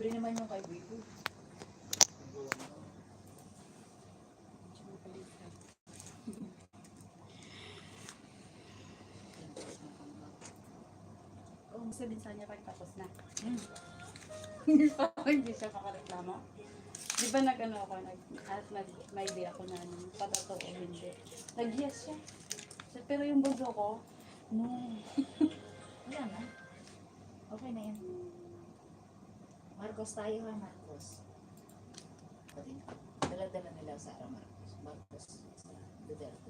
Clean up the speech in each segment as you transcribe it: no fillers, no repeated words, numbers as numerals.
Libre naman yung kay Bibo. Kung sabihin sa niya pagtapos na. Hmm. Hindi siya makareklamo. Di ba nag-ano ako, may idea ako na patotoo o hindi. Nag-yes siya. Pero yung bunso ko, no. Wala na. Okay na yan. Marcos tayo ha, Marcos. Pati dala-dala nila sa Sara Marcos. Marcos sa Duterte.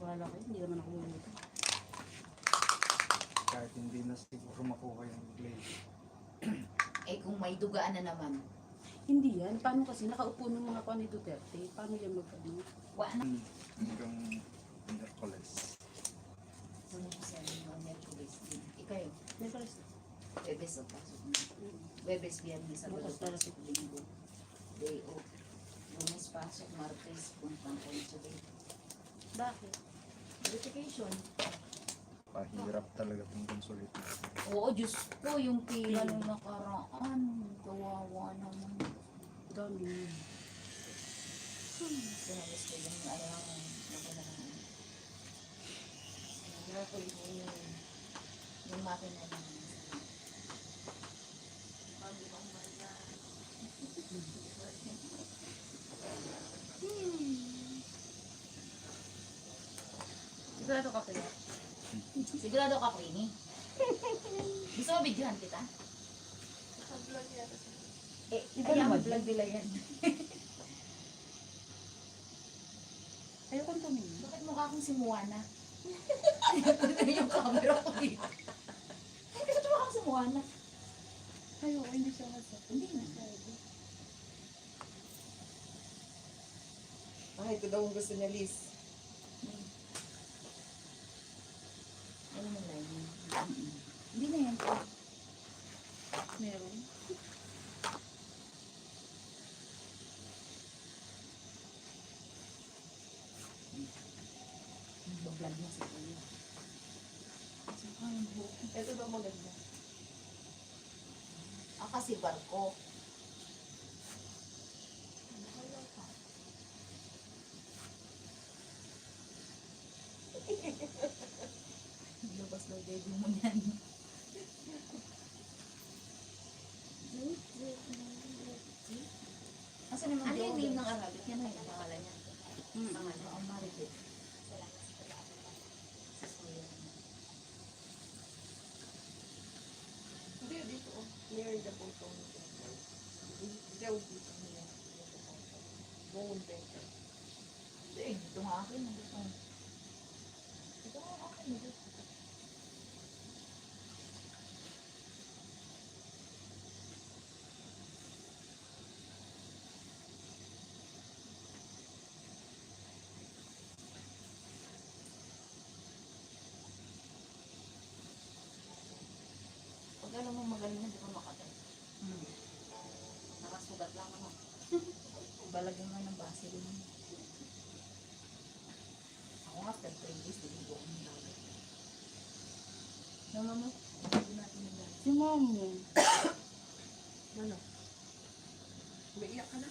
Wala ko, hindi naman ako luluto. Kahit hindi na siguro makuha yung blade. Eh kung may dugaan na naman, Hindi yan. Paano kasi nakaupo ng mga pa ni Duterte? Paano yan mag-ano? wala na. Hanggang Miyerkules. Sunod sa mga Mercury's din. Ikayo, May pares. Webes ang pasok mo. Webes, Biyernes, Sabado, Bukas na pasok, Linggo. Day off. Lunes, pasok, Martes, puntang ulit sa day. Bakit? Verification. Pahirap talaga itong consolidate. Oo, Diyos ko, yung pila nung nakaraan. Kawawa naman. Dami. Sinalis ko yung ano lang, nagkala ko yung makina lang. Sigurado ka kaya? Sigurado ka, Queenie? Gusto mo bidyohan kita? Eh, Iba ayaw naman mo vlog nila yan. Ayoko tumingin. Bakit mukha akong si Moana? Yung camera ko dito. Bakit mukha akong si Moana? Ayoko, hindi siya masakit. Hindi na. Ito daw ang gusto niya, Liz. Ano mo lang yun? Hindi na yan. Meron. Mag-vlog mo sa kuya. Ito daw maganda. Kasi barko. Labas daw baby mo yan. Asa naman ano yung name ng Arabic? Yan na yung pangalan niya. Pangalan. Ang Maribel. Hindi, dito. Near the bottom. Daw dito niya. Bone paper. Hindi, ito nga akin. Ito nga akin. Pag alam mo magaling na, di ba makatay? Nakasugat lang ako. Balagyan nga ng Vaseline. Ako nga, after 3 days, hindi ko umilalit. Naman mo, hindi natin nilalit. Si Mamo. Ano? Umiiyak ka na?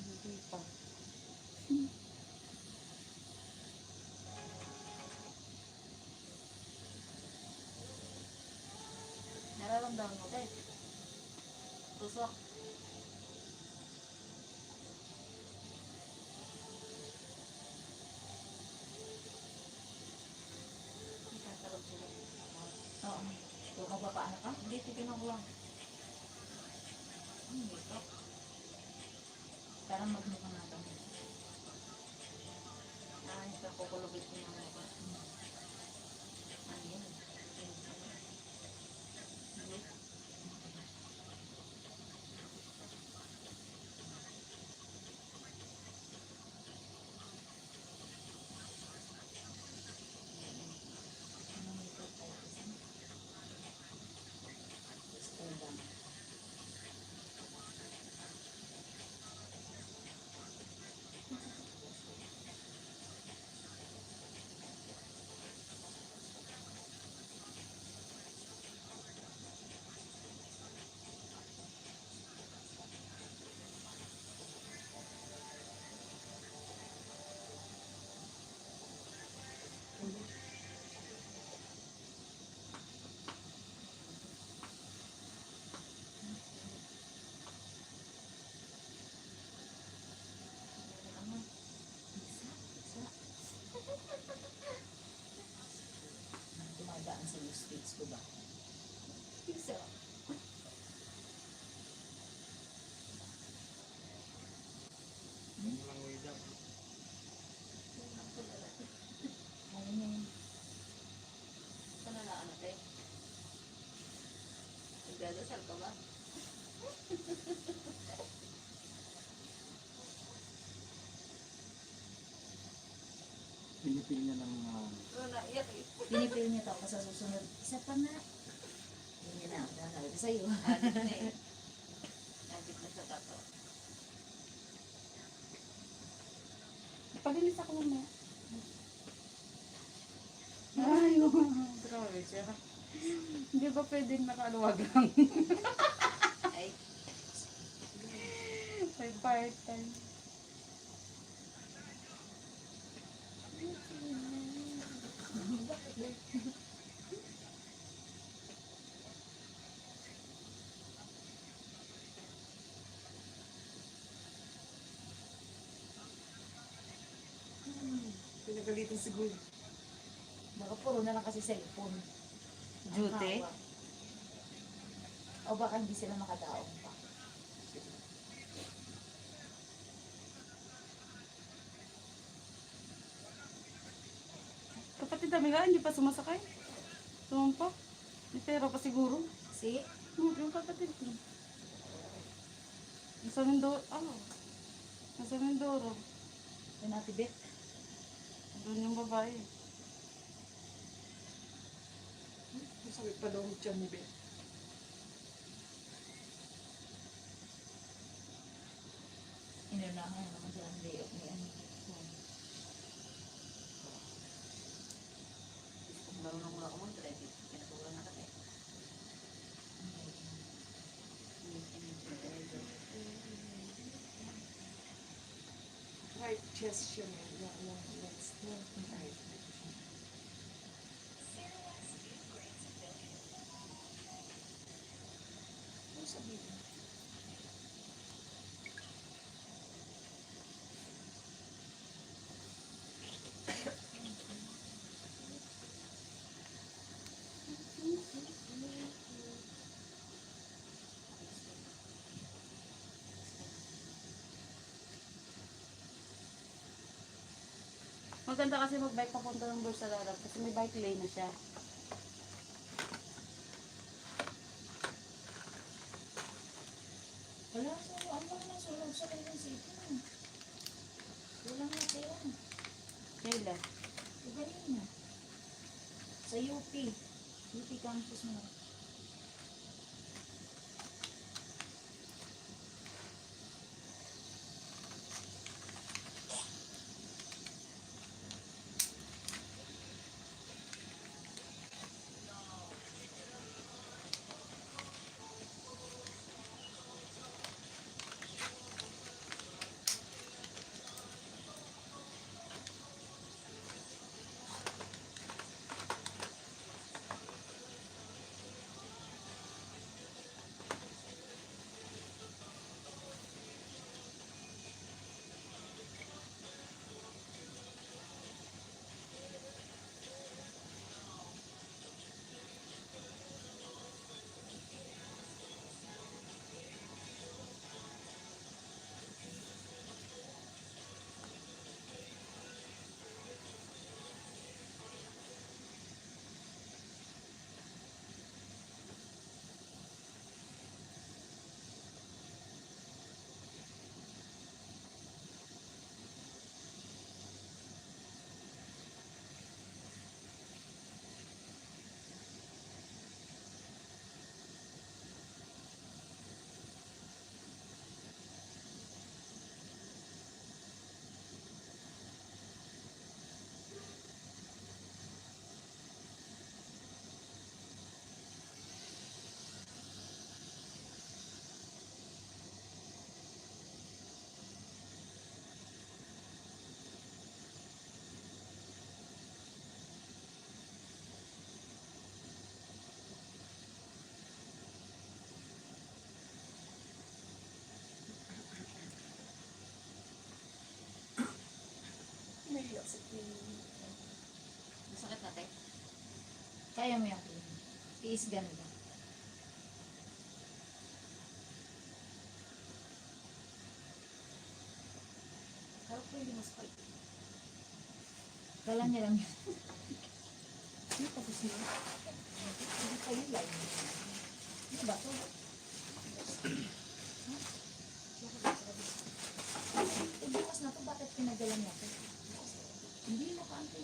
Hindi pa. Nararamdaman mo, Ted? Tusok. Itatarog sila. Oo. Kung magpapaano ka? Hindi, titignan ko lang. Dito. Parang magmukha natin. Ito, kukulubit ko ng mga. Ano yun? speech ko ba? Isa. Yun lang way daw. Ano niya yun? Sana na ano, te? Nagdadasal ka ba? Pinipil niya ng Oo, naiyak eh. Pinipil niya to kasi sa susunod. Isa pa na. Hindi na. Sabi ko sa'yo. Adit na eh. Adit na sa tato. Pag-ilis ako mo. Ay, grabe siya. Hindi ba pwedeng nakaluwag lang? Ay, May part-time. Pinagalitan siguro. baka puro na lang kasi cellphone. Ang Duty? hawak. O baka hindi sila makadaong pa. Kapatid namin nga, hindi pa sumasakay. Sumampa. May pera pa siguro. Si? Yung kapatid ko. Nasa Mindoro. Nasa Mindoro. Yung natibit. Doon yung babae. Masakit pa daw ang tiyan ni Ben. Inunahan naman sila ang day off ni ano. Kung marunong mo na ako mag-drive, pinatulan na kasi. Right chest siya niya. Yung legs niya. Right. Ano sabihin? Maganda kasi mag-bike papunta ng Bursalara kasi may bike lane na siya. Wala sa ano na sulog sa kanyang sipon. Wala nga kaya. Kailan? Ibalin na. Sa UP. UP campus mo. Naiyak si Queen. Masakit natin. Kaya mo yan. Tiis ganda. Harap ko yung mas pala. Kala niya lang yun. Ano tapos yun? Hindi pa yun lang. Ano ba ito? Eh, bukas na to, bakit pinagalan niya ito? Hindi mo kaante.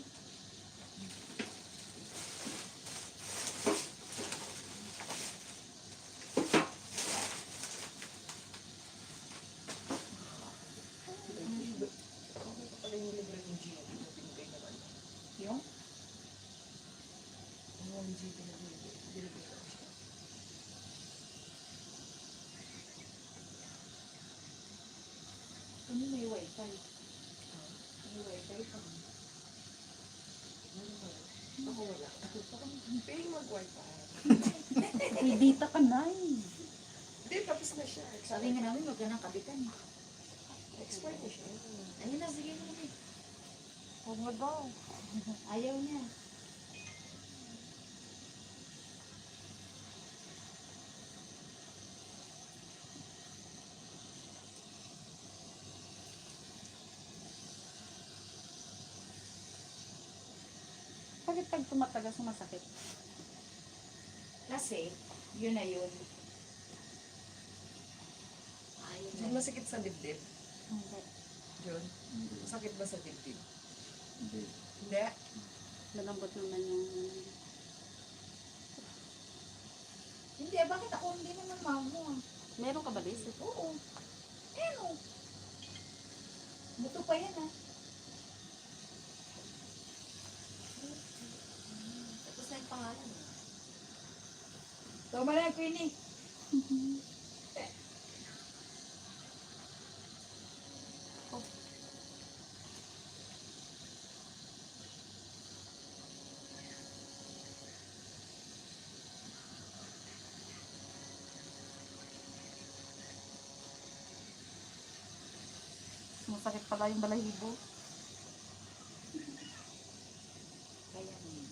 Okay pa pala yung libre ng Gio. Yung binigay naman. Yung? Ang Gio binigay ko siya. Ano may wifi? May wifi pa. Ano ba? Ako wala. Pwede mag-wifi. May data ka na eh. Hindi, tapos na siya. Sabi nga namin, wag ka nang kabitan. Expired na siya. Ayun na, sige na. Huwag mo daw. Ayaw niya. Bakit pag tumatagal sumasakit? Kasi, yun na yun. Ayaw Hindi na. masakit sa dibdib. Hindi. Yun. Hindi. Masakit ba sa dibdib? Hindi. Hindi. Malambot naman yung... Hindi, bakit ako hindi naman mamo? Meron ka ba, Liz? Oo. Ano? Buto pa yan ah. Tapos na yung pangalan. Tama na yung Queenie. Masakit pala yung balahibo. Kaya niya.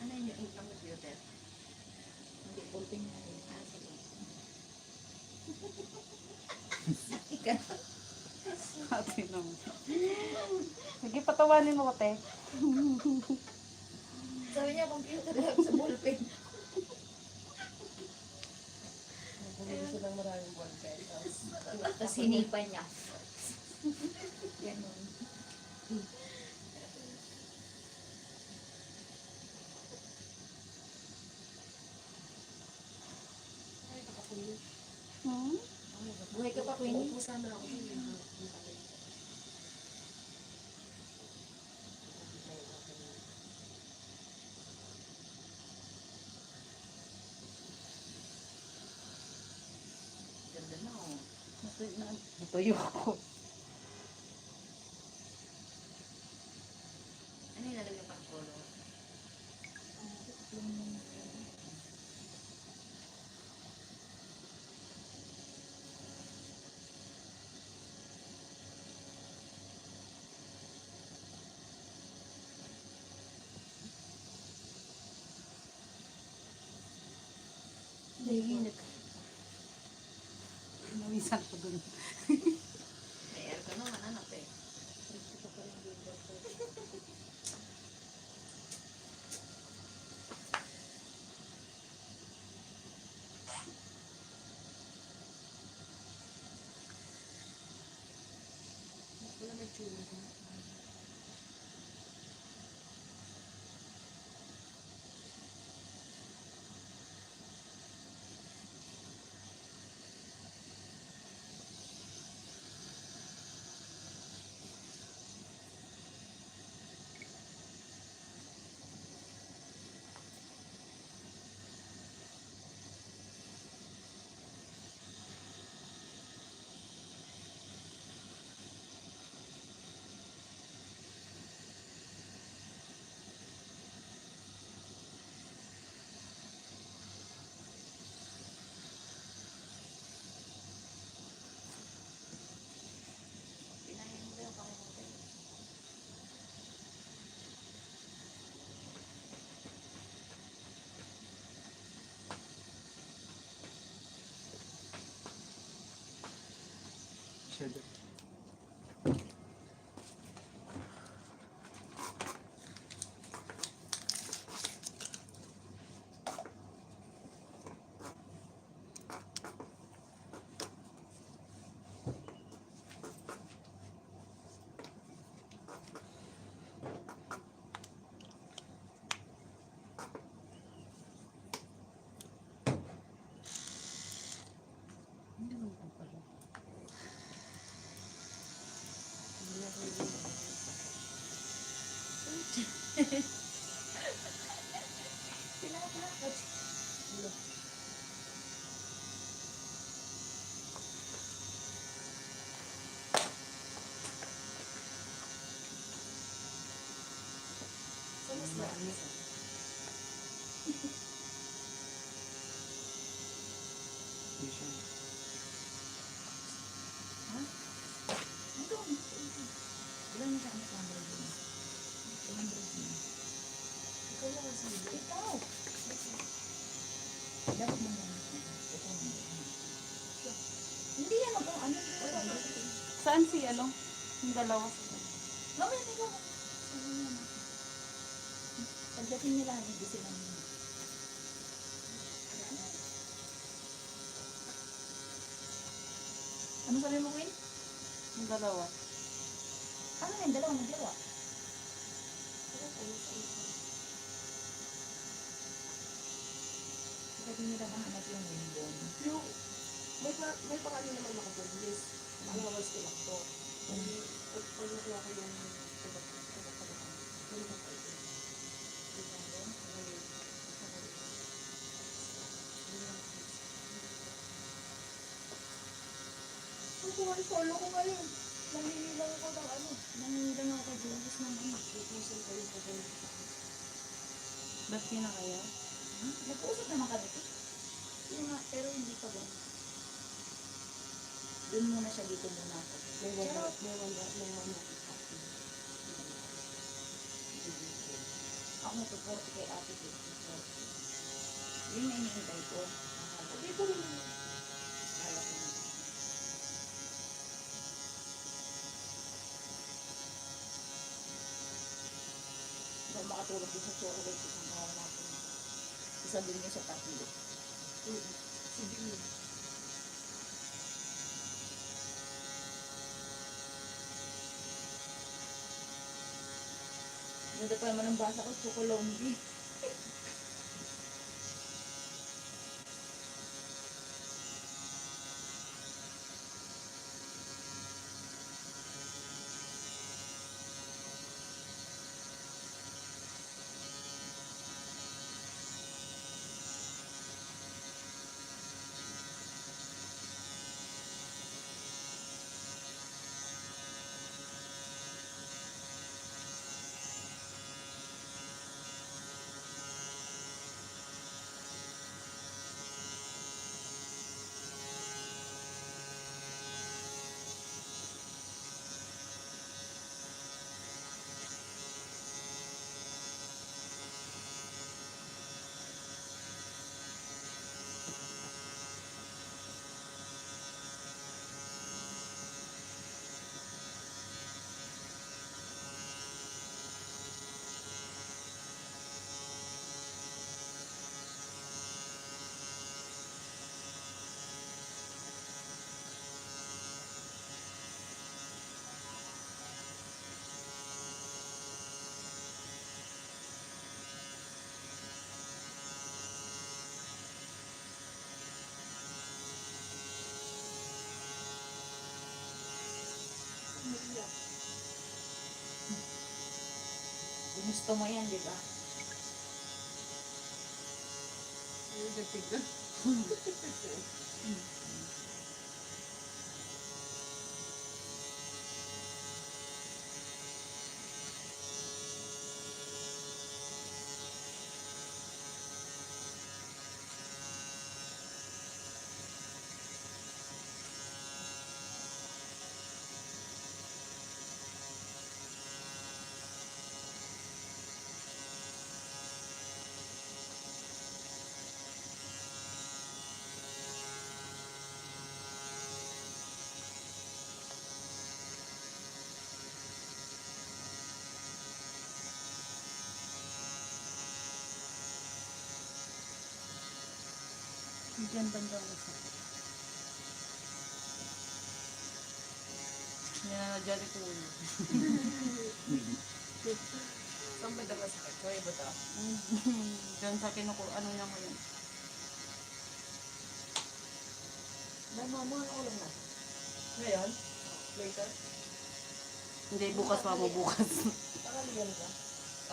Ano yun yung ink ng computer? Hindi, pulping na yun. Ah, sige. Ika. Ate naman. Sige, patawanin mo ko, te. Sabi niya, computer lang sa ballpen. Bumili siya ng maraming ballpen. Tapos hinipan niya. Ganun. Ay, nakapunin. Hmm? Buhay ka pa, Queenie? Upo sana ako. Ganda na, oh. Natuyo ko. Ano yung nalagyan pang color? Nainit. Nawisan ko dun. May aircon naman, anak eh. Wala may tsura. Siya dyan. Hindi mo pa pala. Pinapakot. Salas ba ang isa? Hindi siya. Ha? Ito. Ilan na siya ang 200 yun? 200 yun. Ikaw lang ang sabi. Ikaw! Dapat mo lang. Ito mo. Hindi yan. Ano? Saan si ano? Yung dalawa. Mamaya na ikaw. Pagdating nila, hindi sila nila. Ano sabi mo, Queen? Yung dalawa. Ano na yung dalawa naglawa? Pagdating nila mahanap yung window. Yung, may pangalan naman nakapag-list. Ano naman sila to. Pag nakuha ko yung solo ko ngayon. Nangingilang ako ng ano. Nangingilang ako kay Julius ng ano. Tutusin ko yung pagkain. Ba't yun na kaya? Nag-uusap naman kami. Yun nga, pero hindi pa ba? Doon muna siya, dito muna ako. May wala. Ako natuporte kay ate ko. Yun na hinihintay ko. Hindi ko rin. Kala ko na. Dahil makatulog din sa chocolate, isang kawan natin. Isa din niya sa tatlo. Sige yun. Ganda pa naman ang basa ko, chocolongi. Gusto mo yan, di ba? Ay, nagtignan. Yan banda ang masakit. Yan na nadyan ko ulo. Saan ba daw masakit? May iba daw? Diyan sa kinuko, ano niya mo yun. Namamuhan ko lang na. Ngayon? Later? Hindi, bukas pa mo bukas. Paraliyan ka?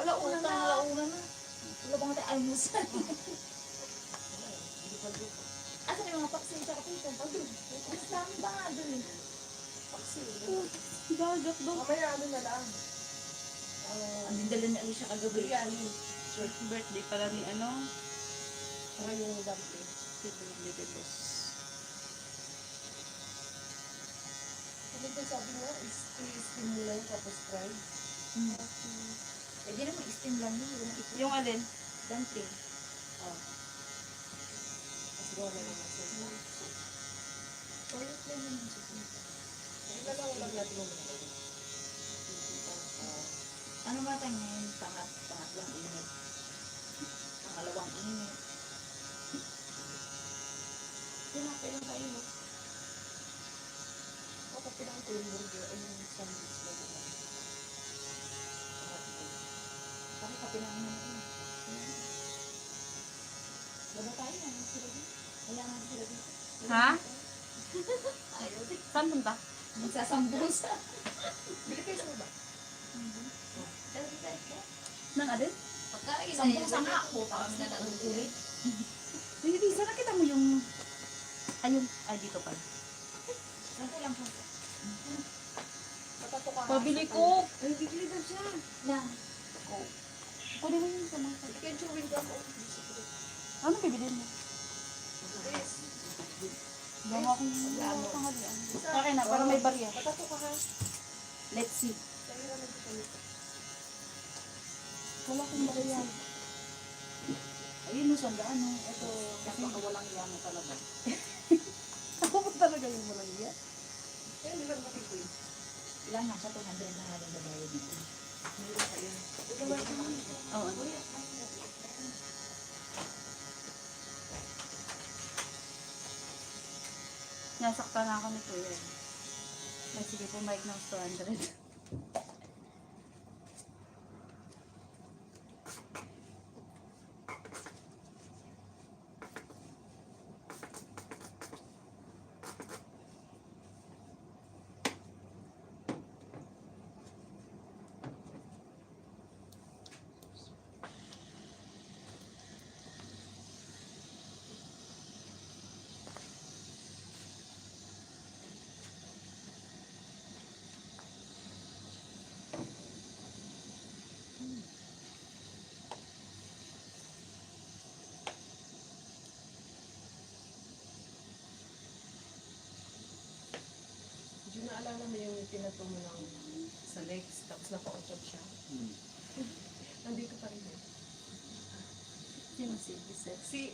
Alauna na. Alauna na. Wala bang tayo almusan. Hindi pa dito. Asan yung mga paksin sa kapitan? Pagod. Mas dami ba nga doon eh? Paksi. Gagak daw. Mamaya ano na lang. Ang dindala ni Alicia kagabi. Biryani. Birthday pala ni ano? Saka yung dumpling. Si birthday kay boss. Ano ba sabi mo? I-steam mo lang tapos fry. Eh di naman steam lang yun. Yung alin? Dumpling. Tapos gawa na lang natin. Toilet lang yun. Ika lang lang natin mo muna. Ano ba tayo ngayon? Pangatlong init. Pangalawang init. Tinapay lang kayo, no? O, kapit ang ko yung burger ay yung sandwich na gano'n. Bakit ka pinangan na yun? Baba tayo na. Sila dito. Wala nga sila dito. Ha? Ayaw din. Saan punta? Magsasambusa. Bili kayo sa ba? Dali tayo. Nang alin? Pagkain. Sambusa nga ako. Parang na nagugulit. Hindi, sana kita mo yung... Ayun, ay dito pa. Saan lang po? Matato ka. Pabili ko! Ay, bibili daw siya. Na. Kunin mo yung sama. Hindi kayo chewing gum. Ano bibilin mo? Yes. Baka akong Ano? panghalian. Okay na, para may barya. Matato ka ha. Let's see. Kaya na nagkakalit. Wala akong barya. Ayun mo sandaan. Ito. Napakawalang yamo talaga. Ako mo talaga yung walang iya. Kaya hindi lang makikuin. Ilan nga sa 200 na nga lang babayad nito. Meron kayo. Ito ba ito? Oo. Ano? Nasakta na ako nito yan. Ay, sige po, mic ng 200. Hindi naalala mo yung tinato mo ng sa legs, tapos naka-otop siya. Nandito pa rin eh. Sino si Giselle?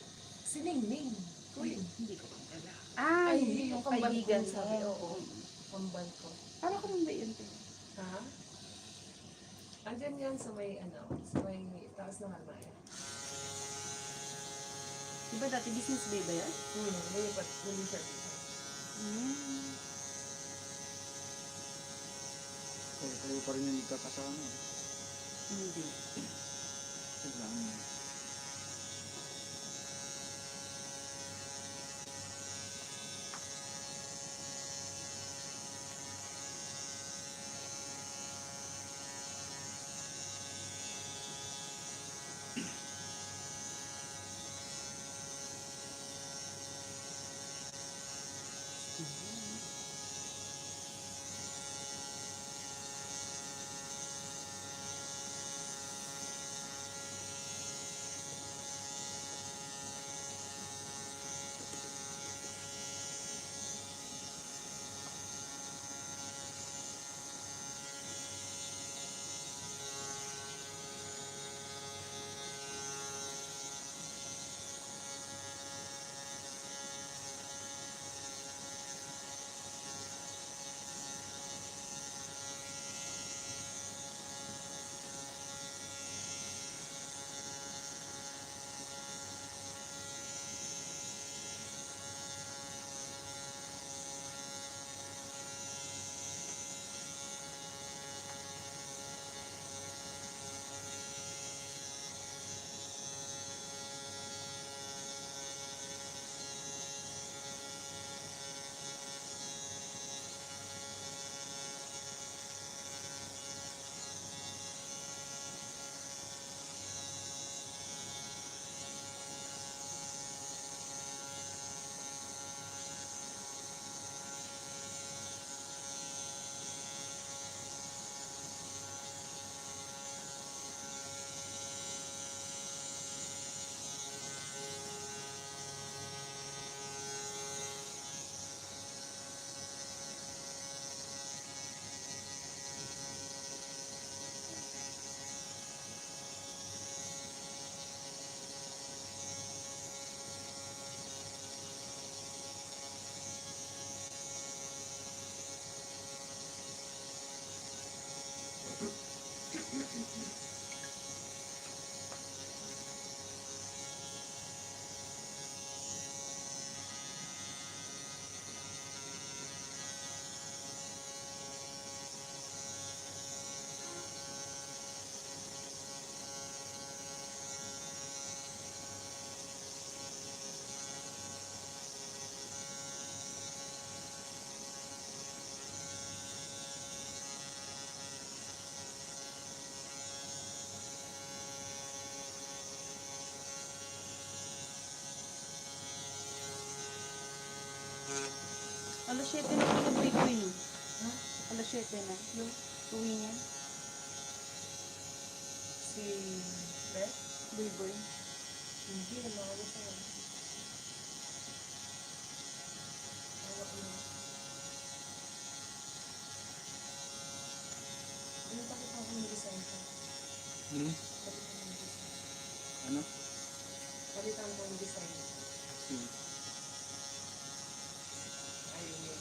Si Ningning. Uy, Hindi ko pang kala. Ah, Ay, hindi yung kambal kaibigan ko, sabi. sabi, Oo. pambal ko. Ano ko nung ba yun? Ha? Andyan yan sa may, sa may taas ng Harmaya. Diba dati business bay ba yan? Lumipat siya dito. Kayo pa rin yung nagkakasama. Hindi. Kailangan. Alas 7 na pala Boy no? Ha? Alas 7 na. Yung uwi niya. Si Beth? Boy. Hindi, naman sa yan. Awa ko na. Ano bakit ako mag-design ka? Ano? Palitan mo ng design. Ano? Palitan mo ng design. Sige. Ayun yun.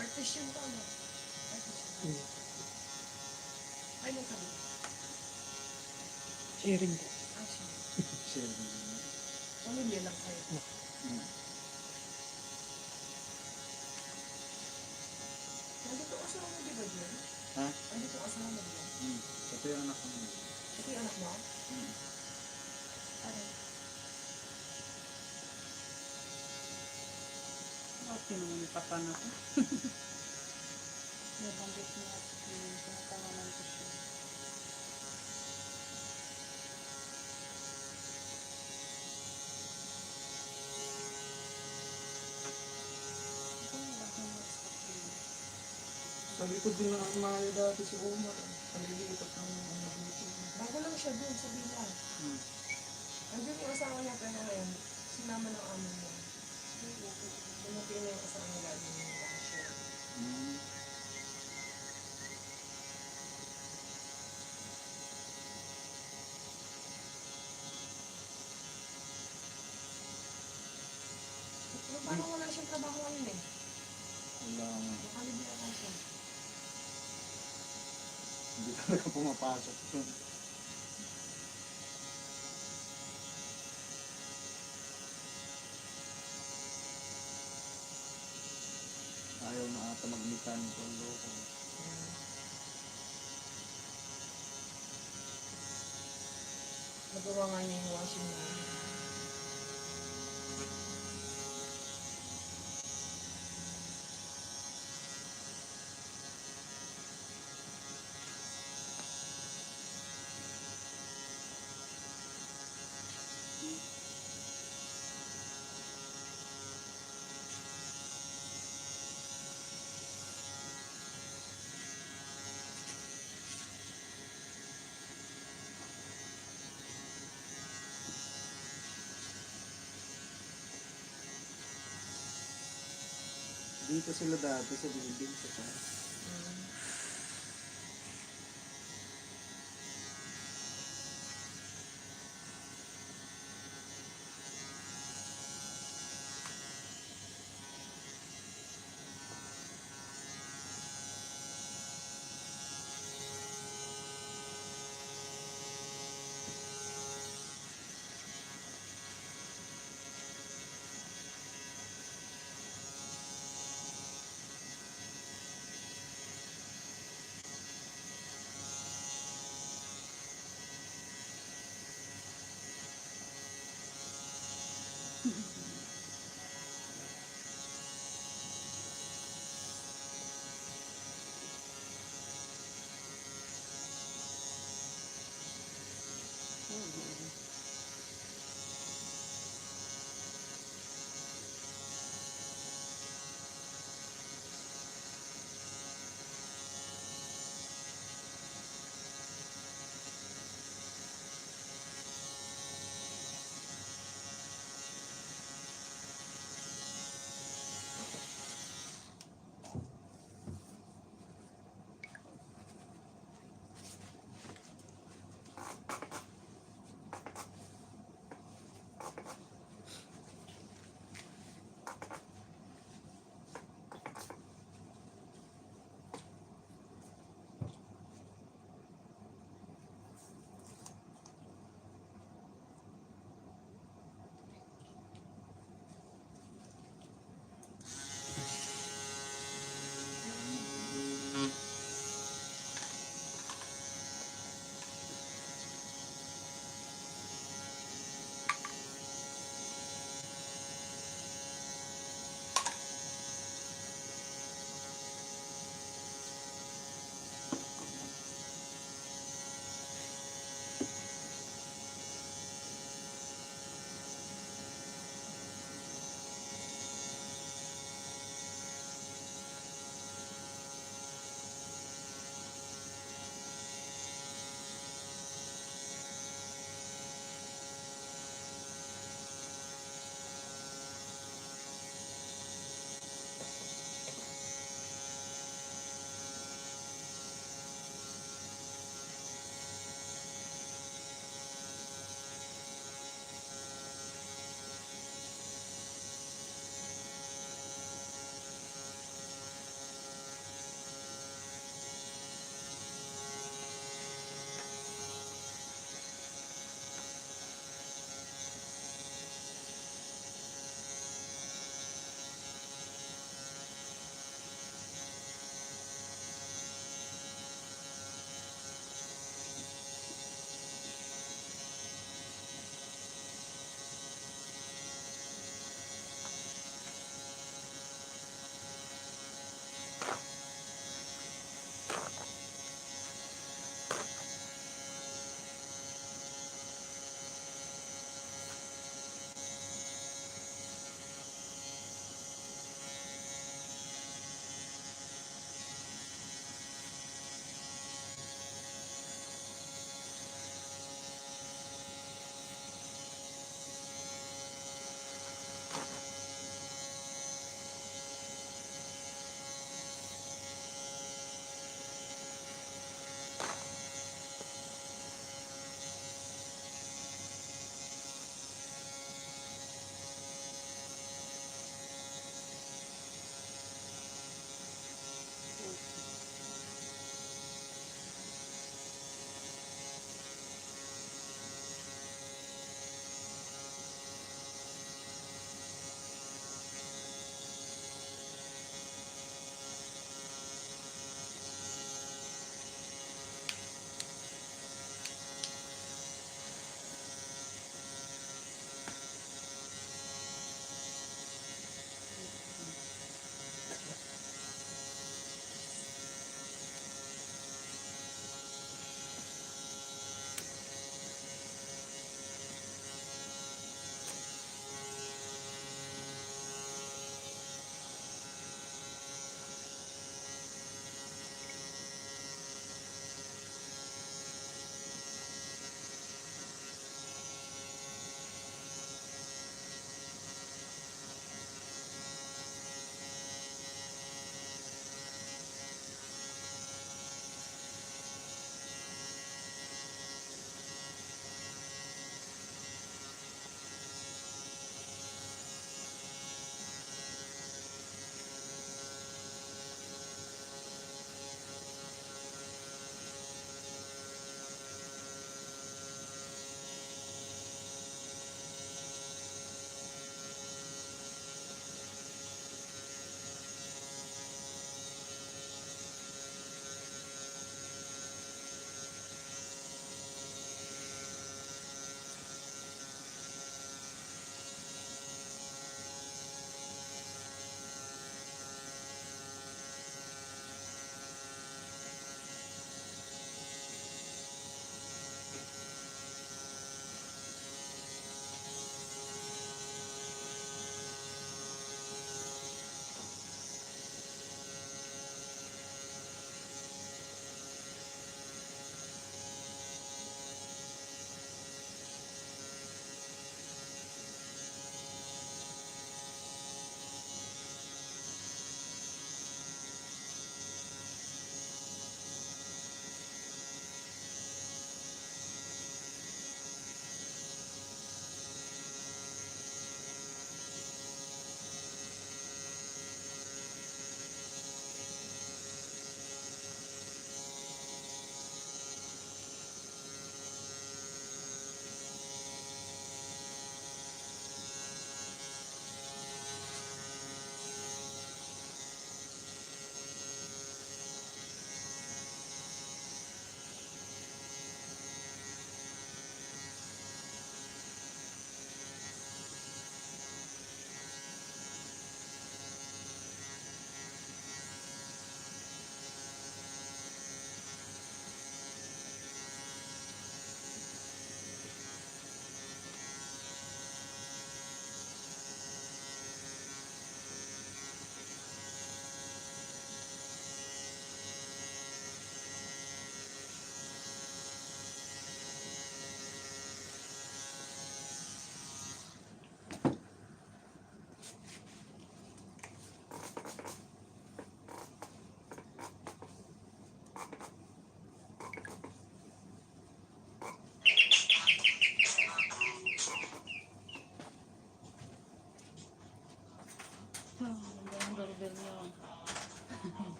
Partition to, ano? Partition. Ay, nung kami. Sharing po. Ah, siya. Sharing. Pamilya lang kayo. Hmm. Nandito ang asawa mo, di ba, Jen? Ha? Nandito ang asawa mo, di ba? Ito yung anak ko. Ito yung anak mo? Hmm. Ano? Bakit naman yung papa na ko? Nabanggit niya yung tinatawanan ko siya. Sa likod din na mga dati si Omar. Palilipat ng ano dito. Bago lang siya dun sa bilang. Hmm. Andun yung asawa niya, pero ngayon, sinama ng amo niya. Bumuti na yung asawa niya lagi yung siya. Hmm. Pero parang wala siyang trabaho ngayon eh. Wala nga. Nakalibya ka siya. Hindi talaga pumapasok. Ayaw na ata mag-mechanical loko. Nagawa nga niya yung washing machine. Dito sila dati sa building sa taas.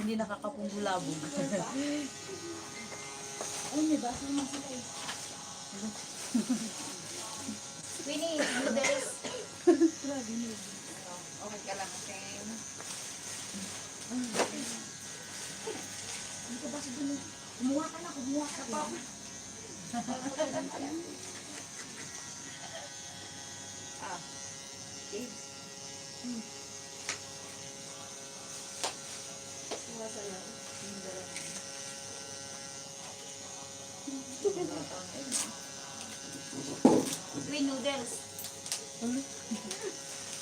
Hindi nakakapulabog. Ay, may baso naman sila eh. Winnie, noodles. Okay ka lang, okay? Hindi ka baso dun. Kumuha ka na, kumuha ka pa. Ah, okay. Iwasa na. Green noodles.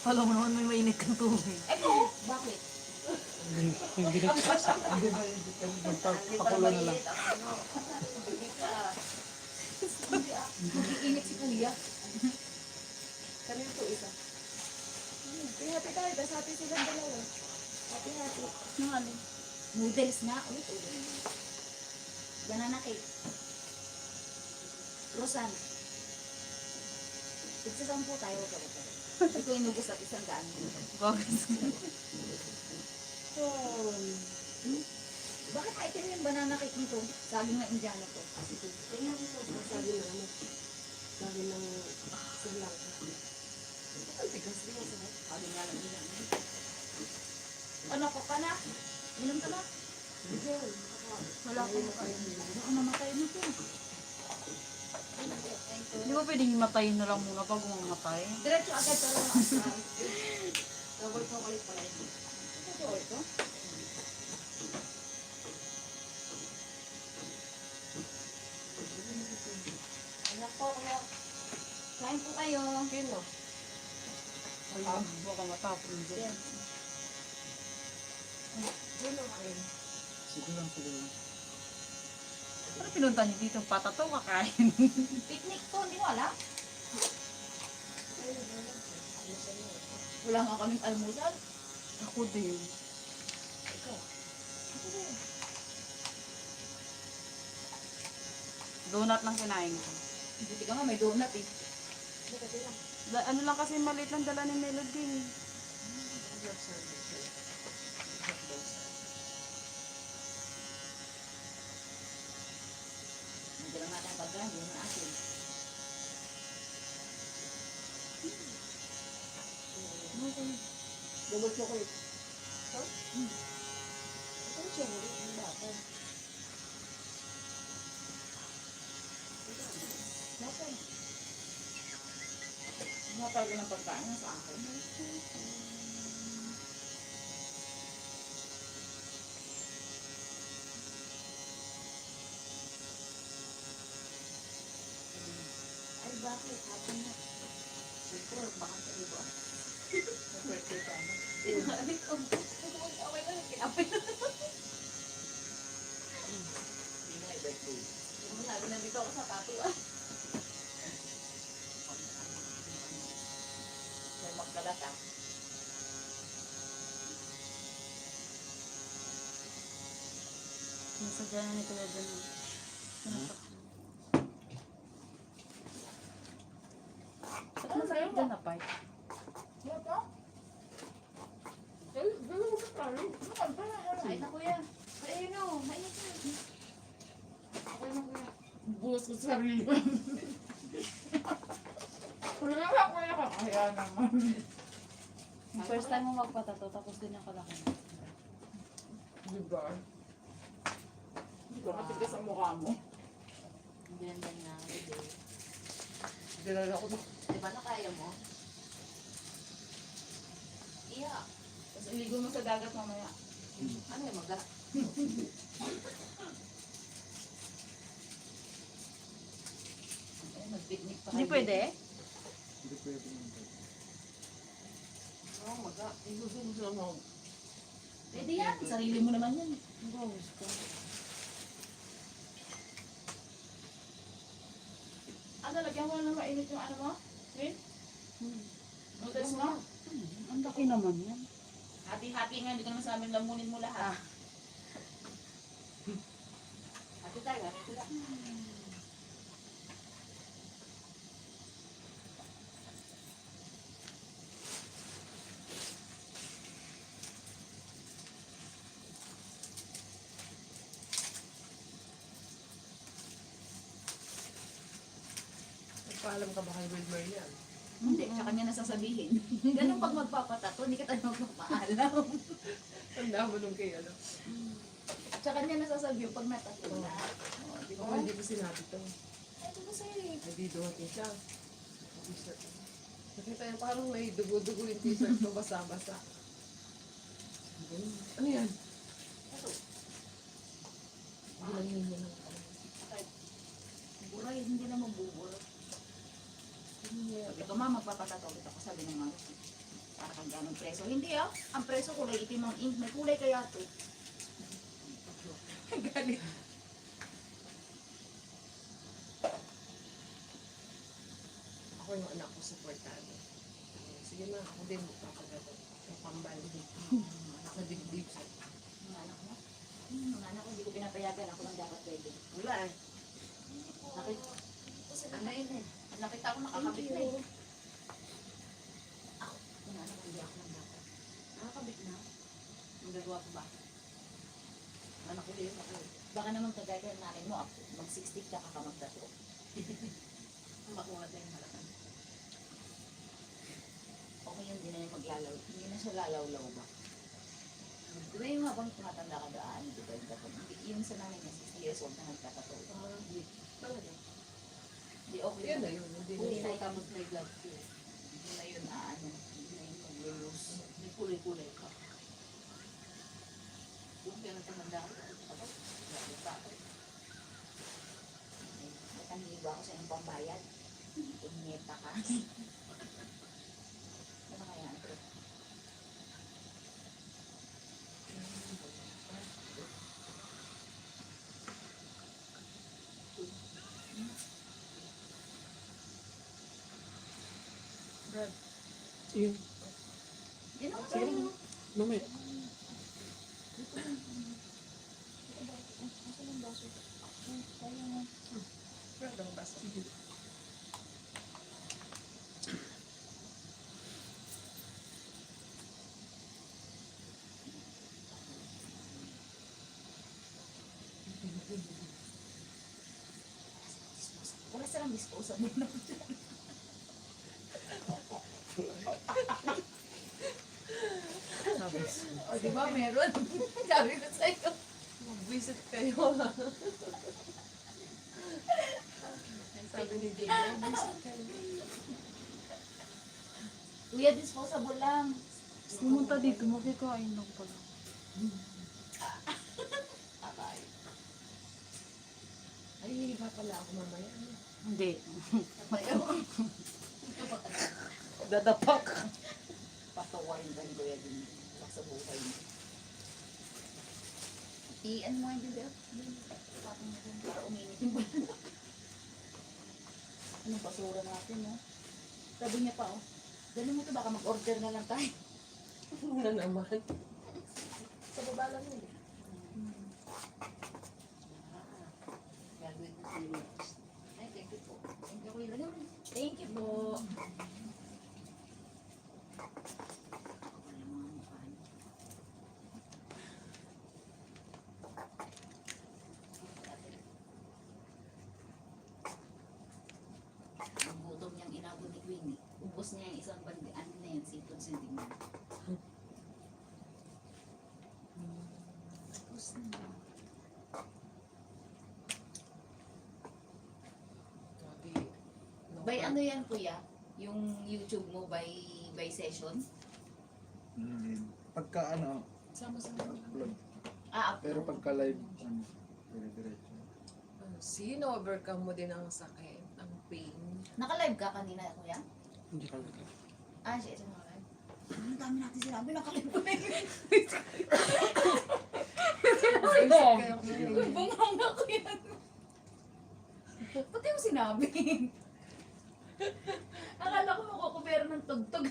Alam mo naman may mainit kang tubig. Eh po, bakit? Hindi ba magpapakulo na lang. Init si Kuya. Kanina po isa. Hati tayo, tapos hati silang dalawa. Hati-hati. Nang ano? Noodles na. Ulit, ulit. Banana cake. Croissant. Tigsasampu tayo, wag ka. Hindi ko inubos at isang daan. Bagas. Bakit item yung banana cake nito? Sabi nga Indiano to. Tingnan mo po. Sabi na ano. Sabi ng Sri Lanka. Ang tigas-tigas na. Sabi nga lang Indiano. Ano ko ka na? Inom ka na? Wala ko makain. Baka mamatay mo to. Di ba pwedeng himatayin na lang muna pag umamatay? Diretso agad pero maasal. Double chocolate pala ito. Ito ito? Anak po, kaya kain po kayo. Pino. Ayun, baka matapon dyan. Pino kain. Sige lang, sige lang. Ano pinunta niyo dito? Patato kakain. Picnic to, hindi mo alam? Wala nga kaming almusal. Ako din. Ikaw. Ako din. Donut lang kinain ko. Buti ka nga, may donut eh. Ano lang kasi maliit lang dala ni Melody. Hindi lang natin pagkain, yun ang asin. Double chocolate. Ito? Ito yung chocolate, yung bata. Nasa eh. Mga talaga ng pagkain sa akin. Ay, bakit? Hapon na. Siyempre, baka sa iba. Birthday pa mo. Tinalik ko. Okay na, kinapin na. Hindi na i-birthday. Sabi nandito ako sa katuan. May magkalat ah. Nasadya na ni Kuya dyan. Ano sa'yo dyan na pa? Ano to? Ay, na kuya. Ay, no. Mainit na. Okay na kuya. Buhos ko sa sarili. Wala na kuya. Kaya naman. Yung first time mo magpatato, tapos din ang kalaki. Diba? Hindi ko matigas ang mukha mo. Ganda na. Dinala ko. Diba na kaya mo? Iya. Tapos iligo mo sa dagat mamaya. Ano yung maga? Ay, mag-picnic pa Hindi kayo. pwede? Hindi pwede yung Oo, maga. Igusin mo sila mo. Pwede yan. Sarili mo naman yan. Rose ko. Ano, lagyan mo na mainit yung ano mo? Wait. Noodles mo? Ang laki naman yan. Hati-hati nga. Hindi ko naman sa amin lamunin mo lahat. Hati tayo. Hati tayo. Paalam ka ba kay Wilmer yan? Hindi, tsaka niya nasasabihin. Ganun pag magpapatato, hindi kita magpapaalam. Tanda mo nung kay ano. Tsaka niya nasasabihin pag natato na. Di ba? Ako hindi ko sinabi to. Ay, di ba sa'yo eh? Nagdiduhatin siya. T-shirt. Nakita niya parang may dugo-dugo yung t-shirt ko, basa-basa. Ano yan? Ginangin niya ng kamay. Buray, hindi na magbuburo. Ito ma, magpapatato ulit ako, sabi ng mama. Para kang ganong preso. Hindi ah, ang preso kulay itim ang ink. May kulay kaya to. Galit. Ako yung anak ko, supportado. Sige na, ako din magpapagato. Yung pambal. Anak na dibdib sa. Mga anak mo? Mga anak ko, hindi ko pinapayagan. Ako lang dapat pwede. Wala eh. Ano yun eh? Nakita ko nakakabit na eh. Ako, mga anak ko, hindi ako lang dapat. Nakakabit na. Magagawa ko ba? Anak ko din ako. Baka naman kagaya ng nanay mo, ako, mag-60 ka kakamagdato. Makuha na yung malakan. Okay yun, hindi na yung maglalaw. Hindi na siya lalawlaw ba? Di ba yung habang tumatanda ka daan, di ba yung dato? Yung sa nanay niya, 60 years old na nagtatato. Talaga. Hindi okay Yan na. na yun. Hindi Hindi na na tapos may blood flow. Hindi na yun ano. Hindi na yun maglulus. May kulay-kulay ka. Kung kaya nagtamanda ka, tapos grabe ka. Natangiba ako sa iyong pambayad. Inyeta ka. Ano kaya ito? Brad. Yun. Yan ako Sige sa'yo. na. Mamaya. Brad, ang basa. Wala silang disposable na po dyan. O di ba meron? Sabi ko sa'yo. Mag-visit kayo. Sabi ni Dave, mag-visit kayo. Kuya, disposable lang. Pumunta dito, makikain lang pala. Abay. Ay, hindi pa pala ako mamaya. Hindi. Ayaw. Dadapak. Patawarin ka ni Kuya din. Sa buhay mo. I-ano mo yung dito? Tapos mo dun para uminit yung bulan. Anong basura natin, no? Sabi niya pa, oh. Dali mo to, baka mag-order na lang tayo. Ano naman? Sa baba lang yun. Graduate na si Rich. Ay, thank you po. Thank you, Kuya. Thank you po. Wala mga mukha niyo. Ang gutom niyang inabot ni Queenie. Ubos niya yung isang bandi. Ano na yan? Sipon sa tingnan. Ubos na. Grabe. By ano yan, kuya? Yung YouTube mo by session? Pagka ano, Sama-sama. upload. Ah, Pero upload. pagka live, ano, dire-diretso. Sino overcome mo din ang sakit, ang pain? Naka-live ka kanina, kuya? Hindi ka. Ah, shit. Naka-live. Ang dami natin sinabi, naka-live ko na yun. Bunganga ko yan. Pati yung sinabi. Akala ko makukupera ng tugtog.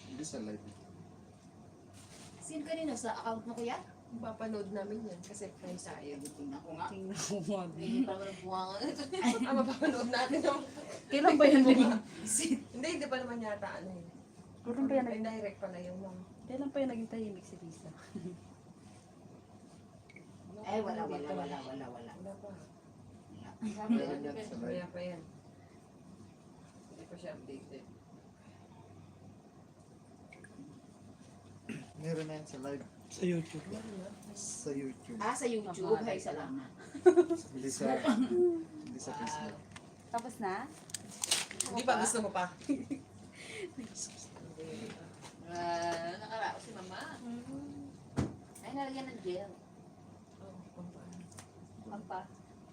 Hindi sa live. Sino kanina sa account mo, kuya? Mapapanood namin yan kasi friends tayo. Tingnan ko nga. Tingnan ko nga din. Hindi pa naman buwanga. Mapapanood natin naman. Kailan ba yan naging? Hindi pa naman yata ano yun. Kailan pa yan May naging? direct pala yung mom. Kailan pa yan naging tahimik si Lisa? Eh, wala. Wala pa. Sabi ko, Meron yan sa live. Kaya pa yan. Hindi pa siya updated. Meron na yan sa live. Sa YouTube. Sa YouTube. Sa YouTube. Hay, salamat. Hindi sa Facebook. Tapos na? Hindi pa gusto mo pa? Nakaraos si mama. Ay, nalagyan ng gel. Oh, pampaan. Pampa.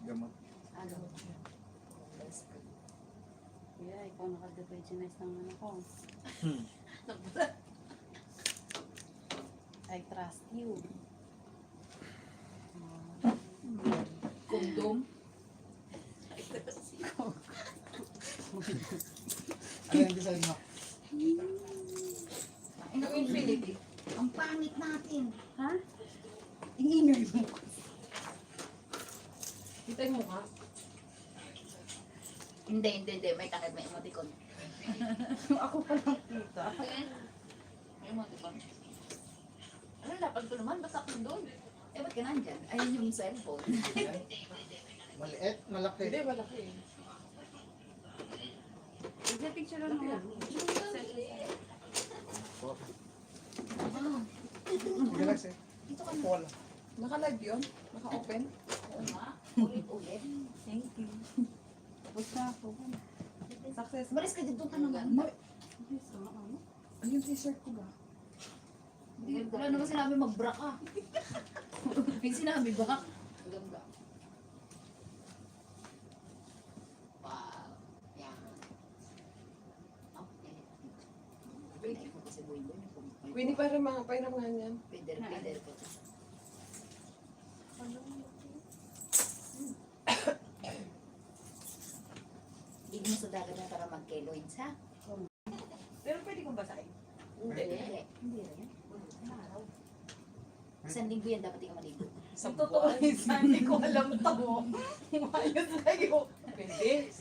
Gamot. Ano? Yeah, ikaw nakadepaginize ng ano ko. I trust you. Kondom. Ano yung design mo? Ang infinity. Ang pangit natin. Ha? Ingingay mo. Kita yung mukha. Hindi. May takad, may emoticon. Ako pa lang kita. May emoticon. Ano, dapat ko naman, basta akong doon. Eh, ba't ka nandyan? Ayun yung cellphone. Maliit, malaki. Hindi, malaki eh. Isa picture lang mo. Galaxy. Dito ka na. Wala. Naka-live yun? Naka-open? Oo nga. Ulit-ulit. Thank you. Tapos na ako. Success. Maris ka dito ka na nga. Ay, yung t-shirt ko ba? Wala naman sinabi mag-bra ka. May sinabi ba? Ganda. Wow. Yan. Okay. Pwede ko kasi buhay mo. Winnie, pairam nga niyan. Pwede ko. Hindi mo sa dagat na para mag-keloids, ha? Pero pwede kong basahin. Hindi. Hindi rin. Araw. Isang linggo yan, dapat ikaw maligo. Sa Totoo, buwan. isa, hindi ko alam to. Ayos sa'yo. Pwede.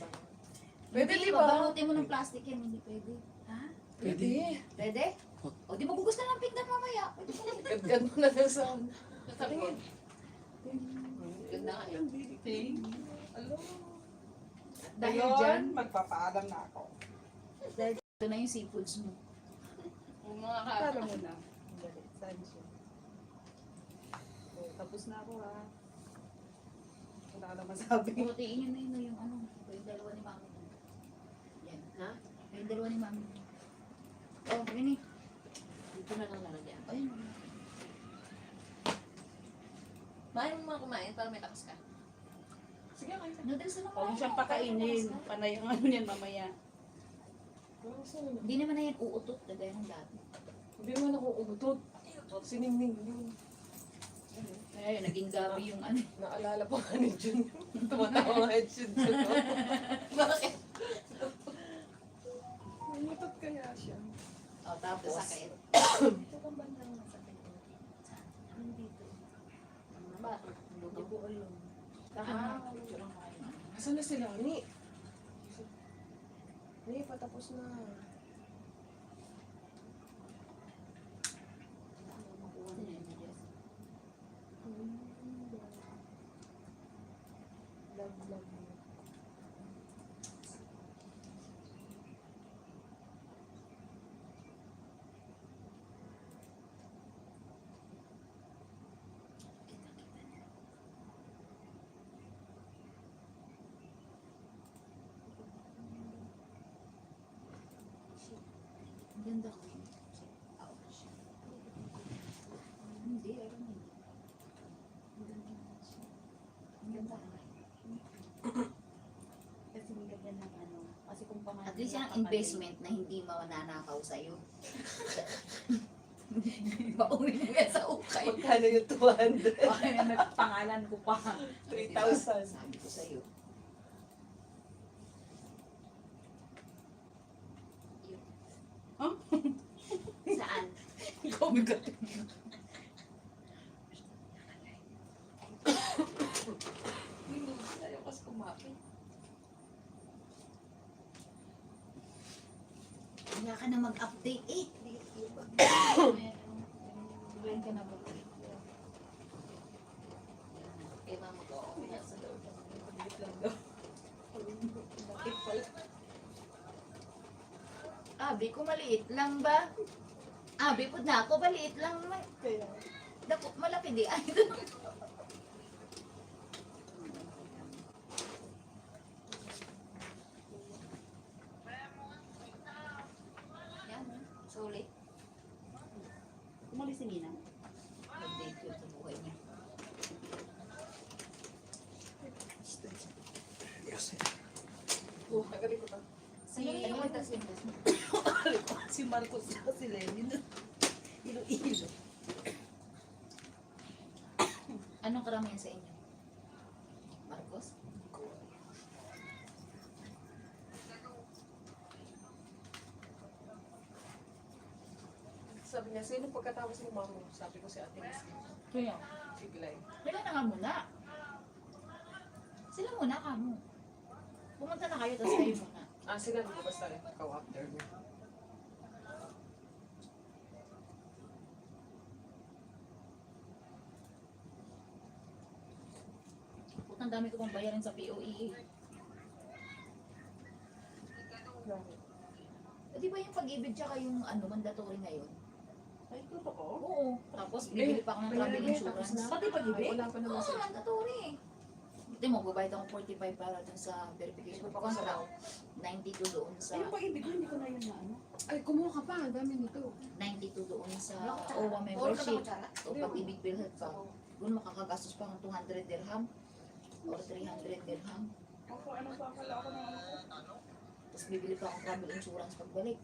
Pwede, Hindi, di ba? babalutin mo ng plastic yan, hindi pwede. Ha? Pwede. Pwede? O di magugus na ng pinggan mamaya. Pwede pa rin. Gad-gad mo na lang sa... Tingin. Ganda nga yun. Dahil Ayun, dyan, magpapaalam na ako. dahil ito na yung seafoods mo. Mga Akala mo na. Dali, saan siya? Okay, tapos na ako ha. Wala ka na masabi. Purutiin yun na yun yung ano. Yung dalawa ni mami. Yan. Ha? Yung dalawa ni mami. Oh, yun eh. Dito na lang lalagyan. Ayun. Mahal mo mga kumain para may takas ka. Sige, kayo. Noodles na lang. Huwag mo siyang pakainin. Panay ang ano niyan mamaya. Hindi naman na yan uutot. Kagaya ng dati. Hindi mo na uutot. Siningning yun. Kaya yun, naging gabi yung ano. Naalala pa nga ni Jun. Tumatawa nga si Jun. Bakit? Umutot kaya siya. O, tapos. Sakit. Ito kang bandang masakit. Dito. Ba? Luto. ko alam. Ah, picture lang kayo. Asan na sila? Ni? Ni, patapos na. Makuha na yun. Love. Ang ganda ko. Ouch. Hindi, alam mo. Ang ganda na siya. Ang ganda. Kasi may ganda ng ano. Kasi kung pangalan. At least yung investment na hindi mananakaw sa'yo. Baunin mo yan sa ukay. Magkano yung 200? Okay, may pangalan ko pa. 3,000. Sabi ko sa'yo. Saan? Ikaw bigatin. Ayaw kasi kumapit. Wala ka na mag-update eh. Bigyan ka na mag-update. Kaya mama ko, ako nasa loob. Sabi ko maliit lang ba? Abi po na ako, maliit lang naman. Kaya, Dako, malaki di. Ay, yan, sulit. umalis si Nina. Update yun sa buhay niya. Oh, nagaling ko pa. Si, ano yung tas yung tas mo? Si Marcos at si Lenin. Iloilo. Anong karamihan sa inyo? Marcos? Sabi niya, sino pagkatapos ni Mamo? Sabi ko si Ate Leslie. Kaya. Si Glay. Sila na nga muna. Sila muna ka mo. Pumunta na kayo, tapos kayo muna. Ah, sila ko basta ikaw after mo. Ang dami ko pang bayarin sa POE. Di ba yung pag-ibig tsaka yung ano, mandatory ngayon? Ay, totoo? Oo. Tapos bibili pa ako ng travel insurance. Pati Ay, pag-ibig? wala pa naman Oo, sila. mandatory. Hindi mo, gubayad ako 45 para dun sa verification Ito pa ko sa contract. 92 doon sa Ay, yung pag-ibig ko, hindi ko na yun na ano. Ay, kumuha ka pa. Ang dami nito. 92 doon sa OWA Puro ka na membership. kutsara. O pag-ibig PhilHealth pa. Doon makakagastos pa ng 200 dirham or 300 dirham. Ako, ano pa akala ako ng ano ko? Tapos bibili pa akong travel insurance pagbalik.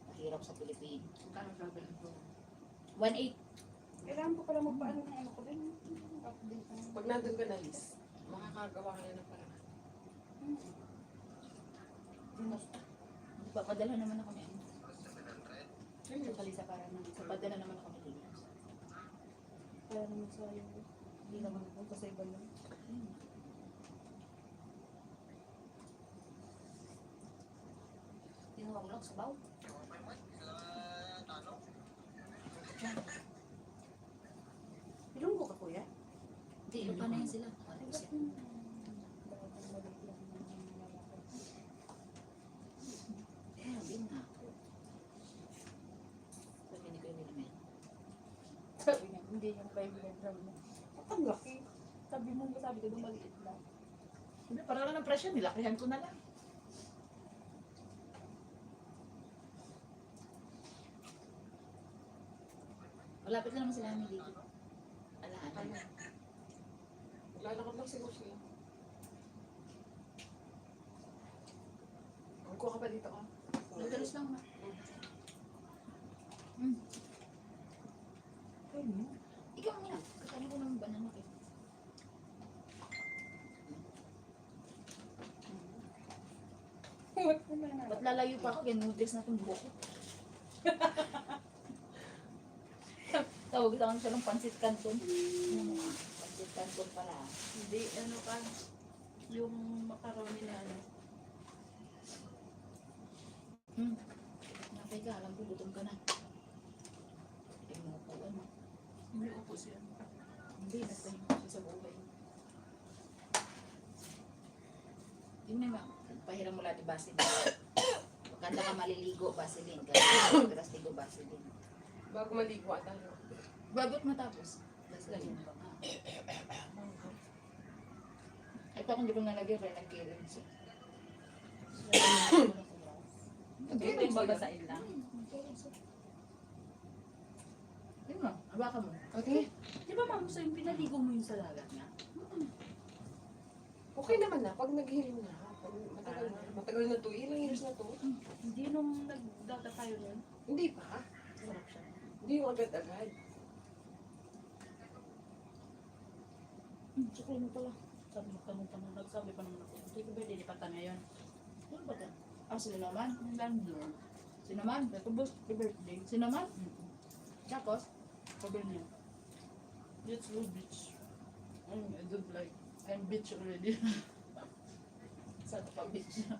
Mahirap sa Pilipinas. Kano travel ito? 1.8. Kailangan ko pala magpaano ng ano ko din. Update na. Pag nandun ka na, Liz, makakagawa ka na ng paraan. Papadala naman ako ngayon. Sa kalisa para naman sa Papadala naman ako ng Kaya naman sa yung hindi naman ako kasi iba lang. Tinuha ko lang sa baw. Ilunggo ka kuya? Hindi, ilupa na yun sila. Ano ko siya? Grabe nga ako. Sabi ni Kuya Wilmer. Sabi niya, hindi yung 5 milligram mo. Ang laki. Sabi mo, sabi ko, maliit lang. Hindi, para lang ng presyo. Nilakihan ko na lang. Malapit na naman sila namin dito. Alaan. Lalakad lang siguro sila. Magkuha ka pa dito ka. Madalas lang na. Ikaw muna. Kakain ko ng banana cake. Ba't lalayo pa ako? Ginutis na itong buhok ko. Tawag ito siya ng pansit canton. Pansit canton pala. Hindi, ano ka, yung macaroni na ano. Nakay ka, alam ko, gutom ka na. Ay, mo po, ano? Hindi upo siya. Hindi, nagtahin ko siya sa buhay. Yun na, pahiram mo lahat ni Vaseline. Maganda ka maliligo, Vaseline. Kasi Grastigo, Vaseline. Bago maligo at ano. Bagot matapos. Vaseline ba nga? Ito kung hindi ko nalagay, kaya nag-killing siya. Hindi yung babasain lang. Yun mo, hawakan mo. Okay. Di ba ma'am, so yung pinaligo mo yung sa dagat niya? Okay naman na, pag nag-healing na. Pag matagal na to, ilang years na to. Hindi nung nagdata tayo nun. Hindi pa. Sarap siya. Hindi yung agad-agad. Tsaka mo pala. Sabi mo tanong-tanong, nagsabi pa naman ako. Hindi ko ba dilipatan ngayon? Ano ba yan? Ah, sino naman? Ang landlord. Sino naman? Ito ba, birthday? Sino naman? Tapos? Sabi niya, let's go beach. I don't like, I'm beach already. Saan pa bitch na?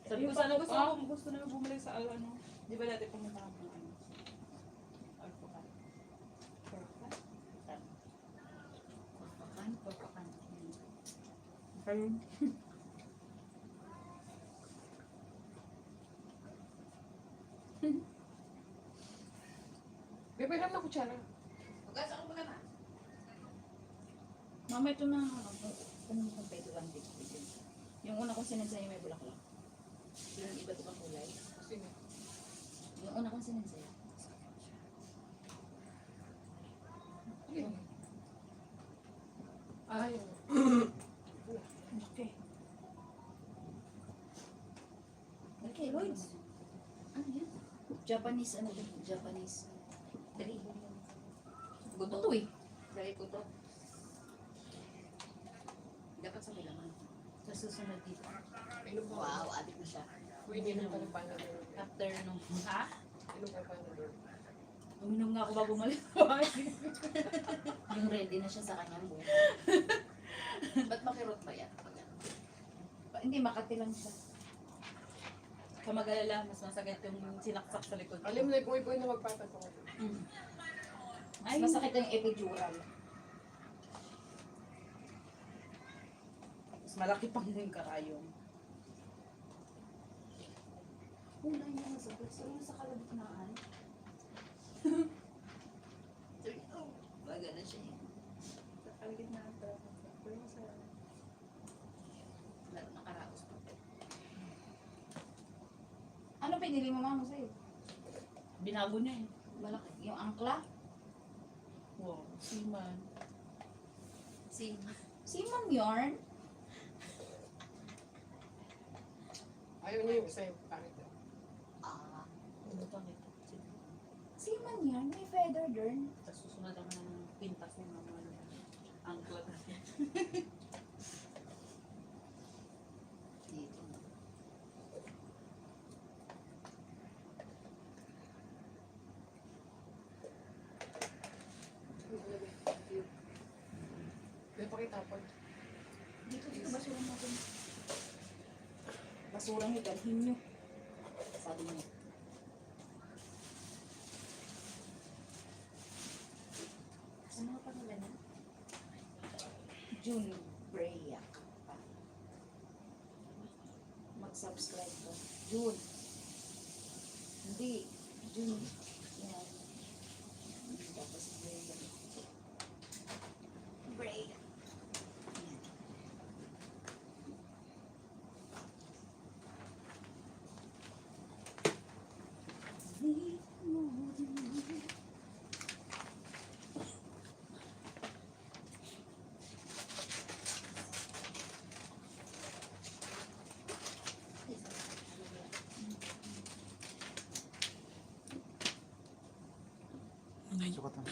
Sabi ko sana gusto namin bumalik sa ano. Di ba dati pumunta kami ng ano? Alpacan. Alpacan? Papakan? Alpacan. Ayun. kutsara. Hugas ako muna, ma. Mama, ito na. Ano mo kung pwede lang dito? Yung una kong sinensaya may bulaklak. Yung iba't ibang kulay. Sino? Yung una kong sinensaya. Yun. Ah, yun. Okay. Okay, Lloyds. Ano yan? Japanese, ano din? Japanese. Dali. Guto to eh. Dali ko to. Dapat sa may laman. Sa susunod dito. Inom ka. Wow, adik na siya. Uy, inom ka ng Panadol. After nung, ha? Inom ka ng Panadol. Uminom nga ako bago umalis. Yung ready na siya sa kanyang buhay. Ba't makirot ba yan? Pag ano? Hindi, makati lang siya. Sa mag-alala, mas masakit yung sinaksak sa likod. Alam mo na kung ikaw na magpapatong ako. Mas masakit yung epidural. Mas malaki pang yung karayong. Wala niya masakit. So, yung sa kalagitnaan. Sabi, oh, baga na siya. Sa kalagitnaan na pero masaya. Lalo nakaraos pa. Ano pinili mo mama sa'yo? Binago niya eh. Malaki. Yung angkla? Wow, siman. Si, Simon yarn? Ayaw niya yung isa yung pangit daw. Ano pa nito? Simon yarn? May feather dern. Tapos susunod ang pintas ni mama. Ang klot natin. dito. May pakitapon. Dito basura natin. Basura niyo, dalhin niyo. Sabi niya. Ano nga pangalan niya? June Breyak. Mag-subscribe ko. June. Hindi. June. Yan. Tapos Breyak. Breyak. Yan. Sukat na.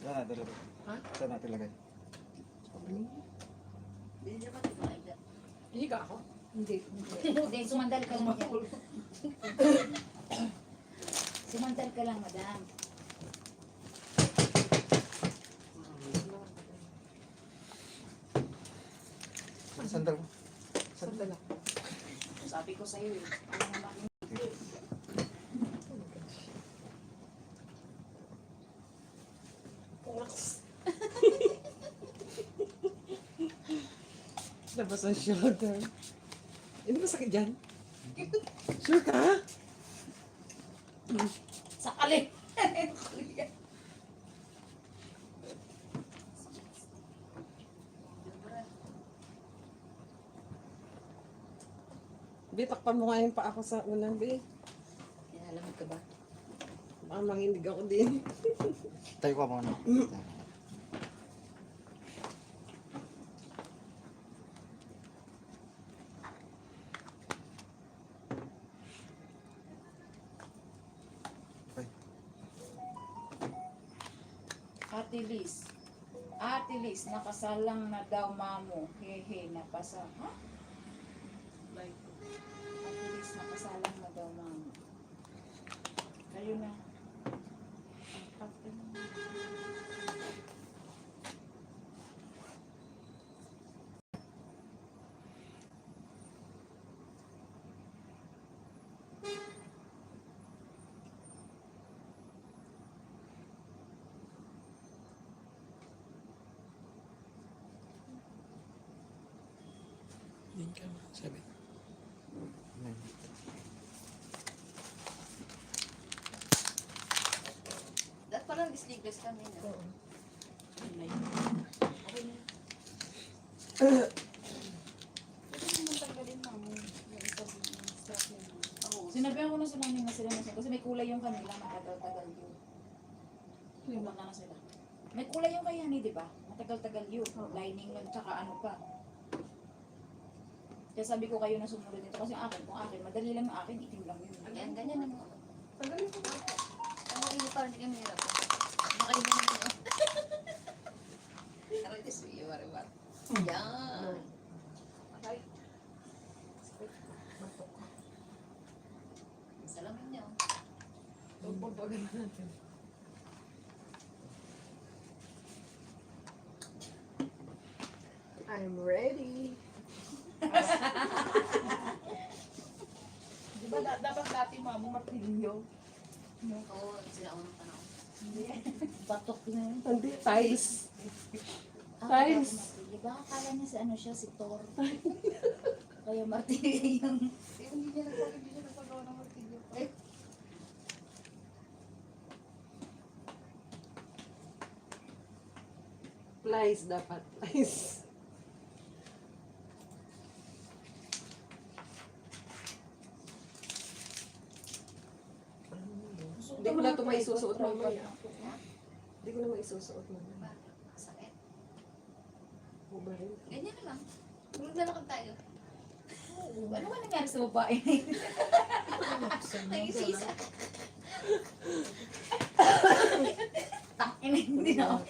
Saan natin lagay? Ha? Saan natin lagay? Hindi niya ba ito maida? Higa ako? Hindi. Hindi, sumandal ka lang dyan. Sumandal ka lang, madam. Sandal mo. Sandal ako. Sabi ko sa'yo eh. Ano naman yun? Labas ang shoulder. Hindi ba sakit dyan? Sure ka? Sakali! Bi, takpan mo nga yung pa ako sa ulan, Bi. Inalamig ka ba? Baka mangindig ako din. Tayo ka muna. Ate Liz. Ate Liz, nakasalang na daw mamo. Hehe, napasa. Ha? Like, Ate Liz, nakasalang na daw mamo. Kayo na. Ayan. Pero sleeveless kami. No? Oo. Yun na yun. Okay na. Pwede naman tanggalin na mo. Yung isang strap niya. Oo. Sinabihan ko na sila yung na sila kasi may kulay yung kanila, matagal-tagal yun. Pumunta na sila. May kulay yung kay Honey, di ba? Matagal-tagal yun. Lining lang, tsaka ano pa. Kaya sabi ko kayo na sumunod nito kasi yung akin, kung akin, madali lang yung akin, itim lang yun. Ayan, ganyan na mo. Tanggalin ko na. Ang mainit pa, hindi kami hirap. Makainin na mo. Aray, this way, maribat. Yan. Okay. Batok ka. Salamin niyo. Pagpapagano natin. I'm ready. Di ba dapat dati mamo martilyo? Oo, sinaunang panahon. Batok na yun. Hindi, tiles. Tiles. Tiles. Di ba akala niya si ano siya, si Thor. Kaya martilyo yung... Hindi niya nagpagawa ng martilyo. Eh, Plies dapat. Plies. Hindi ko na ito maisusuot mamaya. Hindi ko na maisusuot mamaya. sakit. Mo ba rin? Ganyan na lang. Tulog na lakad tayo. Ano ba nangyari sa babae? Nag-isa-isa. Takin hindi na ako.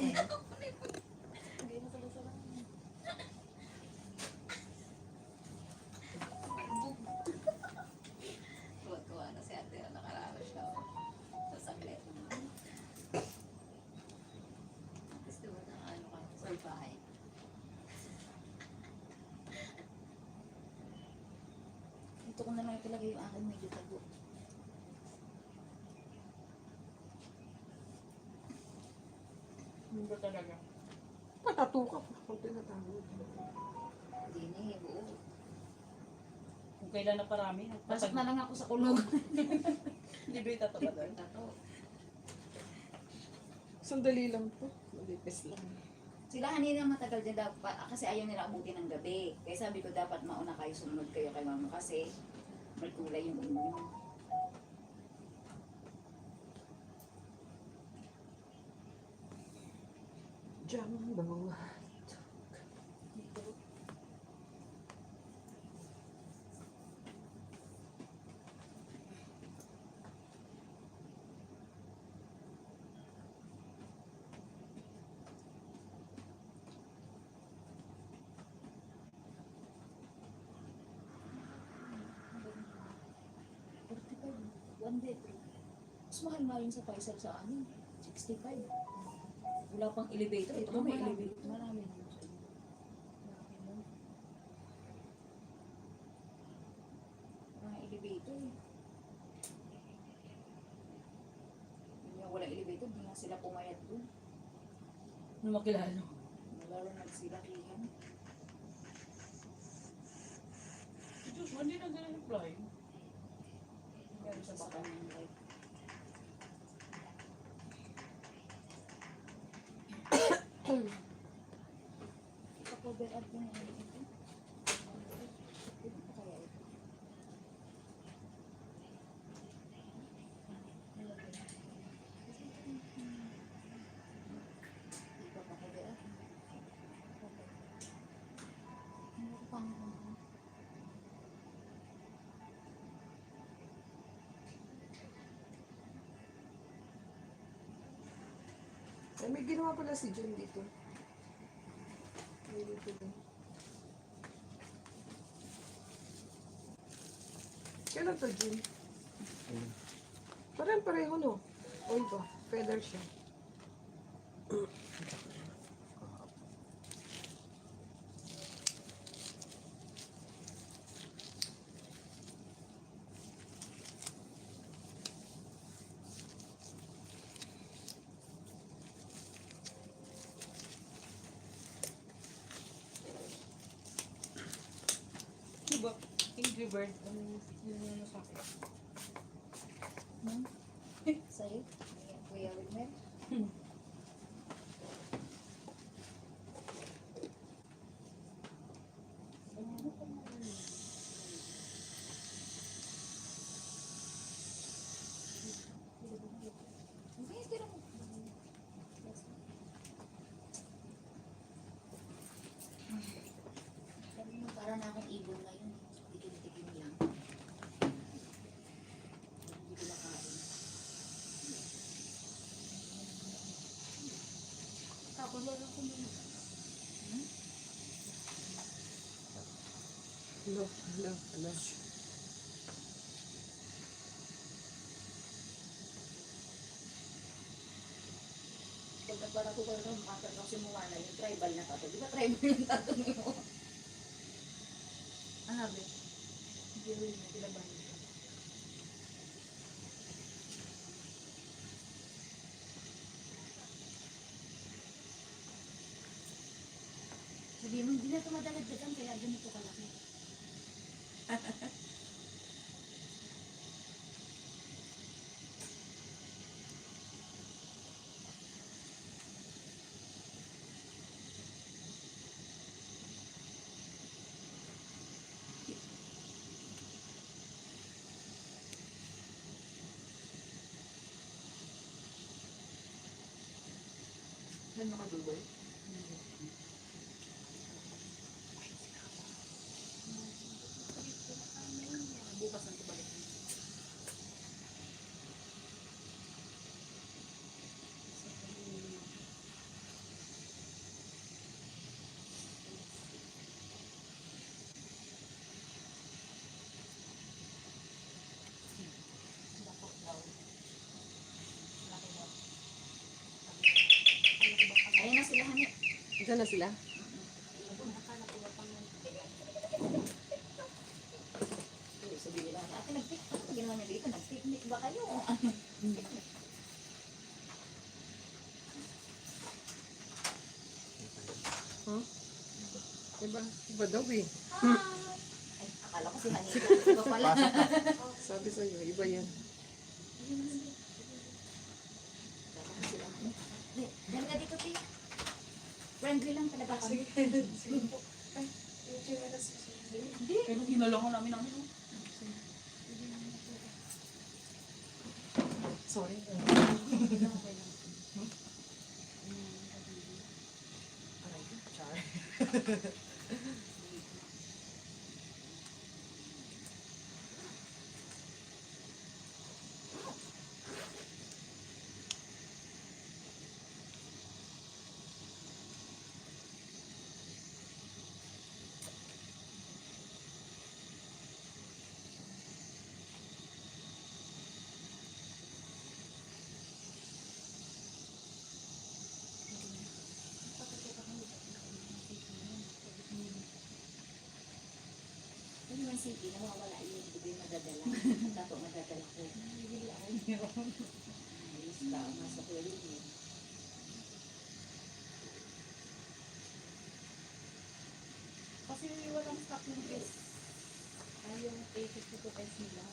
Tuwa-tuwa na si ate. Nakaranas siya. Sa saglit. Gusto mo na ano ka sa bahay. Ito ko na lang talaga yung akin medyo tago. Hindi ba talaga? Patato ka pa kung tinatawag. Hindi na eh. Buo. Kung kailan na parami. Pasok na lang ako sa kulog. Hindi ba yung tataba doon? Tato. Sandali lang po. Malipis lang. Sila kanina matagal din dapat kasi ayaw nila abutin ng gabi. Kaya sabi ko dapat mauna kayo, sumunod kayo kay mama kasi may kulay yung inyo. Jumbo. One bedroom. Mas mahal nga yun sa Faisal sa amin. 65. Wala pang elevator. Ito may elevator. Marami. Mga elevator. Yung walang elevator, hindi nga sila pumayat dun. Ano makilala? Lalo nagsilakihan. Si Joshua, hindi na ganun yung fly. Meron sa baka ng light. Ika-cover up yung ano ito. Ito pa kaya ito? Ipa-cover up. Ano pang Ay, may ginawa pala si John dito. May dito din. Kailan to, John? Parang pareho, no? O iba, feather siya. Diba? Angry Bird. Yun yung sa akin. Sa'yo? Kuya Wilmer? Okay, tira mo. Sabi mo, para na akong ibon ngayon. Tikim-tikim lang. Hindi ko nakain. Tapos wala ko na. Hello, hello, hello. Pag nagpara ko pa rin, makakar ko si Moana, yung tribal na tato. Di ba tribal yung tato mo? Ah, be. Hindi rin na kilaban ito. Sabi mo, hindi na ito madalagdagan, kaya ganito kalaki. Yan nakadulay. Bukas ang tubalik. Ayun na sila, hani. Diyan na sila? Sabihin nila, ate, nag-picnic. Ano ginawa niyo dito? Nag-picnic ba kayo? Huh? Iba daw eh. Ay, akala ko si Hanita. Iba pala. Sabi sa'yo, iba yan. Akala ko sila, hani. Dahil ka dito, Ti. Friendly lang talaga kami. Hindi. Pero ginalangan namin namin. Sorry. Aray ko, char. Hindi naman sige, nawawala yun. Hindi ko yung madadala. Tato madadala ko. Ayos lang, nasa ko yun eh. Kasi walang stock yung case. Ay, yung 852 pesos nila.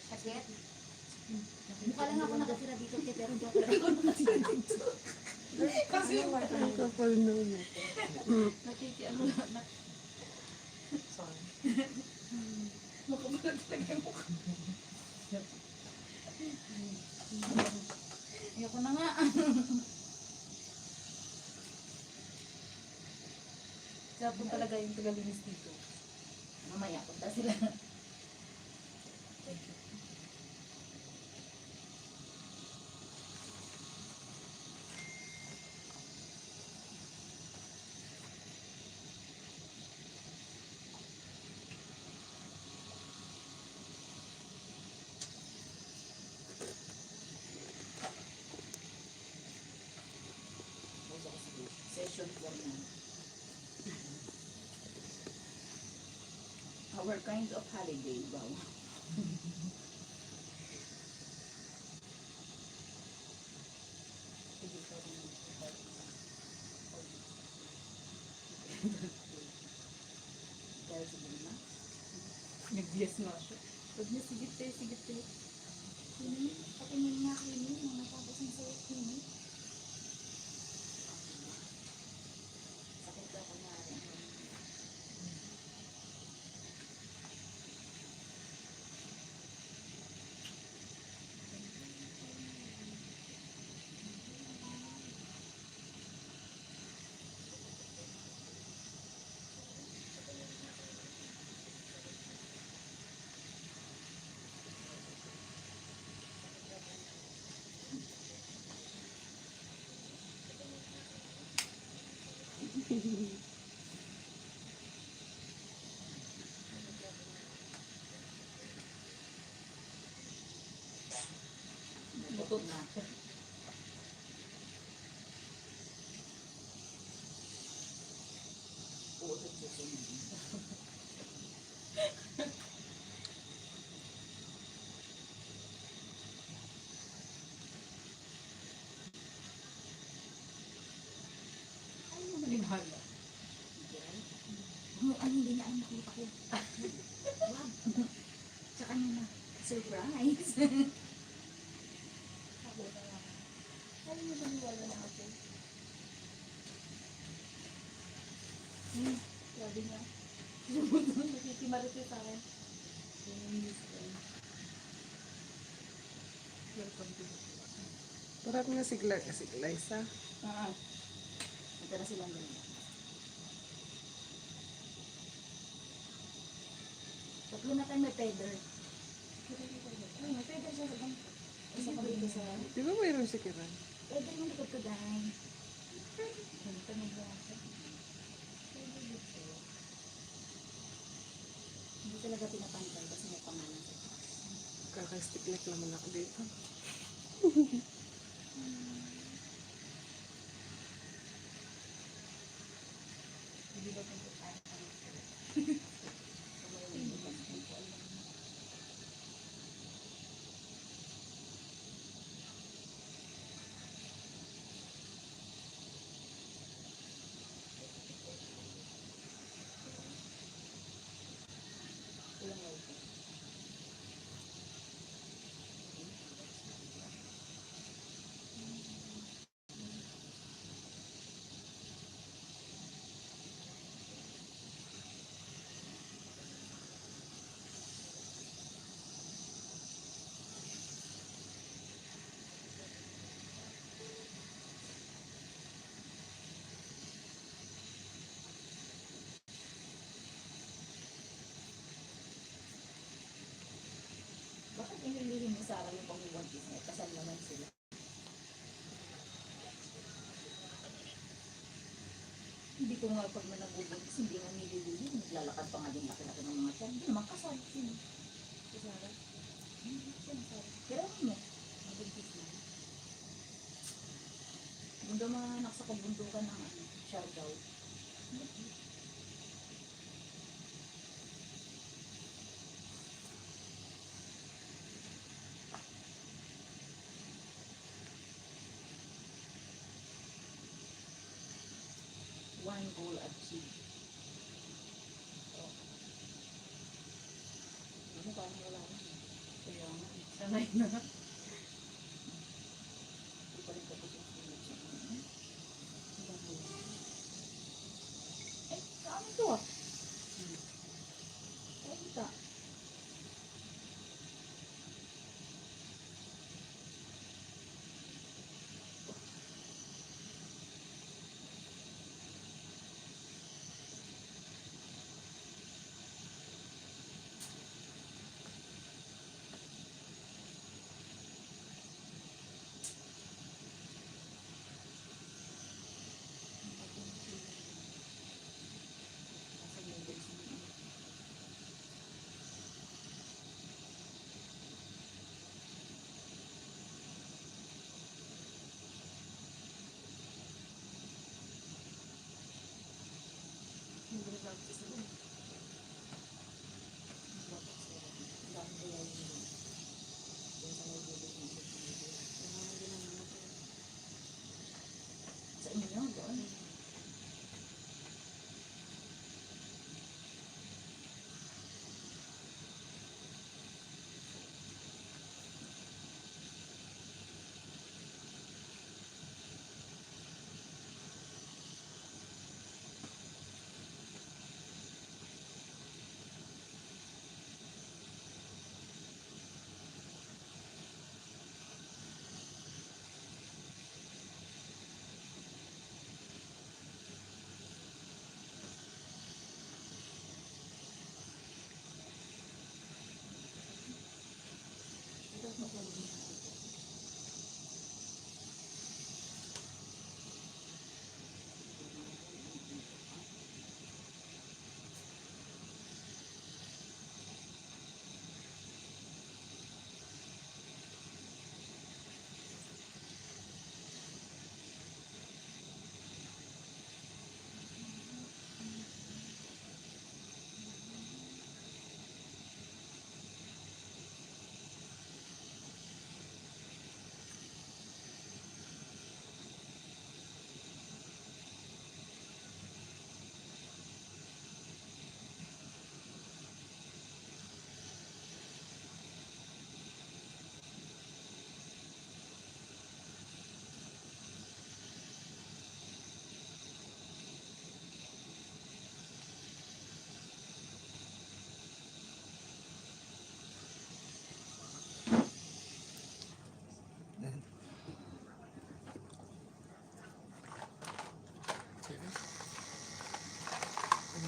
Sakit? Mukha lang ako nakatira dito, Ti, pero hindi ako nakatira dito. Kasi Ang kapal na yun. nakikiano na. Sorry. Makabalag talaga yung mukha. Ayoko na nga. Kaya po talaga yung tagalinis dito. Mamaya, punta sila. Thank you. Session 4 na. Our kind of holiday, wow. Yes nga siya. Huwag niya sigit tayo, sigit tayo. Patingin nga kayo niyo, mga natapos ng sa'yo, Queenie. Sakit daw ko na rin. Butot na. Butot siya. Ano mo maniwala? Ano hindi niya ang nakita ko. Wag. Tsaka niya na. Surprise. Ako na lang. Ano mo naniwala na ako? Sabi niya. Nakikimarites sa akin. Welcome to the Parang nga si Liza. Ito na silang ganyan. Tatlo na tayo may feather. Ay, may feather siya sa ganito. Isa pa dito sa... Di ba mayroon si Kiran? Feather yung likod ko dahil. Ganito na ba ako? Hindi talaga pinapantay kasi may pangalan sa taas. Kaka-stick naman ako dito. Hindi ba kung tayo? Ilang life. Bakit inilihin ni Sarah yung pang-buntis niya? Kasal naman sila. Hindi ko nga pag nagbubuntis, hindi nga nililihin. Naglalakad pa nga din laki-laki ng mga tiyan. Hindi naman kasal. Sino? Si Sarah? Sino Sarah? Pero mo, nagbuntis na. Yung daw mga anak sa kabundukan ng Siargao. One goal achieved. Oh. Ano parang wala na. Kaya nga, sanay na. Hindi pa rin tapos yung sulit sa kanya. Eh, saan ito ah? Ay, ita. Sa inyo, doon.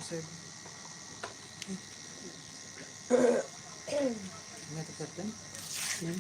7. May takartan? Yan.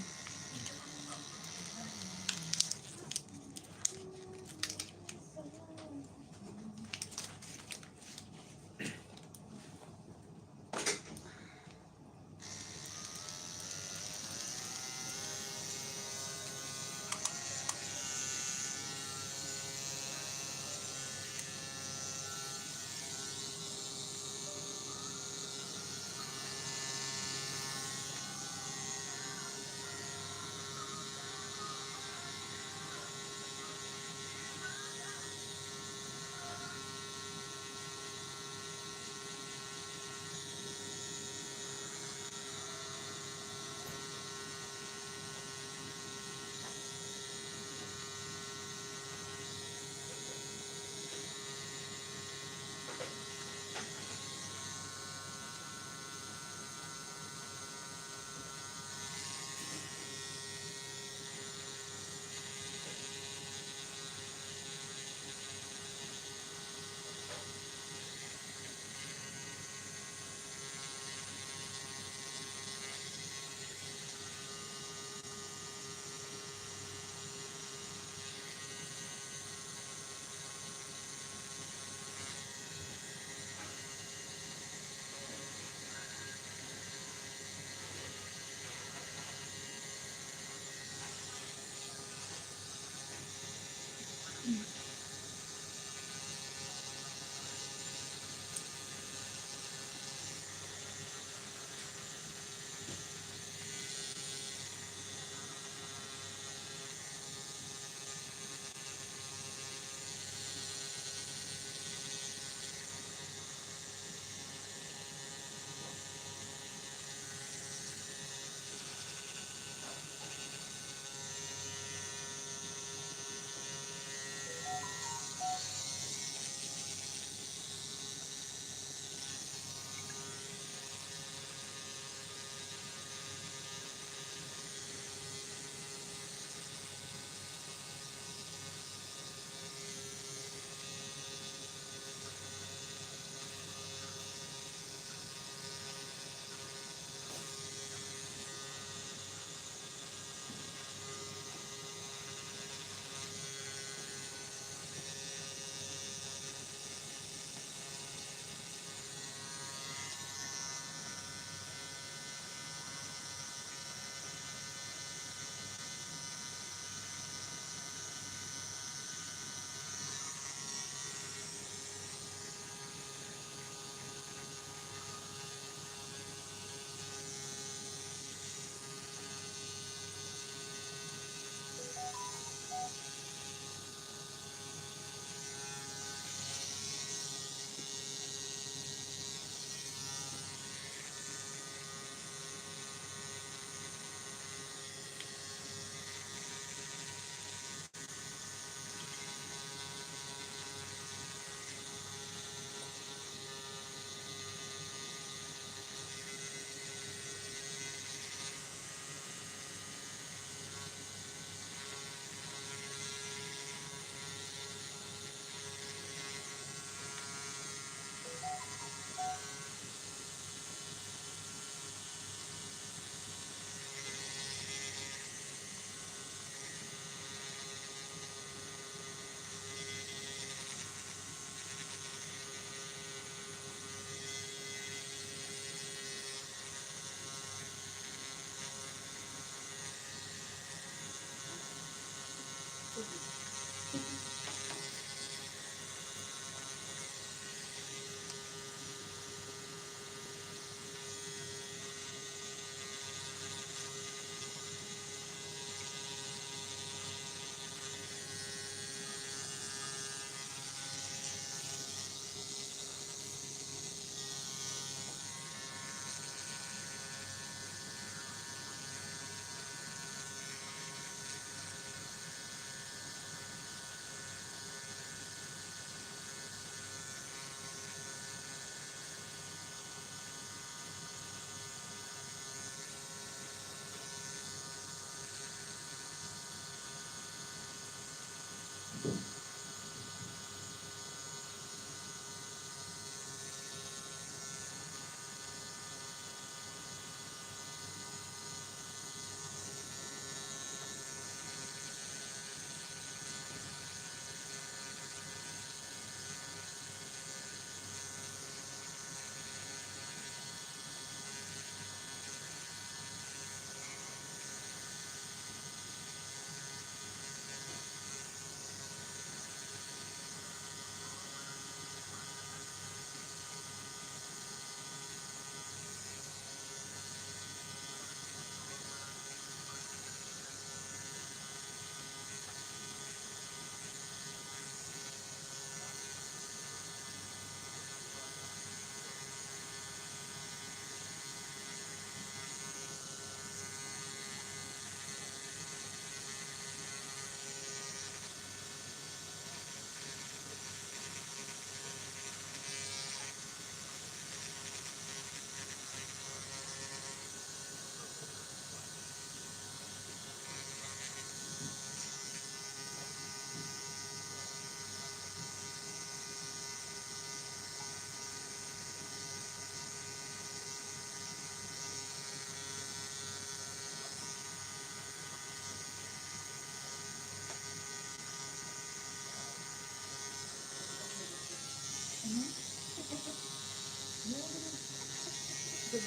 Yung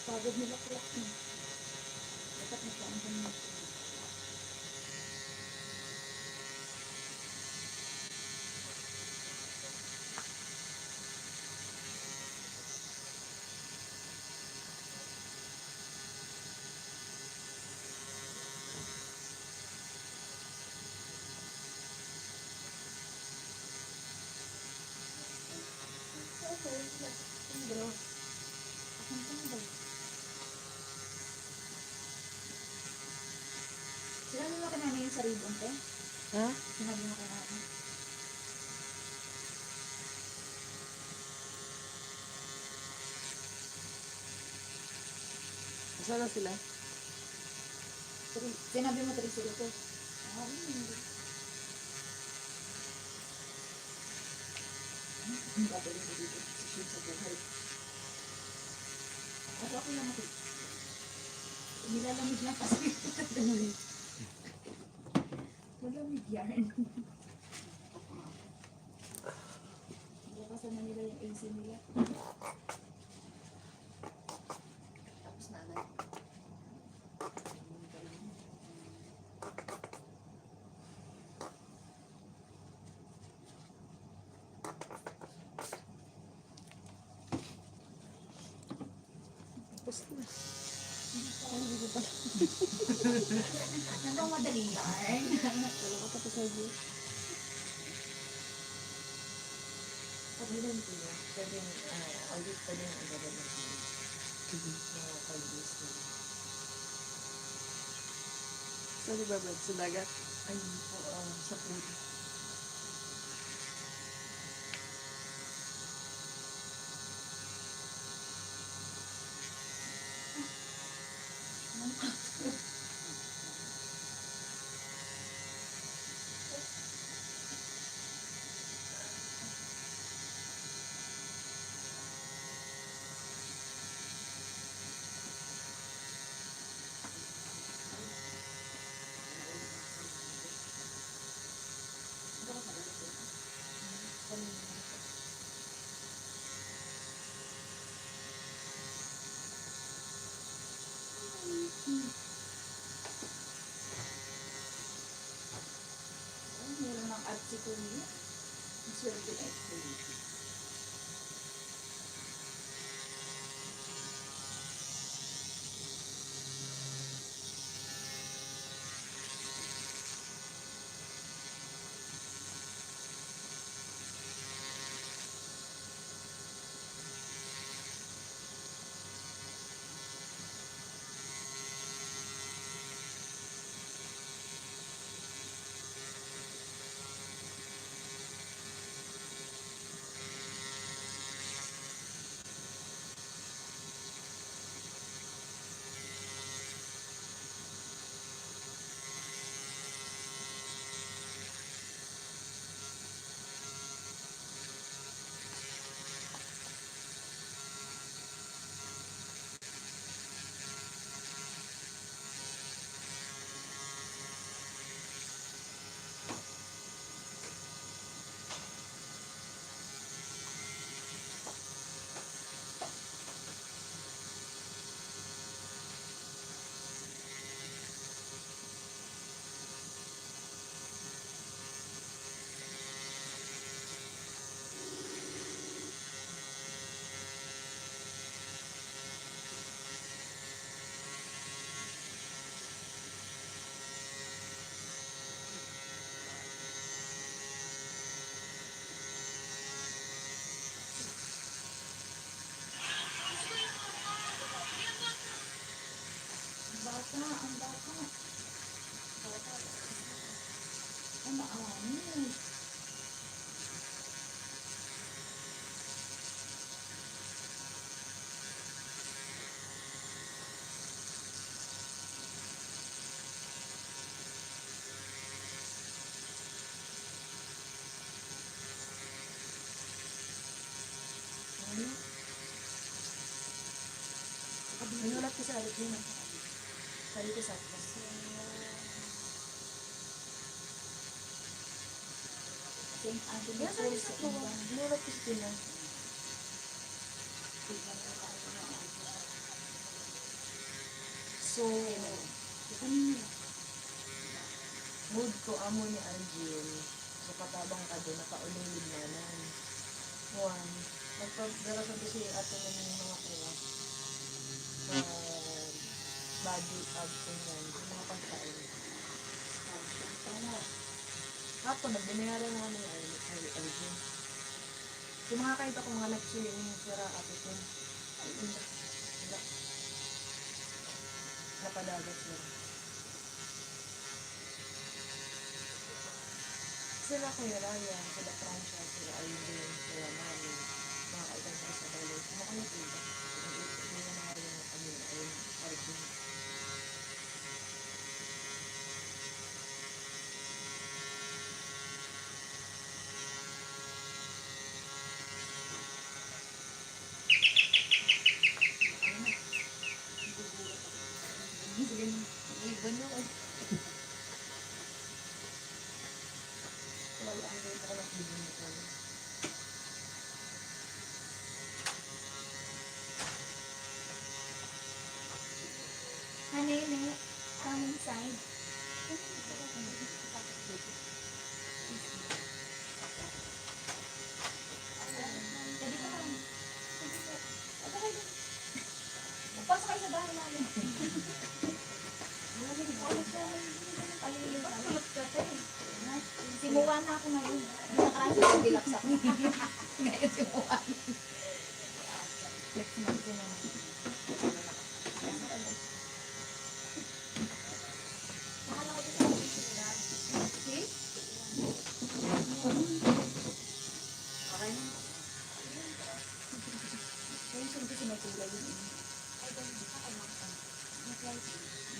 pagod nila kulak mo. Dapat nagkaan ka mo. Sinabi mo kanina yung sa ribbon, te? Ha? Sinabi mo kanina. Saan na sila? Sinabi mo 3 sila to. Ah, ang gagaling ko dito. Shoot sa buhay. Ako lang ako. Nilalamig lang kasi. Malamig yan. Lakasan na nila yung AC nila. Tapos na agad. Nandang madali yan. Ano ka tapos na dito? Pagbilan ko yun. Pwede yung, audit pa din ang gagawin ng mga pag-use nila. Saan di ba ba? Sa dagat? Ay, sa pool. Meron ng ad si Kuya. Ang swerte na ito. sa harap din. Sabi ko sa akin. St. Anthony Kaya sabi Falls sa sa ko, India. binulot ko sa Pinas. So, mood ko amo ni Arjun. So, katabang ka doon, nakauling lignanan. One, nagpagdala ko kasi ato na ng mga kuha. Body absent yan, yung mga pagkain. Ako, nagbinayaran na ni Arjun. Yung mga kahit ako mga nag-share yung sira ato ko. Ay, hindi. Napadagat siya. Sila Kuya Ryan, sila Francia, sila Arlene, sila Mami, mga kaitan ko sa balay. Mga kulit iba. Hindi na nga rin yung kami na ayun, Arlene. Ibon mo. Wala ang gawin ko ng bigyan nito. Hanene, come inside. Pwede ka lang. Pasok kayo sa bahay namin. Simuwa na ako ngayon. Nakaraan sa bilak sa akin. Ngayon simuwa. Flex mo ko naman. See? Okay na. Kaya siyempre kasi may kulay yun.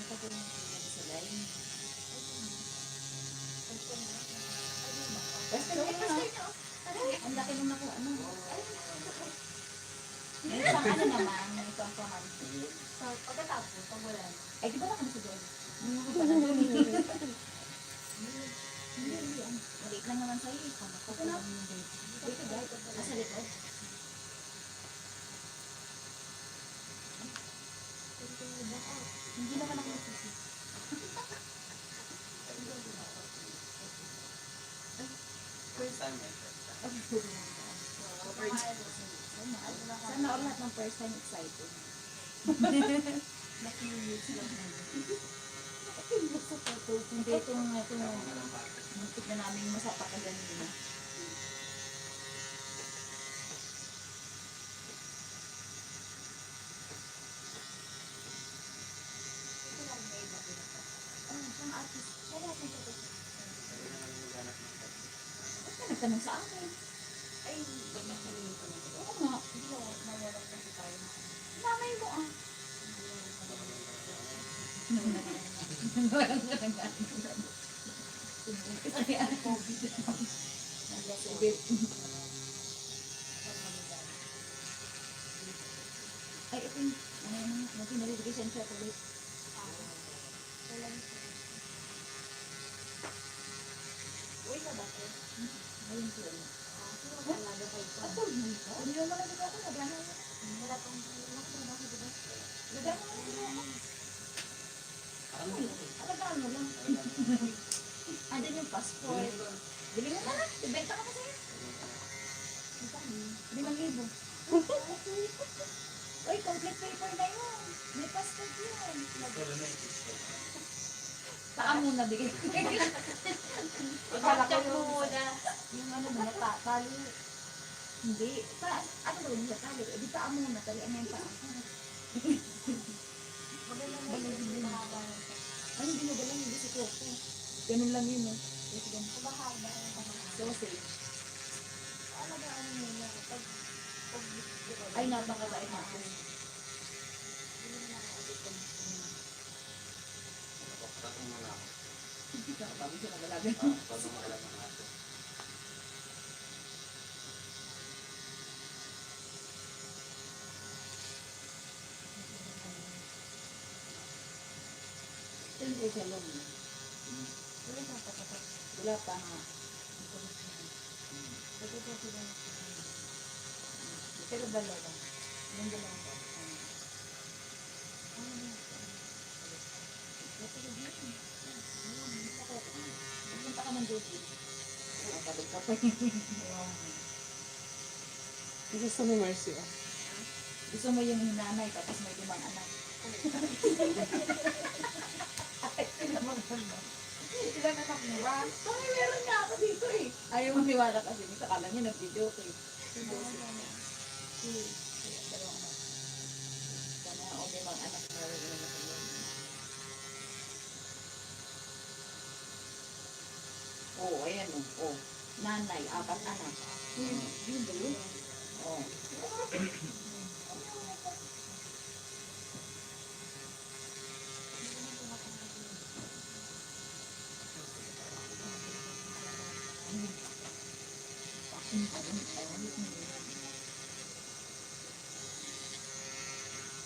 Matagal ng kulay sa line. Basta yun na. Ang laki nung nakuha. Ano? May pang ano naman, may pang pamanti. So, pagkatapos, pag wala na. Ay, di ba na kami sa doon? Hindi. Maliit lang naman sa'yo. Ito na. Ito ba? Nasa likod. Hindi naman ako nagsisi. First time eh. Sana all lahat ng first time excited. Hindi itong muntik na namin masapakagan nila. Siyang artist. Siya lahat ng photo. Ba't ka nagtanong sa akin? Ay, pag nakalimutan ko. Oo nga. Hindi ko nawalan kasi tayo. Mamay mo ah. Ay, ito yung, ano, pinaliligation siya ulit. Uy, na ba ko? Ayun ko yun. Alaga pa ito. At told mo ito? Hindi naman nagagawa ko, nagana yun. Wala pang nakatrabaho, diba? Nagana ko na. Ano? Alagaan mo lang. Andun yung passport. Bili mo na lang. Ibenta ka na sa'yo. 5,000. Uy, complete paper na yun. May passport yun. Saka muna bigay. Akala ko Check mo yung, muna. yung ano mo na tali. Hindi. Ano ba yung tali? Di paa muna. Talian na yung paa. Maganda na Balay yun. din. Mahaba yun. Ay, hindi mo dalang yung bisikleta. Ganun lang yun eh. Ito ganun. Mahaba yun. Sausage. Alagaan mo muna. Pag Ay, napakabait natin. Tatong mo na ako. Sabi siya nagalagan. Tatong mo na lang ako. Hindi siya long. Wala ka patatak. Wala pa nga. Patatak sila. Pero dalawa. Yung dalawa pa. Pupunta ka ng duty. Kapag ka pa yun. Gusto mo Mercy ah. Gusto mo yung nanay tapos may 5 anak. Ilan anak mo ba? Ay, meron nga ako dito eh. Ayaw maniwala kasi. Akala niya nag-video ko eh. Dalawang anak. Sana o 5 anak na rin na kayo. Oo, ayan o. Oh. Nanay, 4 anak. Yun ba yun? Oo.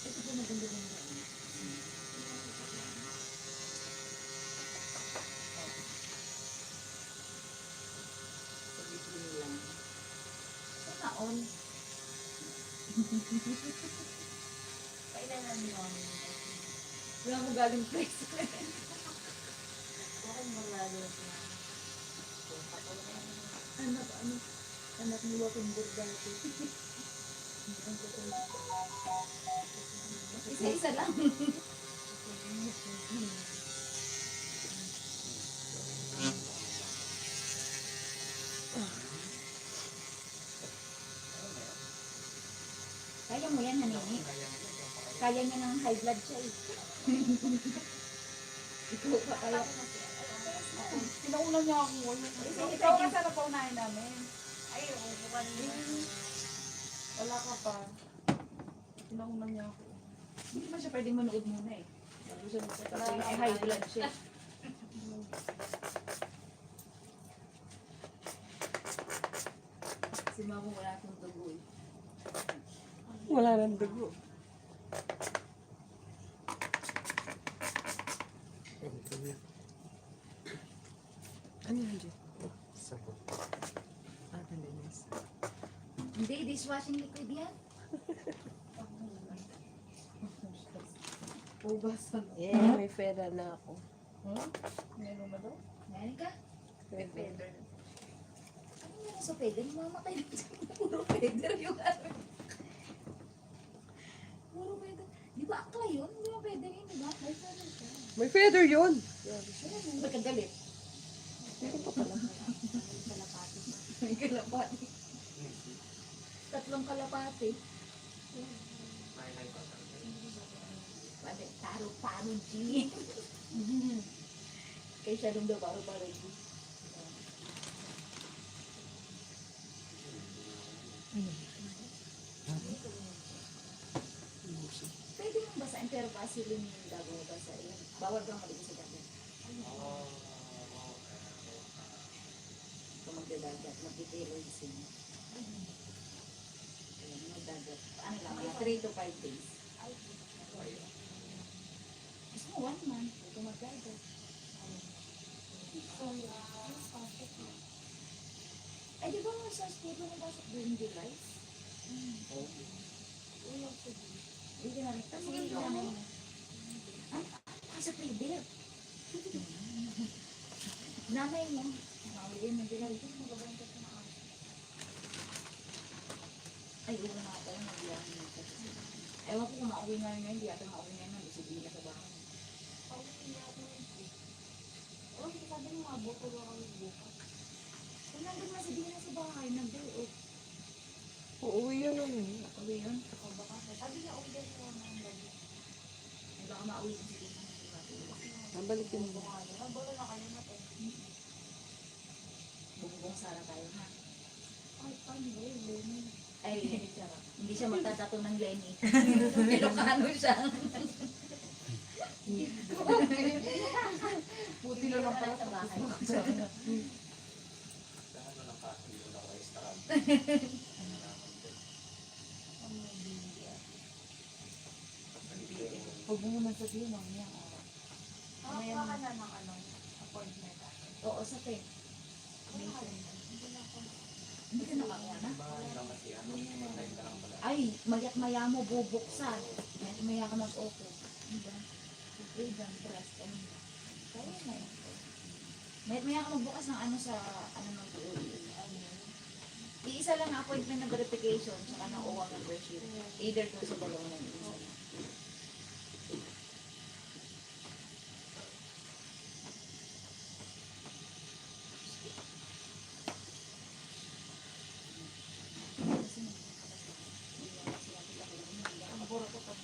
Ito po maganda-ganda. Sabihin lang. Sana all. Kailangan mo ang Wala mo galing place. bakit maglalaro na Anak ni Wakimbur dati. Isa-isa lang. Kaya mo yan, Hanini. Kaya niya ng high blood siya eh. Ikaw pa kaya. Pinauna niya ako. Ikaw ka sana paunahin namin. ay, bukan Wala ka pa. Pinauna niya ako. Hindi naman siya pwedeng manood muna eh. Bago siya magpunta kasi may high blood siya. Si Mamo wala akong dugo eh. Wala nang dugo. Ano yun dyan? Sabon. Ah, kalinis. Hindi, dishwashing liquid yan. Ugasan. Yeah, may pera na ako. Meron ba daw? Ngayon ka? May feather. Ano meron sa feather? Mamatay na siya. Puro feather yung ano. Puro feather. Di ba akla yun? Hindi mo feather yun, di ba? May feather siya. May feather yun! Ba't ka galit? May kalapati. 3 kalapati. May pa. Pwede, taro-paro G. Kaya siya nung daw paro-paro G. Pwede mong basahin pero pasilin yung bago mo basahin. Bawal kang maligo sa dagat. Kung magdadagat, magtitiroids yun. Ayan, magdagat. Ano lang, mga 3 to 5 days. Gusto mo 1 month, kung magdagat. Ay, di ba mo sa school mo pasok during July? Hindi na rin. Kasi hindi na rin. Ay, sa pre-bill. Nanay mo. Mawili mo July. Ay, una nga tayo. Nagyahan mo kasi. Ewan ko kung mauwi nga yun. Hindi ata mauwi nga yun. Isipin na sa bahay. Oh, sabi mo nga, buko lang kami bukas. Kung nandun nga si Dina sa bahay, nag-day off. Uuwi yun ano. Uwi yun. O baka, sabi niya, okay din mo ng gabi. Ay, baka mauwi din si Dina. Nabalikin mo. Nabalo na kayo na to. Bubong Sara tayo, ha? Ay, paano ba yun? Lenny? Ay, hindi siya magtatato ng Lenny. Ilocano siya. Buti na lang pala sa bahay. Saan mo lang kasi dito na restaurant? Huwag mo naman sabihin, mamaya. yan. Baka na ng ano, appointment ako. Oo, sa 10. May 10. Hindi na ako. Hindi ka nakakuha na? Bahay lang kasi ano, online ka lang pala. Ay, mayak maya mo bubuksan. Mayak maya ka mag-open. Diba? Freedom, trust, ano ba? Kaya na yan. Mayak maya ka magbukas ng ano sa, ano ng ano. Iisa lang na appointment na verification, tsaka ng OWA membership. Either to sa dalawa ng isa. Ang buro ko pag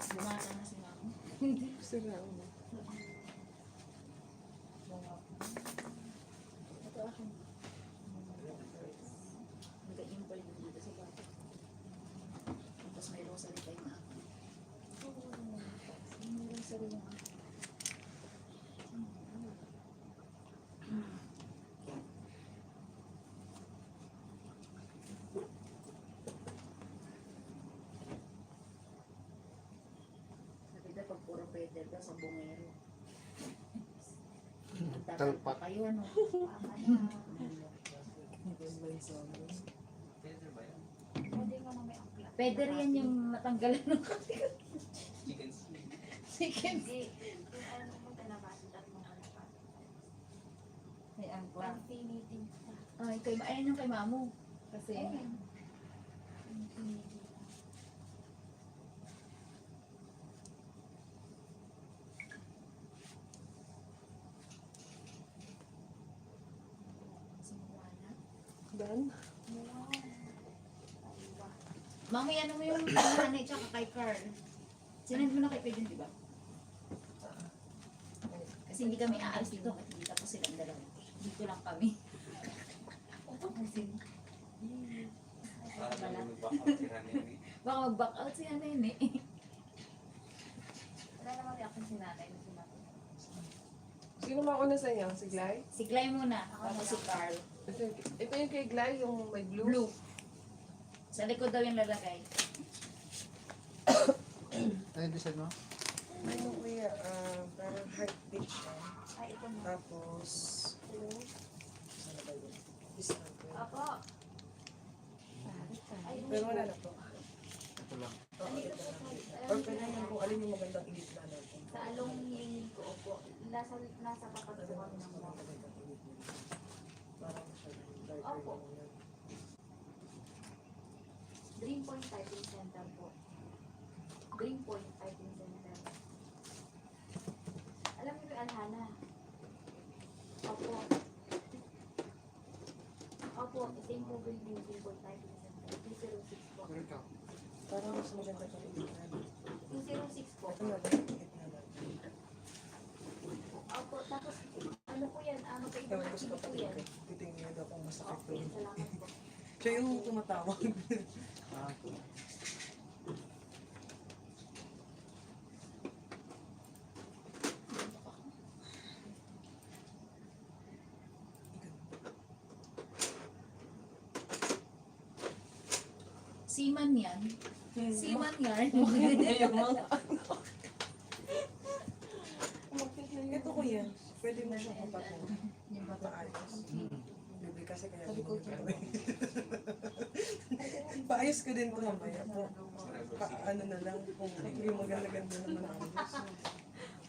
bumata na si mama. Hindi ko sila ano. Ito akin. Nag-import din dito sa bata. Tapos may rosary tayo na ako. May rosary na ako. Sabi na pag puro pwede ka sa bungero. Talpak. Kayo ano? Tama na. Pwede ba yan? Pwede nga na may akla. Pwede rin yung natanggalan ng katikot. Chicken skin. Chicken. Hindi. Yung ano mo talabasit at mga lapat. May angkla. Infinity. Ay, ayan yung kay Mamu. Kasi, Ayun. Infinity. Dan? Mami, ano mo yung nanay tsaka kay Carl? Sinend mo na kay Pedro, di ba? Kasi hindi kami aalis dito kasi hindi tapos silang dalawa. Dito lang kami. Kasi, Para lang mag-back si Randy. baka mag-back out si Nene. Wala naman reaction si nanay na sinabi. Sino mauna sa inyo? Si Glay? Si Clay muna, tapos si Carl. Ito yung kay Glay, yung may blue. Blue. Sa likod daw yung lalagay. Ano yung design mo? Ano kuya, parang heart beat siya. Ay, ito mo. Tapos, saan na ba yun? Isa na po. Apo. Ay, Pero wala na po. Ito lang. Oo, ito na. Or pwede naman kung alin yung magandang edit na natin. sa along hingin ko, opo. Nasa kapag ko kami ng mga. Parang masyadong darker Opo. yung yan. Dream Point Typing Center po. Dream Point Typing Center. Alam niyo yung Alhana? Opo. Opo, same po building, Dream Point Typing Center. 206 po. Pero ikaw. Parang mas maganda pa rin yung yan. 206 po. Ito na ba yung edit na natin? Opo, tapos ano po yan? Magkaibang Ewan ko sa activity po kapatid yan. ko. Titingin niya daw kung masakit to. Okay, salamat po. Siya yung tumatawag. Ah, Seaman yan. Seaman yan. Ito ko yan. Pwede mo siya kapatid. Yung bata. Paayos. Bibig kasi kaya paayos ko din ito mamaya po. Ano na lang kung yung maganda-ganda naman ang Diyos.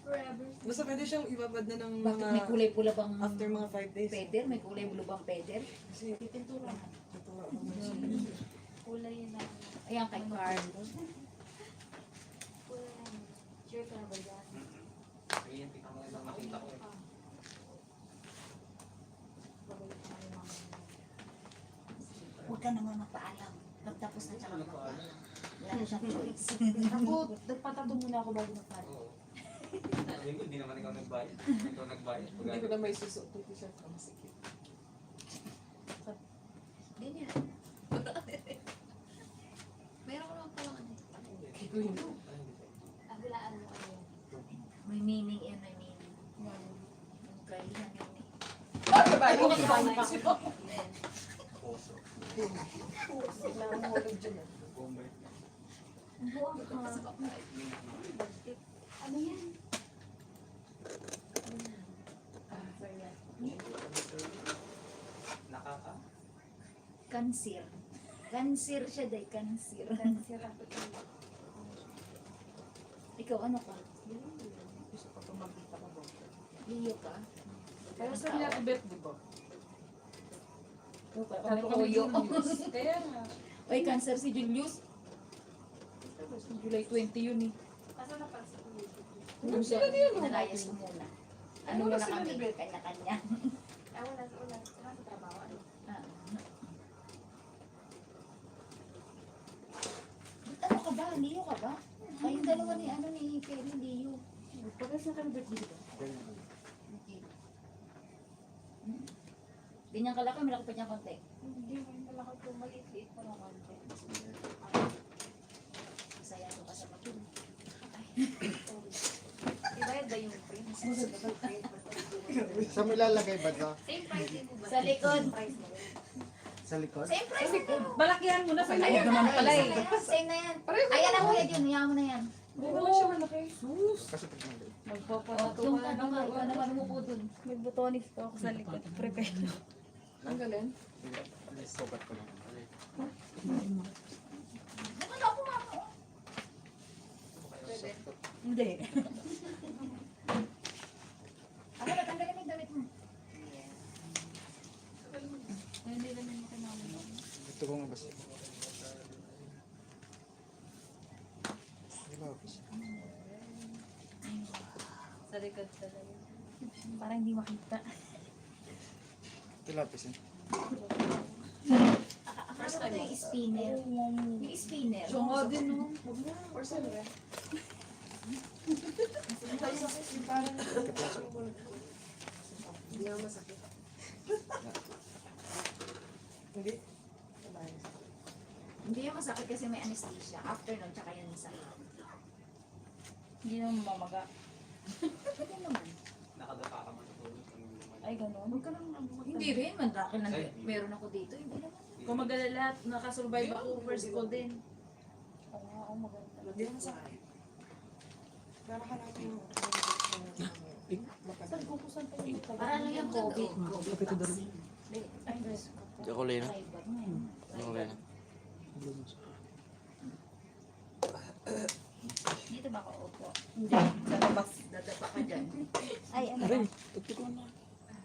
Forever. Basta pwede siyang ibabad na ng Bakit mga may kulay pula bang after mga 5 days. peder? May kulay pula bang peder? Kasi Pintura. ito nga ako Kulay yun na. Ayan kay Carl. Kulay na. Sure ka na ba dyan? Sige, yan, tingnan mo lang nakita ko. Huwag ka naman magpaalam. Pagtapos na tsaka magpaalam. Wala na siyang choice. Ako, nagpatato muna ako bago magpatato. Oo. Sabi ko, hindi naman ikaw nagbayad. Ikaw nagbayad. hindi ko na may suso. Ito t-shirt ko masikip. Ganyan. Meron ko naman palang ano. Green. Agilaan mo ano. bayo. Puso. Bigla akong hulog dyan ah. Bombay. Buwang ka. Ano yan? Cancer yan. Nakaka. Cancer. Cancer siya day, cancer. Cancer ako. Ikaw ano ka? Gusto ko itong magkita ko ba? Leo ka? Pero sa niya Tibet, di ba? Ikaw ka? Tato Kami kami Oyo. Julius. Kaya nga. Oy, cancer si Julius. Tapos July 20 yun eh. Kaso napansin ko yun. Ano sila niya, no? Nalayas ko muna. Ano Wala muna sila kami? ni Beth. Kanya-kanya. Wala sa trabaho. Ano? Ah. Ano ka ba? Leo ka ba? Kayong dalawa ni ano ni Kelly, Leo. Pagkas na kami birthday dito. Okay. Di niyang kalaki, malaki pa niyang konti. Hindi mo yung malaki po. Maliit-liit pa ng konti. Masaya ko ka sa bakit. Ibayad ba yung prints? Saan mo ilalagay ba ito? Same price din po ba? Sa likod. Same price mo rin. Sa likod? Same price ito. Balakihan mo na sa loob naman pala eh. Same na yan. Ayan ang kuya Jun, hiyaw mo na yan. Wala siya malaki. Sus! Kasi pag nandun. Magpapatato Yung ka ano nga, ikaw naman umupo dun. May botonis pa ako sa likod. Prepare. Ang galing. Sobat ko lang. Ano ako mama? Hindi. Ako na, tanggalin mo yung damit mo. Hindi naman mo kinamit. Ito ko nga ba siya? Lapis. Sa likod talaga. Parang hindi makita. Ito lapis eh. Akala ko ito yung spinner. Yung spinner. Siya nga din, no? Huwag na. Or saan ba? Yung parang hindi naman masakit. Hindi? Hindi yung masakit kasi may anesthesia. After nun, tsaka yan yung sakit. Hindi naman mamaga. Pwede naman. Nakadapa ka matutulog. Ay, ganun. Huwag ka lang Hindi rin, mandaki lang. Meron ako dito. Hindi naman. Kung mag-alala, nakasurvive ako first ko din. Oo nga, oo, maganda. Hindi naman sakit. Para ka lang yung Saan kukusan pa yung Para lang yung COVID. COVID vaccine. Ay, Diyos ko po. Ako lang. Ay, ba ngayon? Ako lang. Dito ba ako upo? Hindi. Sa labas. Dadapa ka dyan. Ay, ano ba?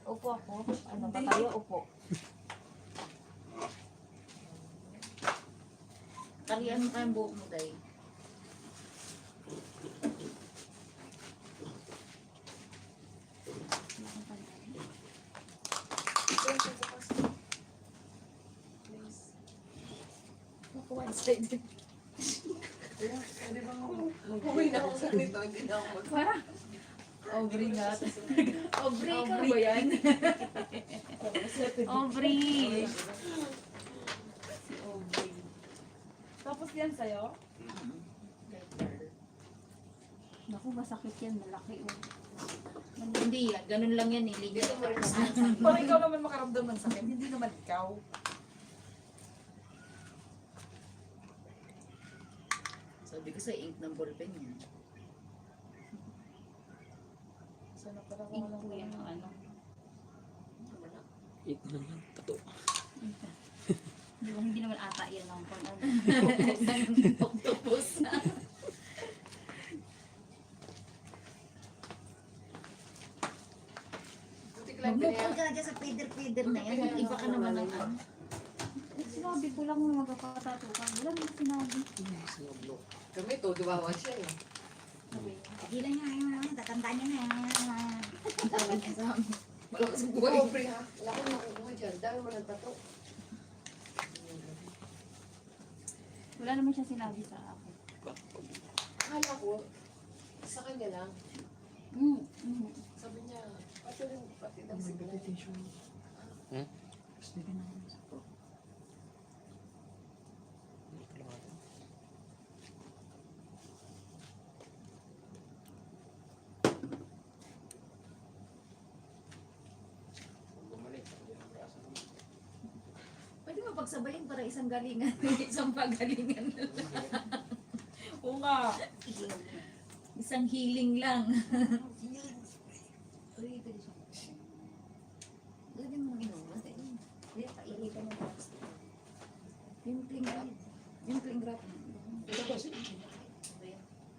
Upo ako. Ano ba tayo? Upo. Kariyan mo kayong buhok mo, Day. Ako one side. Uwi na ako sa nito, hindi na ako mag- Aubrey nga. Aubrey ka ba yan? Aubrey! Si Aubrey. Tapos yan sa'yo? Naku, masakit yan. Malaki oh. Hindi yan. Ganun lang yan eh. Ligat ako. Para ikaw naman makaramdam ng sakit, hindi naman ikaw. Sabi ko sa ink ng ballpen yan. Sana pala ko Ink po yan ang ano. Wala. Hindi naman ata yan ang pag ano. Octopus. Butik lang Magmukul ka na dyan sa feeder na yan. Iba ka naman ng ano. Sinabi ko lang na magkakatato ka. Wala naman sinabi. Kami, todo wawa siya eh. Tagilan niya yan. Tatandaan niya na yan. Tawag niya sa amin. Wala ka sa buhay. Pobre ha. Wala kang makukuha dyan. Dahil mo nagtato. Wala naman siya sinabi sa akin. Akala ko, sa kanya lang. Sabi niya, pati rin, pati daw sa kanya. Bumalik. pagsabayin para isang galingan, isang pagalingan. Oo nga. Isang healing lang. Uy, pwede siya. Lagyan mo ng inuman. Kaya pailitan mo ng plastic. Yung cling wrap. Yung cling wrap. Ito kasi.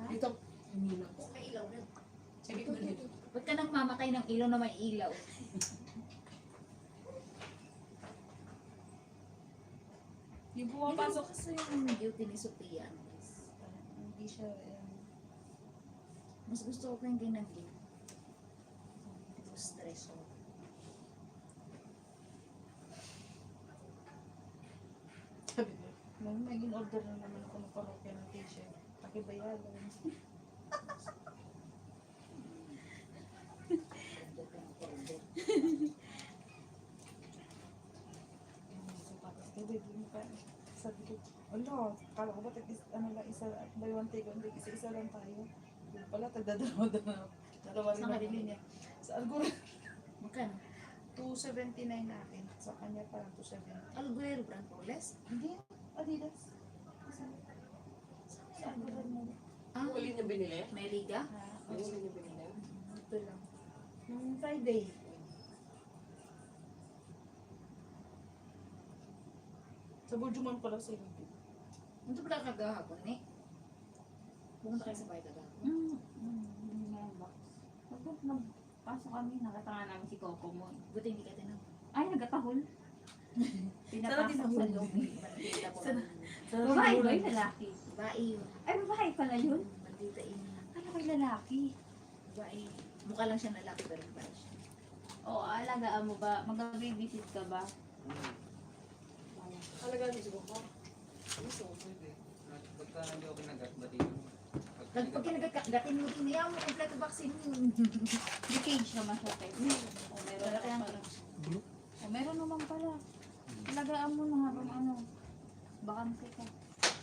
Dito. Hindi na po. May ilaw na. Sige ko dito. Huwag ka nang mamatay ng ilaw na may ilaw. Yung Pumapasok pumapasok. kasi yung duty ni Sophia. Hindi siya, Mas gusto ko yung ginagin. Ito stress ko. Sabi niya. may in-order na naman ako ng parokya ng t-shirt. Pakibayaran. Sapatos ko, baby mo pa. Sabi ko, ala, kala ko ba ano lang, isa, buy one take one, isa lang tayo. Yung pala, dalawa rin Saan ka nabili bibili? niya. Sa algorithm, Magkano? 279 na akin. Sa kanya parang 270. Alguero brand po less? Hindi, Adidas. Sa algorithm. Ah, Huli niya binili? may liga? Huli niya binili? Ito lang. Nung Friday. Sa Burjuman pala sa iyo. Ito pala kagahapon eh. Pumunta kayo sa bahay kagahapon. Nagpasok kami, nakatanga namin si Coco mo. Buti hindi ka tinawag. Ay, nagatahol. Pinapasok sa loob. Bandita ko lang. Babae ba yung lalaki? Babae yun. Ay, babae pala yun? Bandita yun. Ano kay lalaki? Babae. Mukha lang siya lalaki pero babae siya. Oo, alagaan mo ba? Mag-babysit ka ba? Alagaan niyo siguro ko. Gusto ko pwede. Pagka hindi ako kinagat, batiin mo. Pag kinagagatin mo din, iyaw mo kompleto vaccine yun. May cage naman siya, te. O, meron Wala kaya naman pala. O, meron naman pala. Alagaan mo na habang ano. Bakante ka.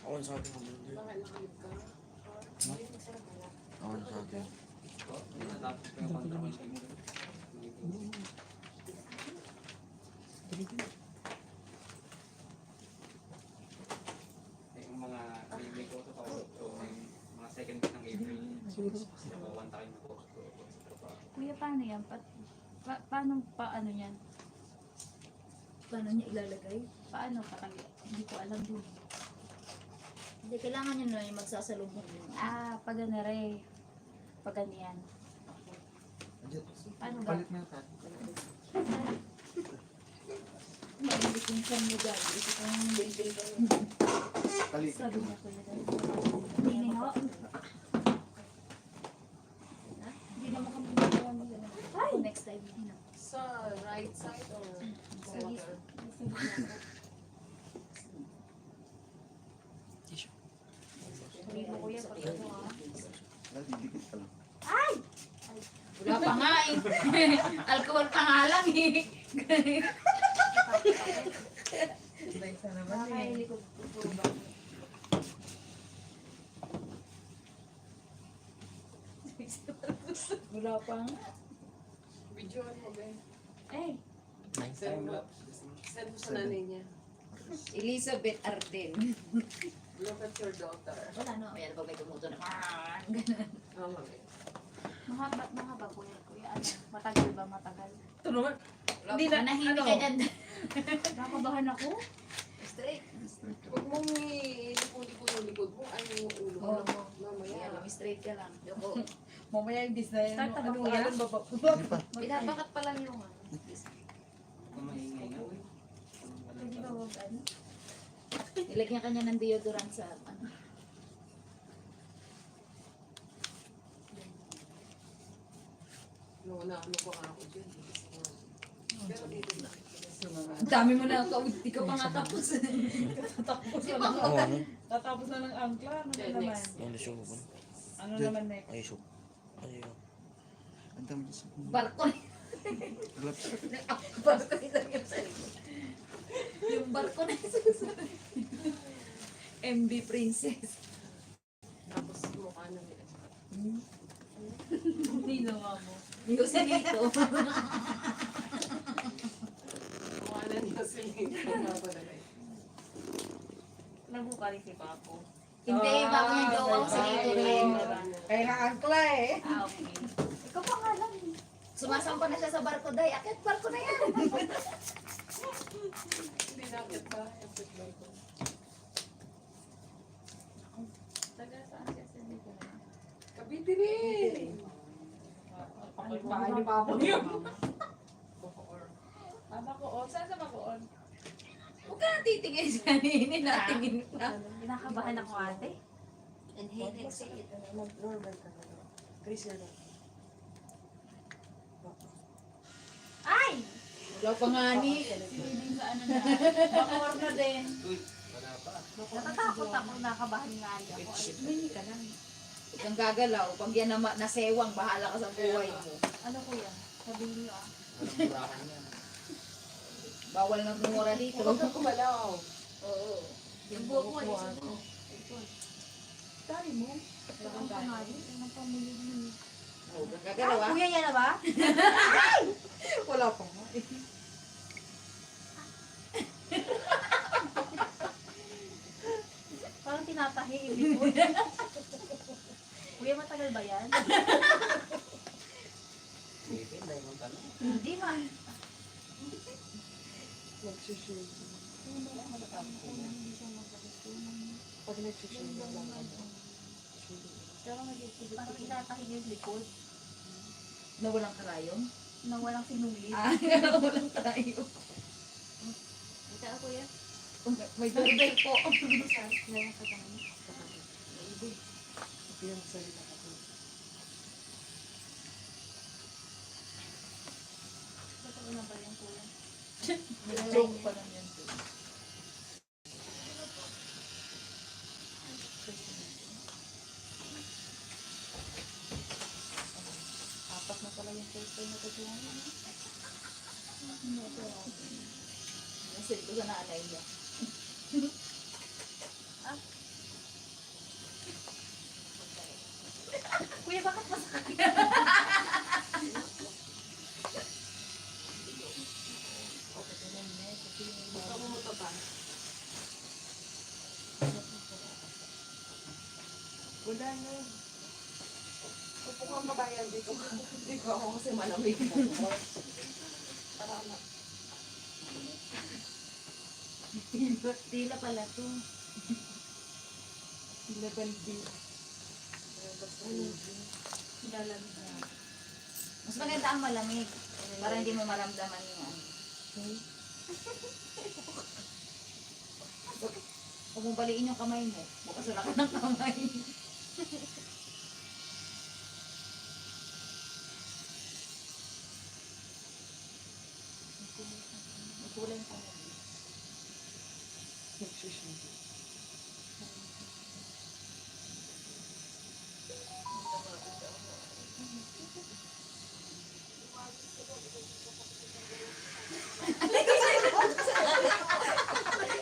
Ako sa akin. Bakit nakalip ka? Hindi masarap wala. Ako sa akin. Hindi natapos ko yung kontra ko. Yung mga baby ko sa pawag ko, yung mga second week ng April, nakawanta kayo na po. Kuya, paano yan? Paano yan? Paano niya ilalagay? Paano patag? Hindi ko alam dun. Hindi, kailangan niya na yung magsasalubong yun. Ah, pag ano re. Pag ganyan. Paano ba? Palit na ka. Mabilis yung chan mo dyan. Ito kang bilbil ka yun. Palit. Sabi niya kuya dahil. Hindi ho. Hindi naman kami magawa mo yun. Ay! Next time. Sa right side or center? Sabi mo kuya, pag ano ha? Didikit ka lang. Wala pa nga eh. Alcohol pa nga lang eh. Dahil sa naman eh. Nakakahilikod po ba? Wala pa nga. Video mo ba? Eh, Send mo. Send mo sa nanay niya. Elizabeth Arden. Look at your daughter. Wala no. Ayan pag may tumuto na. Oh, mami. mahaba kuya. Kuya, ano? Matagal ba? Matagal? Ito naman. Hindi na. Manahimik ka dyan. Nakabahan ako? Straight. Huwag mong ilikod-likod yung likod mo. Ano yung ulo mo? Oo. Mamaya. Kaya lang, straight ka lang. Yoko. Mamaya yung business. Start na ba, Anong kuya? alam ba ba? Hindi pa. Binabakat pa lang yung ano. Kung maingay nga. Hindi ba wag ano? Nilagyan kanya ng deodorant sa ano. No, ano ko nga ako dyan. Pero dito na. Ang dami mo na di ka pa nga tapos. Tatapos Di na ba? lang. Oo, ano? Tatapos na ng angkla. Ano Okay, naman? next. Ano siya ko? Ano naman next? Ay, show. Ano yun? Ang dami niya sa... Balkon. Gloves. Balkon lang yung sa likod. Yung balkon ay susunod. MB Princess. Tapos mukha na nila. Hindi na nga mo. Yung sinito. Mukha na nila sila. Ano ba na Nagbuka rin si Papo. Hindi, bago niya jowa ko sa dito rin. Kailangan kla eh. Ah, okay. Ikaw pa nga lang. Sumasampa na siya sa barko, day. Akit, barko na yan. Hindi nakit pa. Kapit lang ko. Taga saan siya sa dito na yun? Kabiti rin. Bahay ni Papa yun. Bacoor. Saan sa Bacoor? Huwag ka nang titingin sa kanini. Natingin ka. Kinakabahan ako ate. Inhale, exhale. Mag-normal ka na. Chris na. Ay! Wala pa nga ni. Hindi sa ano na. Bacoor na din. Uy, wala pa. Natatakot ako, nakabahan nga ako. Ay, Hindi ka lang. Huwag kang gagalaw. Pag yan na nasewang, bahala ka sa buhay mo. ano kuya? Sabihin niyo ah. Walang burahan yan. Bawal na tumura dito. Huwag kang kumalaw. Oo. Yung buhok mo, isa mo. Dari mo. Ang pangalit, ang pamilya mo. Huwag kang gagalaw ah. Kuya yan na ba? Wala pa nga. Parang tinatahi, ibig mo. Kuya, matagal ba yan? Sige, dahil mong tanong. Hindi man. Nag-share. Pag nag-share na lang ako. Parang tinatahi niya yung likod Na walang karayong? na walang sinulit. Walang karayong. Ito ako kuya. May doorbell po. Ngayon ka tanong. Pinagsalita ako. Totoo na ba yan kuya? Joke pa lang yan. Apat na pala yung first time na tutuwan. Nasip ko sa nanay niya. Kuya, bakit masakit? Wala na. Upo kang mabayan dito. Dito ako kasi malamig. Para na. Tila pala to. Level B. Nilalamig na. Mas maganda ang malamig. Para hindi mo maramdaman yung ano. Huwag mong baliin yung kamay mo. Bukas wala ka ng kamay. May kulay pa. Nag-share.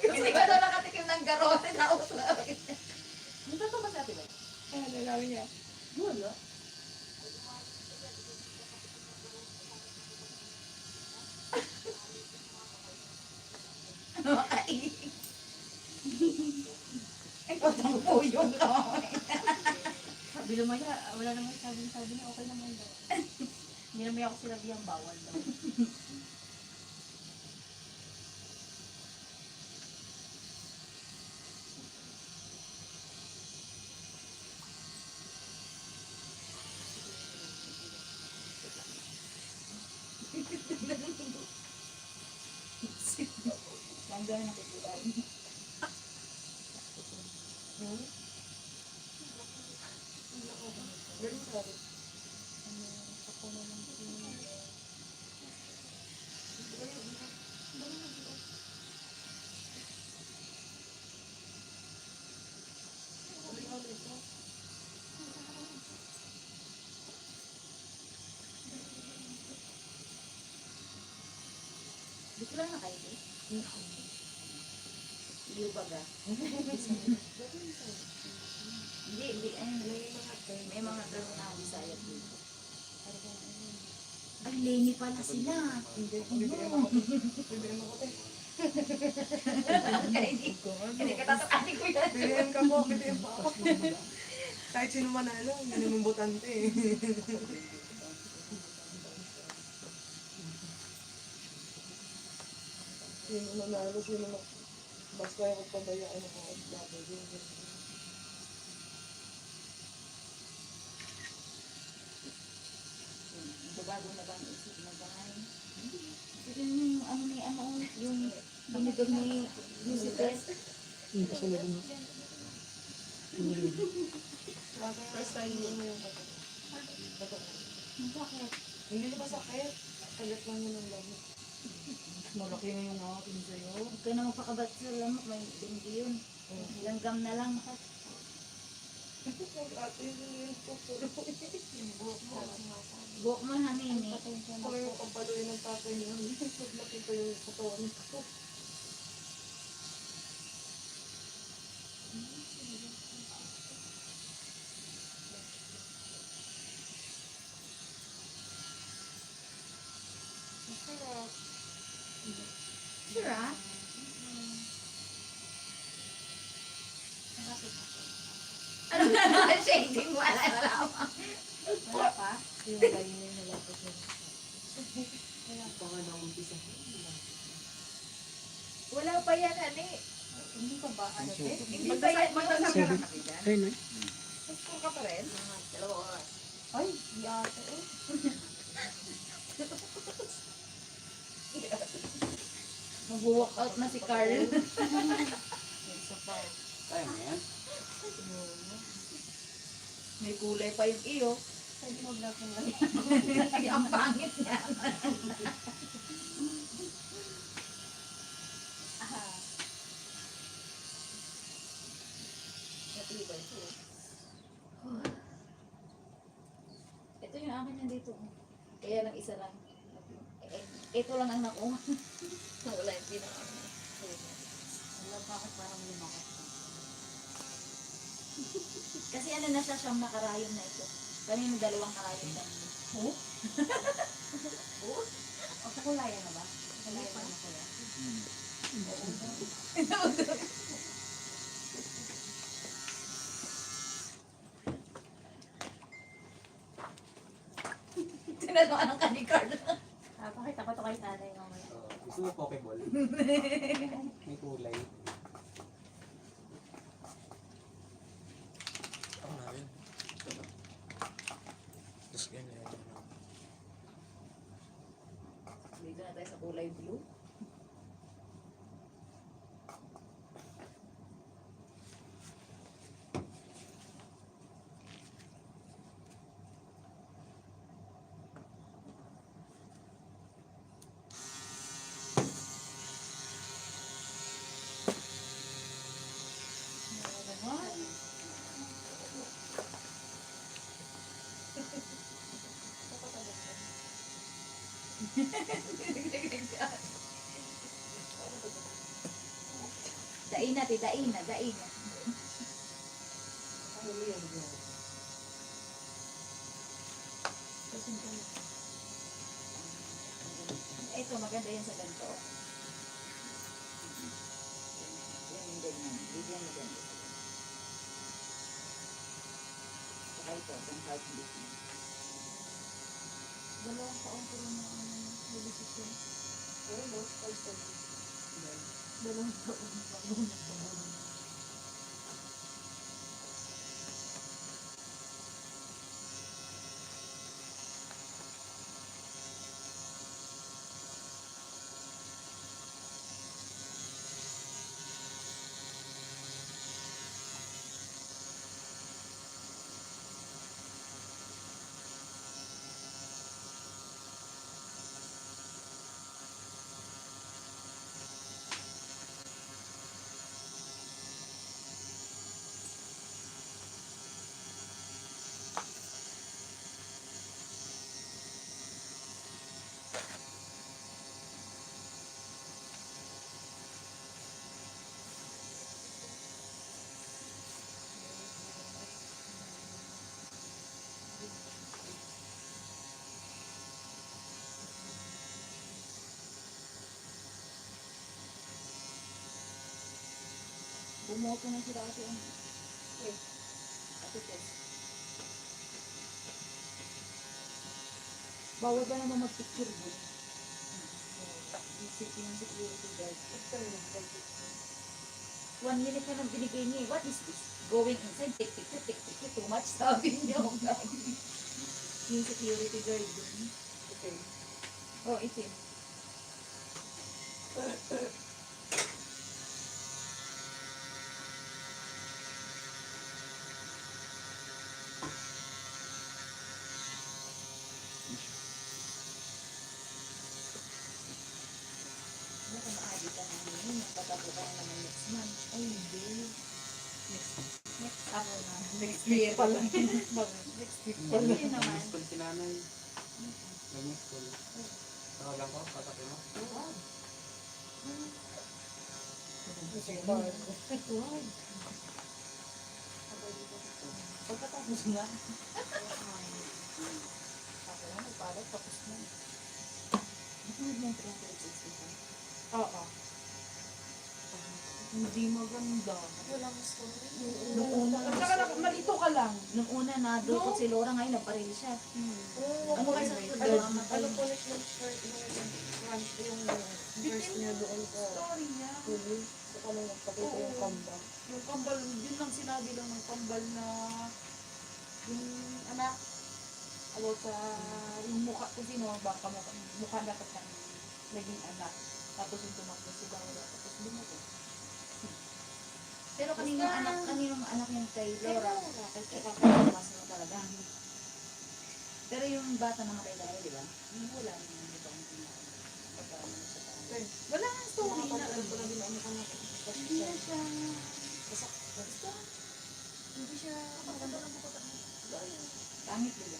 Hindi ko na nakatikim ng garote na usap. Dito to ba sa atin? Kaya nalawi niya. Wala. Ay, patang po yun. Sabi naman niya, wala naman sabi niya, okay naman daw. Hindi naman ako sinabi ang bawal daw. Hanggang nakikita. Dito lang na kayo eh. Iyo baga. Hindi, may mga term na ang Bisaya dito. Ay, Lenny pala sila. Hindi rin ako. Hindi rin ako. Hindi ka tatapanin ko Pilihan ka po, pilihan po ako. Kahit sino manalo, hindi naman botante eh. Sino manalo, sino na... Basta yung pabayaan ako at dapat yun. Bago na bang isip na bahay? Ito yung ano ni ano, yung binigod ni Lucifer. First time mo yung Bakit? hindi na masakit. Kagat lang yun ang lamok. Malaki na yung akin sa'yo. Huwag ka na magpakabat sa lamok, may dinggi yun. Langgam na lang. Ate, yun yung tuturo. Buhok mo hanini. Ako yung kapaluin ng tatay niya. Maglaki ko yung katawan ko. Sure ah? Ano na shading? Wala Wala pa? Yung kayo na yung nalapot niya. Baka na-umpisa. Wala pa yan, ani. Hindi pa ba? Ano, eh? Hindi pa yan. Magkasama na kami dyan. Gusto ka pa rin? Dalawa oras. Ay, di ate eh. Mag-walk out na si Carl. Kaya mo yan? May kulay pa yung iyo. Pwede mo vlog ng lang. Ang pangit niya. Natibay ito. Ito yung akin yan dito. Kaya lang isa lang. Ito lang ang nakuha. Wala yung pinaka. Wala, bakit parang lumakot? Kasi ano na siya, siyang nakarayon na ito. Kami may dalawang karayon na. O, sa kulayan na ba? Kulayan na na kuya. Tinagawa ng kanikard. Pakita ko to kay tatay mamaya. Gusto mo Pokeball? May kulay. Ako na rin. Tapos ganyan. Dito na tayo sa kulay blue. Daina, daina, daina. Ito, maganda yan sa ganito. Yan yung ganyan. Bigyan mo ganito. Saka ito, yung heartbeat mo. Dalawang taon ko rin na nabisisyon. Dalawang taon bago nagpabulong. Bumoto na sila ate. Okay. Ate Tess. Bawal ba naman mag-picture mo? Yung security guard. 1 minute na lang binigay niya. What is this? Going inside, tik, tik, tik, tik, tik, too much, sabi niya. Yung security guard dun. Okay. Oh, itim. Baka maaari ka na ngayon. Magpatapo ka na naman next month. Ay, hindi. Next ako na. Next year pala. Next week pala. Hindi naman. Nag-miss call si nanay. Nag-miss call. Tawagan ko, tatapin mo. Ay, tuwag. Pagkatapos nga. Ako na, nagpalat, tapos na. Matulad na yung 365. Oo. Hindi maganda. Walang story. Nung una, At saka malito ka lang. nung una nadukot si Laura, ngayon naparil siya. Ano ba sa Ano po next shirt yung verse niya doon sa Story niya. huli? Sa kanang nagpakita yung kambal. Yung kambal, yun lang sinabi lang ng kambal na yung anak, about sa yung mukha, kung sino ang baka mukha dapat na naging anak. Tapos yung tumakbo si Laura, tapos bumuto. Pero kaninong anak yung kay Laura, kay kakalamas mo talaga. Pero yung bata naman kay Laura, di ba? Wala naman, di ba? Pagkaano sa tayo. Wala nga story na ano. Hindi na siya, hindi siya, pangit diba?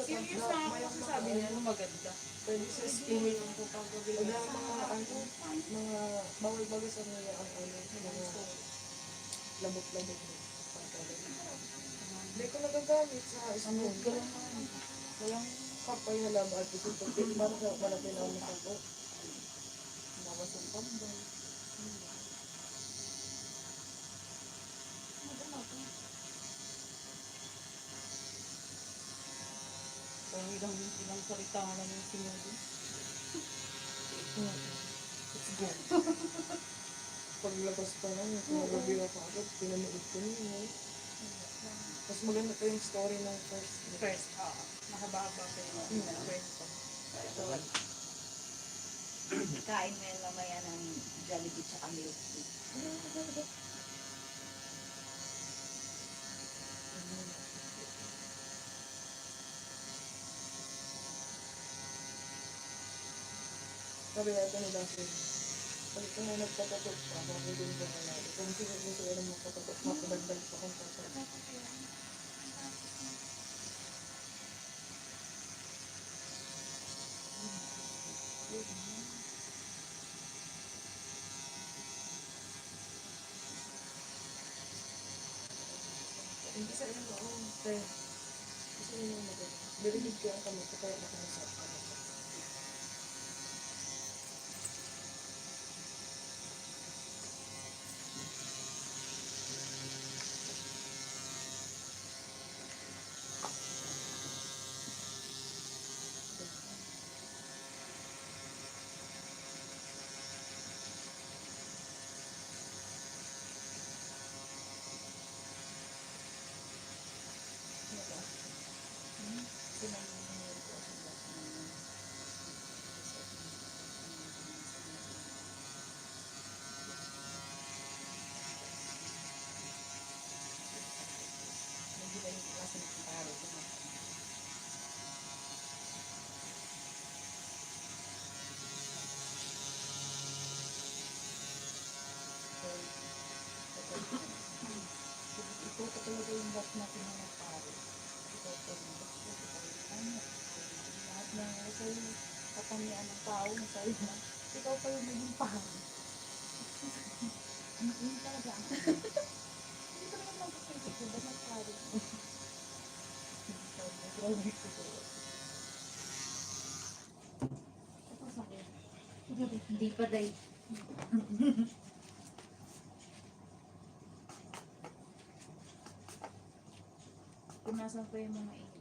Serious na ako kasi sabi niya na maganda. Pwede sa skin yung pagkabili. Wala mga bawal-bawal sa mga ang mga labot-labot. Hindi ko nagagamit sa ismod. Walang kapay na laban at ito pagpil para sa malapit na ako ko. Bawas ang pambay. Parang ilang salita nga lang yung sinuli. Let's go. Paglabas pa lang, pinagabi ako agad, pinanood ko niya. Mas maganda pa yung story ng first. First, mahaba-haba pa yung kwento. Kain mo yan mamaya ng Jollibee tsaka milk tea. Sabi natin nila kasi, pag ito na nagpatatot pa, mabudin ko na natin. Kung sino gusto ko ng magpatatot, mapagdagdag pa kung patatot. Hindi sa inyo, kaya, gusto nyo yung maganda. Birilig ko ang kamay ko, kaya nakanasap ka na. Ito pa talaga yung box natin na nagparo. Ito pa yung box ko. Lahat na sa'yo, kapamian ng tao na sa'yo na, ikaw pa yung naging paro. Hindi talaga ang hindi ka naman magkakita ko, ba't nagparo? Grabe ko to. Ito sa'yo. Hindi pa dahil. Punasan ko yung mga ito.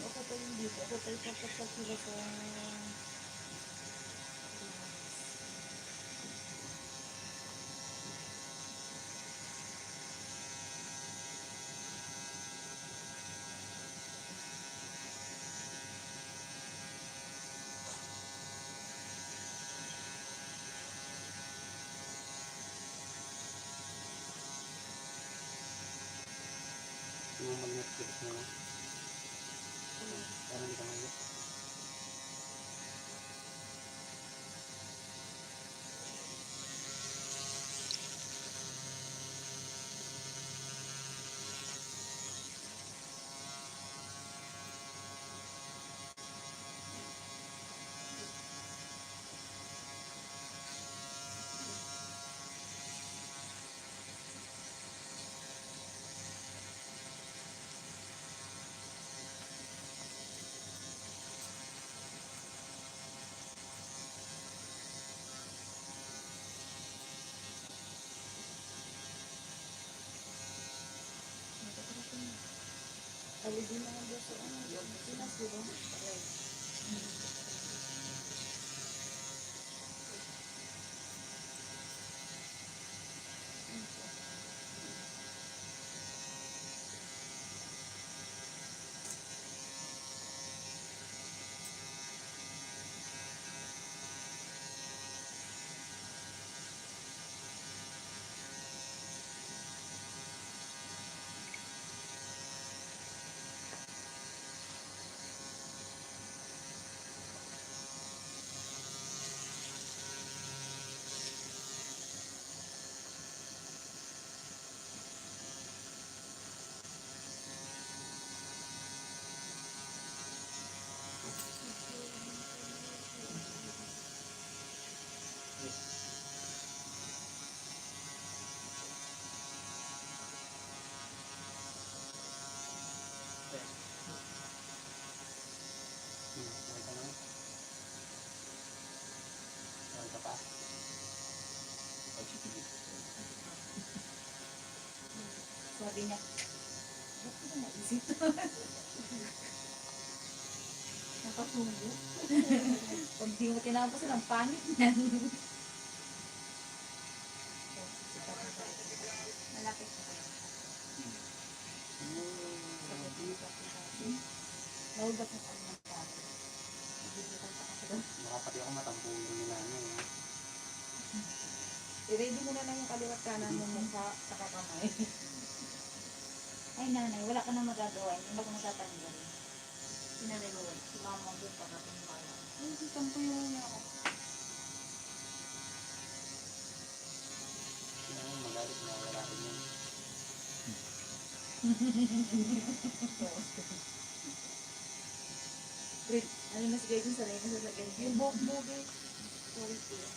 Ako pa yung dito. Ako pa yung papatak sila sa... Yung mag-Netflix na lang. Parang hindi ka mag Alidin na ang doon sa ano. Pinas, di ba? Okay ka na? Okay ka pa? Sabi niya, ba't ko na naisip? Nakasubo. Pag di mo tinapos, ang pangit niyan. Malapit na kayo. Naugat na kami ng pangit. Nagigitan pa kasi doon. Baka pati ako matampuhin nila ano eh. I-ready mo na lang yung kaliwat kanan mo mukha sa kakamay. Ay nanay, wala ka na magagawa. Hindi ako matatanggal. Sinanay mo, si mama doon para tumala. Ay, tampuyo niya ako. Ano, magalit na wala rin yun. Wait, ano na si Gayon sanay na sa ganyan. Yung buhok eh. Sorry, dear.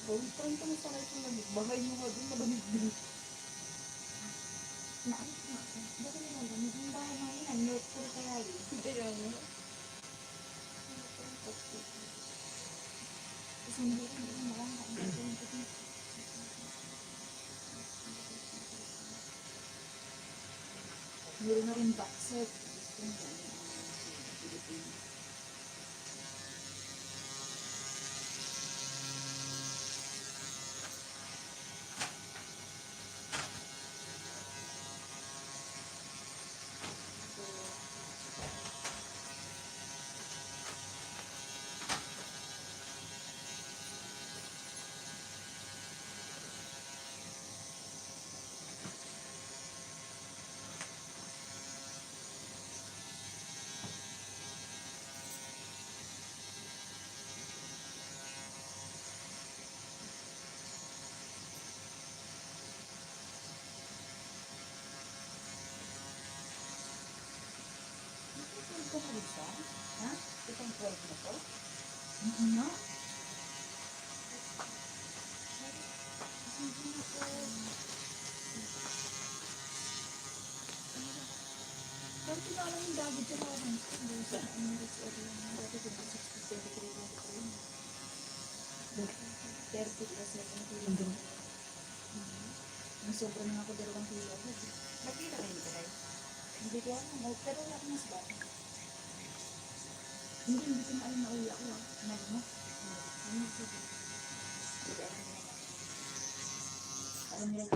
Bawal pa rin kami sa kahit yung lamig. Bagay nyo nga doon, malamig din. Naalis na ako. Bakit na lang? Yung bahay namin, ang North Pole kaya yun. Kaya nga. Kasi hindi ko marang. Meron na rin boxer. Gusto nyo yan, Pilipinas. Ito na rin siya? Ha? Itong 12 na to? Oo nga. Hindi na to. Pero pinalang yung dagod siya na ako. Sa Emirates o yung dati ko 60, 30 plus 7 kilo. Ang sobra na ako 2 kilo. Nakita kayo nito kayo? Hindi ko alam. Pero wala ko mas ba? Hindi ko na alam na uwi ako. Nag mo? Hindi ko. Hindi alam nila. Alam nila.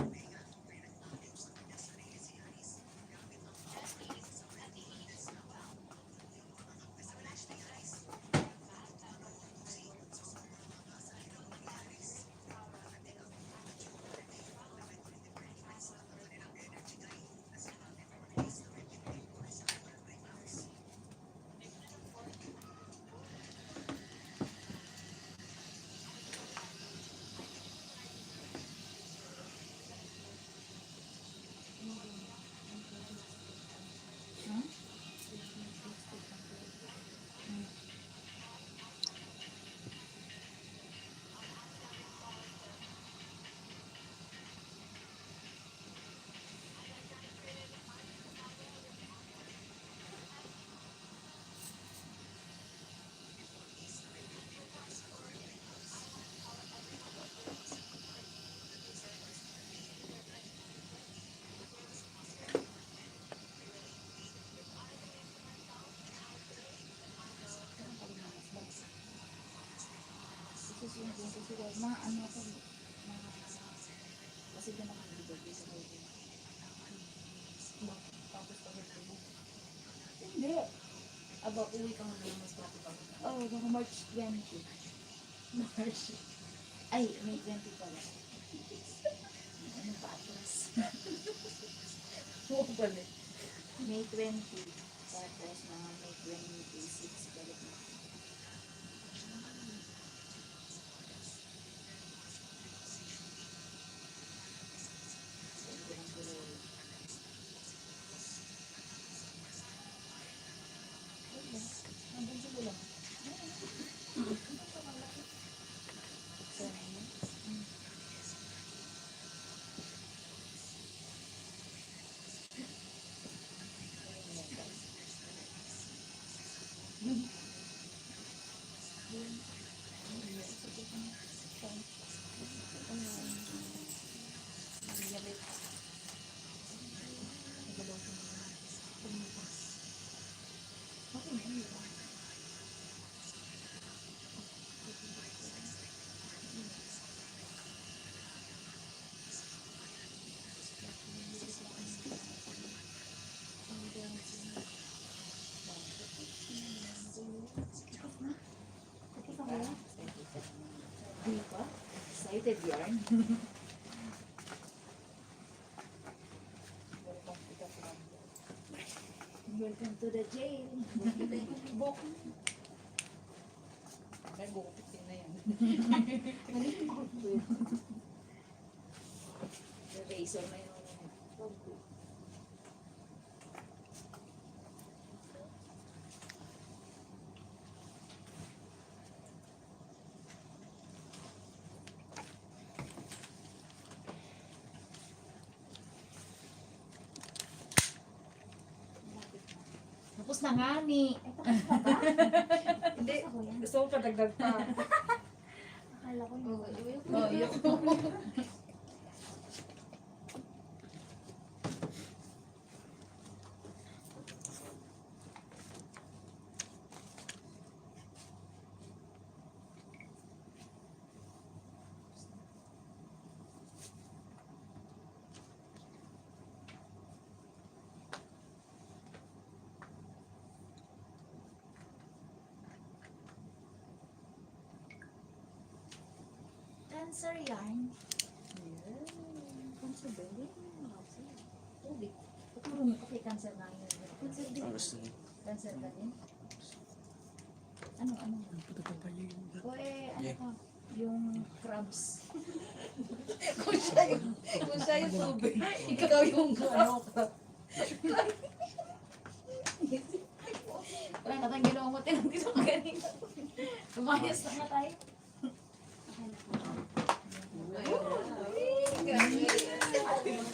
Susunod ko sila, ano ko, kasi doon ako nilibig sa baby. Tapos pagod mo. Hindi. Aba, uwi ka muna mas pagod. Oh, baka March 20. March. Ay, May 20 pala. Ano pa atras? Oo pala. May 20. Tapos mga May 26 balik na. Hindi ko lang tuloy. Nandun sila lang. Sana yun. Di ba? Excited yarn. Welcome to the jail. May bukit din na yan. Razor na yun. Tapos na nga ni. Ay, tapos pa ba? Hindi. Ako yan. Gusto ko padagdag pa. Akala ko yun. Oh, yun. Cancer yarn. Cancer ba? Tubig. Pagkuro mo kasi cancer na yun. Cancer din. Ang gusto niya. Cancer ka din. Ano? O ano ka? Yung crabs. Kung siya yung tubig, ikaw yung ano. Wala na tayong ginawa mo. Tinang-tinang mo ganito. Lumayas na nga tayo.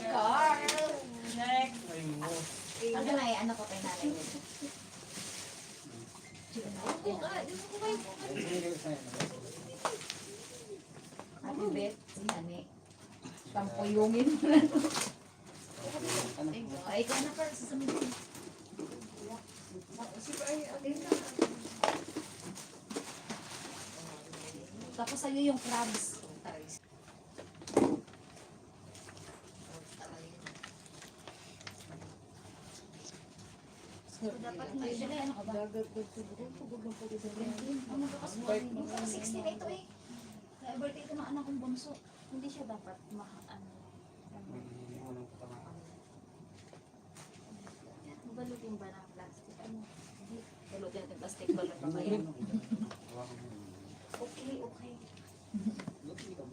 Carl! Next. Ano na ano ko kay nanay mo? Ano bet? Si Nani. Tampuyungin mo na. Ay, ikaw na para sa sumunod. Tapos sa'yo yung crabs. Dapat na siya ano ka ba? Ano ka kasi? Yung pala 60 na ito eh. Kaya birthday ito ng anak kong bunso. Hindi siya dapat balutin ba ng plastic? Ano? Balutin natin plastic balot pa ba yan? Okay, okay. Tinigil ko.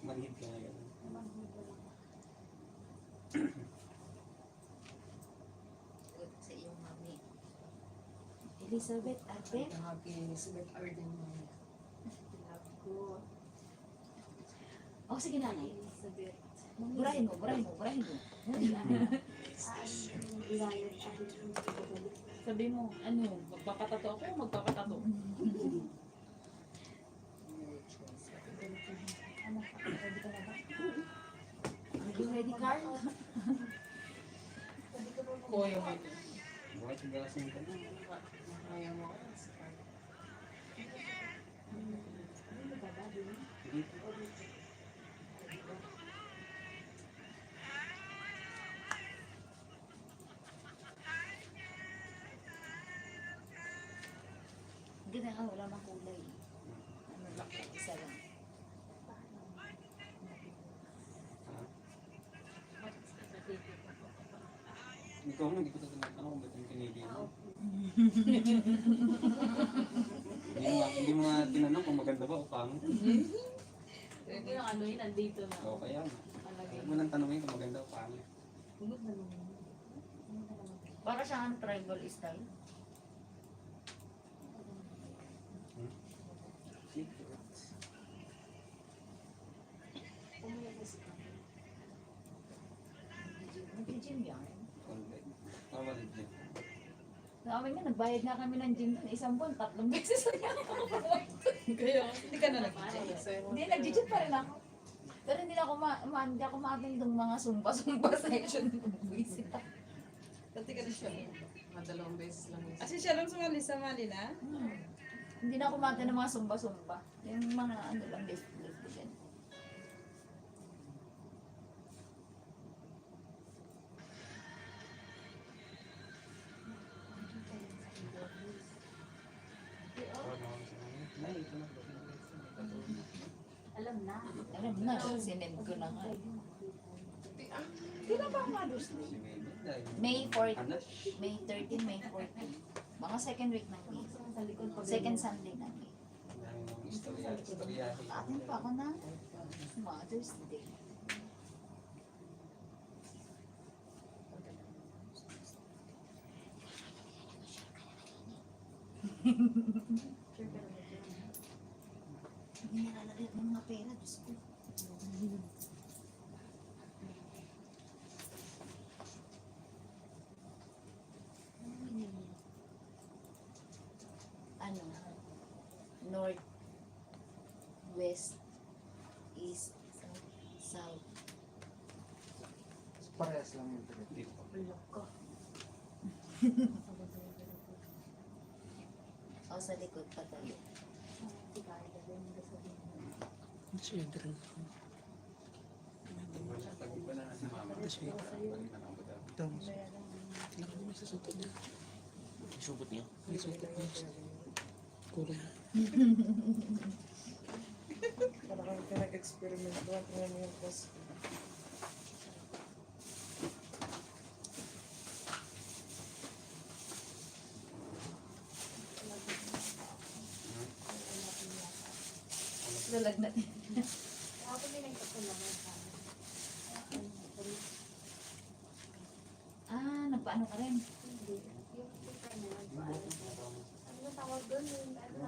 Manhid ka na gano'n. Sa iyong mami. Elizabeth, ate. Happy Elizabeth Arden mo. Love ko. Oh, sige nanay. Elizabeth. Burahin mo, burahin mo, burahin mo. Sabi mo, ano, magpapatato ako o magpapatato? Ano, ready ka na ba? Are you ready, Carl? Koyo mo ito. Bakit yung galasing ka na? Kaya mo. Hindi na nga, wala mang kulay. Ano lang, isa lang. Ikaw mo, hindi ko tinatanong kung ba't yung pinili mo. Hindi mo nga tinanong kung maganda ba o pangit. Hindi yung ano yun, nandito na. O kaya nga. Palagay Huwag mo nang tanongin kung maganda o pangit. Para siyang tribal style. Nag-gym yan. Konti. Normal din. Namin nga, nagbayad nga kami ng gym doon. Isang buwan, 3 beses na yan. Kaya, hindi ka na nag-gym. Hindi, nag-gym pa rin ako. Pero hindi ako hindi ako ma-attend ng mga sumpa session. Visit ako. Dati ka na siya. Madalawang beses lang yun. Kasi siya lang sumali sa Malina. Hindi na ako ma-attend ng mga sumpa. Yung mga ano lang, lift din. Alam na. Alam na, sinend ko na nga. Kailan ba ang Mother's Day? May 14, May 13, May 14. Mga second week ng May. Sa likod pag Second Sunday ng May. Istorya. Atin pa ako na Mother's Day. Hindi nilalagay ng mga pera, Diyos ko. Ano? North, west, east, south. Parehas lang yung talit. Dito. O sa likod patayo. Pag iba na si mama, balik na lang ba daw? Ito, Supot niya. Parang pinag-experiment ko. Tingnan mo yung post. Lalag natin. Nagpaano ka rin?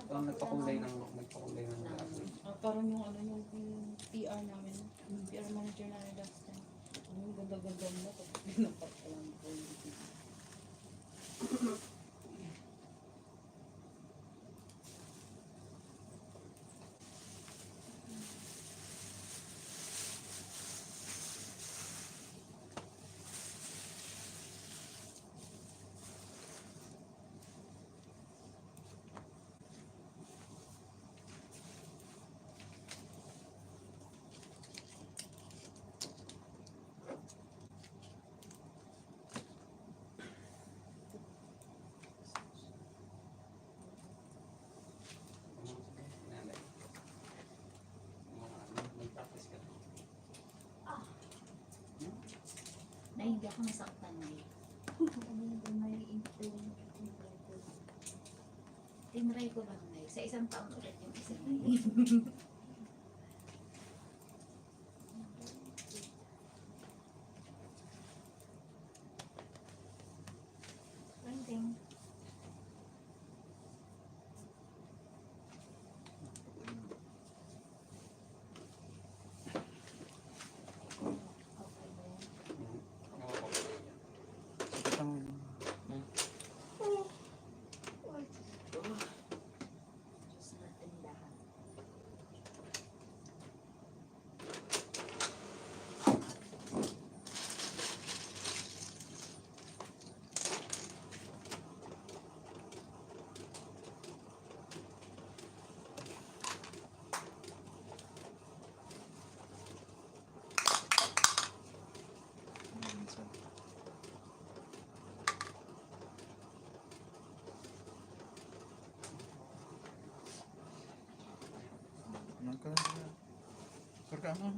Ang nagpakulay ng lahat. Parang yung ano yung PR namin, yung PR manager namin last time. Ang ganda-ganda mo, tapos pinapat ka lang po. Nanay. Mag-practice ka. Na hindi ako nasaktan eh. Tinry ko lang na sa isang taon ulit yung isa na yun. Painting. Okay ba yan? sakit ang Diyos natin lahat. Karka mo.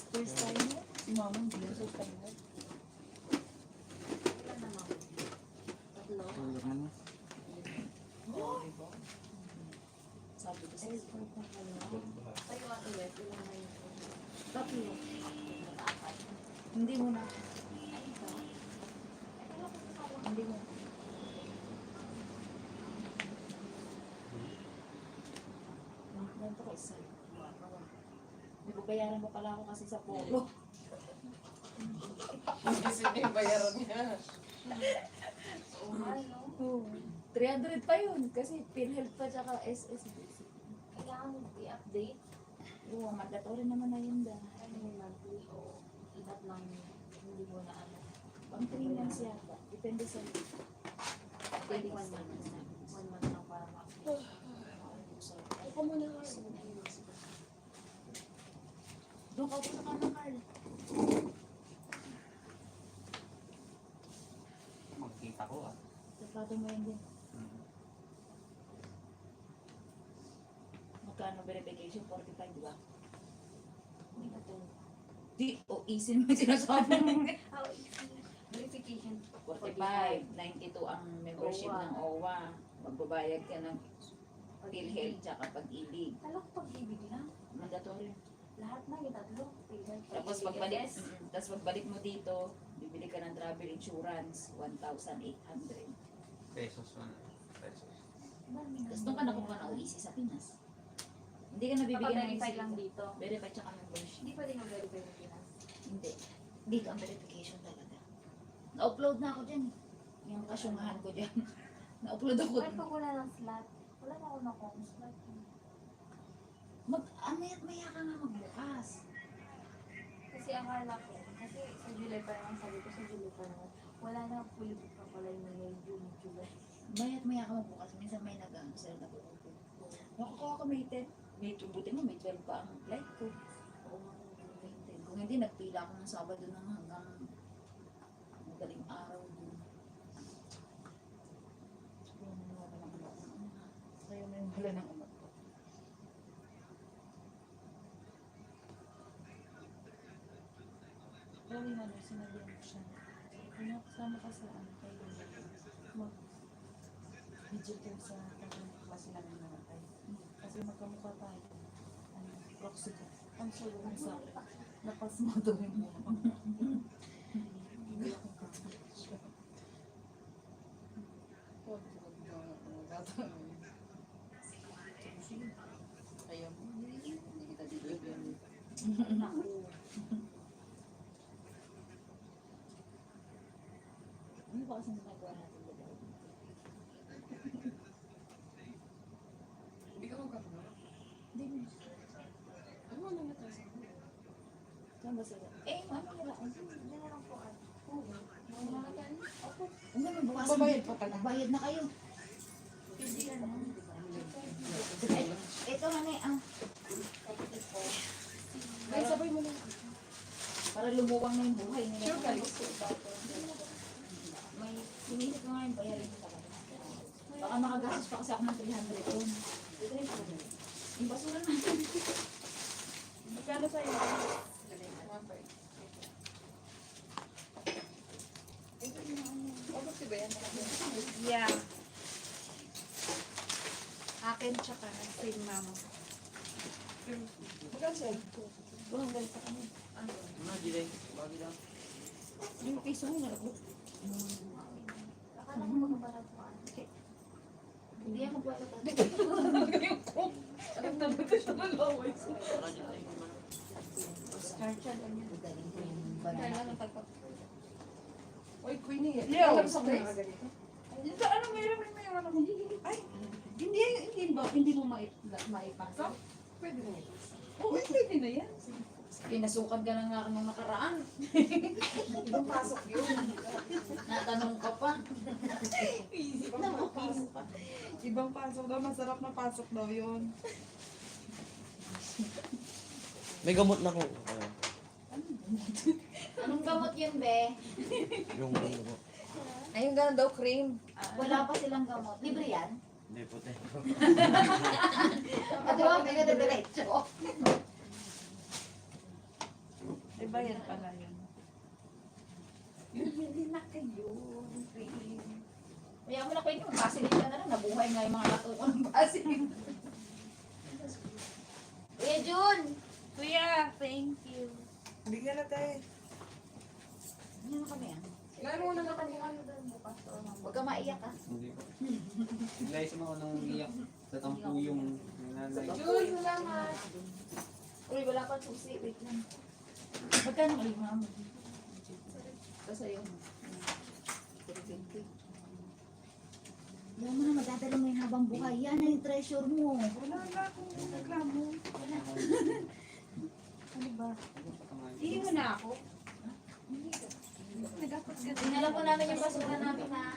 First time mo? Si mama hindi na first time mo. Tulog na mo. Oo, diba? Sabi ko sa'yo. Tatlo. Apat. Hindi mo na. Hindi mo. Ganito ko isa. Bayaran mo pala ako kasi sa polo. Kasi yung bayaran niya. Oo. 300 pa yun kasi PhilHealth pa tsaka SSBC. Kailangan i-update. Oo, mandatory naman na yun dahil. Ano yung monthly o ibat lang hindi mo na alam. Pang 3 months yata. Depende sa Pwede 1 month na. 1 month lang para ma-update. Ikaw muna ka. Doon ka sa kanan, Carl. Magkita ko ah. Sapato mo yun din. Magkano verification? 45, di ba? Hindi na to. Di, o easy naman sinasabi mo. How easy? Verification. 45, 92 ang membership OWA. ng OWA. Magbabayad ka ng PhilHealth tsaka pag-ibig. Alam ko pag-ibig na. Mandatory. Lahat na, yung tatlo. Tapos pagbalik mo dito, bibili ka ng travel insurance, 1,800. Pesos, 1 pesos. Tapos doon ka nakuha ng OEC sa Pinas. Hindi ka nabibigyan ng Verify OEC. lang dito. Verify tsaka membership. Hindi pwede mag-verify ng Pinas. Hindi. Dito ang verification talaga. Na-upload na ako dyan. Yung kasyungahan ko dyan. Na-upload ako. Kahit pag wala ng slot, wala na ako na kong slot. Maya ka nga magbukas. Kasi akala ko, kasi sa July pa naman, sabi ko sa July pa naman, wala na fully book pa pala yung May, June, July. Maya ka magbukas. Minsan may nag-ano sila na pupunta. Nakukuha ko May 10. May buti mo, May 12 pa ang flight ko. Oo nga, May 10. Kung hindi, nagpila ako ng Sabado ng hanggang madaling araw dun. Siguro wala ng anak ko. Sa'yo na yung wala ng anak ko. Pero yung ano, sinabihan ko siya. Kung kasama ka sa ano, kayo, mag-video kayo sa klase namin namatay. Kasi magkamukha tayo. Ano, proxy ko. Ang solo mo sa akin. Napasmado yung mukha. Hindi akong katulad siya. Huwag bata. Sige. Kaya mo, hindi kita bibigyan. Ano ba kasi ginagawa natin dito? Hindi ka magkakaroon. Hindi mo. Ano ang nangyatasa ko? Saan ba sila? Eh, ano nila? Hindi na lang po at Ang gano'n, bukasan. Babayad pa pala. Bayad na kayo. hindi na lang. Ay, ito nga ang Ay, sabay mo na. para lumuwang na yung buhay nila. Sure ka, May sinisip ko nga yung bayarin ko talaga. Baka makagastos pa kasi ako ng 300 doon. Yung basura natin. Magkano sa'yo? Tapos si Bayan Yeah. Akin tsaka same mama. Magkano sa'yo? Walang galit sa kanya. Ano, Jilay? Bagay lang. Yung piso mo na ako. Akala ko magkapalag po. Hindi ako pala tayo. Alam na ba ito siya malaway? Para Jilay. Oscar siya lang yan. Galing ko yung banana. Kailangan tagpap. Oy, Queenie. Leo, alam sa mga ganito? Dito, ano, mayroon ako. Ay, hindi mo maipasok? Pwede mo ito. Oo, pwede na yan. Pinasukan ka na nga nung nakaraan. Ibang pasok yun. Natanong ka pa. Ibang pasok daw. Masarap na pasok daw yun. May gamot na ko. Anong gamot yun, be? Yung ano ko. Ayun gano'n daw, cream. Wala pa silang gamot. Libre yan? Hindi puti. Pati ba, hindi ka diretso. Diba yan pala yun? Hindi na kayo. Kaya mo na kayo, basilin ka na lang. Nabuhay nga yung mga natuko ng basilin. Kuya Jun! Kuya, thank you. Bigyan na tayo. Ano na kami yan? Lalo mo na naman. Huwag ka maiyak ah. Hindi po. Bigla yung mga nang iyak. Sa tampo yung nanay. Jun, salamat. Uy, wala pa susi. Wait lang. Magkano kayo mga mo? Kasi yung 350. Alam mo na, madadala mo yung habang buhay. Yan na yung treasure mo. Wala na akong reklamo. Ano ba? Hindi mo na ako. Tingnan po namin yung basura namin ha.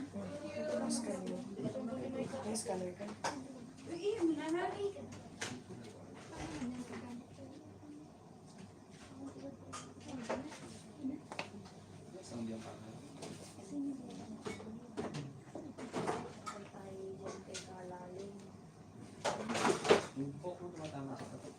May scanner ka. Iyo mo na namin. Isang diyan pa. Yung po kung tumatama sa tato.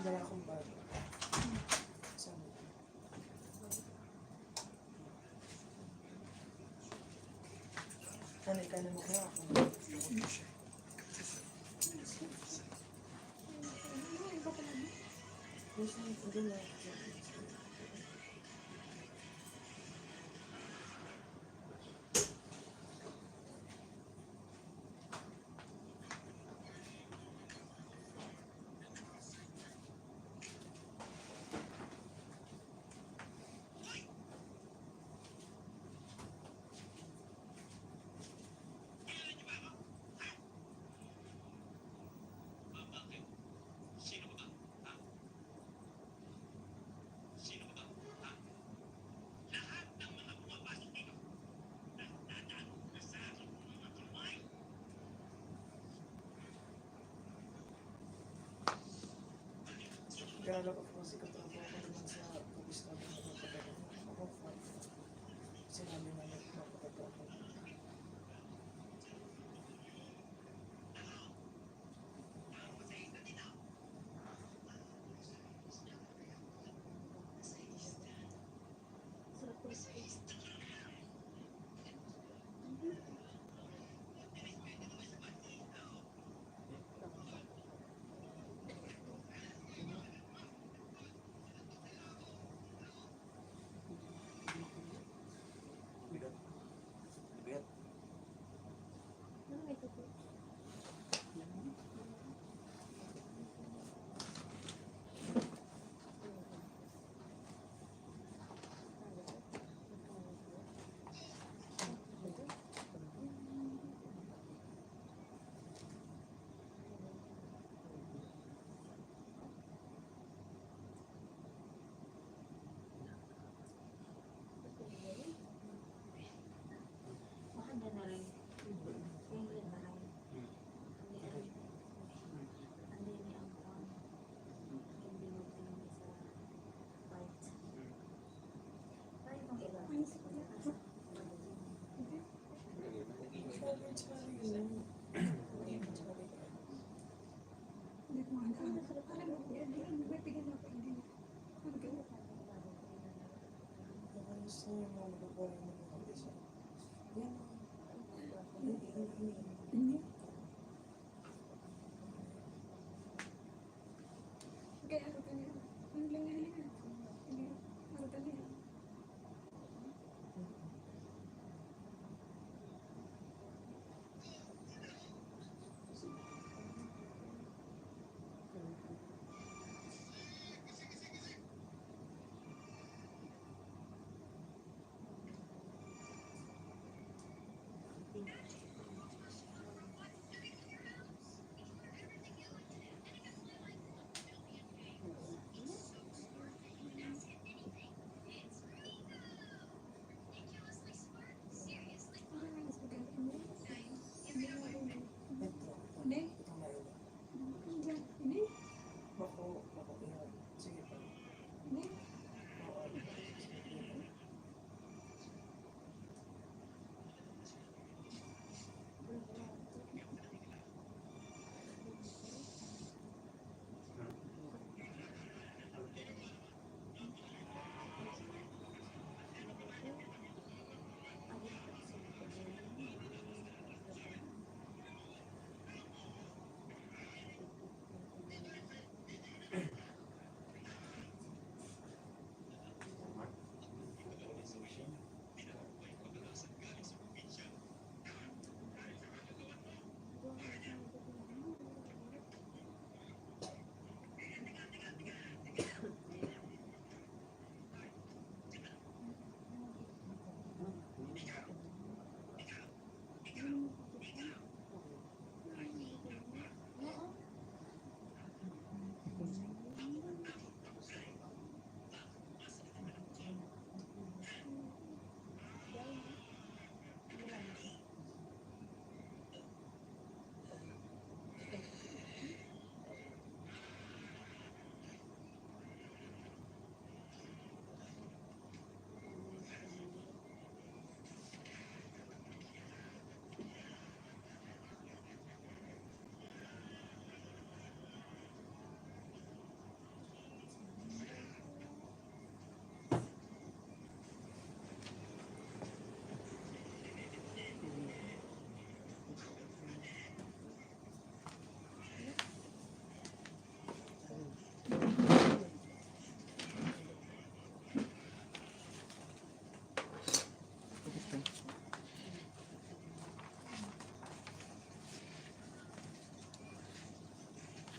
May dala akong bag. Saan? Ano ka na mo kaya ako? Hindi na. Kaya ako kasi katrabaho ko naman sa police na ako. Sinabi na magpapagawa ako. Maganda na rin. Yung rin na rin. Hindi ni ang hindi mo pinili sa fight. Tayo bang iba? Gusto niyo mo magagawa mo ng isa. Yan.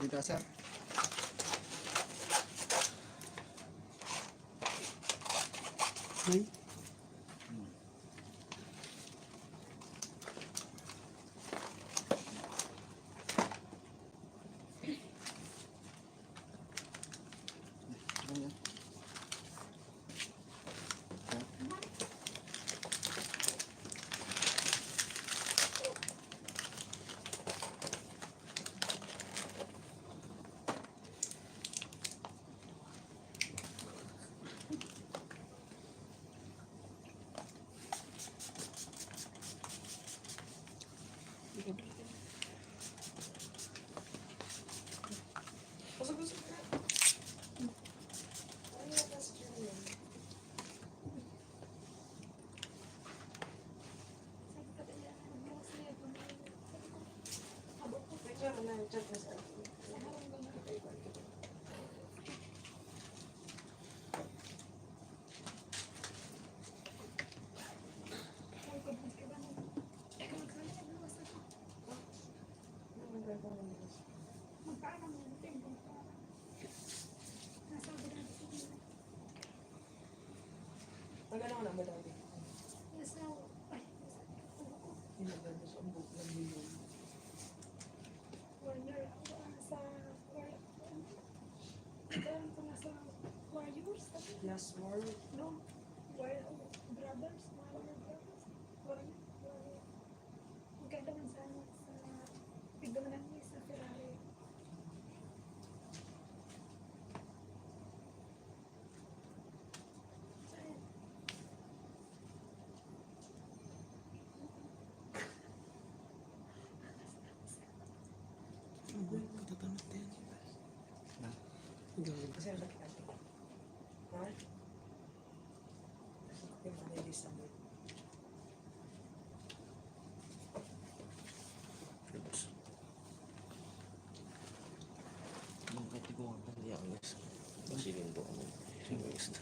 Dito, sir. Ganyan. Magkano ka na ba dati? Hinaganda sa ambok ng bilyon. Last war? Kasi ang sakit natin. Ha? Yung mga nilista mo. Bakit ko nga pala yung guys? Masilin po ako. Singwist.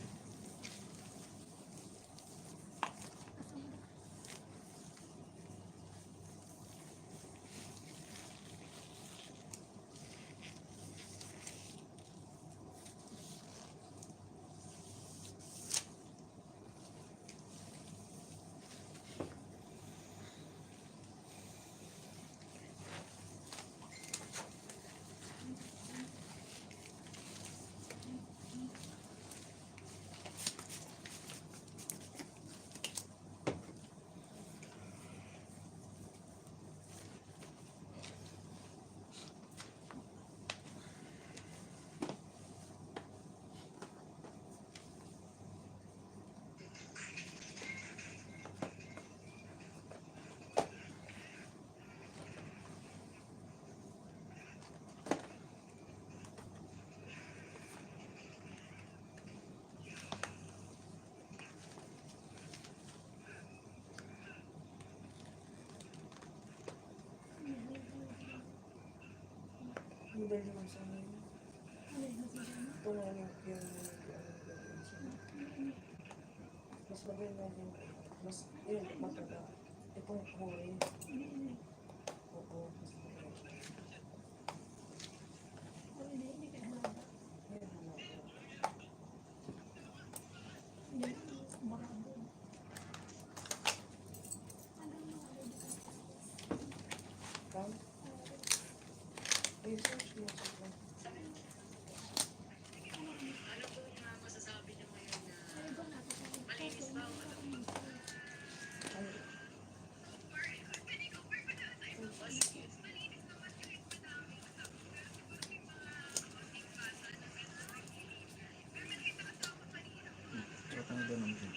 Ang dahil naman sa amin. Ito nga yung mas maganda yung mas yun, maganda. Itong kulay. Oo, mas maganda. Yan, ano. Come. Research mo siya. Trata mo doon naman.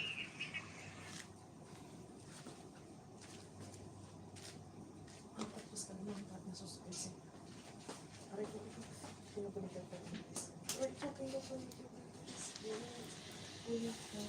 Ang tapos ka naman at nasusukasi. Aray ko, sino ko nagkakaroon? Aray ko, kaya ko nagkakaroon. Kuya ka.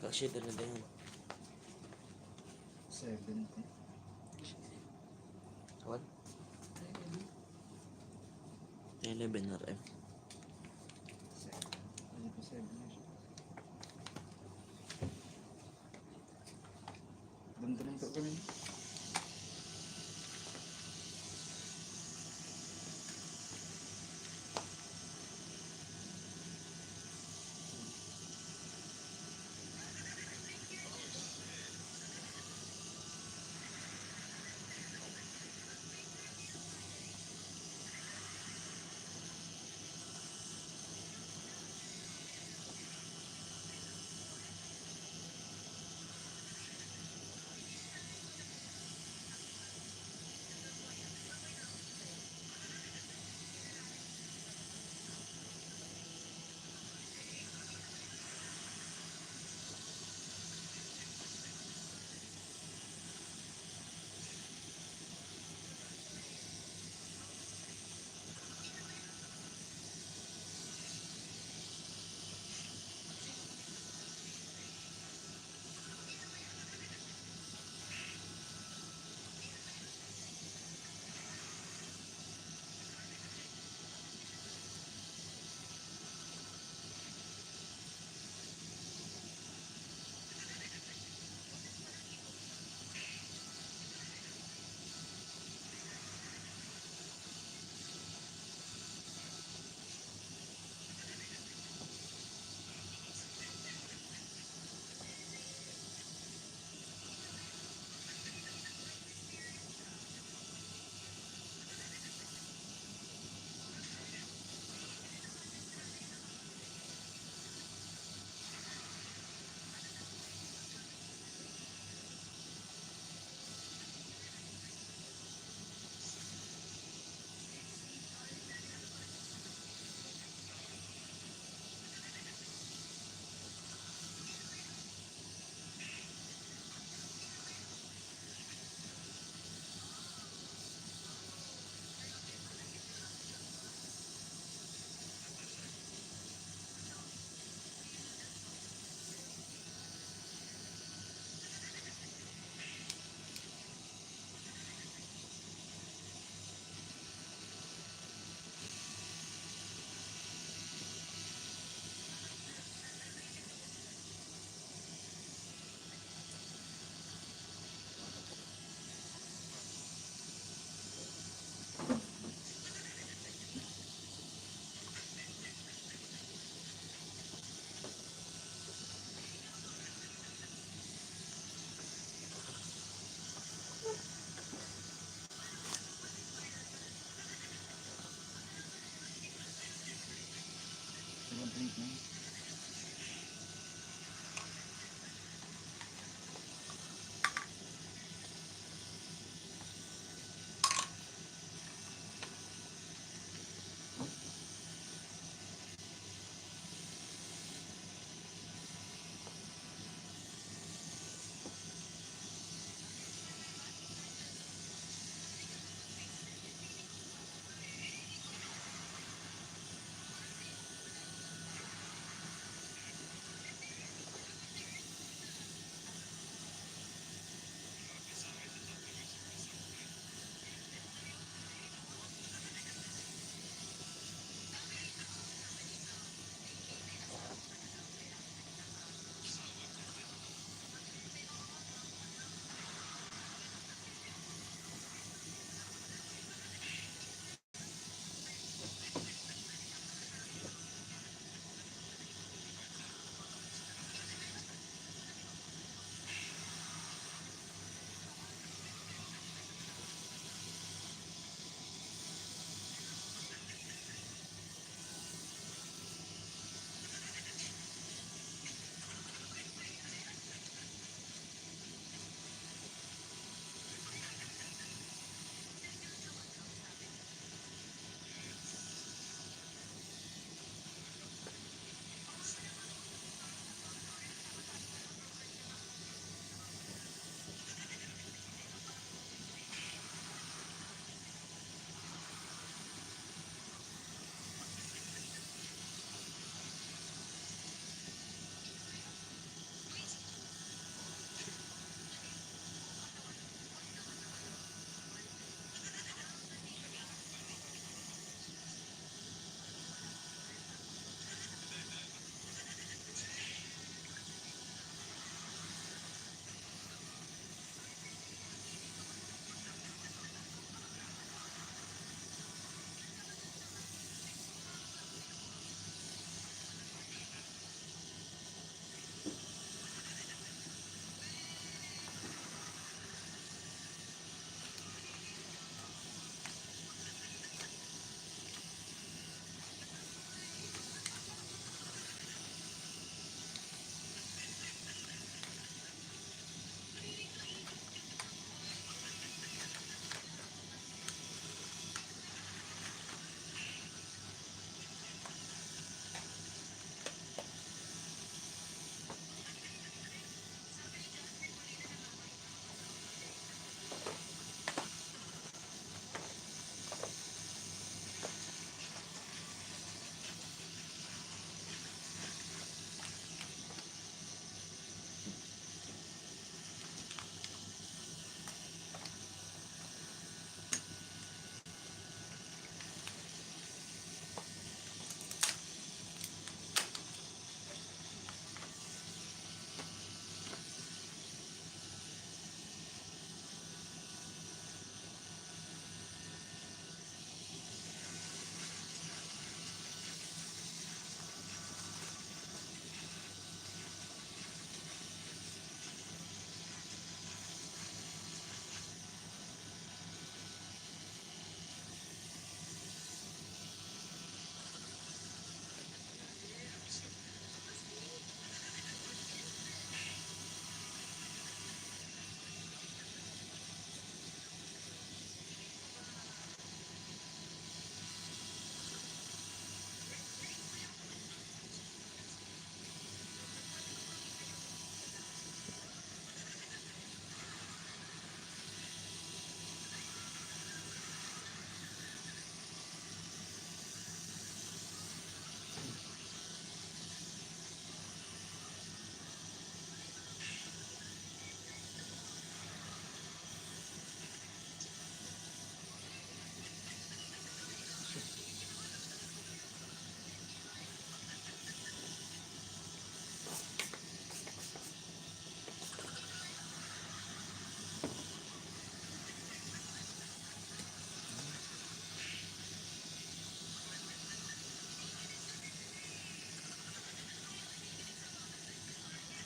Kasi talaga yan. 70. What? 11 na rin. 7. Ano po 7 na siya? Doon po kami.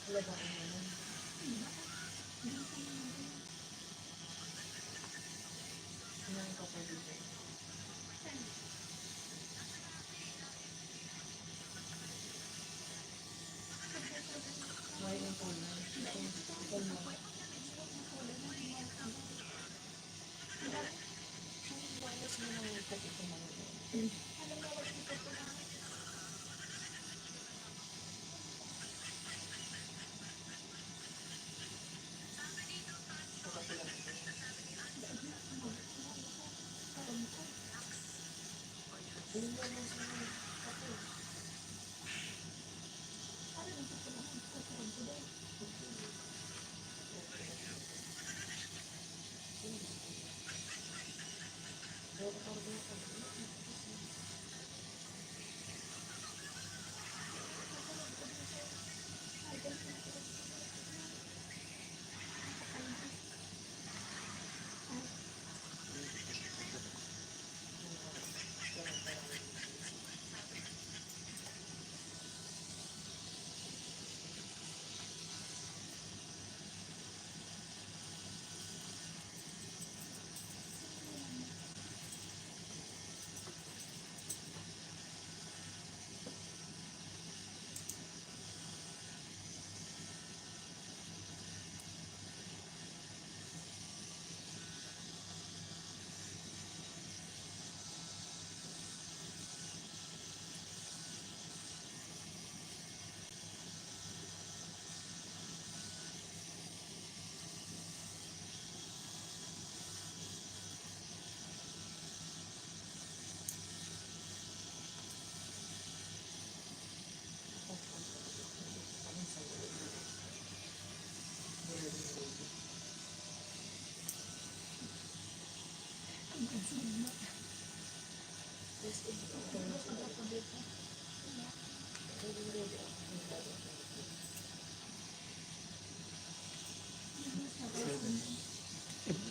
Wala ba akong naman? Ngayon ka pa dito. Ngayon po na. Ito mo. Bawas mo na yung pati ko mga ito.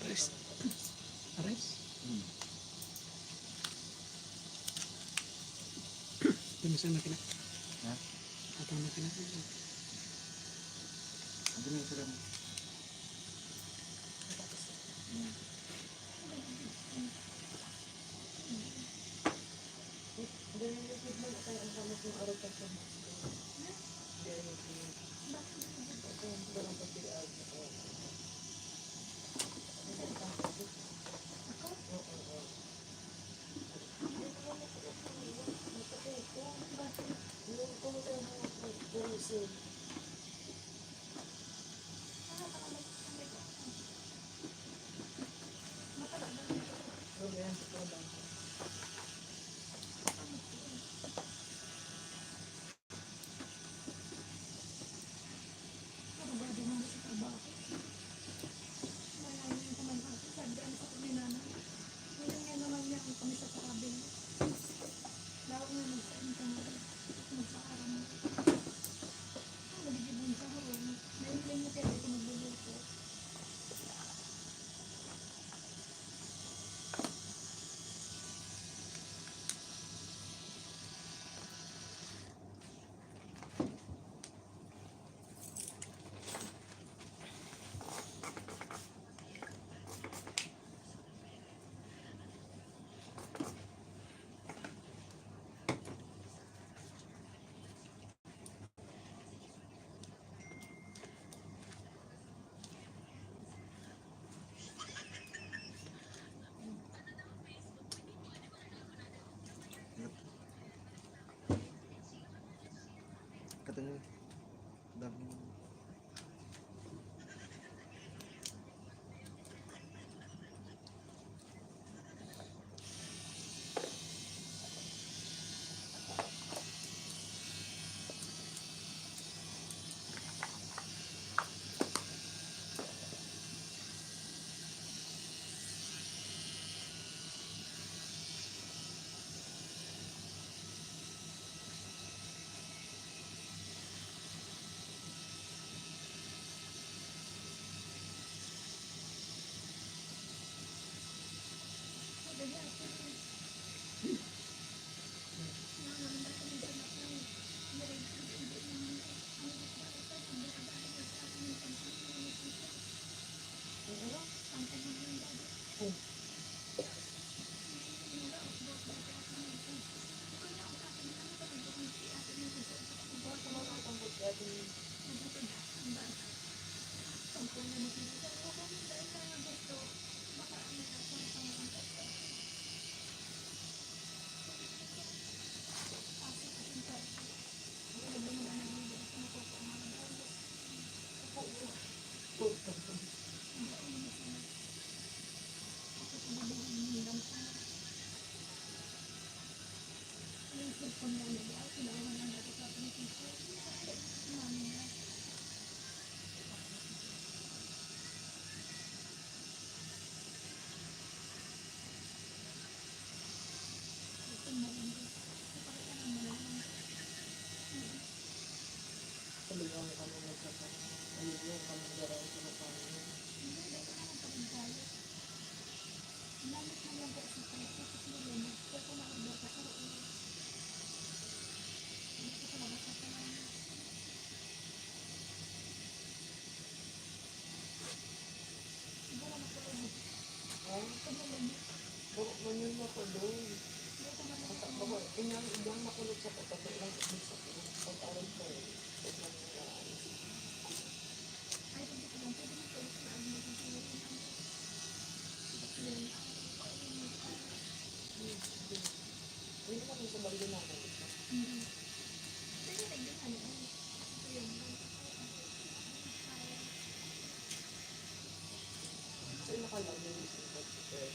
Rest. Rest. Ito mo sa makina. Ha? Ito ang makina. Hindi mo sila. Ayun yung kamagaraw sa mapangin. Bako man yun makulong. Bako, inyang makulog sa patato lang sa pag-aral ko. Hindi naman sa bagay namin. Sa'yo nakalang yung isang pag-aral.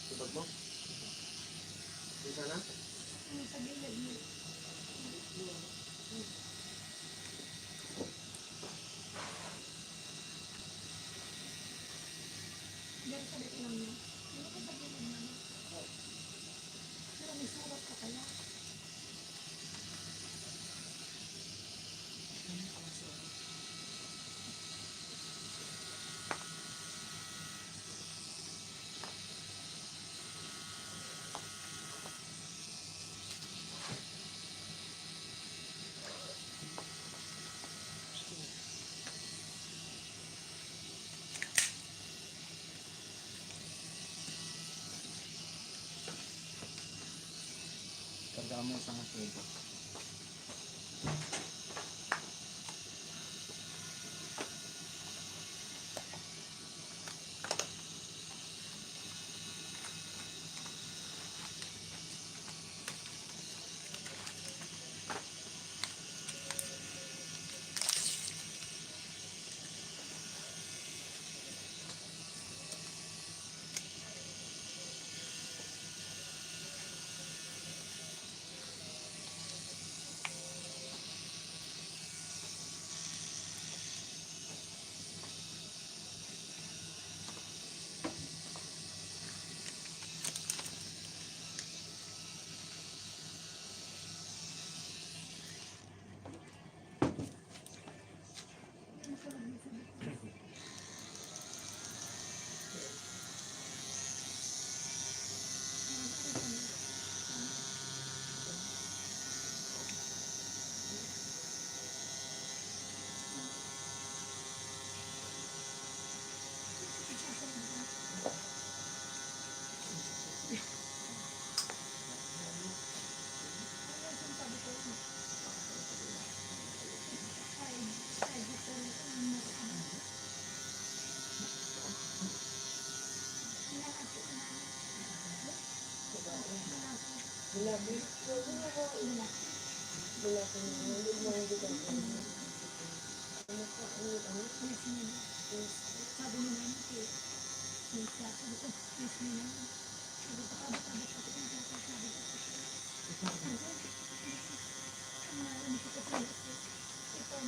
Tubag mo? Isa na? Karga mo sa mga tubo. Labi. Wala ko na. Hindi mo hindi ka. Ano ka? Ano? Sabi niya naman ko, may sabi ko, please me naman. Sabi ko, sabi ko, sabi ko, ang narinig ko kasi, ito,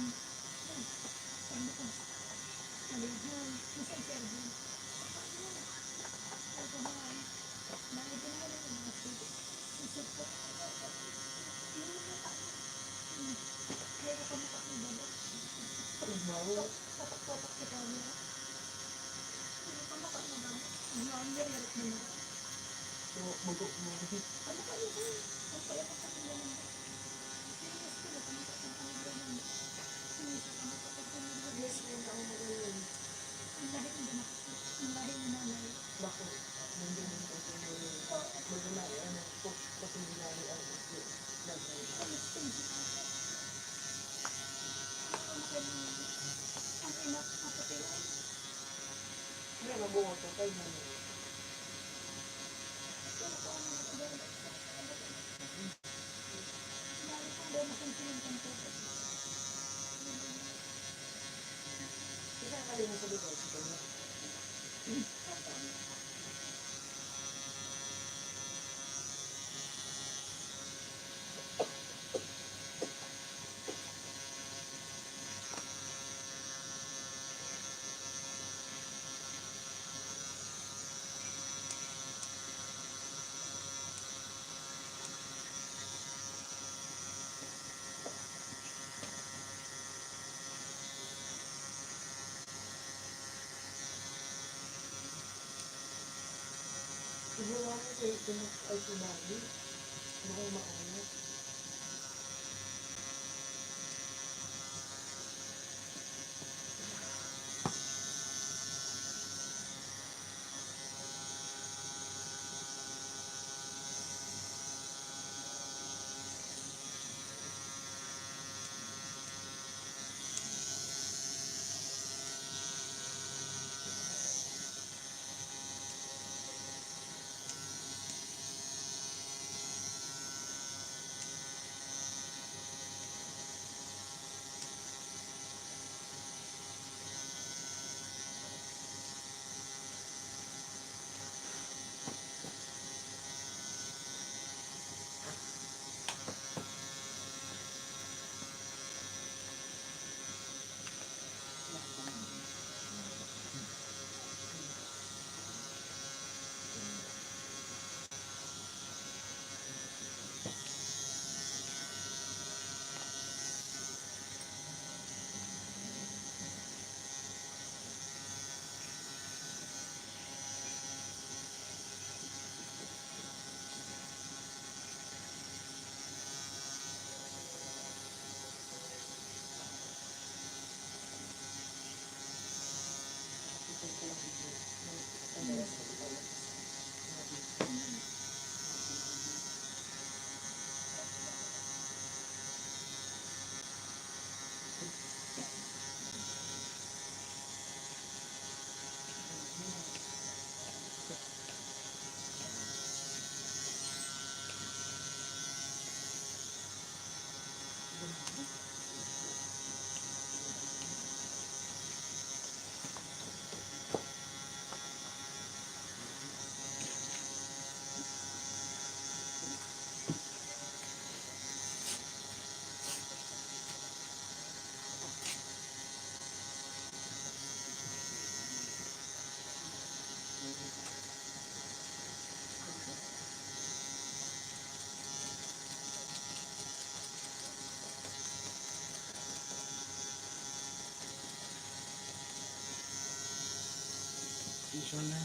sabi ko, malihan, masay servo. Sabi ko, bakit ko naman ang mga sito? Isip ko, yung mga kaya ko makakibaba. Tapak-tapak sa camera. Hindi ko makakibaba. Ang nangyayari naman. Magok mo. Ano ka yun? Ang kaya ko sa kanya naman. Serious ko na kung ang camera naman. Sinisa ka makakasama. Yes, may naungan yun. Ang lahi ng binakit. Ang lahi ng nanay. Bako. Nandun yung patuloy. Magulay. Ano? Patuloy ang ito. Lagay. Ang stage na. Ang kanya. Ang ina kapatilan. Hindi, mabuha ko kayo na. Pero kung ano nakagalit. Lalo kung doon nakunsilin kang photo. Isa ka rin sa likod. Sige na. Ginawa mo sa itinok ay kumali. Mga maangat. Tissue na.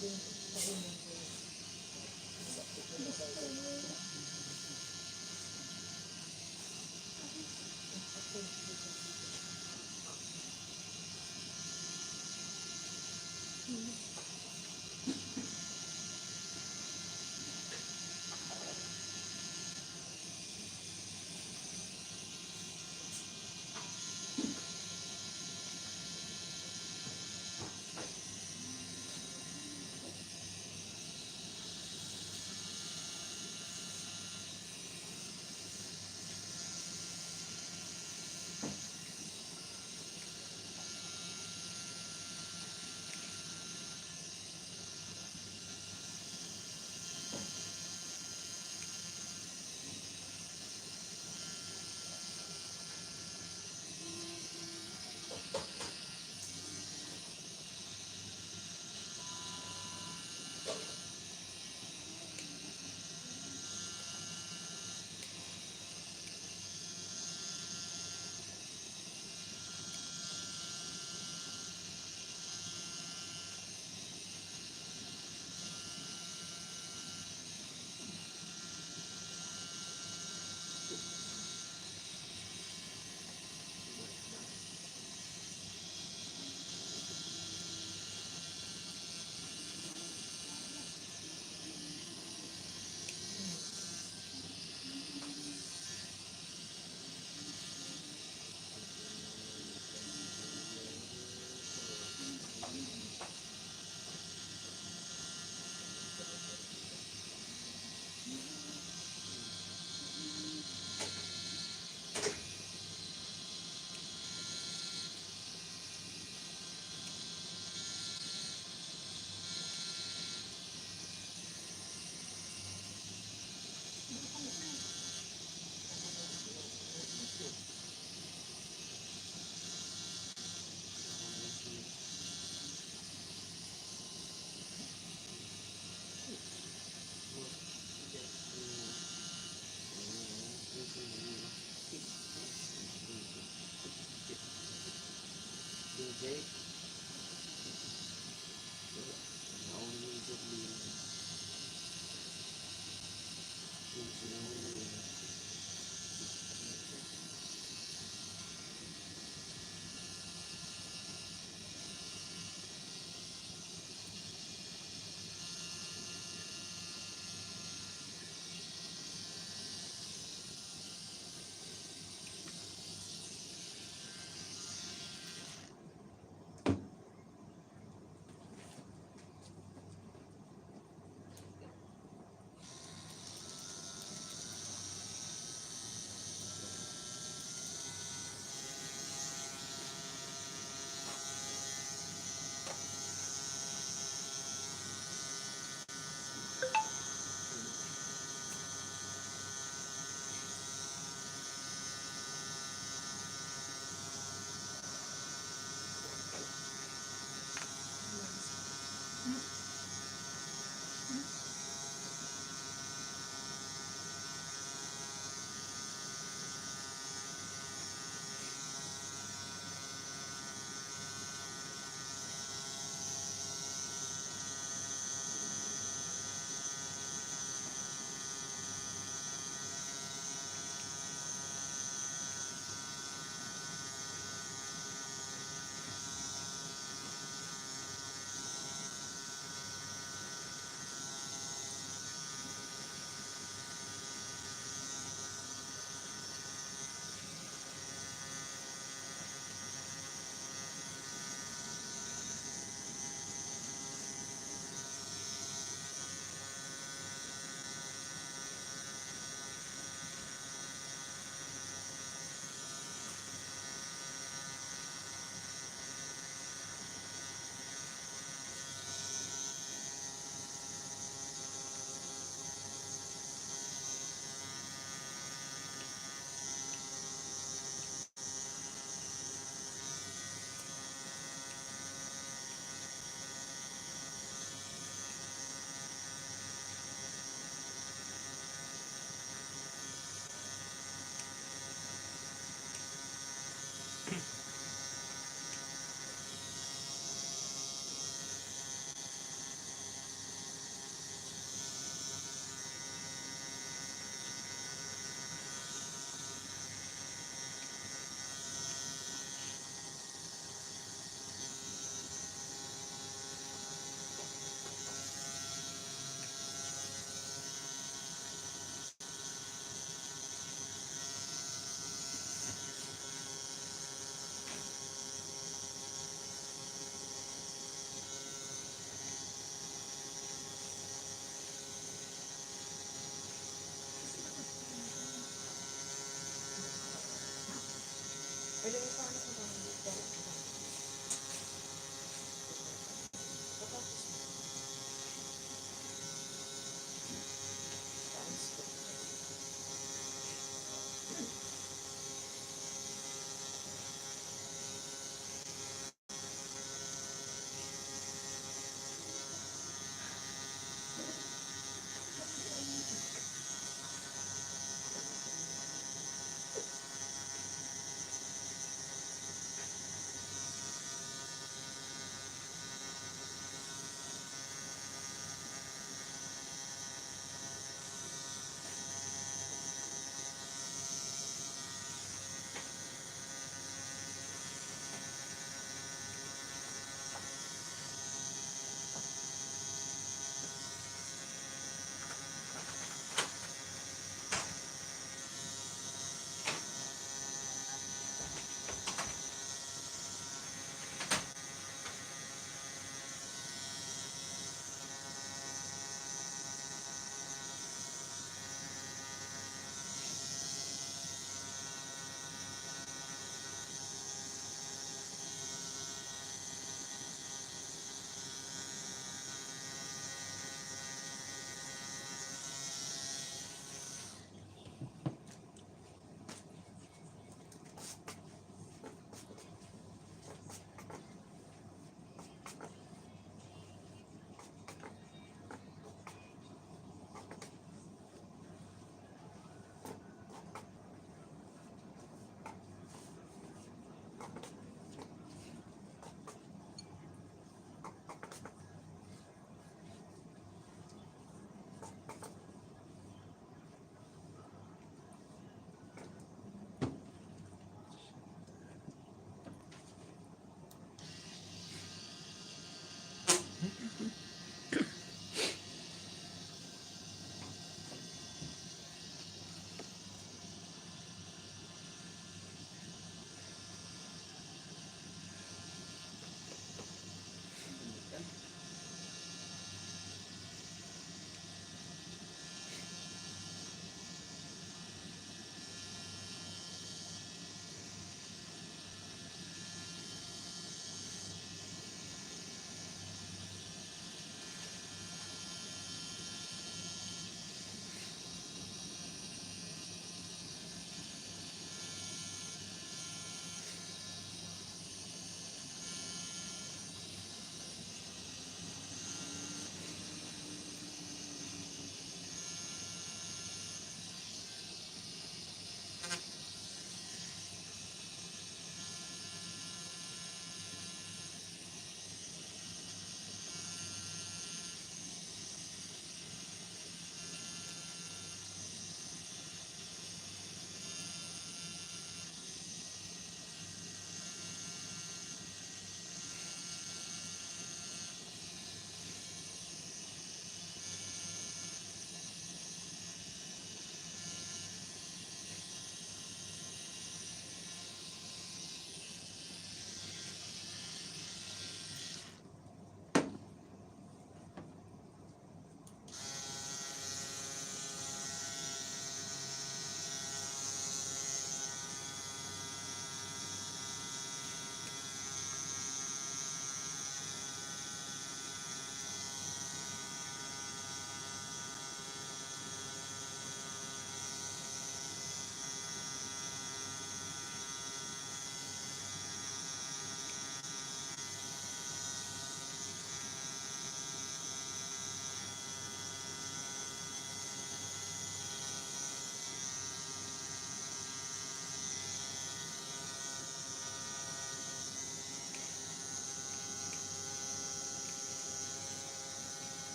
pwedeng pag-inom ko.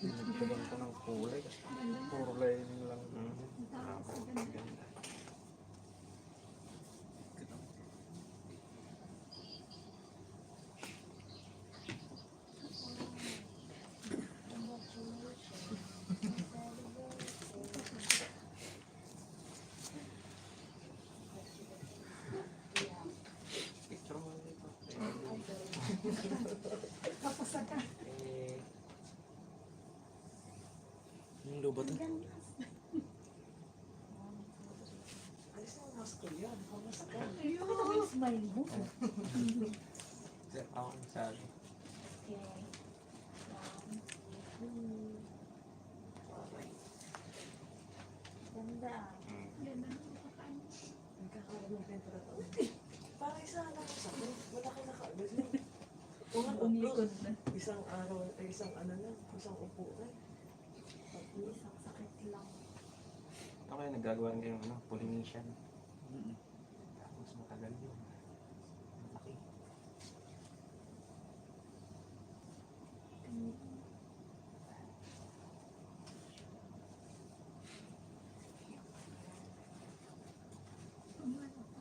Nagkaroon ko ng kulay kasi puro lining lang. Picture mo dito. Yung lobat to? Alis na ang mask ko yan. Ang mask ko. Pakita mo yung smile mo. Ako sabi. Ganda. Nagkakaroon ng temperature. Parang isa lang ako sa akin. Wala ka nakaagad yun. likod na. Isang araw, isang ano lang, isang upo na. Isang sakit lang. Ako yung naggagawa ng ano, Polynesian. Mm. Tapos matagal yun. Malaki.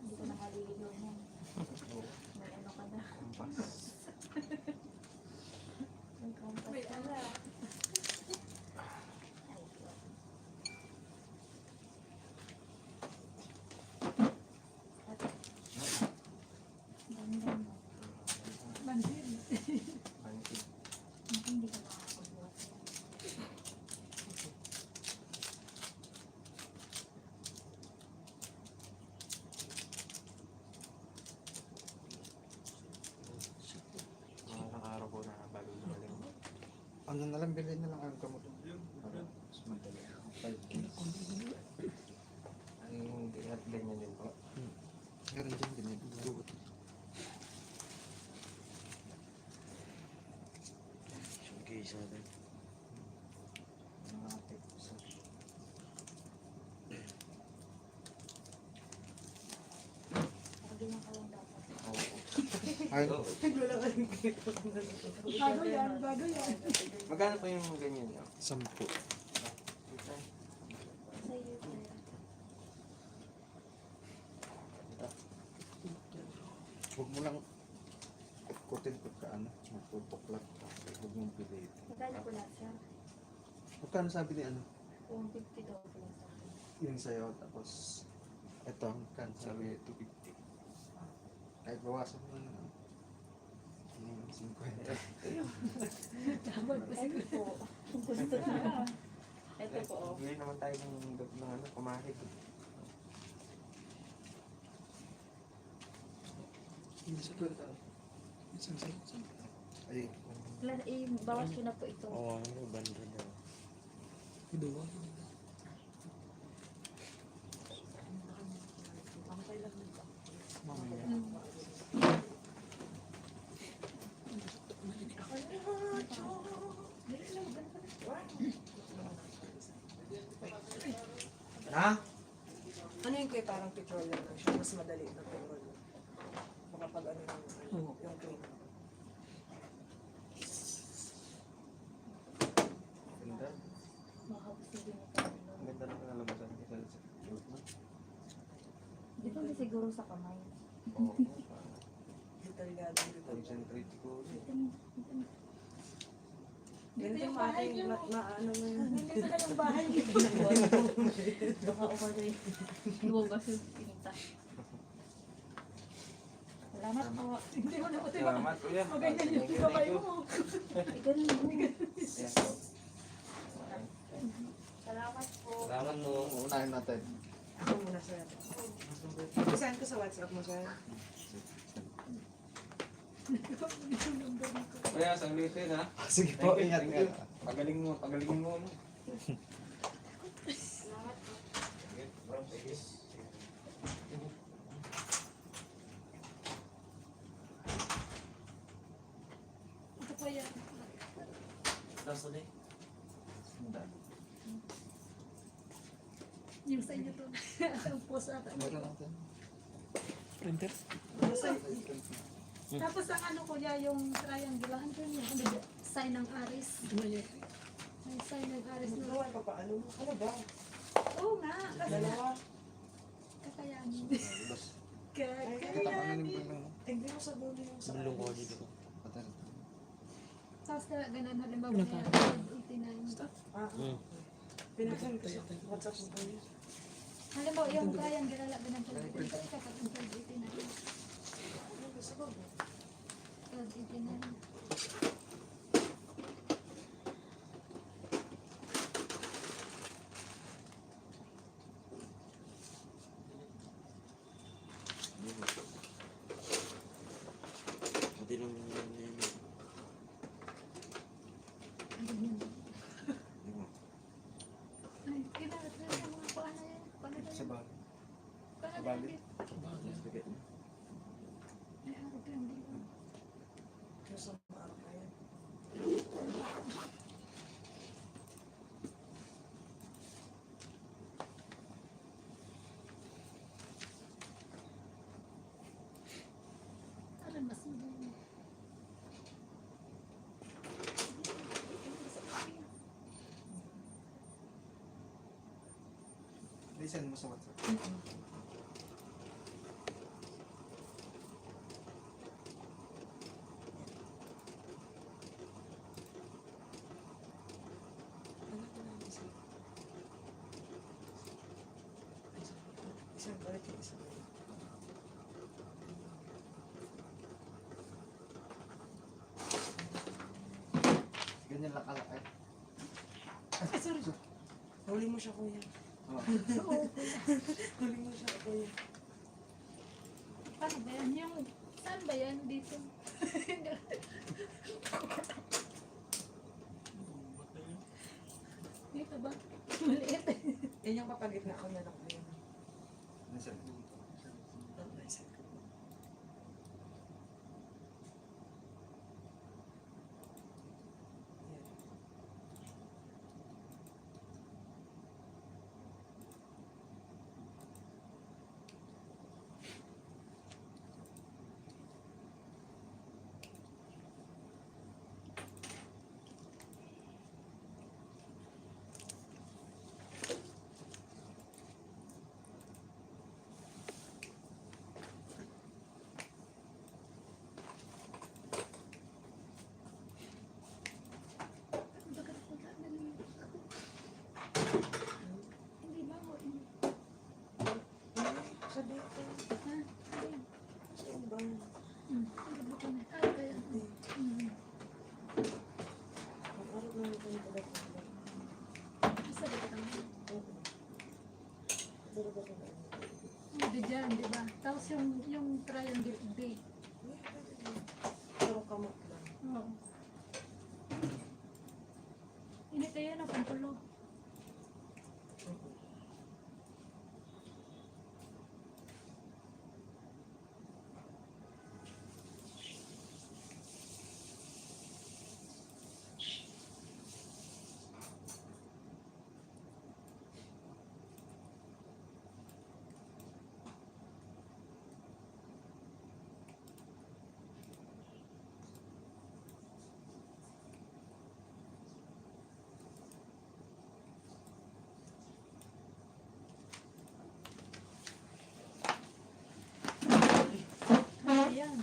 Hindi ko na maliligaw mo. Oo. May ano ka na. Kumpas. May kompas ka na. Ay, God. Ganda mo. Mansin. Mansig. Hindi ka makakagbuhat. Mga ilang araw ko na bago gumaling. Ano na lang, bilhin na lang ang gamot. Para mas madali. 5 days. Ang at ganyan din po. Meron dyan, binibigyan. Okay, sa atin. Mga tips. Sabi mo ka lang dapat. Oo. Ay, Oo. Wala ka rin kita. Bago yan, bago yan. Magkano po yung ganyan nyo? 10. Sa iyo, sir. Huwag mo lang kutin pagka ano, magtutok lang. Huwag mong piliin. Magkano po lahat, sir? Magkano sabi ni ano? 150 daw po lang sa akin. Yun sa'yo, tapos ito, magkano sabi 250. Kahit bawasan mo na ano. 50. Ito po. Kung gusto na. Ito po, oh. Bili naman tayo ng ano, kumahig. Ay, Bawas ko na po ito. Oo, ano, banda daw. Ha? Ano yung kuya parang petroleum lang siya, mas madali na petroleum. Makapag ano yung cream. Ganda. Makapos na din ito. Ang ganda ng nalabasan kasi sa suit mo. Depende siguro sa kamay. Oo. Detalyado dito. Concentrate ko. Ganito yung ating maano mo yun. Nandito na yung bahay. Baka umano yung lumabas yung pinita. Salamat po. Hindi mo na ko tayo. Salamat kuya. Maganyan yung Thank you, kamay thank you. mo. Ganun mo. Yes po. Salamat po. Salamat po. unahin natin. Ako muna sir. Send ko sa WhatsApp mo sir. Kuya, saglitin ha. Sige Thank po, you, ingat thank ka. you. Pagalingin mo. No? Salamat po. Sige, bro, sige. Ito pa yan. Tapos ulit. Yung sa inyo to. Ang post ata. Meron natin. Tapos ang ano kuya, yung triangle, ano yun yung ano, sign ng Aris. May sign ng Aris na. Gawa pa paano mo? Ano ba? Oo nga, kasi Dalawa. kakayanin. Bas, kita ka na Kakayanin. yung bulong. Hindi mo sa dulo yung sa Bulong ko dito ko. Patal. Tapos na ganun, halimbawa kaya 89. Ah, pinag-send ko siya. WhatsApp mo kayo. Halimbawa yung triangle, ganun pala. Ito kapag 89. Ano gusto ko? 89. Hindi lang yun yun. Ay, kailangan na yung mga paano yan. Paano na Sa yan? bagay. Paano sa na bagay. yan? Spaghetti. Ay, araw ka, hindi ko. Gusto mo araw kayo? I-send mo sa WhatsApp. Isa, balik yung isa. Ganyan lang kalaki. Ay, sorry. Huli mo siya, kuya. Oh. Huli mo siya, kuya. Paano ba yan? Yung, saan ba yan? Dito. Dito ba? Maliit. Yan yung papagitna ko na lang, kuya. Nasaan? Okay, isa. Yan. Hindi ba ako? Sabi ko, Ha? saan ba? Hindi ba ko na? Ay, kaya. Ang araw na ito yung telepono. Isa ba ito? Oo. Pero ba ito na? Hindi dyan, di ba? Tapos yung triangle D. Pero kamot lang. Oo. Ini tayo na pangkulo. Ayan.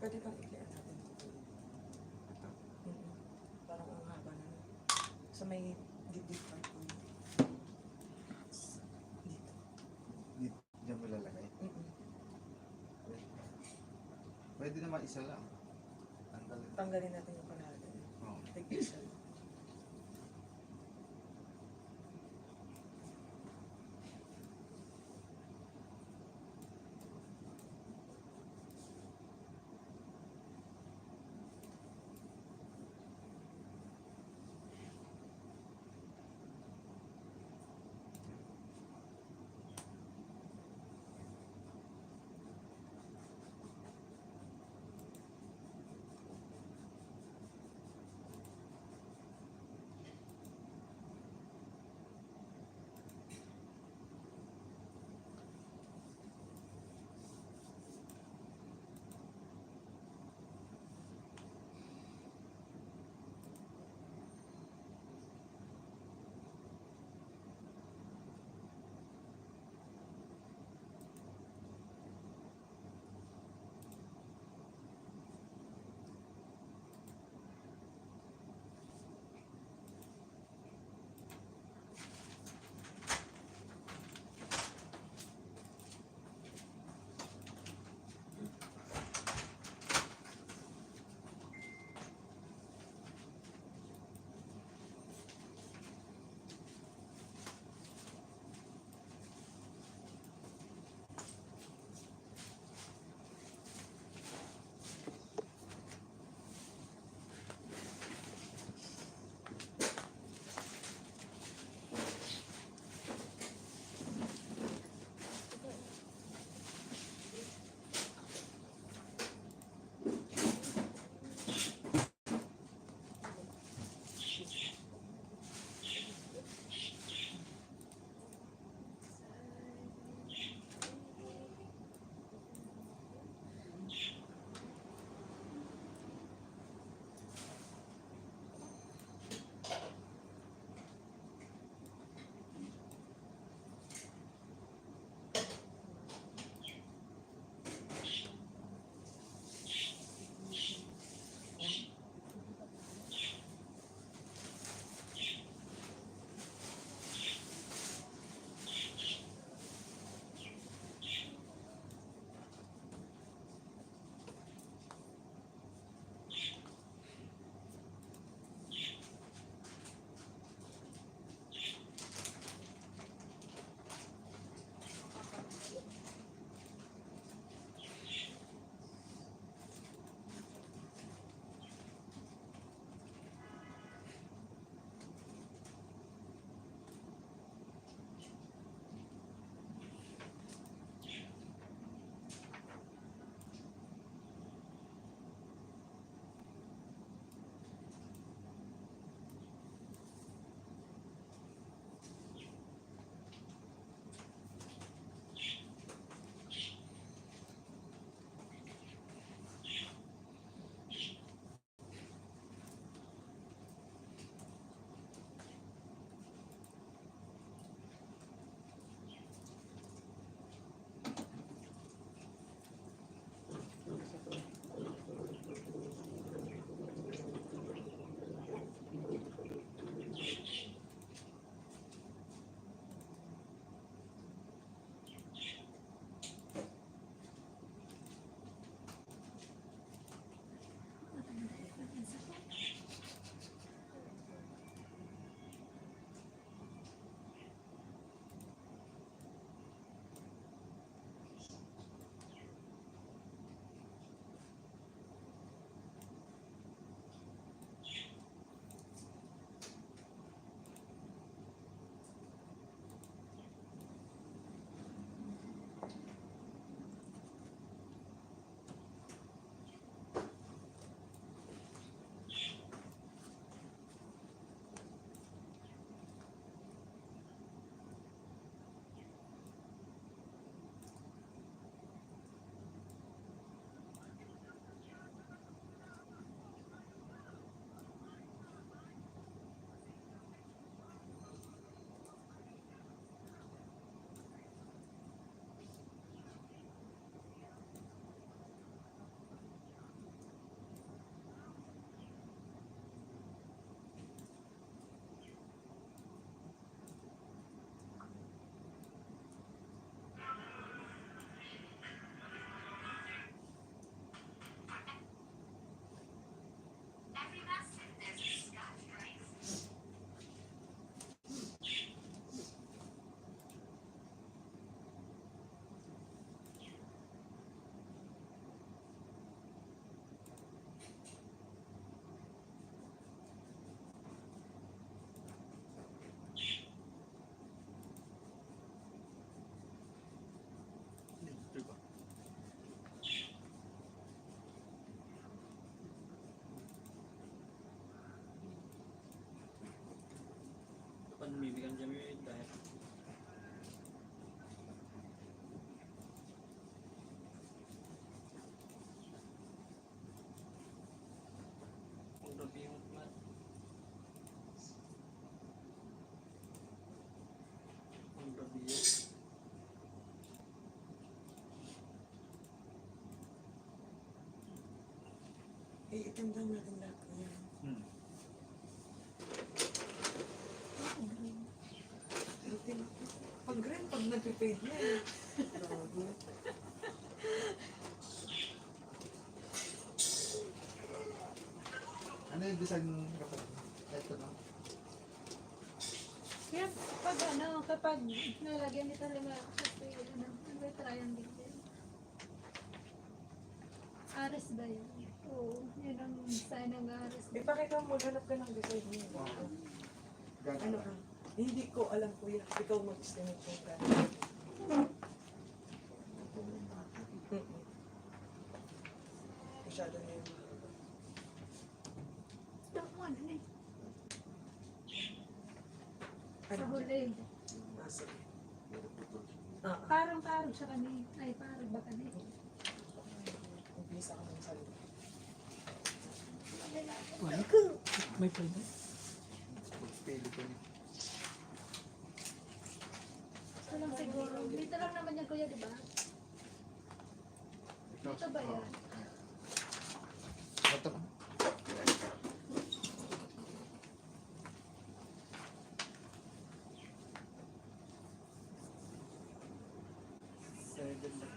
Pwede bang i-clear natin ito? may dibdib pa po. Dito. Diyan mo lalagay. Mm-mm. Pwede naman isa lang. Tanggalin. Tanggalin natin yung kalahati. Oo. Tig-isa. Bibigyan Jamie dahil kung gabi yung mat. Kung gabi yun. Iitandang natin lahat yan. Pag green, pag nagpipade na eh. Grabe. Ano yung design ng kapatid? Ito na. Kaya kapag nalagyan ni talaga kasi may triangle din. Ares ba yun? Oo, yun ang sign ng Ares. Ipakita mo, hanap ka ng design niya. Ano Gano'n. ka? Hindi ko alam kuya. Ikaw mag-estimate kung gano'n. Masyado na yun. Ano eh? Sa Ano? huli. Nasa. Parang siya kani. Ay, parang ba kani? Umpisa ka ng salita. Pili ko niya. Ito lang siguro. Dito lang naman yan kuya, di ba? Dito ba yan? Ito lang. Seven na.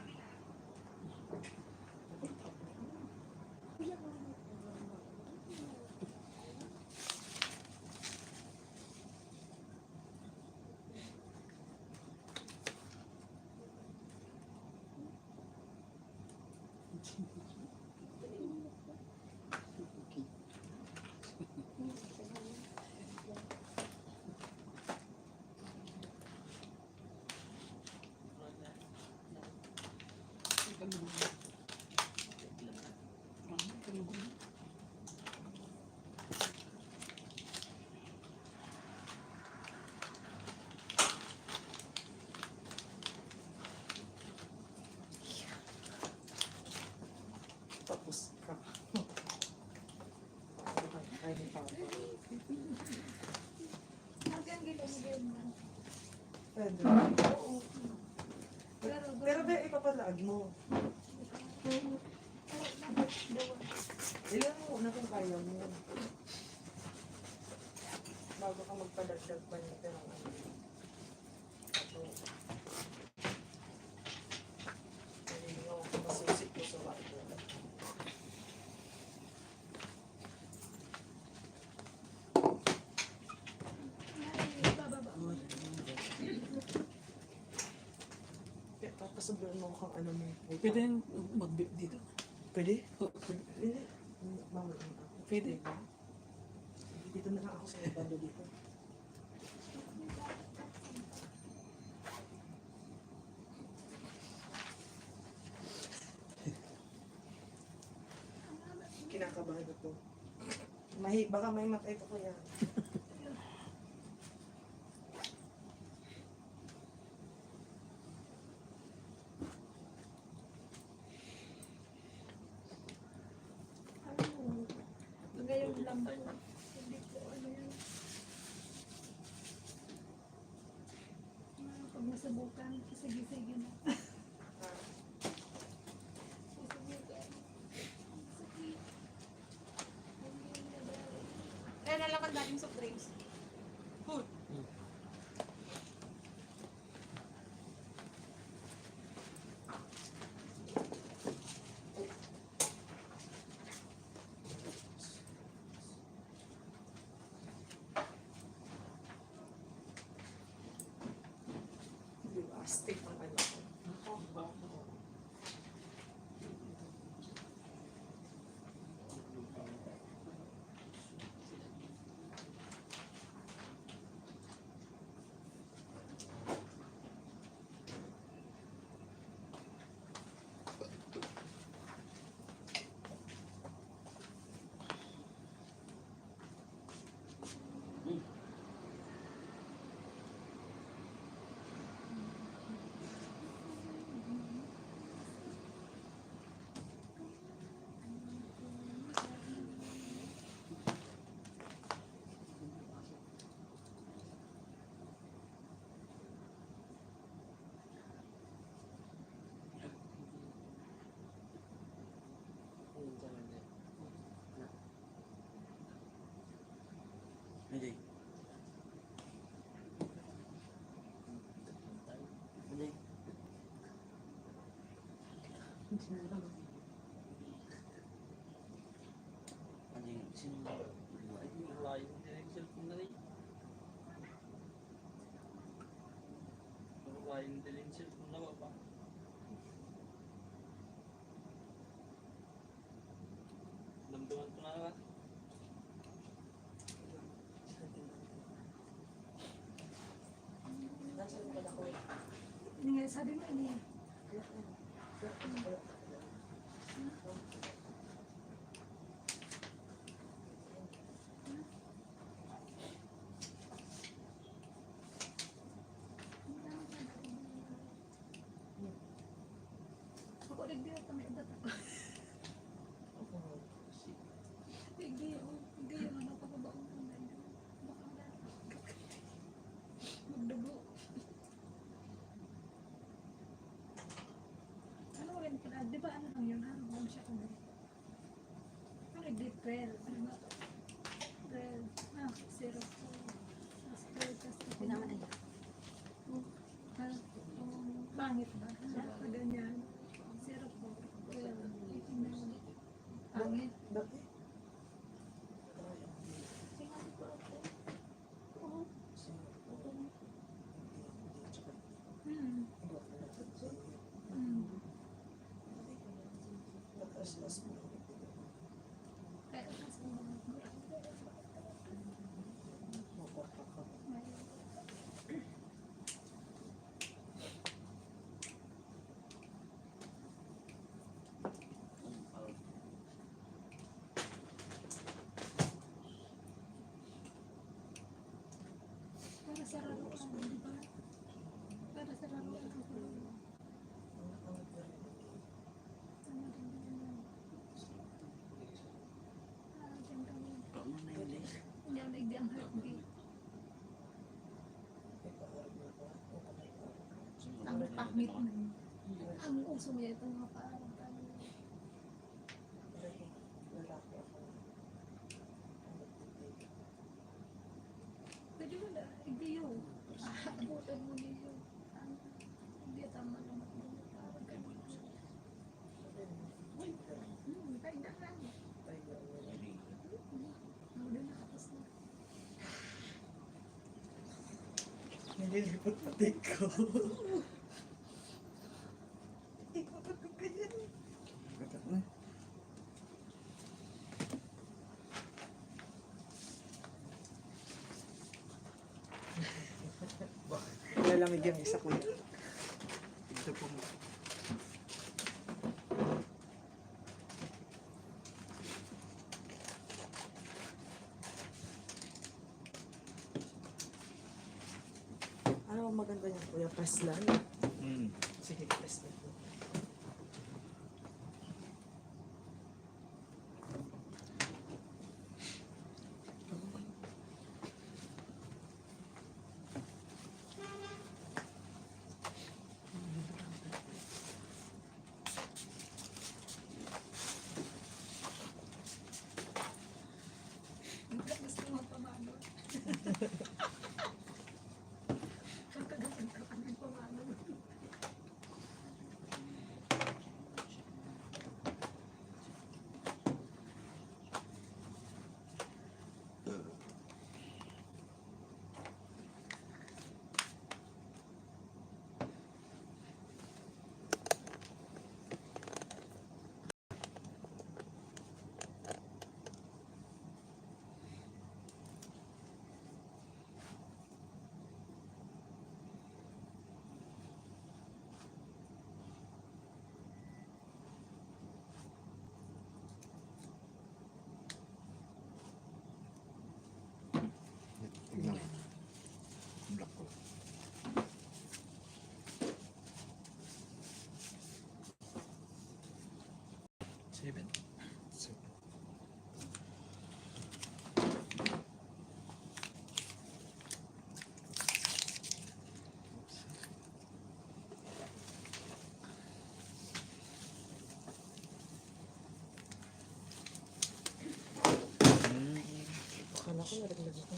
Tapos ka. Ay, ni Papa. Hanggang gilid mo. Pwede. Pero, Pero ba ipapalag mo? Ilan mo na kung kaya mo. Bago ka magpadagdag pa nito ng ano. Ito. Hindi mo masusik ko sa bago. bababa. Kaya papasabihin mo kung ano mo. Pwede yung mag-bip dito. Pwede? Oh, pwede. Hindi. Bawal mo. Pwede. Dito na lang ako sa bando dito. Kinakabahan ako. Baka may matay pa ko yan. Ngayon lang ba? Hindi ko ano yan. Pag nasubukan, sige-sige na. Nasubukan. Sakit. Kaya nalakan dating soft drinks. Di ba? Stick ang ano ko. Ano yung sino? Ay, wala yung cellphone na rin. Wala yung cellphone na ba? Damdaman ko na ba? Sabi mo, ano yan? Ako rin din ito, may ibat ako. Hindi yung ano, papabaon ko na yun. Baka na. Magdugo. Ano rin pala, di ba ano lang yun? Ano lang siya kung ano, deep prayer. Ano ba? Prayer. Zero. Tapos prayer, tapos ito naman ay. Pangit ba? Sa ganyan. Zero po. Prayer. Pangit. Bakit? Hmm. Hmm. Nakas-las mo. Kaya kasi para sa laruan, di ba? Para sa laruan ang kulong. Ano din yun? Diyan kami. Paano na yun eh? Hindi ako naigdi ang heartbeat. Ang pangit na. Ang uso niya itong mga parang tayo. Lalaki ako. Pwede mo na, igdi yun. Abutan mo niyo yun. Hindi tama naman yun. Parang ganun. Kaya na lang. Muna na tapos na. Nililipot pati ko. Ikaw ba ko ganyan? Lalamig yung isa ko. Ito po. Ano ang maganda niya, kuya? Press lang. Hmm. Sige, press lang. Gusto mo pamano. Kagawin ka kami pamano. Tignan. Block ko. 7. Akala ko nariglag ako.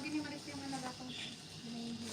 Sabi ni Maris yung nalagatang hinahihiwa.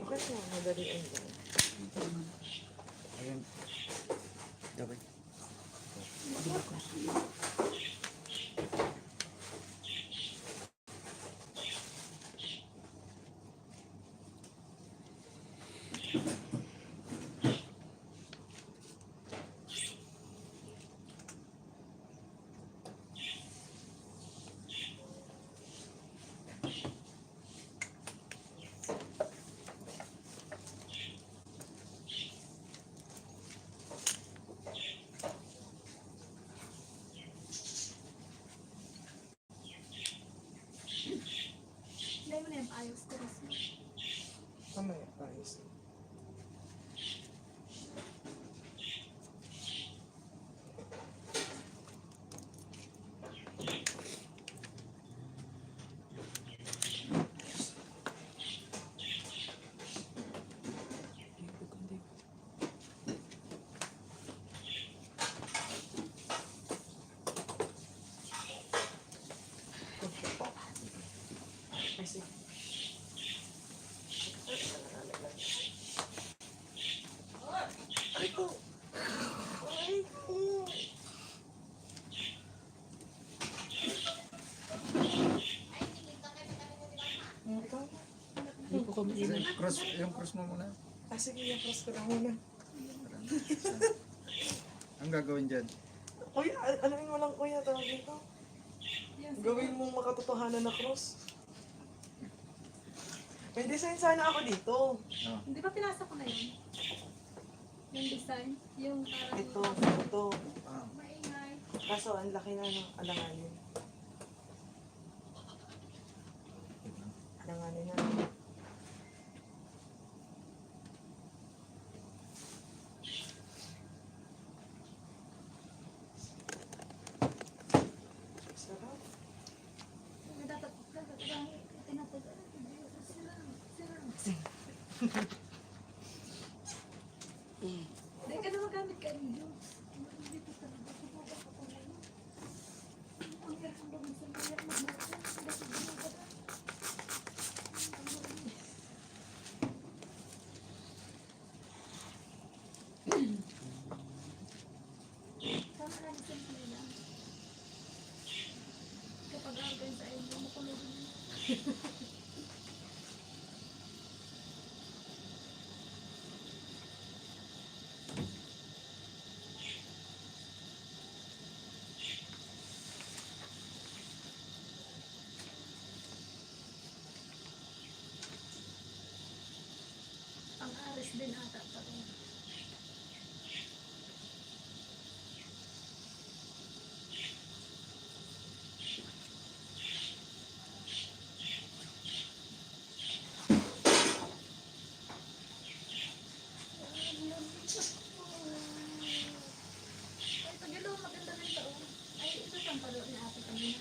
Okay po, madalian lang. Ayun. Dapat. Hindi mo na yung ayos ko rin. Mamaya, ayos. I see. Aray ko! Aray ko! Ikaw? Hindi po kami ilan. Yung cross mo muna. Ah, sige, i-cross ko lang muna. Ang gagawin dyan? Kuya, alamin mo lang kuya, tawag dito. Gawin mong makatotohanan na cross. May design sana ako dito. Hindi ba pinasa ko na yun? Yung design? Yung parang... Ito. Maingay. Kaso, ang laki na ng alanganin. Alanganin na. Sarap. Dapat tinatagal. Hindi ka na magamit ka rin yun. Dito talaga. Subukan ko pala yun. Ang hirap ang bagay sa mga magmahal. Dito ka na. Sama lang simple lang. Kapag agay sa inyo, makulog na. Ang aris din ata pa rin. Ay, pagilo, maganda rin ito. Ay, ito siyang palo ni ate kanina.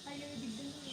Ay, ibig din mo.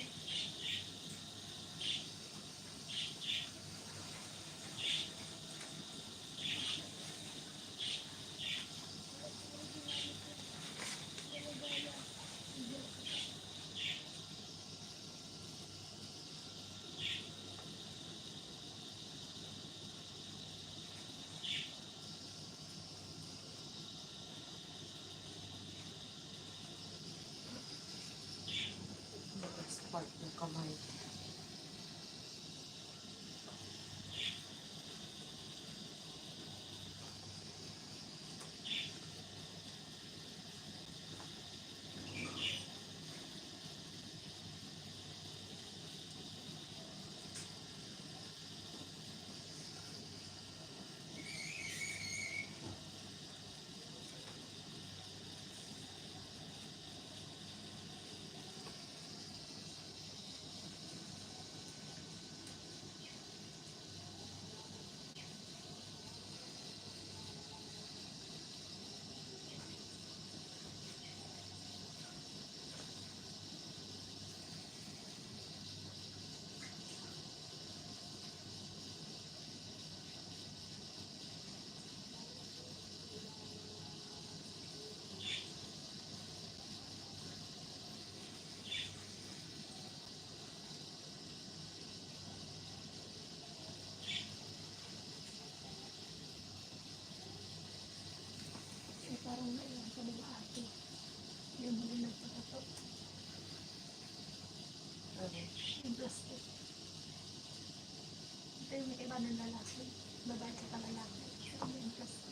Pero may iba ng lalaki. Babae sa lalaki. Pero may interest.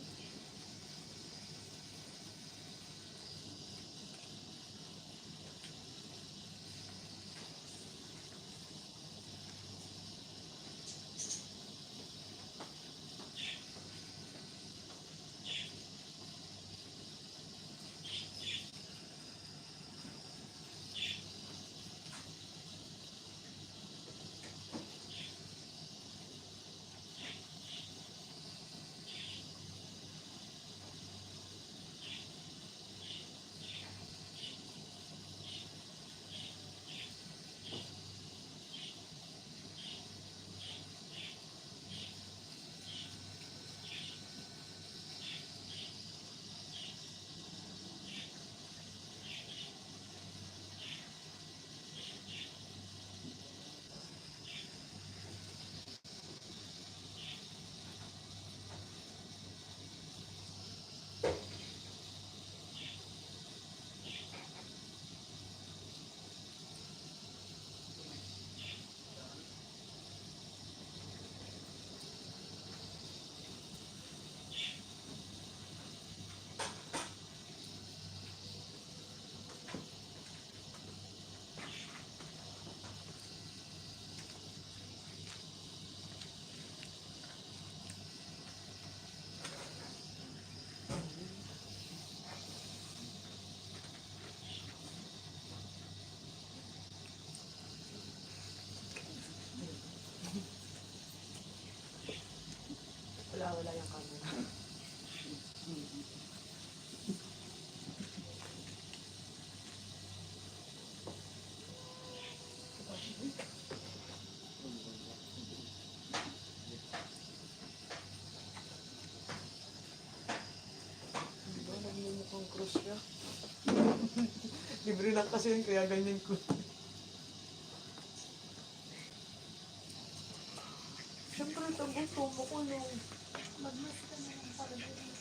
Wala yung camera. Diba, nagmumukhang cruise siya. Libre lang kasi yun, kaya ganyan ko. Siyempre, tubo ko nung Magmas ka na lang para dito.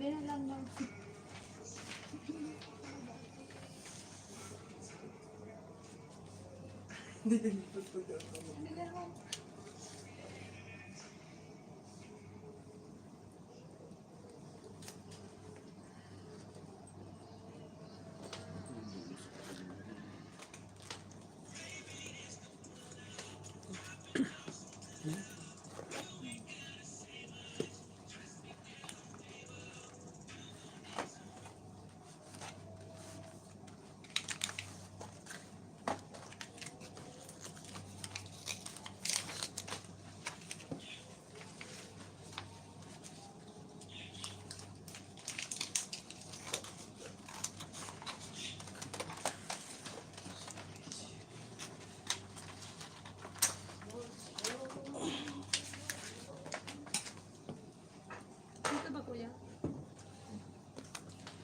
Sabi na lang ng Nililipot ko daw ako. ano gano'n? Dito ba kuya?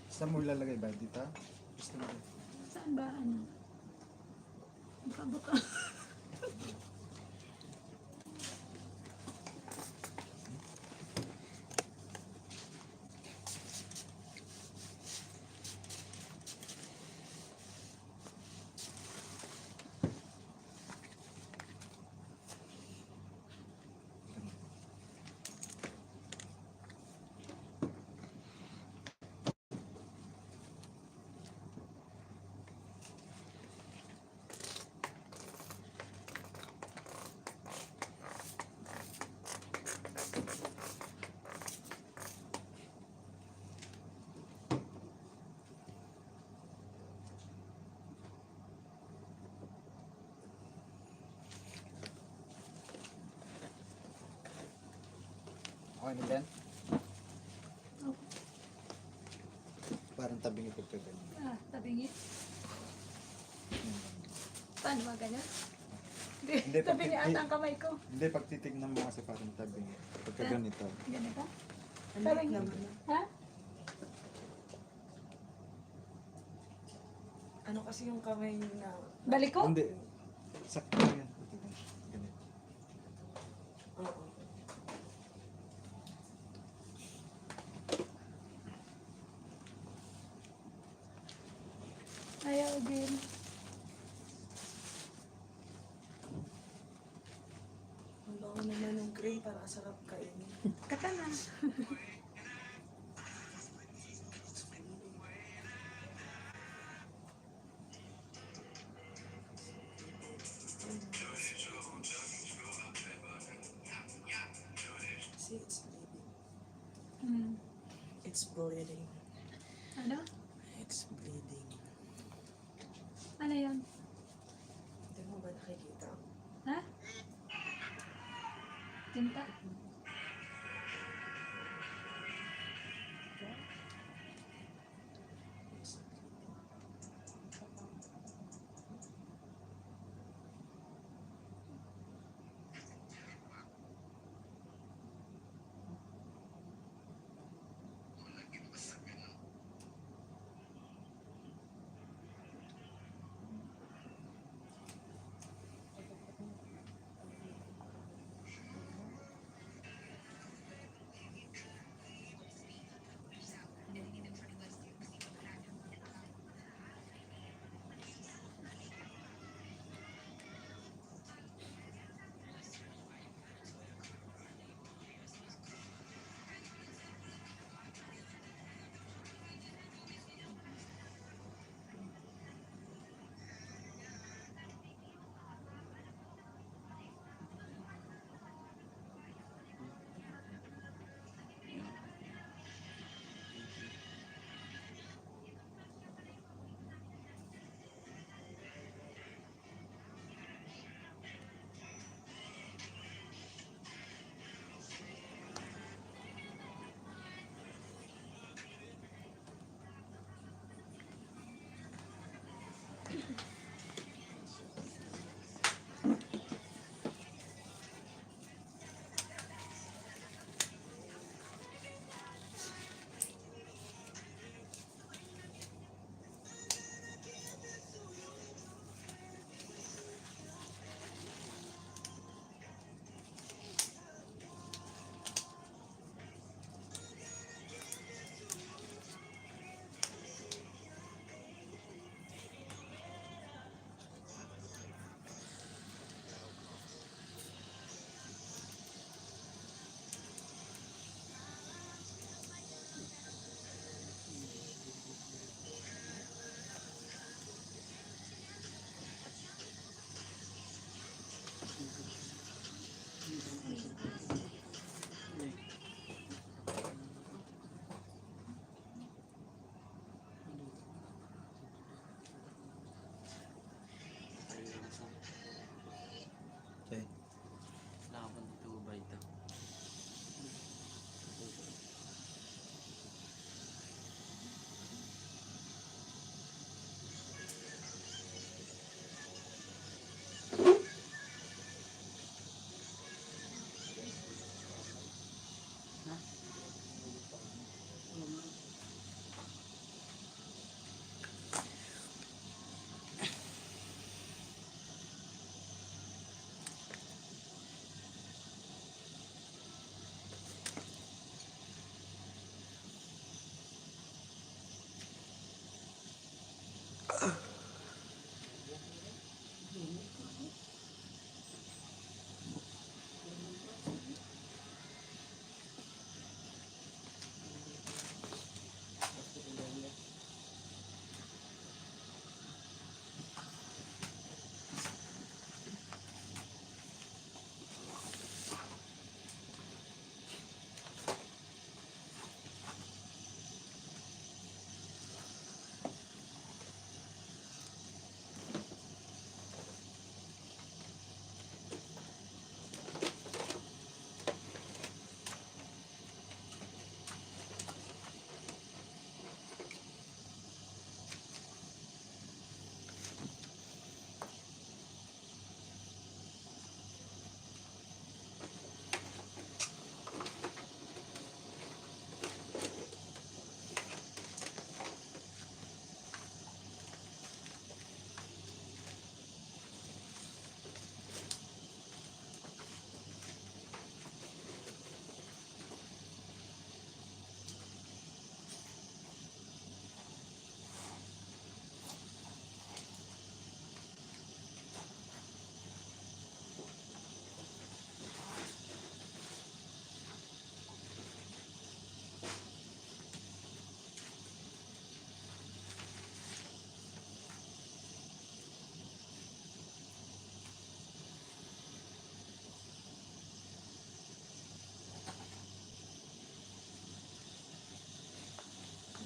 Saan mo ilalagay ba? Dito? Gusto mo. Saan ba ano? Buka-buka. Okay na yan? Parang tabing ito ka ganyan. Ah, tabingi. Paano ba ganyan? Hindi, Tabingi ata ang kamay ko. Hindi, pag titignan mo kasi parang tabing. Pagka ganito. Ganito? Ang Parang- liit naman. Ha? Ano kasi yung kamay na... Balik ko? Hindi. Sakto yan. Ganito. Oo. Ayaw din. Ang bango naman ng gray, parang sarap kainin. Kata na. See, it's bleeding. Hmm. It's bleeding. Ano? It's bleeding. Ano yun? Hindi mo ba nakikita? Ha? Tinta?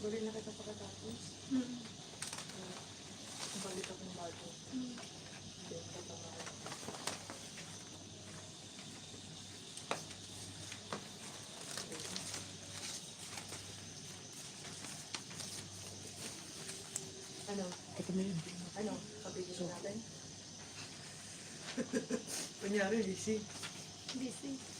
Bali na kita pagkatapos. Mm. Balik akong bago. Mm. Hindi, tatamara. Ano? Ito na yun. Ano? Pabigyan natin? Kunyari, busy. Busy.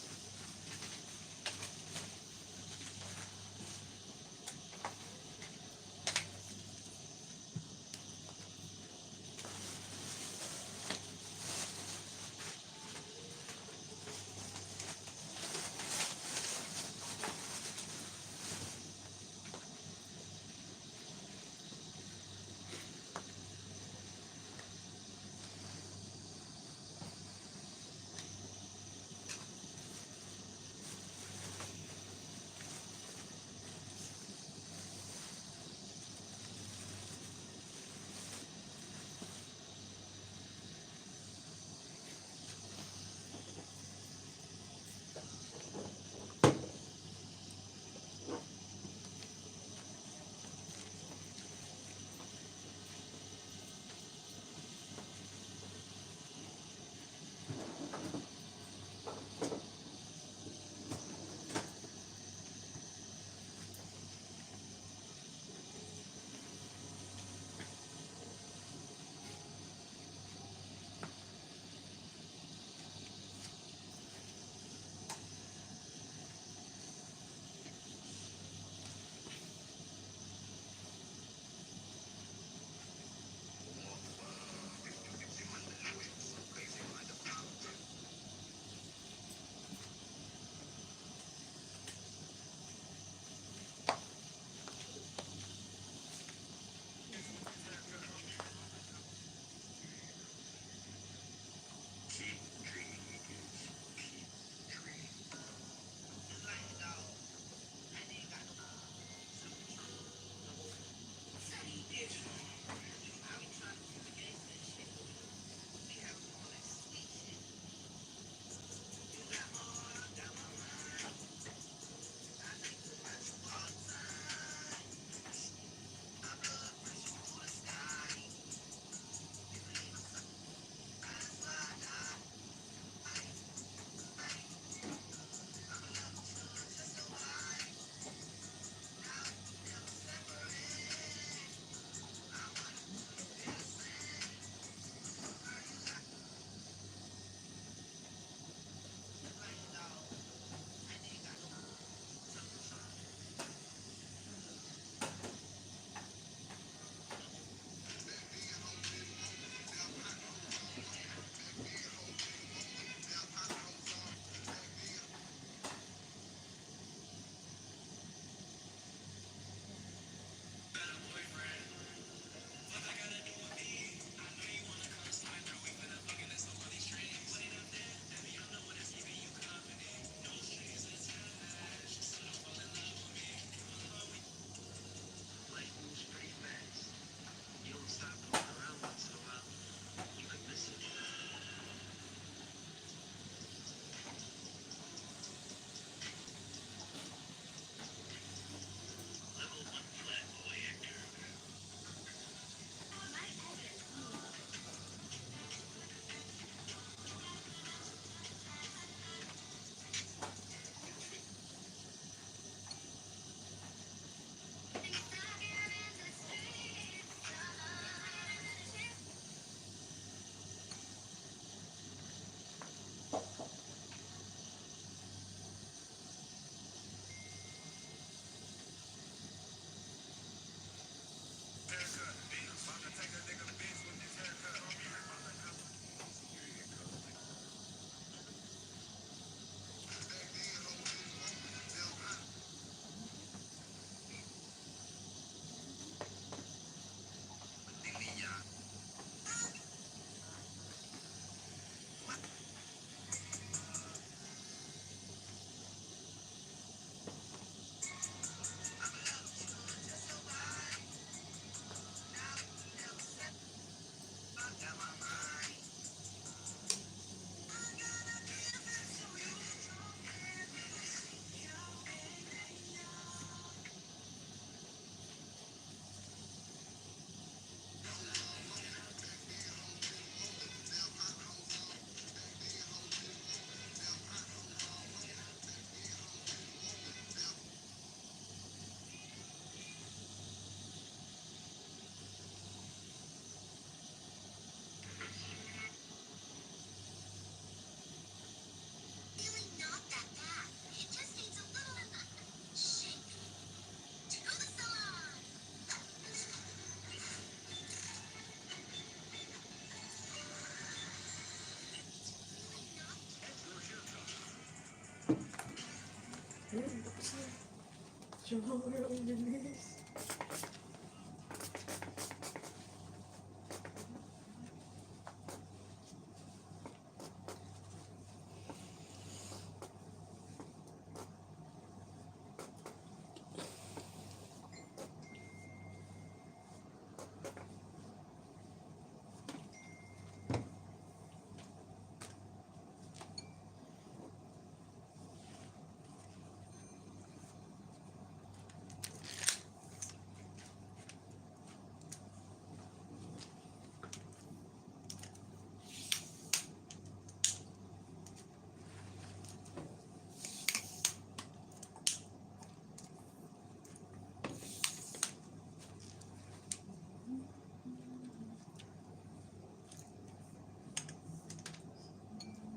Shower, ang bilis.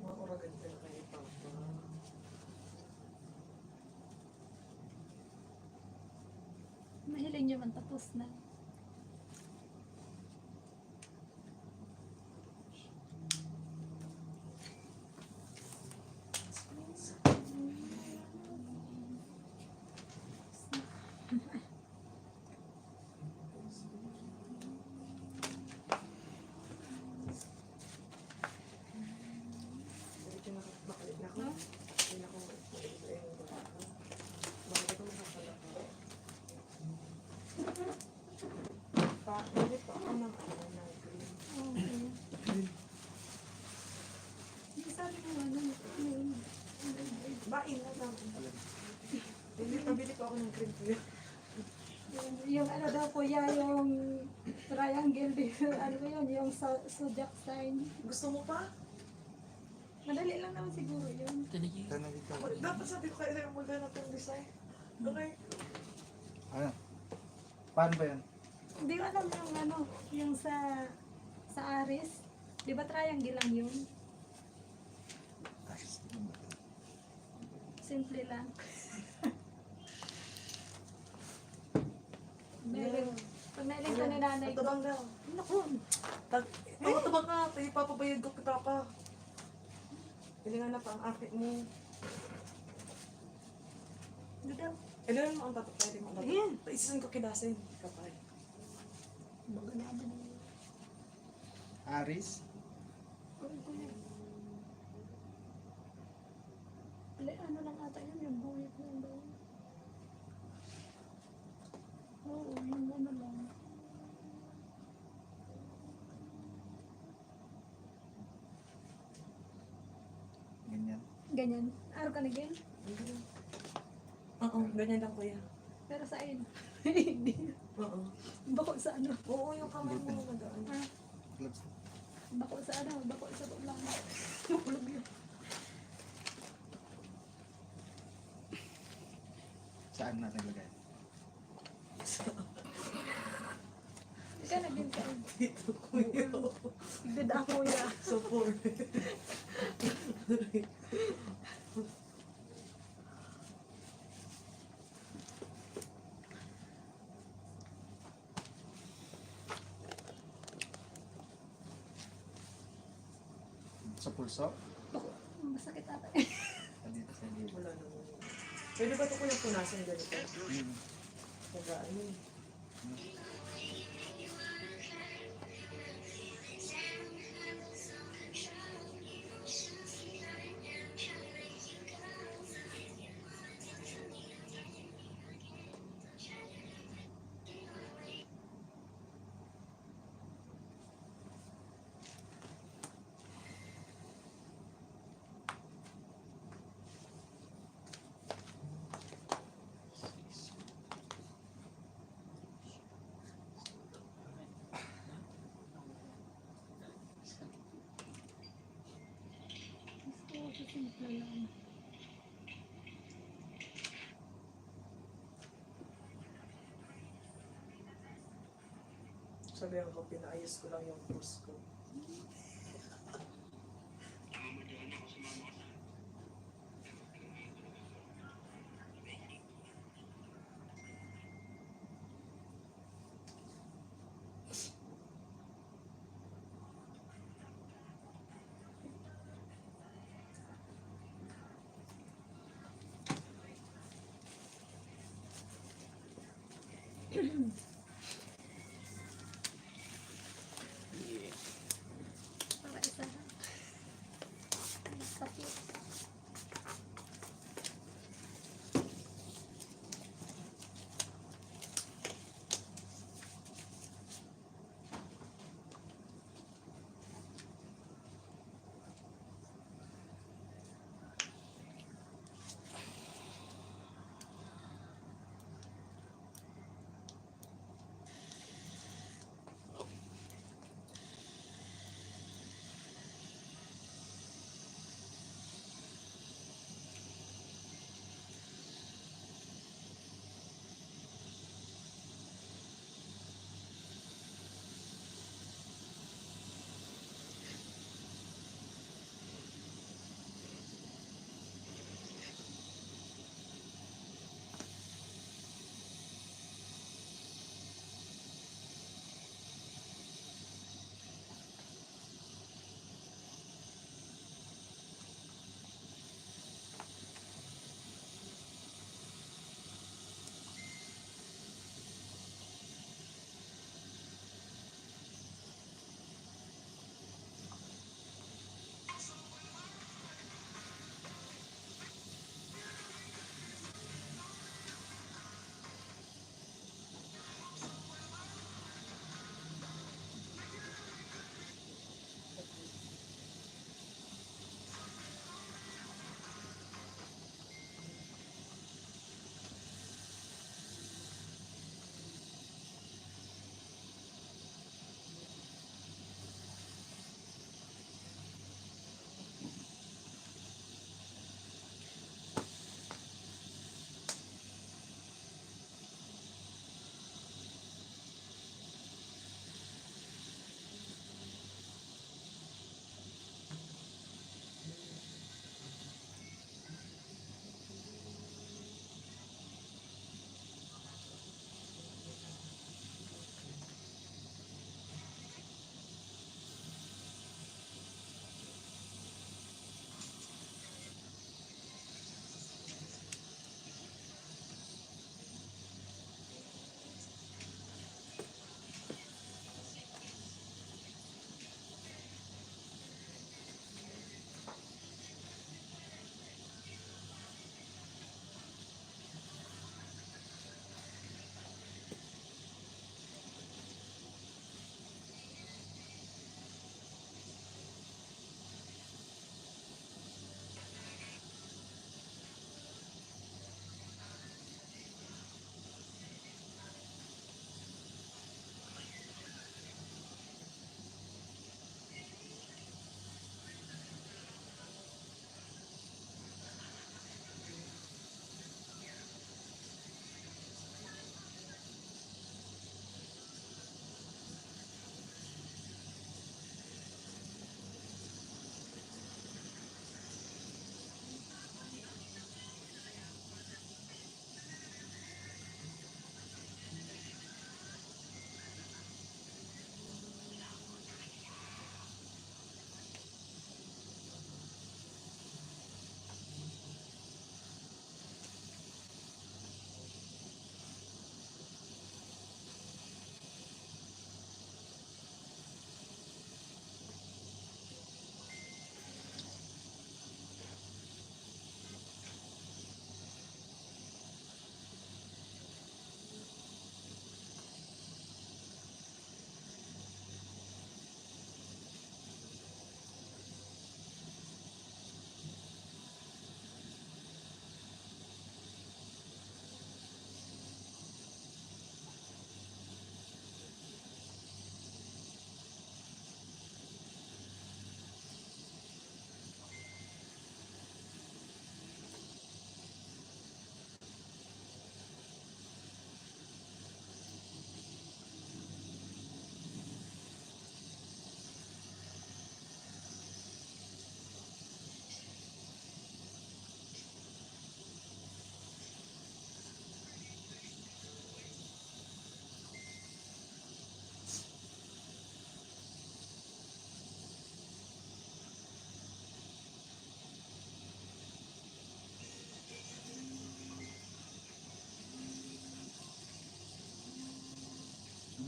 Mga oragan ka na kayo, Papa. Mahiling nyo man tapos na. Bakit yung makalit na ako? Hindi na ako makalit na yung bata ko. Bakit ako makakalak ako? Hindi pa ako ng green. Okay. Hindi sabi mo ano, yun. Bain na lang. Hindi, pabili pa ako ng green kuya. Yung ano daw kuya, yung triangle, ano ba yun, yung zodiac sign. Gusto mo pa? Madali lang naman siguro yun. Talaga. Tanong ikaw. Dapat sabi ko kayo mo na itong design. Okay. Ano? Paano ba yan? Hindi ko alam yung ano, yung sa Aris. Di ba triangle lang yun? Simple lang. Pag nailing ka ni nanay ko, Matabang daw. naku, Matabang ka. Tayo papabayad ko kita ka. Ilingan na pa ang akit mo. ganda. Ilan mo ang tatapay mo? Ayan. Isisin ko kinasin. Kapay. Maganda naman yun. Aris? Kunin ko yun. Ano lang ata yun, yung buhit lang daw. Oo, yung ano lang. Ganyan. Ganyan. Araw ka na ganyan. Oo, ganyan lang kuya. Pero sa akin, hindi. Oo. Bako sa ano. Oo, yung kamay mo nagaan. Gloves. Bako sa ano, bako sa ulang. Ulang yun. Saan na naglagay? Ikaw na din sa'yo. Dito kuya. Did ako ya. Support. Sa pulso? Bako, masakit ata. Dito sa libo. Wala naman. Pwede ba ito kuya punasan ganito? Hmm. Nagaan yun. Gusto ko sa simple lang. Sabihan ko, pinaayos ko lang yung pulse ko. Para isa. Sakit.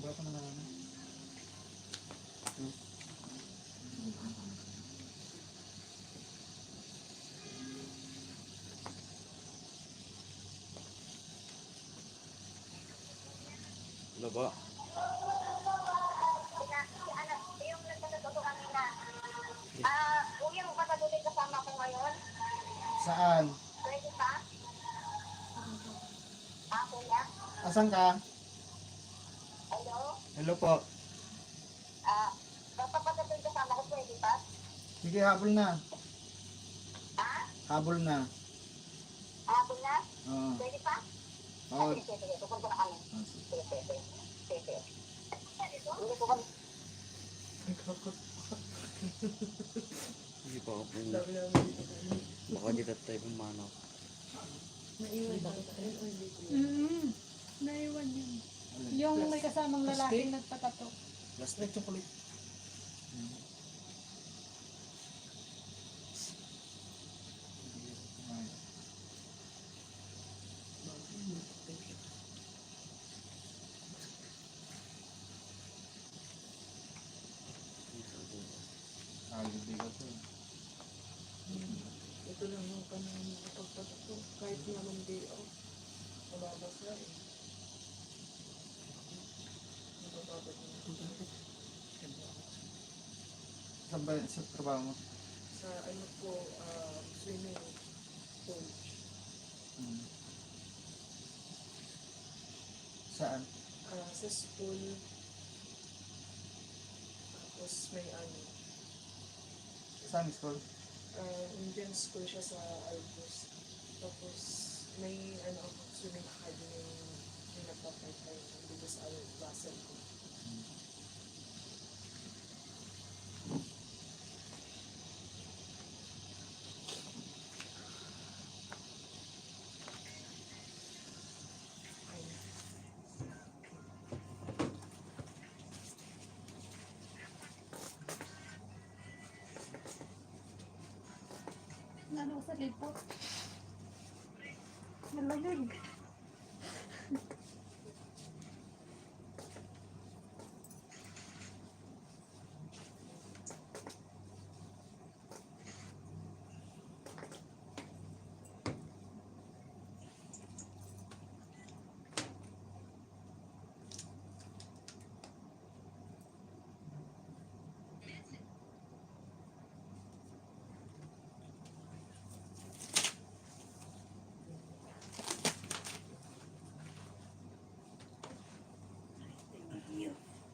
Baka na naman. Wala ba? Kuya, magpapatuloy kasama ko ngayon. Saan? Pwede pa? Kuya? Asan ka? Hello? Hello po. Magpapatuloy kasama ko, pwede pa? Sige, habol na. Ha? Habol na. Habol na? Oo. Pwede pa? Oo. Sige, tupunta na kami. Sige. Hindi po kami. Hindi pa ako po. Dami namin dito. Baka dito tayo pumanap. Naiwan ba tayo? O hindi ko. Naiwan yun. Yung may kasamang lalaking nagpatato. Plastic chocolate. Ito lang yung kanang pagpatato. Kahit naman day off. Mababasa eh. Mababasa na. Saan ba sa trabaho mo? Sa ano po, swimming coach. Hmm. Saan? Sa school. Tapos may ano, Saan school? Indian school siya sa Albus. Tapos may ano ako, swimming academy yung nagpa-part-time dito sa Russell ko. Ano sa lipot? Malamig.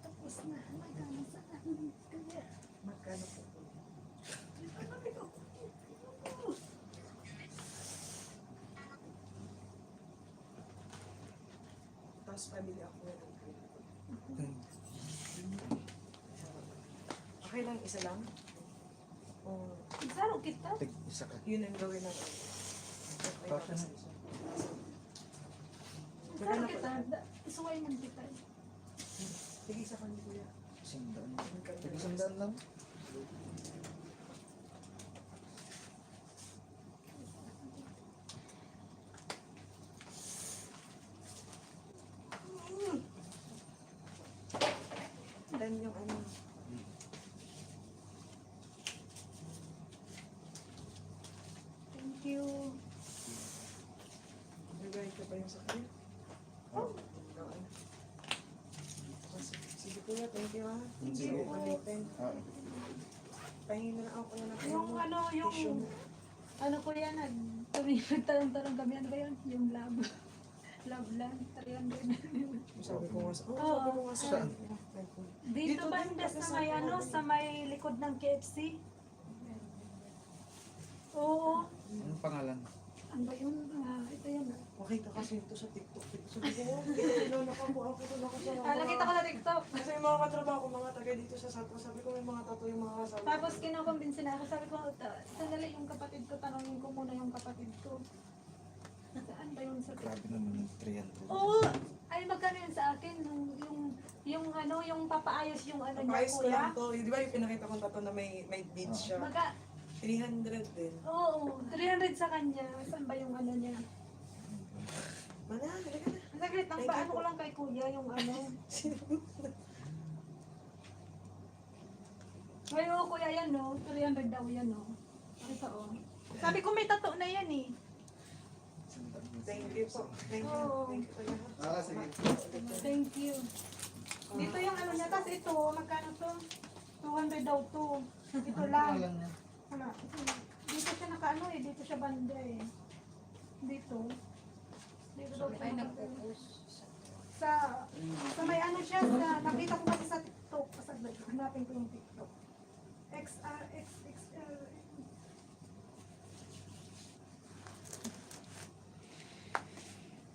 Tapos na. Magkano sa akin? Kaya. Magkano po po? Tapos pabili ako na ng credit. Okay lang, isa lang? O Saro kita? Isa ka. yun ang gawin natin? Okay, Passion. tapos isa. Saro kita? Isuway man kita. Sige, isa ka ni Kuya. Sandaan. Magkano? Sandaan lang. Dan yung ano. Thank you. Nagay ka pa yung sa kanya? Oo. Sige Kuya, thank you ha. Sige. Ulitin. Oo. Pahingin na lang ako na Yung ano, yung... Ano ko yan, nagtanong-tanong kami, ano ba yun? Yung love. Love lang, 300. Sabi ko nga sa... Oo. sabi ko nga sa... Saan? Dito banda sa may ano, sa may likod ng KFC. Oo. Anong pangalan? Ano ba yun? Ito yan. Makita kasi ito sa TikTok. Sabi ko, kilala ka po ako doon ako sa Nakita ko sa TikTok. Kasi yung mga katrabaho ko, mga taga dito sa Satwa, sabi ko may mga tato yung mga kasama. Tapos kinukumbinsi na ako. Sabi ko, sandali yung kapatid ko, tanongin ko muna yung kapatid ko. Saan ba yun sa TikTok? Grabe naman yung 300. Oo! Ay, magkano yun sa akin? Yung ano, yung papaayos yung ano niya, Price ko kuya. lang to. Di ba yung pinakita kong tato na may beads siya? Magka, 300 din. oo, 300 sa kanya. Saan ba yung ano niya? Mana, talaga na. Saglit lang, Thank paano you ko po. lang kay kuya yung ano. Ngayon kuya yan no, 300 daw yan no. Ito oh. Sabi ko may tattoo na yan eh. Thank you po. Thank you. Oo. Thank you po. Sige. Thank you. Dito yung ano niya, tapos ito, magkano to? 200 daw to. Ito lang. Wala. Dito siya nakaano eh, dito siya banda eh. Dito. Dito daw siya nakaano. Sa may ano siya, sa, nakita ko kasi sa TikTok. Pasaglag, hanapin ko yung TikTok. XXL.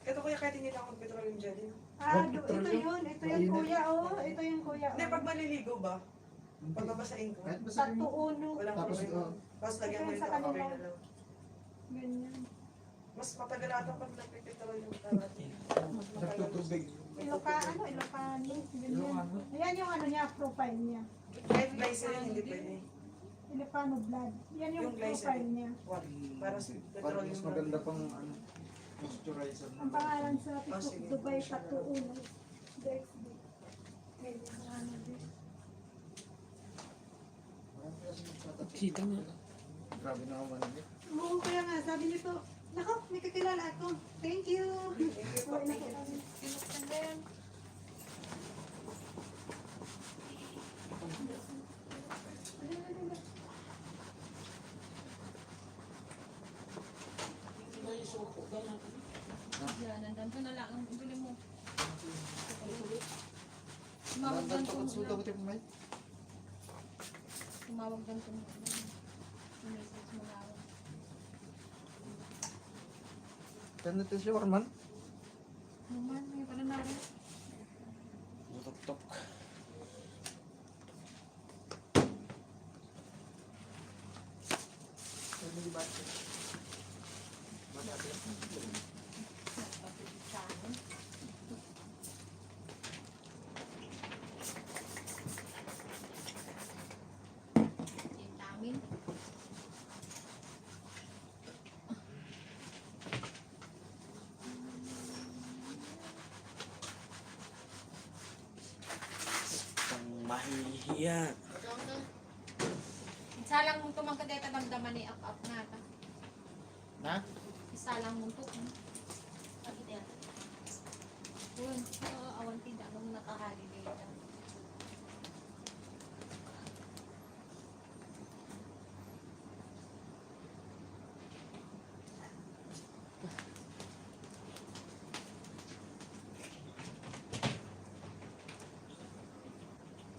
Ito kuya, kahit hindi na ako petroleum jelly. No? Ito yun. Ito yung kuya, oh. Ito yung kuya. Hindi, pag maliligo ba? Pag babasain ko. Kahit basahin Tattoo mo. uno. Walang Tapos, problema. oh. Tapos lagyan mo Sa ito, kanila. okay na lang. Ganyan. Mas matagal ata pag nagpipetroleum talaga. Nagtutubig. Ilocano. Ganyan. Ayan yung ano niya, profile niya. Kahit glycerin, hindi pwede. Ilocano blood. Yan yung Yung glycerin. profile niya. What? Para sa Parang petroleum. mas maganda pang ano, moisturizer. Ang pangalan sa Oh, TikTok, sige. Dubai Tattoo Uno. DXD. Ganyan ang ano din. Kita nga. Grabe na ako manigit. Oo, kaya nga, sabi nito, nako, may kakilala ako. Thank you. Thank you po. Uwi na Thank po you. kami. And then, Yan, nandun ko na lang ang bili mo. Nandang to kung suda ko tayo may. Tumawag doon ko. Message mo na ako. Kaya natin siya, Warman. Naman, may pala na rin. Butok-tok. Yung namin. Ang mahihiya. Isa lang mong tumangkad ito damdaman ni up na ata. Na? Isa lang mong tuk. Sabi niya. Yun, awan tinda nung nakahali dito.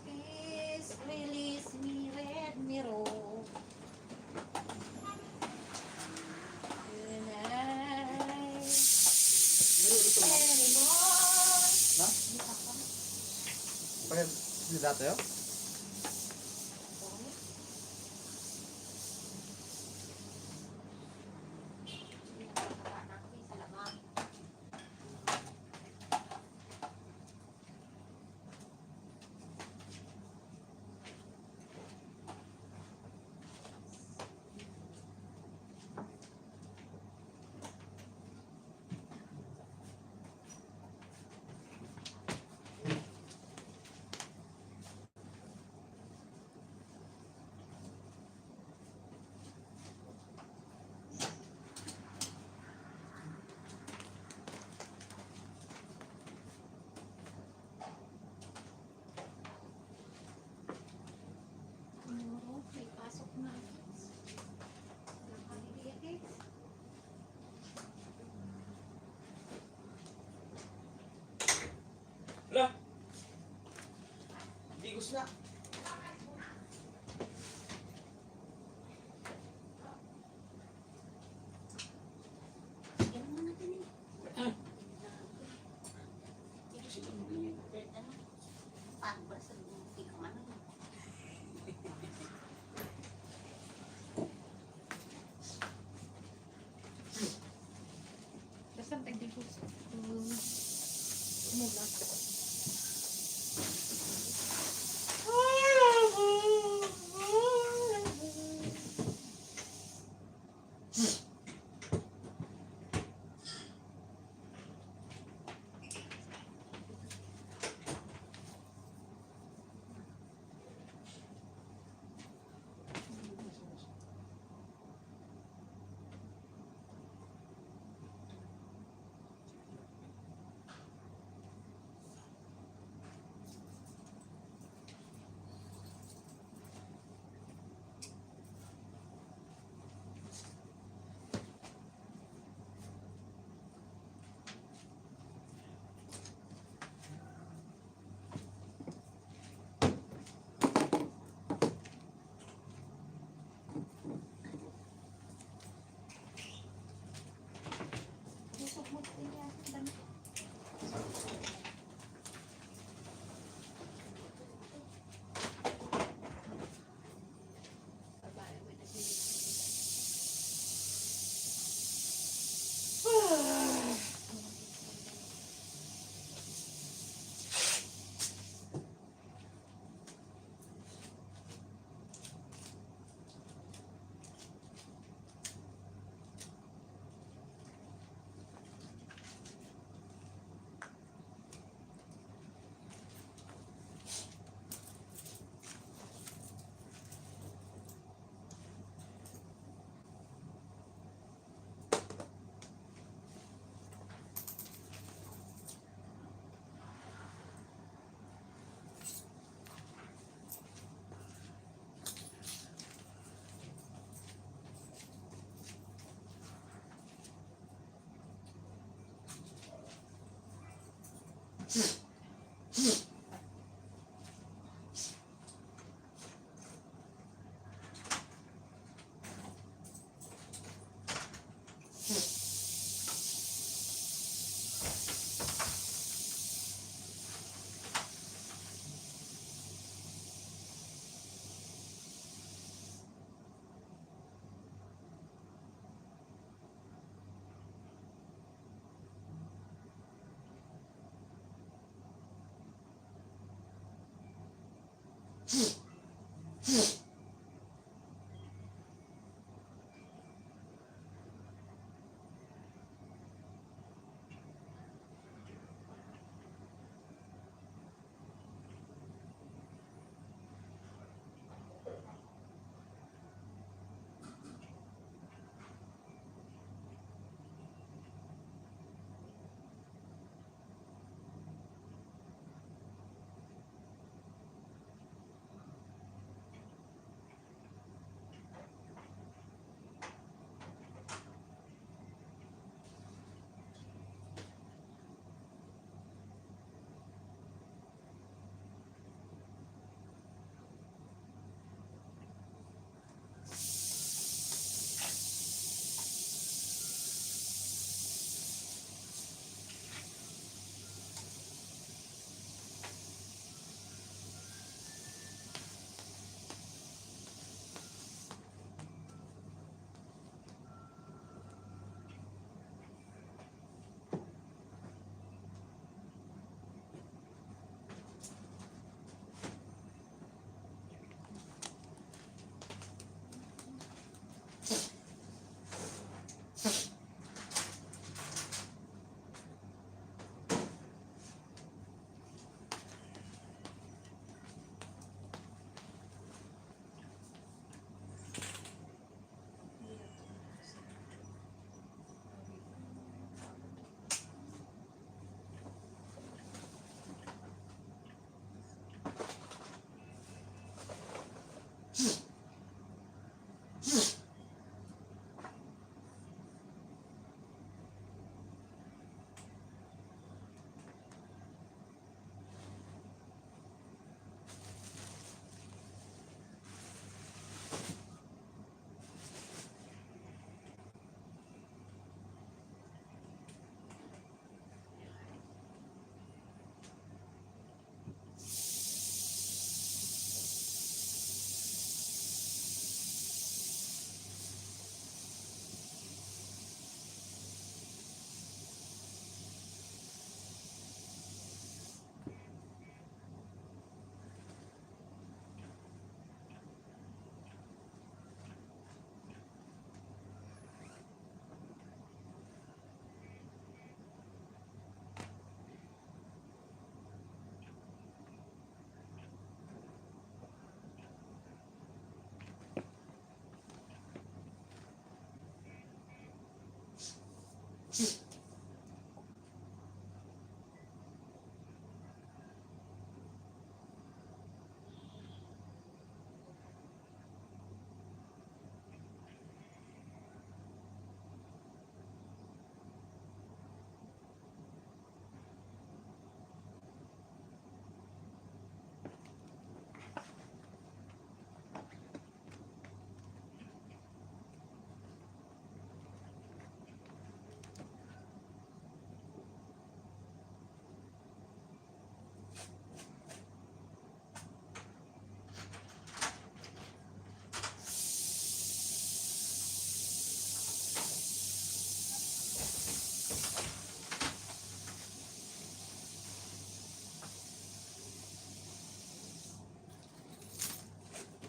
Please release me, red mirror. Tonight. Anymore. Kaya, di dati yun? May pasok na. Nakaliliit. Wala. Bigos na. Basta tagdigos. Mula.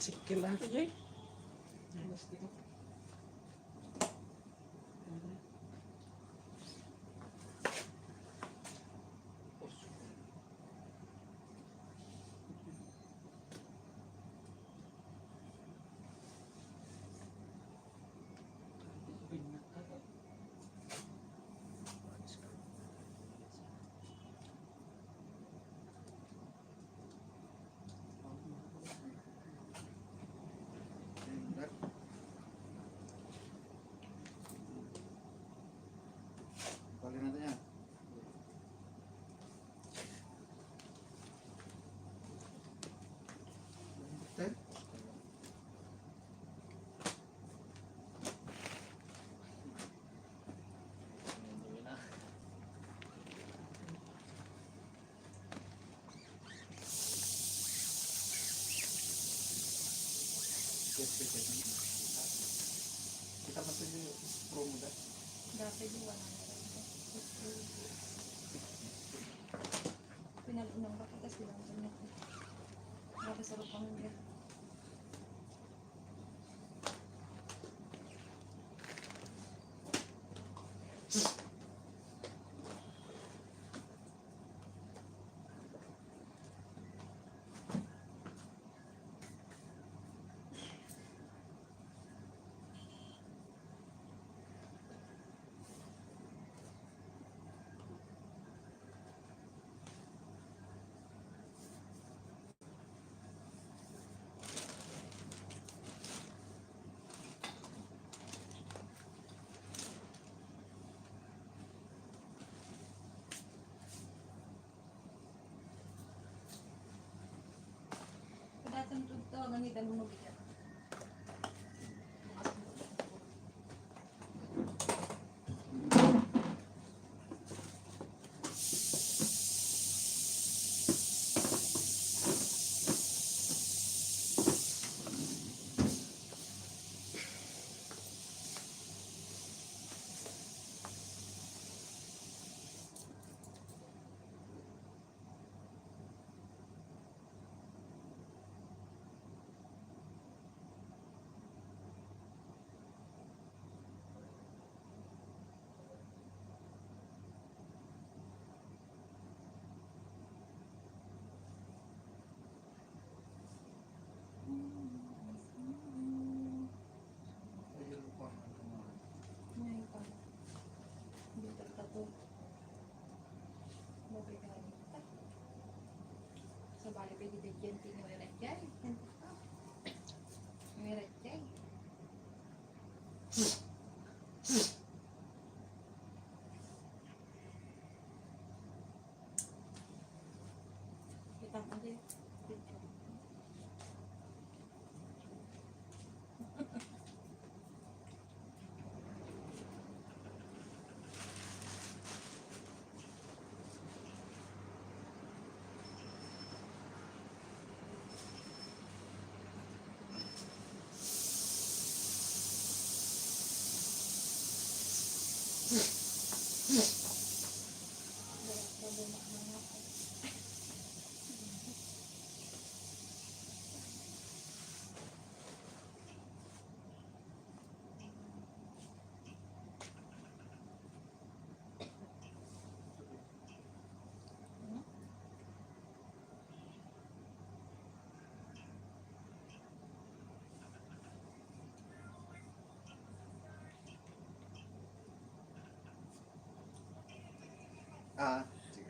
Sige lang. Kita mo ito yung promo da. Dati di wala na rin. Pinalinang ba kita sila ang ganyan. Grabe sarap kami yan. Kadatan ito, nangita mo mabigat. Ayun po. Ngayon pa. Hindi tato. Mabigat. Sa bali pwede dyan, tingiwirat dyan. Tingiwirat dyan. Kita mo din. Ah, sige.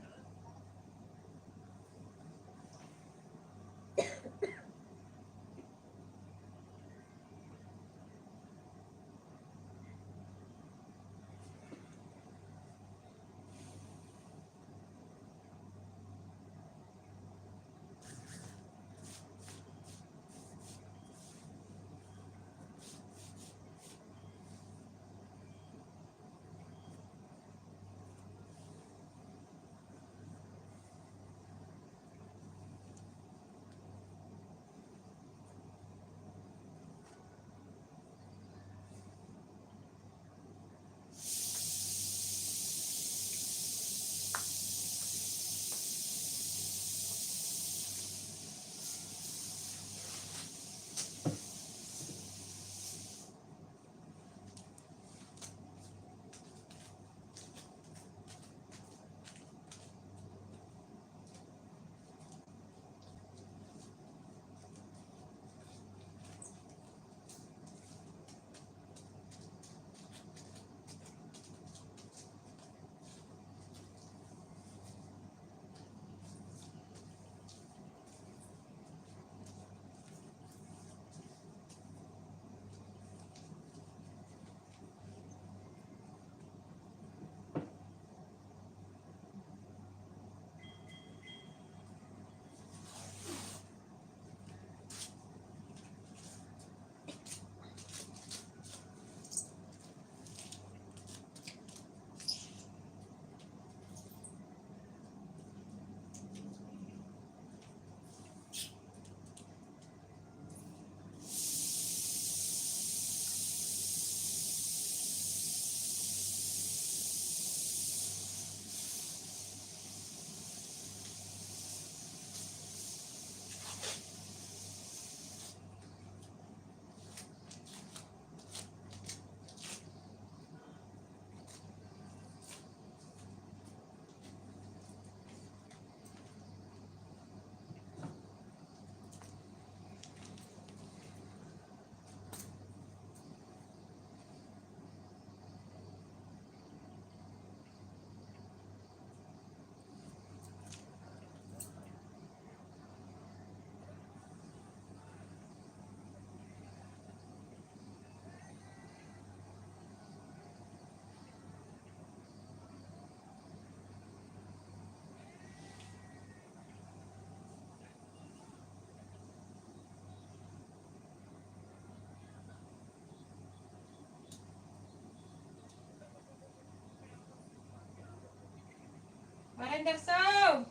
Marenderson!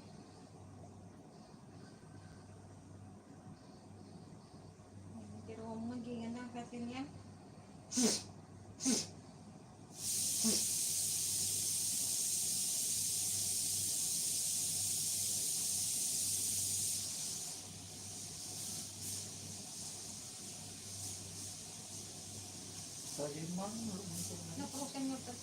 Pero magiging ang katin yan. Sabi mo, Naprosen mo ito.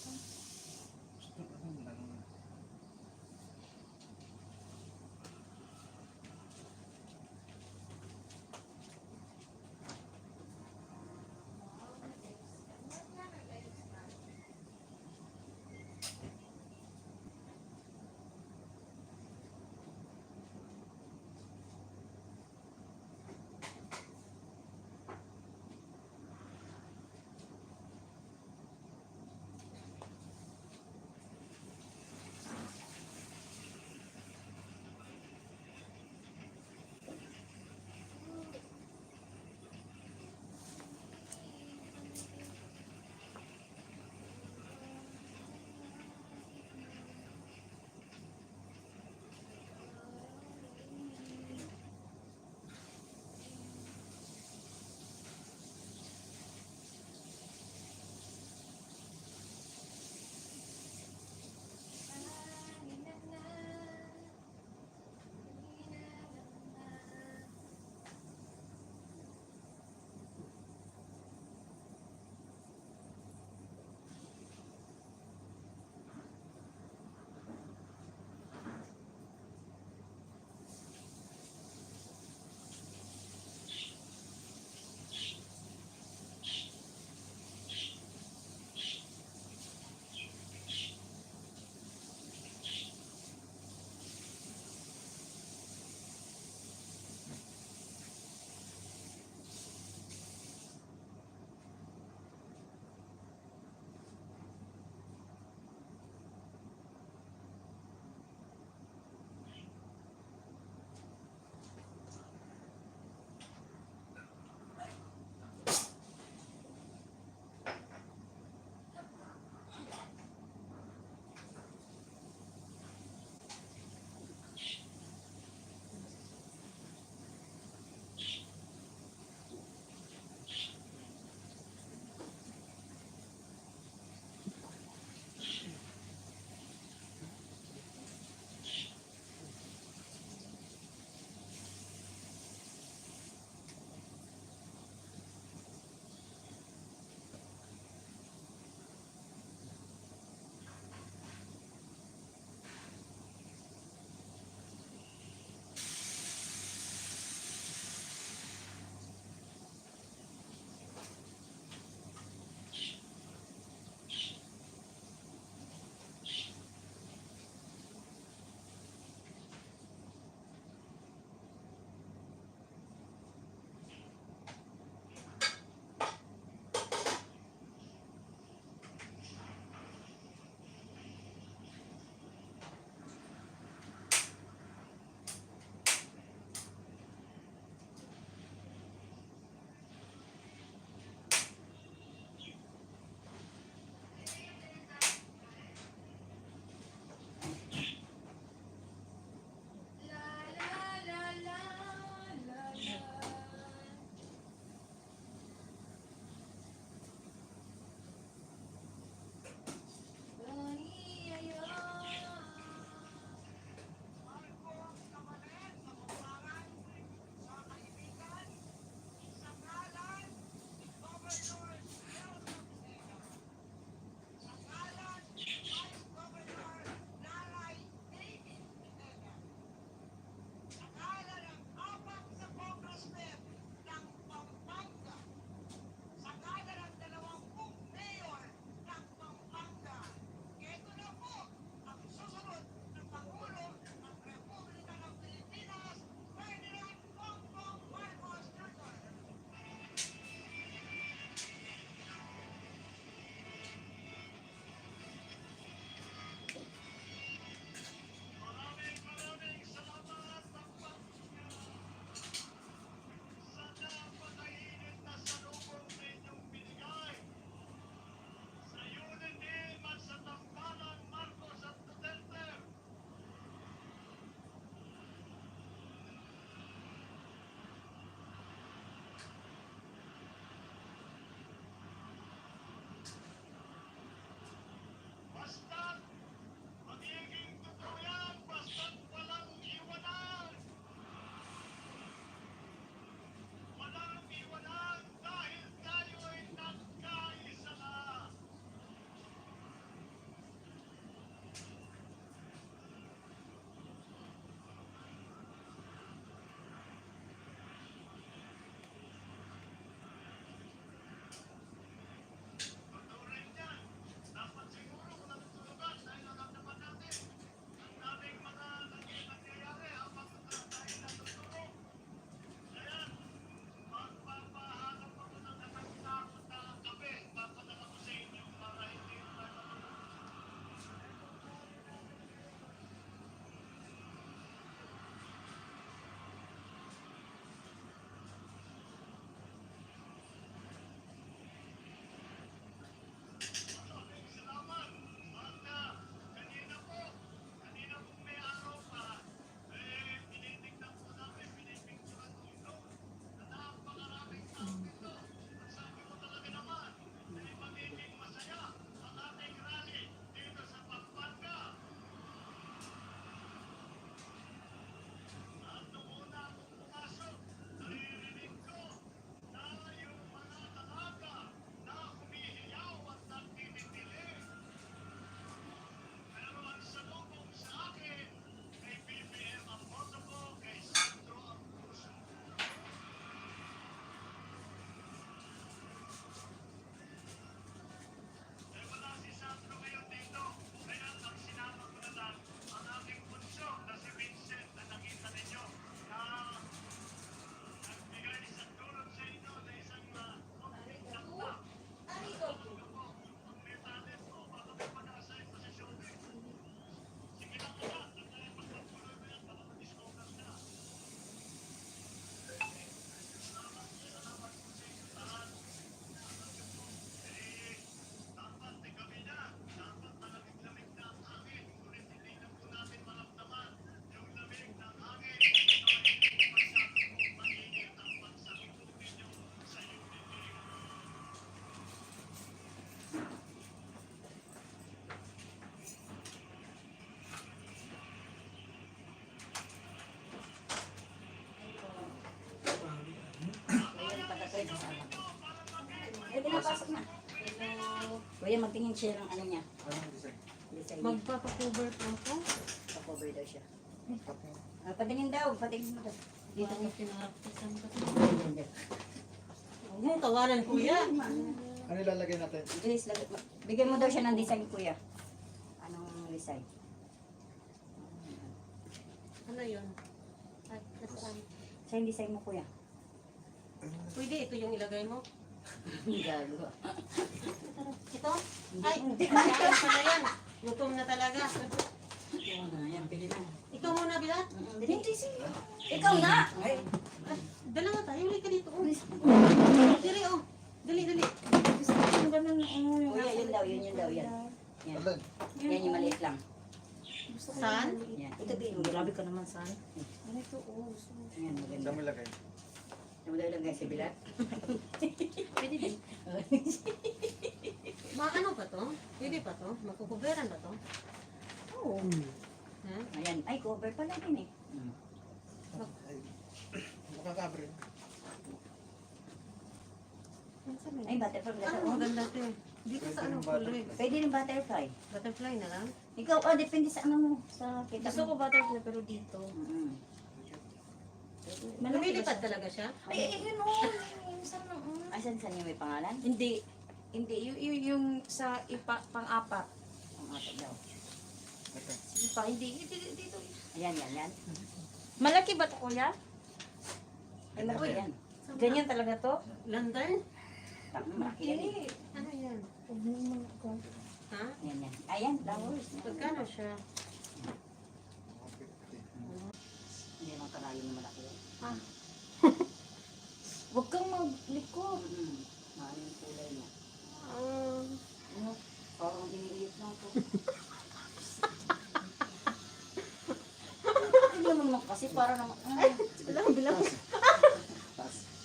Pwede sa akin. Eh, pinapasok na. Kuya, magtingin siya ng ano niya. Anong design? Design niya. Magpapakover po ako. Pa-cover daw siya. Patingin daw, patingin mo daw. Dito Dito niya. ko pinarapisan ko. Ayan, ayan. Huwag mo tawanan, kuya. Ano ilalagay natin? Bilis, bigyan mo daw siya ng design, kuya. Anong design? Ano yun? At nasaan? Siya yung design mo, kuya. Pwede, ito yung ilagay mo. Gago. Ito? Ay, kaya pala yan. Gutom na talaga. Yan na, yan, pili na. Ikaw muna, Bilat. Hindi, ikaw na! Ay, Dala nga tayo, ulit ka dito. Oh. Dali, oh. Dali, dali. yung ganun, kuya, yun daw, yun daw, yan. Yan. Alin? Yan yung maliit lang. Saan? Yan. Ito din, grabe ka naman, son. Ano ito? Oh, Yan, maganda. Saan mo ilagay? Ano daw lang guys, si Bilat? pwede din. Ano pa to? Pwede pa to? Magkukuberan ba to? Oo. Ha? Ayan, ay, cover pala din eh. Ay, makakabre. Ay, butterfly. Ano maganda to eh? Dito sa ano kulay? Pwede rin butterfly. Butterfly na lang? Ikaw, depende sa ano mo, sa kita Gusto ko butterfly pero dito. Lumilipad talaga siya? Ay, yun o. Minsan na. Ay, saan yung may pangalan? Hindi. Hindi. Yung sa pang-apat. Ang apat daw. Sige pa. Hindi. Dito. Ayan, yan, yan. Malaki ba ito, kuya? Ay, malaki yan. Ganyan talaga to? Lantern? Malaki yan eh. Ano yan? Ha? Yan, yan. Ayan, flowers. Magkano siya? Hindi naman karayo na malaki yan. Huwag kang maglikod. Mahal yung kulay niya. Ah, Parang iniiyot lang po. Hindi naman kasi para naman. bilang.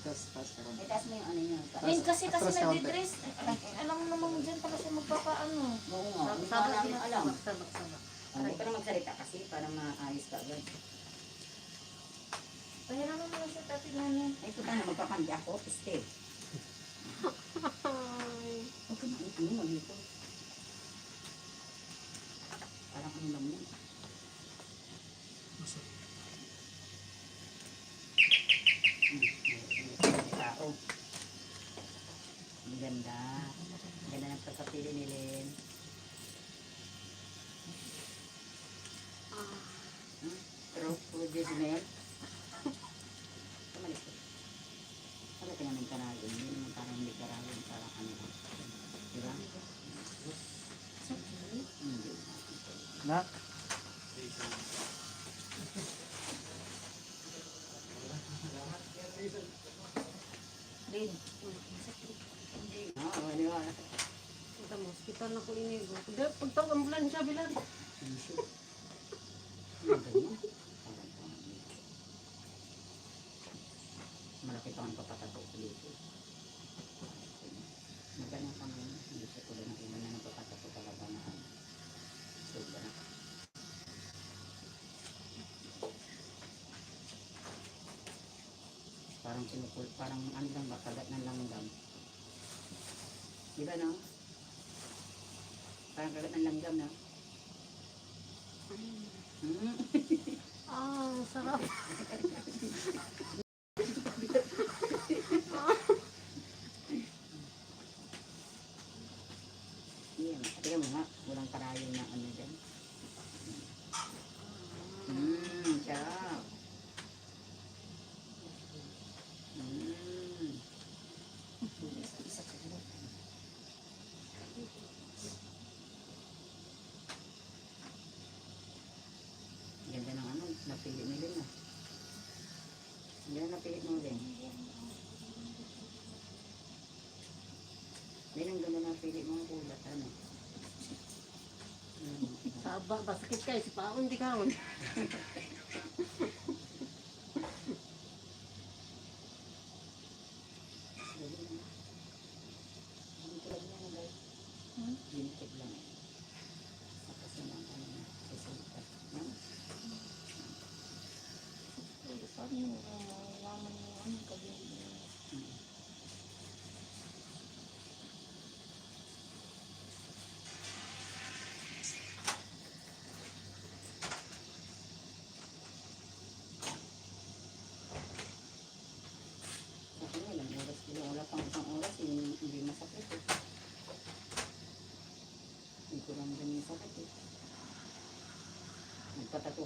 Tas karon. Itaas mo yung ano niya. Ayun kasi Atras ka onte. nagdidress. Alam mo naman dyan pala siya magpapaano. Oo nga, hindi pa Sabak namin din alam. sabak. Hindi ka na magsalita kasi para maayos ka agad. Pahiram mo naman sa tati namin. Ay, ito na, magpapandi ako, piste. Huwag ka na, ito mo dito. Parang ano lang yan. Tao. Ang ganda. Ang ganda ng pagkapili ni Len. True po, Jezmel. Kamalis ko. Wala ka naman karagin. Hindi naman parang hindi karagin. Parang ano lang. Diba? Hindi. Nak? Lin. Oo, di ba? Ito mo, hospital na ko inigo. Pagtawag ambulansya, Bilat. Malaki pa ang papatato ko dito. Maganda kami. Hindi siya tulad ng iba na nagpapatato talaga na sobra. Parang sinukul, parang ano lang ba, kagat ng langgam. Di ba no? Parang kagat ng langgam na. Sarap. Yan, tingnan mo nga, walang karayong na ano dyan. Sarap. Ganda ng ano, napili mo din ah. Ganda napili mo din. Din ang ganda napili mo ang kulat, ano. Saba, basakit kayo. Si Paon, di kaon. Limited lang eh. Tapos naman ano na, sisikat. No? Paano mo laman mo ano kabili?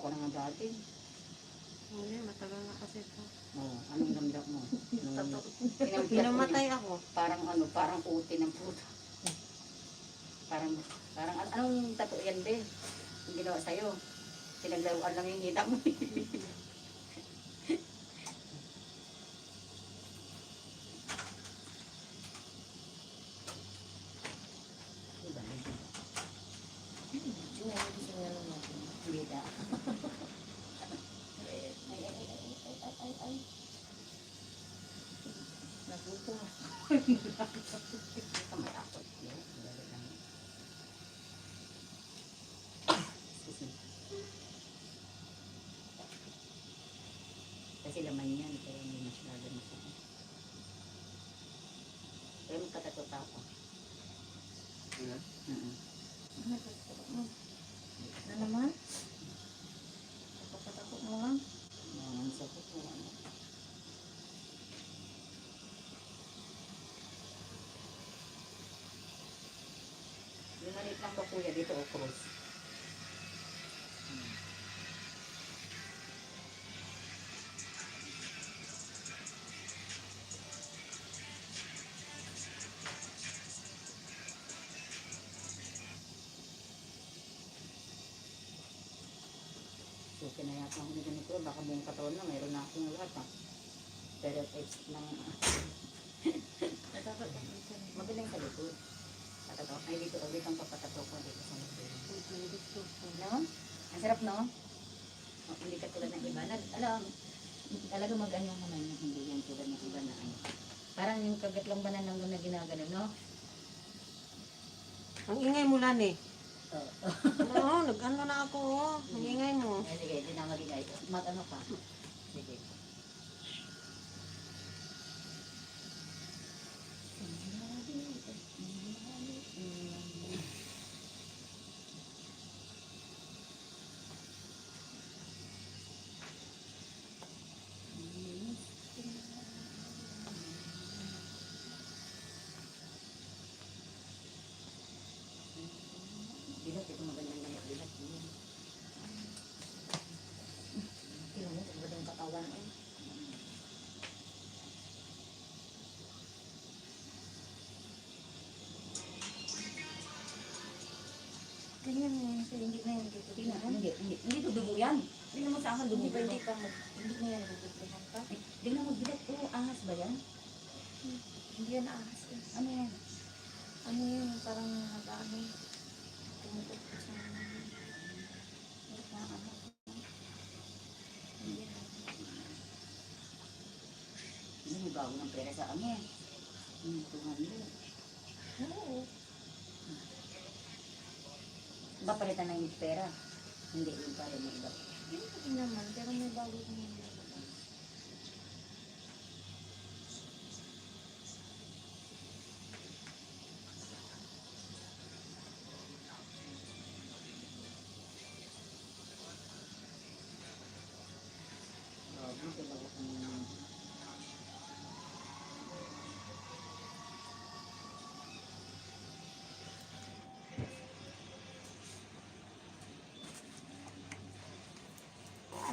ka na nga dati. Hindi, matagal na kasi ito. Oh, anong damdam mo? Pinamatay ako. Parang parang uti ng puto. Parang anong tato yan, be? Yung ginawa sa'yo. Pinaglaruan lang yung ngita mo. Diba? Yung ay, gusto nga lang natin. Bida. Ay. Naguto. Kamay ako. Yeah, dali lang. Excuse me. Kasi laman yan, kaya hindi masyado masakit. Kaya magkatatuta ako. Yan. Na naman? Papatakot mo lang. Ang sakit ko. Yung maliit lang ba kuya dito o cross? So, kinayat lang ko na ganito. Baka buong katawan na, mayroon na akong lahat ha. Pero it's ng... Magaling ka dito. Patato. Ay, dito ang papatato ko dito sa mga. No? Ang sarap, no? Oh, hindi ka tulad ng iba. Alam, talaga mag-ano naman yung hindi yan tulad ng iba na ano. Parang yung kagat lang ba na lang na ginagano, no? Ang ingay mo lan eh. Oo. Oo, nag-ano na ako. Oh. Ang ingay mo. Eh, sige, hindi na magigay. Mag-ano ka? Sige. Bilat, ito magandang damit. Bilat. Tingnan mo, magandang katawan. Eh. Ganyan na yun. Hindi na yan. Tingnan, hindi dudugo yan. Tingnan mo sa akin, Hindi dudugo. ba hindi pa hindi na yan nagugultuhan pa? Tingnan mo, bilat. Oh, ahas ba yan? Hindi yan ahas eh. Ano yan? Ano yun? Parang nag-ano. Tumutok ko sa Hindi mo bago ng pera sa amin. Tuhan. Oo. Papalitan ng pera. Hindi, yung pa rin yung iba. Hindi naman. Pero may bago ko naman.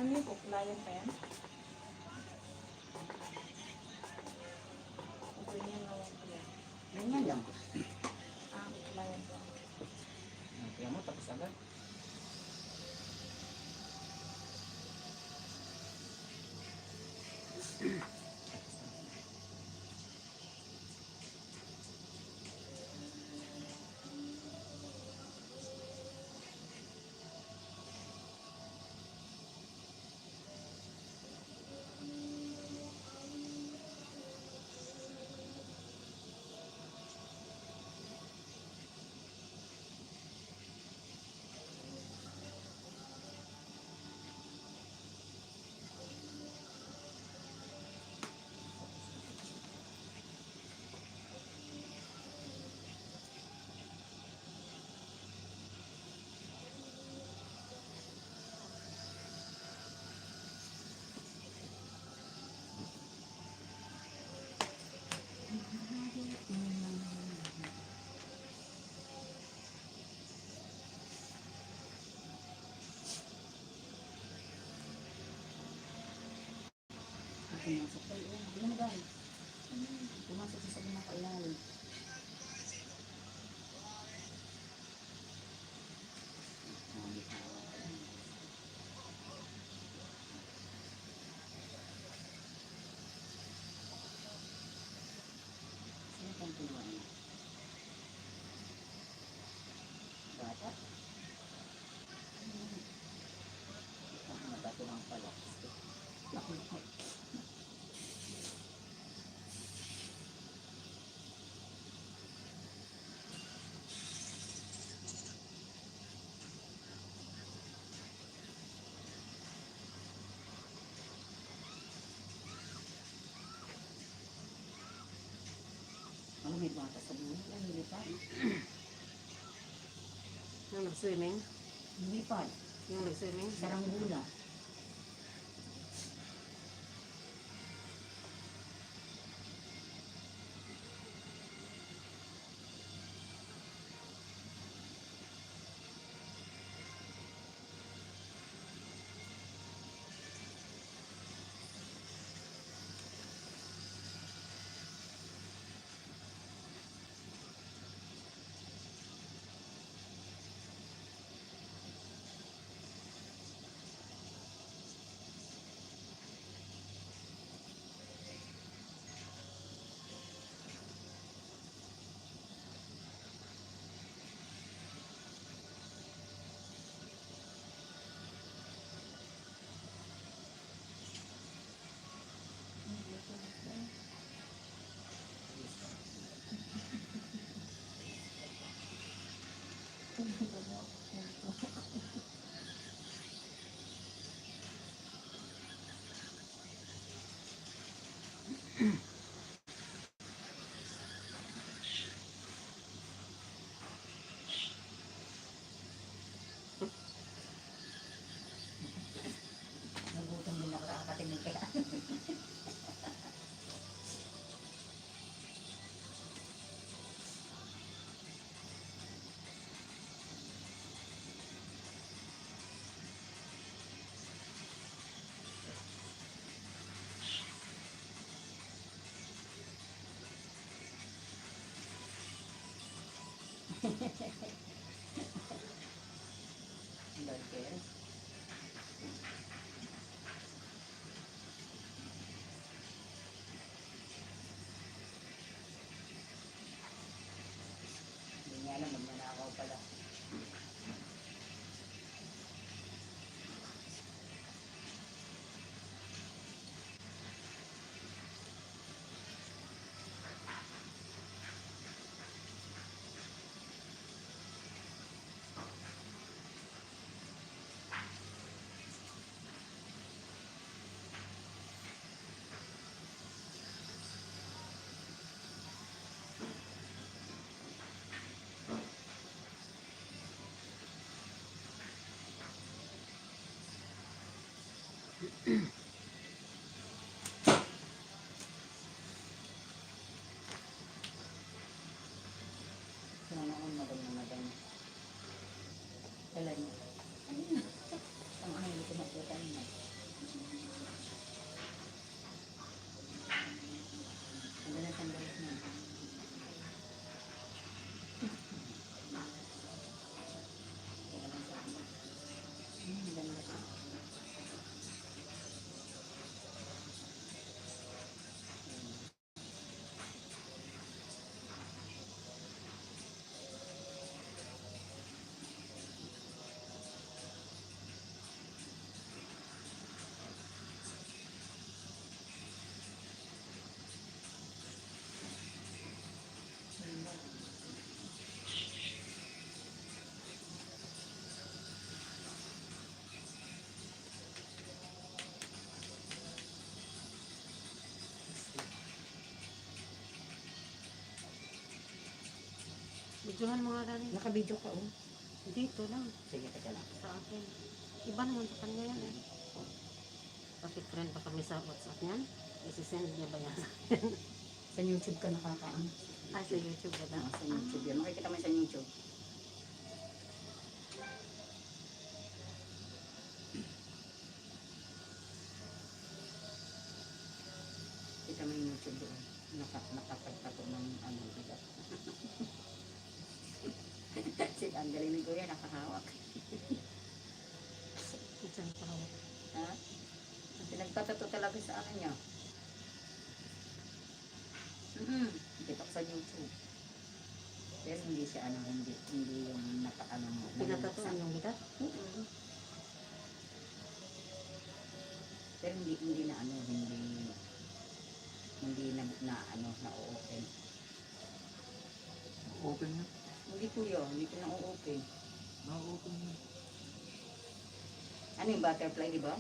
Ano yung kuklayan pa yan? Ganyan lang po yan. Ganyan lang. Kuklayan pa. Kaya mo, tapos agad. pumasok. Ay, lumagan. Pumasok siya sa pinakailalim. Sino pang turuan niya? Bata? Ang mabato lang pala. Ano may bata sa buhay? Ang lilipad. Yung nag-swimming? Lilipad. Yung nag-swimming? Saranggula. Nagutom din ako nakakatinig kaya. Burger. Hindi niya alam, magnanakaw pala. Sino naman madam na madam? Kailan niya? Ang ano hindi ko makita niya. Ang ganda ng galit niya. Kaya lang sa akin. Ang ganda siya. Videohan mo nga dali. Nakabidyo ka oh. Dito lang. Sige, teka lang. Sa akin. Iba naman sa kanya yan eh. Bakit friend pa kami sa WhatsApp niyan? Isisend niya ba yan? Sa YouTube ka nakakaan. Ah, sa YouTube ba na? Sa YouTube yan. Makikita mo sa YouTube. sa may YouTube doon. Nakapagpato ng ano, bigat. Ang galing ni Kuya, nakahawak. Ha? Pinagpatato talaga sa ano niya. Kita ko sa YouTube. Pero hindi siya ano, hindi yung nakaano mo. Pinatatuan yung bigat? Pero hindi na ano, hindi na ano, na-open. Open na. Hindi Kuya, hindi ko na-open. Na-open na. Ano yung butterfly, di ba?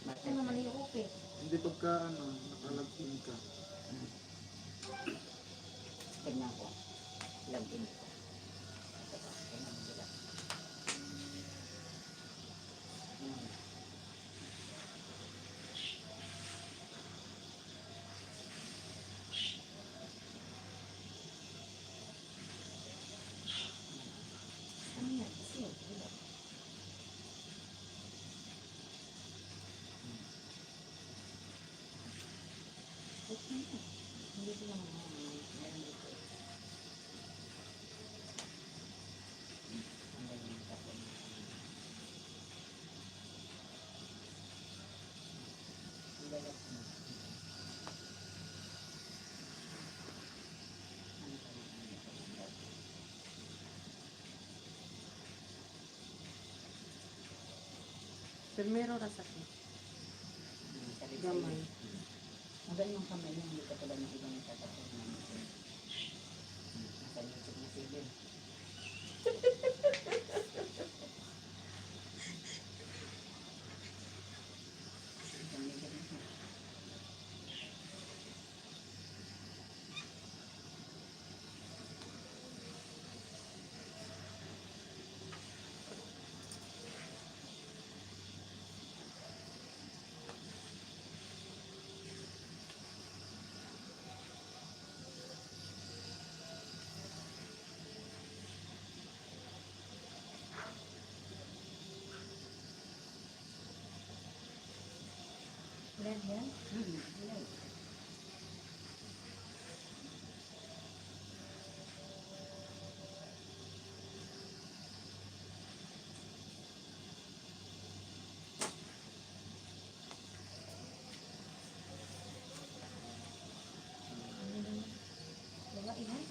Ano naman yung open? Hindi pagka nakalagpin ka. Tignan ko. Login ko. Tignan mo sila. Ano yan? Kasi yun. Hindi ko lang meron dito. Ang galing ako. Ang galing mo. Ano ka na? Primero rasakit. Gamay. Magaling yung kamay niya, hindi katulad ng ibang tatapos na natin. Nasa YouTube na sige. Ilan yan? Wala ilan?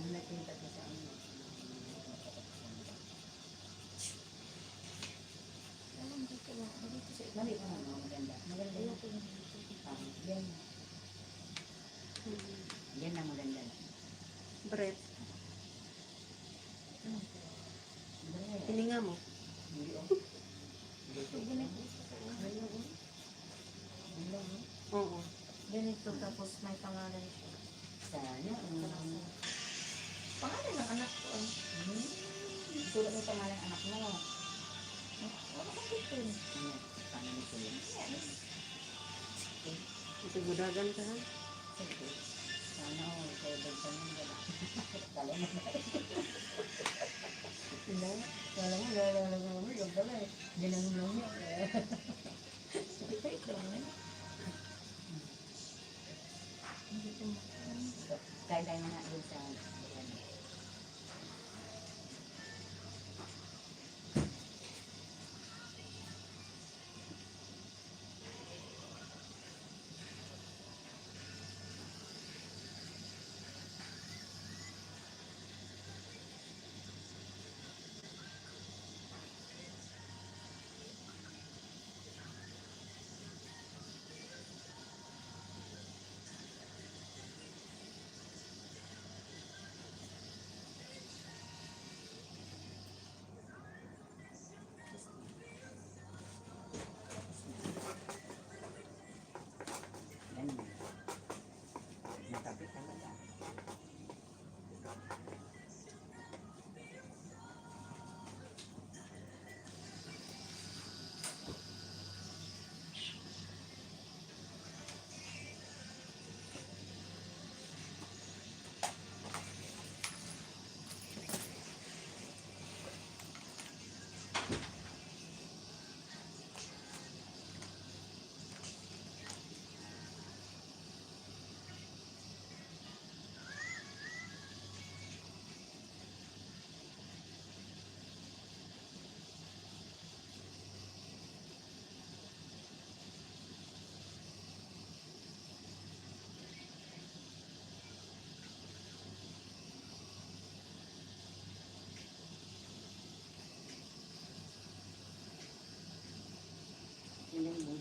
Nakita ko sa ano. Alam, dito lang. Dito sa ilan. Mali ko na, maganda. Maganda yun. Yan. Yan na maganda. Breath. Dali. Hininga mo. Hindi oh. Oo. Ganito tapos may pangalan siya. Sana. Pangalan ng anak ko. Sulat mo pangalan anak mo. Wala kang dito. Ano? Paano mo sulat? Itugudagan ka ha? Sige. Sana oh, kaya bagsan mo gala. Kala mo na. Hindi. Kala mo, lalala mo. Yung pala eh. Ginanong lang niya. Wait lang eh. Kaya tayo na doon sa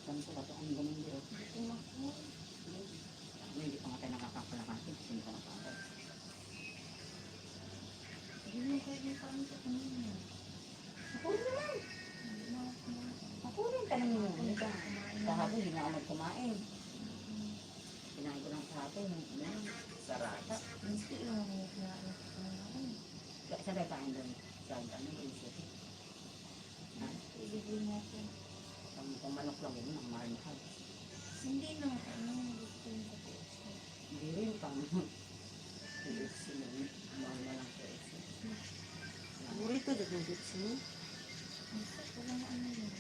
Ganito ka to, ang ganun din. Hindi pa nga tayo nakakapalakasip. Hindi pa nakakapal. Hindi mo pwede paano sa kanina. Makunin ka naman yun. Hindi ka. Kahapon, hindi nga ako magkumain. Kinain ko lang kahapon. Sarata. Hindi lang ako kinain. Saan tayo kain doon? Sa ano, isip. Ibigay mo ako. Kung manok lang yun, ang mahal-mahal. Hindi na ano, gusto yung kapos. Hindi rin pang mahal na lang po. Burrito dito ng chips mo. Walang ano yun.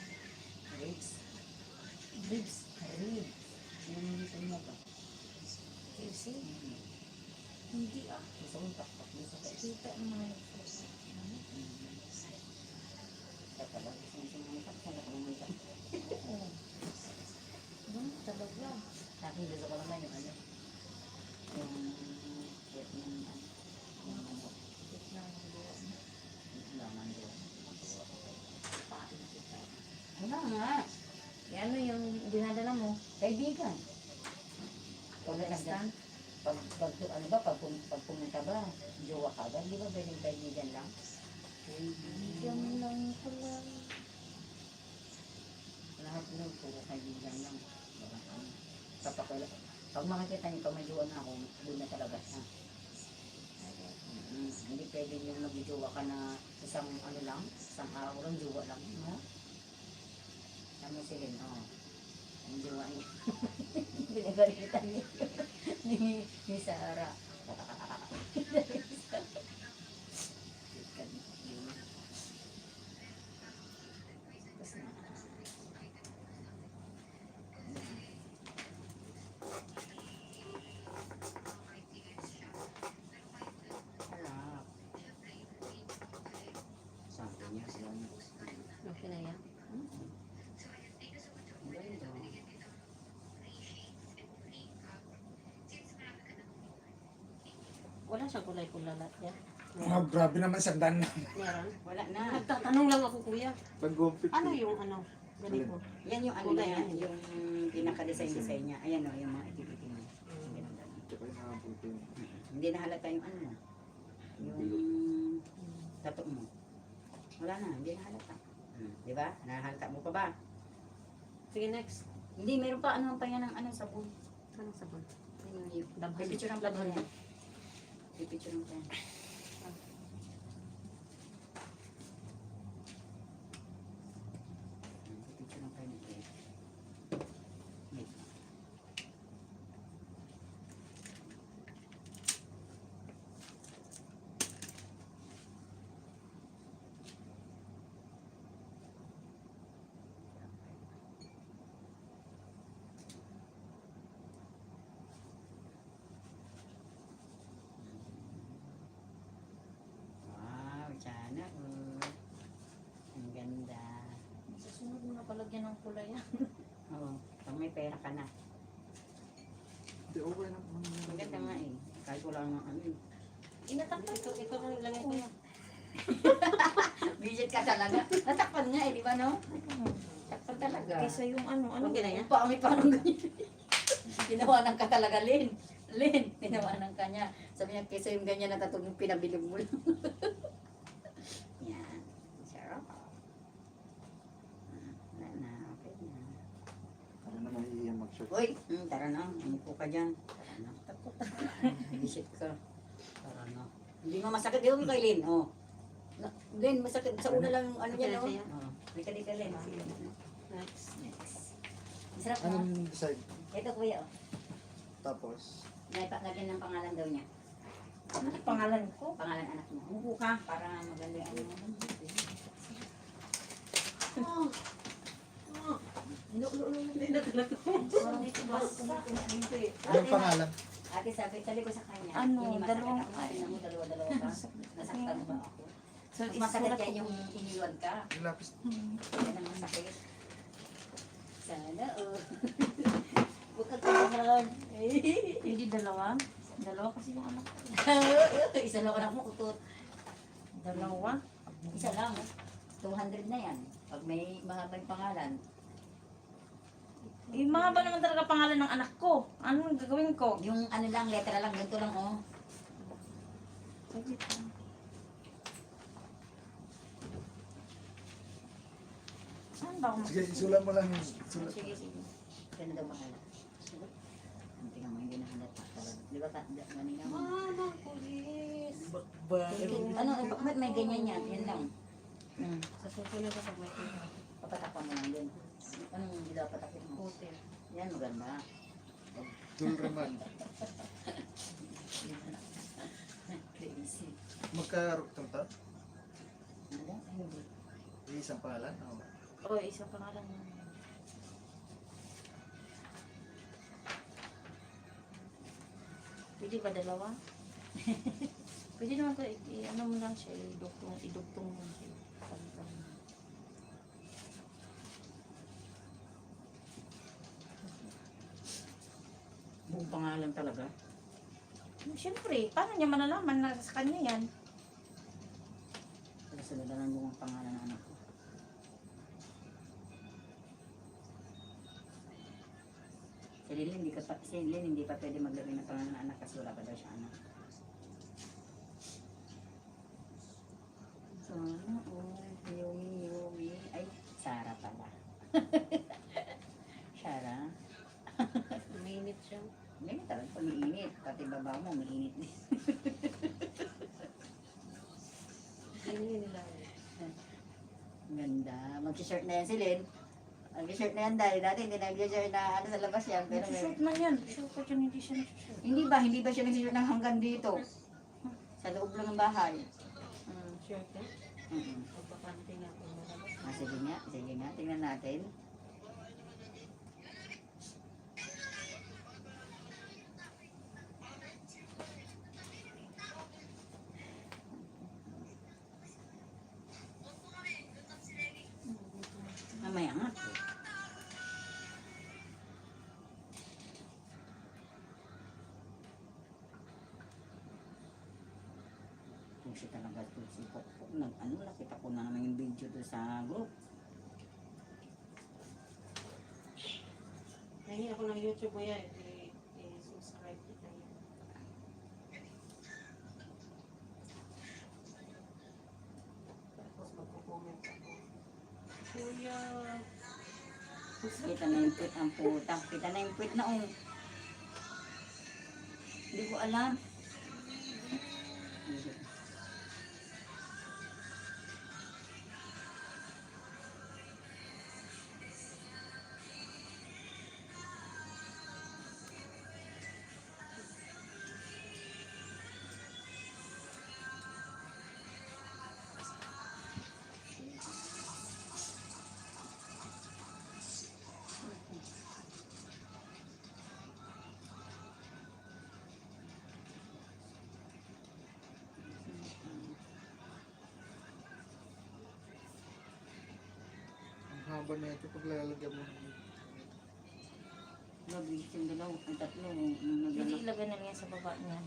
Ribs. Ribs. Ribs. Yung dito mo ba? KFC? Hindi ah. Gusto mong takpak mo sa face. Kita naman yung sauce. Kaya pala, gusto mong sinamakap. Saan ako naman Oo. Talaga. Sa akin, gusto ko naman yung ano. Yung Vietnam ano. Yung ano. Vietnam ang buwan. Laman doon. Wala nga. Yan ano yung dinadala mo? Kaibigan. Pag ano ba, pag pumunta ba, jowa ka ba? Di ba pwedeng kaibigan lang? Kaibigan lang pala. Lahat lang, puro kaibigan lang. Pag makikita niyo, pag may jowa na ako, doon na talaga siya. Hindi pwede yung nag-jowa ka na isang ano lang, isang araw lang, jowa lang. No? Sabi si Len, ang jowa niya. Binagalitan niya ni Sarah. Sabi niya, sila niya. Okay na yan. Wala siyang kulay-kulay lahat yan. Oh, grabe naman, sandan na. Meron. Wala na. Nagtatanong lang ako, kuya. Pag-gumpit. Ano yung ano? Ganito. Yan yung ano Kulay, niya, ano? yung pinaka-design niya. Ayan o, yung mga activity niya. Ganun lang. Tsaka yung nakabuti. Hindi na halata yung ano mo. Yung tato mo. Wala na, hindi na halata. Di ba? Nahalata mo pa ba? Sige, next. Hindi, meron pa ano pa yan ng ano, sabon. Anong sabon? Yung Dabhan. pipicture ng Dabhan. yan. Pipicture ng yan. Pipicture ng yan. Wait. Wow, sana ang ganda. Sa sunod mo na palagyan ng kulay yan. Oo, pag may pera ka na. Hindi, okay lang. Ang ganda nga eh. Kahit wala nga ano eh. Inatakpan Ito, ito na ilagay ko yan. Visit ka talaga. Natakpan nga eh, di ba no? Takpan talaga. Kaysa yung ano, Okay na yan? Pangit parang ganyan. Tinawanan ka talaga, Lin. Lin, tinawanan ka niya. Sabi niya, kaysa yung ganyan na tatong pinabili mo lang. Yan. Sarap. Wala na, okay na. Ano naman iiyan mag-short? Uy, tara na. Umupo ka dyan. Tara na. Visit ka. Tara na. Hindi mo masakit. Di mo kay Lin, oh. Lin, masakit. Sa una lang yung ano niya, no? Okay, sige. Oh. Di ka, Lin. Next. Next. Masarap na. Anong decide? Ito, kuya, oh. Tapos, Lagyan ng pangalan daw niya. ano pangalan ko? Pangalan anak mo. Umupo ka para maganda yung ano mo. anong pangalan? Ate, sabi ko sa kanya. Ano, hindi masakit dalawang- ako. Sabi na mo, dalawa-dalawa ka. Nasaktan ba ako? So, Mas masakit yan yung iniwan ka. Yung lapis. Yan ang masakit. Sana, oh. Bukod ka naman. Hindi dalawa. Dalawa kasi yung anak ko. Isa lang anak mo, kutut. Dalawa? Isa lang. 200 na yan. Pag may mahabang pangalan. Mahaba naman talaga pangalan ng anak ko. Anong gagawin ko? Yung ano lang, letra lang, ganito lang, oh. Saglit lang. Saan ba ako Sige, isulat mo lang yung Sige, sige. Kaya na daw mahala. Ang tingnan mo, hindi na halata talaga. Di ba, kanina mo? Mama, pulis. Ano, bakit may ganyan yan? Yan lang. Sa susunod ako may tingnan. Papatakpan mo lang din. Anong hindi daw patakpan mo? Puti. Yan, maganda. Dulreman. Crazy. Magkarugtong to? Ano? Hindi. Isang pangalan? Oh. Oo, isang pangalan mo. Pwede ba dalawa? Pwede naman ko, ano mo lang siya, idugtong mo siya. Palitan mo. Buong pangalan talaga. Siyempre, paano niya malalaman na sa kanya yan? Kasunod na lang buong pangalan ng anak ko. Si Lynn, hindi pa pwede maglagay ng pangalan ng anak kasi wala pa daw siya anak. So, Yumi. Ay, Sarah pala. Sarah. Uminit siya. Mainit talaga pag mainit. Pati baba mo, mainit din. Hindi nila. Ganda. Mag-shirt na yan si Lynn. Mag-shirt na yan dahil dati hindi nag-shirt na ano sa labas yan. Pero Nagsushoot man yan. Sure ko dyan hindi siya nagsushoot. hindi ba siya nag-shirt ng hanggang dito? Sa loob lang ng bahay. Shirt eh? Pagpapante niya ako malabas. Sige nga. Tingnan natin. Mamaya nga. Pusi talaga ito si Pokpok. Nakita ko na naman yung video doon sa group. Nangin ako ng YouTube mo yan. I-subscribe kita yan. Tapos magpo-comment ako. Kuya. Kita na yung puwit ang puta. Kita na yung puwit na Hindi ko alam. Ang haba na ito pag lalagyan mo. Mabilis yung dalaw. Ang tatlo. Hindi ilagay na niya sa baba niya.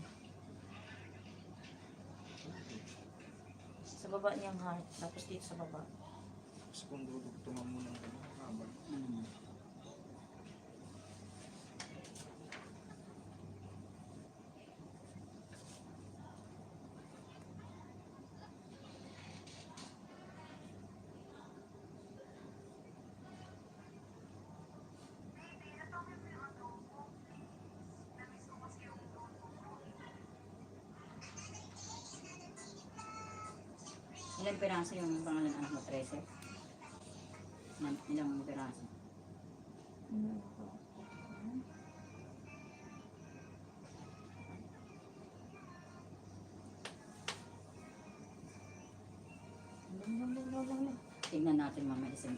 Sa baba niyang heart. Tapos dito sa baba. Tapos kung dudugtungan mo ng ano, haba. Ilang piraso yung pangalan ng anak mo? 13? Ilang piraso? Tignan natin mamaya isa.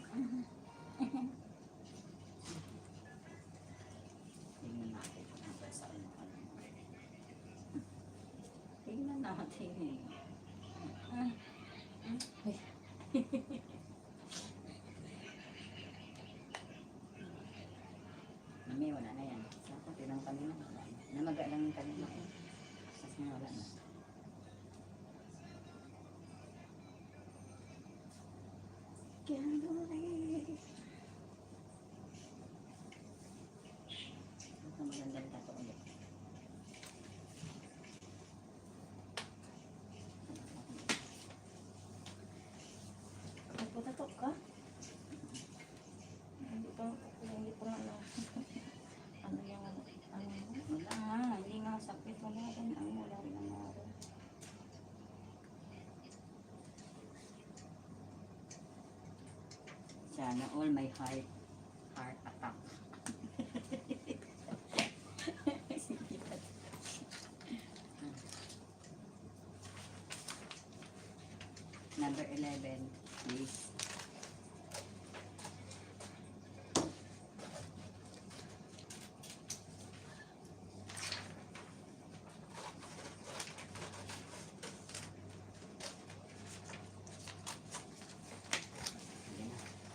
Tignan natin kung ano sa ano. Tignan natin eh. Mami, wala na yan. Sa ako, tinang kanina. Namaga lang yung kanina. Tapos nga wala na. Sana all my heart attack. Number 11, please.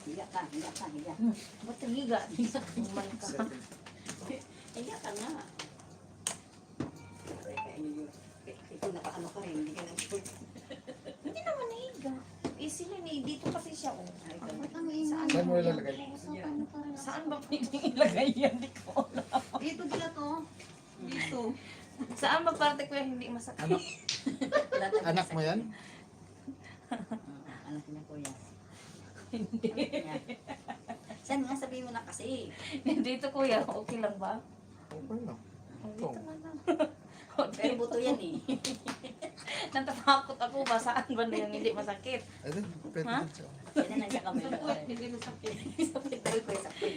Higa ka, higa ka, higa. Ba't higa? Human ka. Higa ka nga. Ito nakaano ka rin, hindi ka nag Hindi naman nahiga. Eh sila dito kasi siya. Oh. Ay, ikaw. Saan? Saan mo ilalagay? Saan ba pwedeng ilagay yan? Di ko alam. Dito dila to. Dito. Saan ba parte ko yung hindi masakit? Anak mo yan? Anak niya kuya. Hindi. Saan nga sabihin mo na kasi? Dito kuya, okay lang ba? Okay lang. Dito na lang. Pero buto yan eh. Natatakot ako ba? Saan ba na yung hindi masakit? Ay, pwede Ha? din siya. Yan na lang siya kamay. Hindi masakit. Sakit daw ko sakit.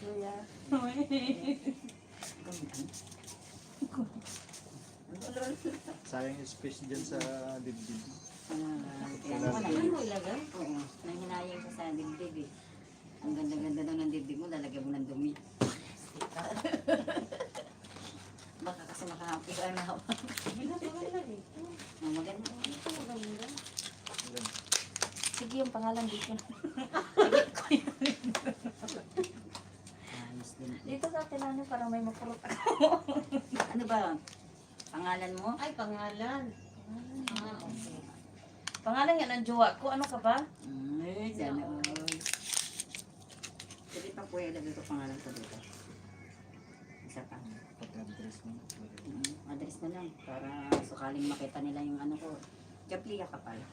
Kuya. Sayang yung space dyan sa dibdib. Kaya mo na ilagay? Oo. Nanghinayang siya sa dibdib eh. Ang ganda-ganda daw ng dibdib mo, lalagyan mo ng dumi. Baka kasi makahapi ka na hawa. Maganda. Ito maganda. Sige yung pangalan dito. Ayos din. Dito sa kailangan parang may mapurot ako. Ano ba? Pangalan mo? Ay, pangalan. Pangalan yan ang jowa ko. Ano ka ba? Ay, sana all. Sige pa kuya, lagay ko pangalan ko dito. Isa pa. Pati address mo. Address mo lang para sakaling makita nila yung ano ko. Kaplia ka pala.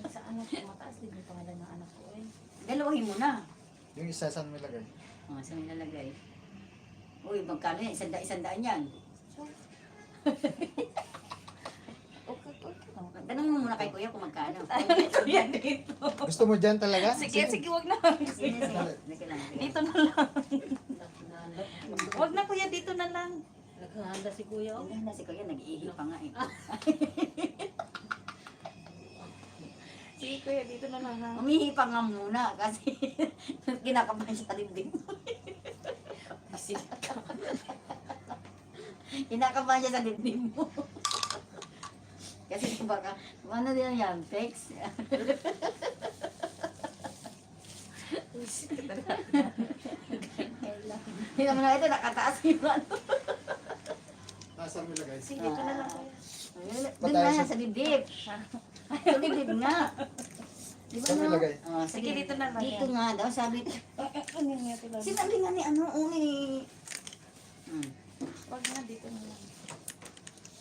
Sa anak ko, mataas din yung pangalan ng anak ko eh. Dalawahin mo na. Yung isa saan mo ilagay? Saan nilalagay? Uy, magkano yan? Isandaan yan. Okay. Tanong mo muna kay kuya kung magkano. Kuya dito. Gusto mo dyan talaga? Sige, wag na. Sige, sige. Sige lang. Dito na lang. Wag na kuya, dito na lang. Naghahanda si kuya. Hindi na si kuya, nag-ihi pa nga eh. Sige kuya, dito na lang ha. Umihi pa nga muna kasi kinakabahan siya sa dibdib. Kinakabahan siya sa dibdib mo. Kasi baka, ano din yan, text. Hindi naman na ito, nakataas yung ano. Saan mo ilagay? Sige, dito na lang kuya. Doon na yan, sa dibdib. Sa dibdib nga. Di ba Saan mo no? ilagay? Sige, dito na lang Dito yan. nga daw, sabi. Ano yung ito lang? Sinabi nga ni ano, uni. Wag na, dito na lang.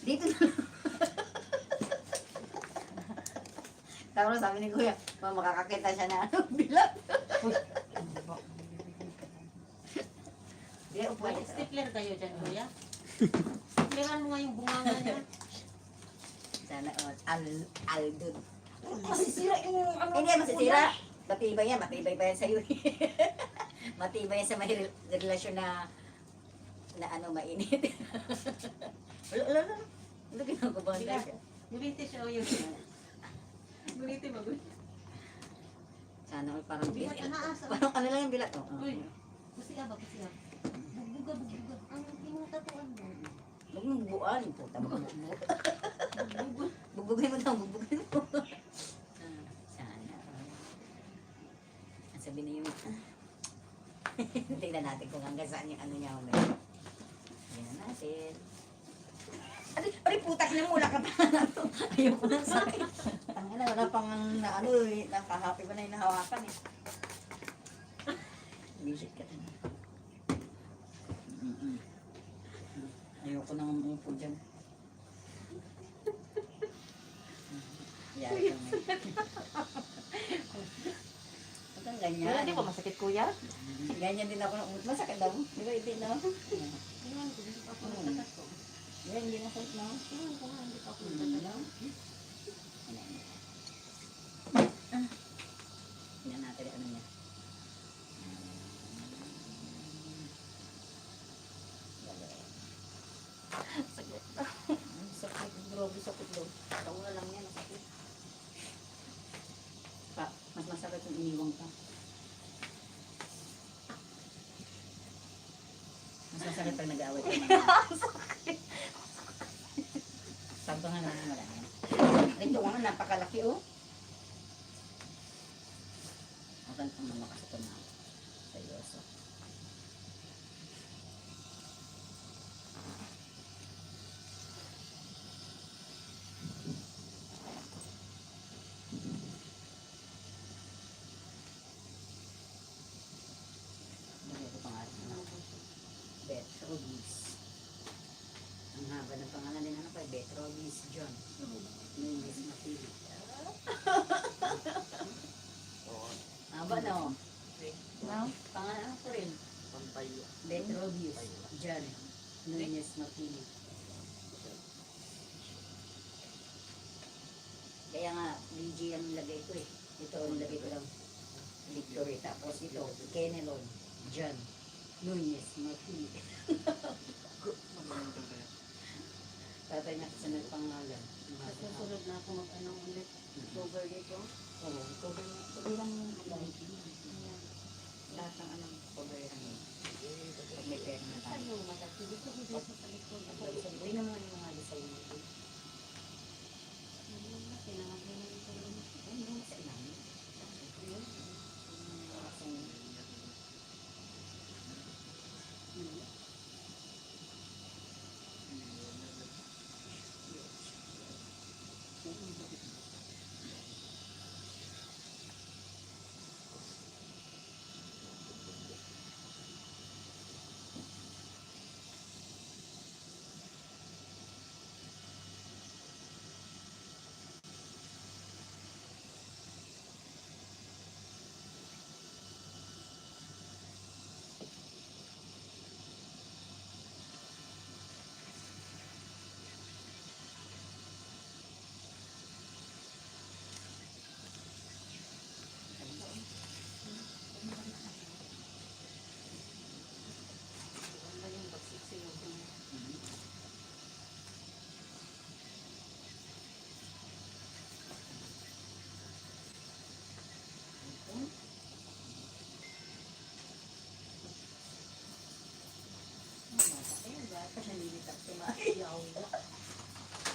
Dito na. Tapos sabi ni kuya, makakakita siya na ano, bilang. Kaya upo May dito. stapler kayo dyan, kuya. Stapleran mo nga yung bunganga niya. Sana, Aldun. Masisira yung ano. Hindi yan masisira. Matibay pa yan sa'yo. Matibay yan sa may relasyon na ano, mainit. Wala. Ano ginagabahan tayo siya? Guliti siya o yun. Guliti, magulit. Sana all parang Bilat, anaasa. parang ano lang yung bilat. Oh. Uy, kasi ba? Buga. Ang tinutatuan mo. Huwag mong buuan. Puta, bugbugin mo daw, bugbugin mo. Sana. Ang sabi na yung... Tingnan natin kung hanggang saan yung ano niya. Tingnan natin. Ay, putak na mula ka pa. Ayoko na sakit. Tangina, wala pang na ano eh. Nakahappy ko na yung nahawakan eh. Visit ka na. Ayoko nang umupo dyan. Yari ka nga. Huwag kang ganyan. Wala, di ba masakit kuya? Ganyan din ako nung masakit daw. Di ba hindi na? Tingnan ko, hindi pa ako nagtatas ko. Yan, hindi masakit na. Tingnan ko nga, hindi pa ako Ano? nagtatas. Yan Kaya ano niya. Sakit. Sakit, grabe sakit daw. Taong na lang yan, sakit. Mas masakit yung iniwang ka. Mas masakit pag nag-aaway ka. Sakto nga naman wala yan. Ito nga, napakalaki oh. Akan pang malakas ito na. Seryoso. Ito pangalan na. Betrobis. Ang haba ng pangalan din ano pa, Betrobis John. Luis Mapili. Haba no? No? Pangalan ano ko rin? Pampayo. Betrobis John. Luis Mapili. Kaya nga, BG ang nilagay ko eh. Ito ang nilagay ko lang. Victory. Tapos ito, Kenelon John. Luis Mapili. Tatay na sa nagpangalan. At susunod na ako mag-ano ulit. Cover dito. Oo, cover lang yung light. Lahat ng anong cover lang yun. Pag may pera na tayo. Ano malaki dito dito sa likod. Hindi naman yung mga design nito. Pinangalan ko rin. Ay, yung sa ilalim. Yun.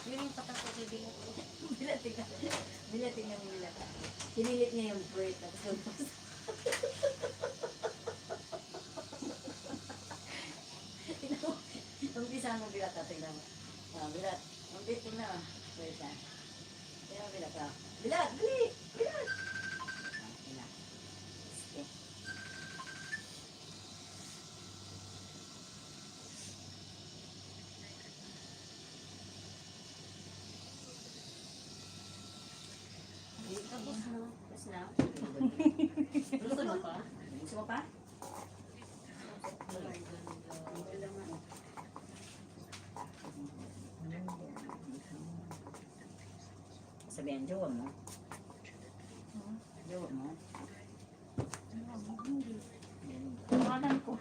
Yun yung patak ko sa bingo. Bilating na bilat. Sinilit niya yung bread. Tapos umpisa mo bilat. Tingnan mo. Bilat. Umpisa na. Bread na. Tingnan mo bilat. Bilat! Bili! Bilat! Bilat. Okay. Tapos na. Tapos na. Gusto mo pa? Gusto mo pa? Sabihan, jowa mo. Jowa mo. Pangalan ko.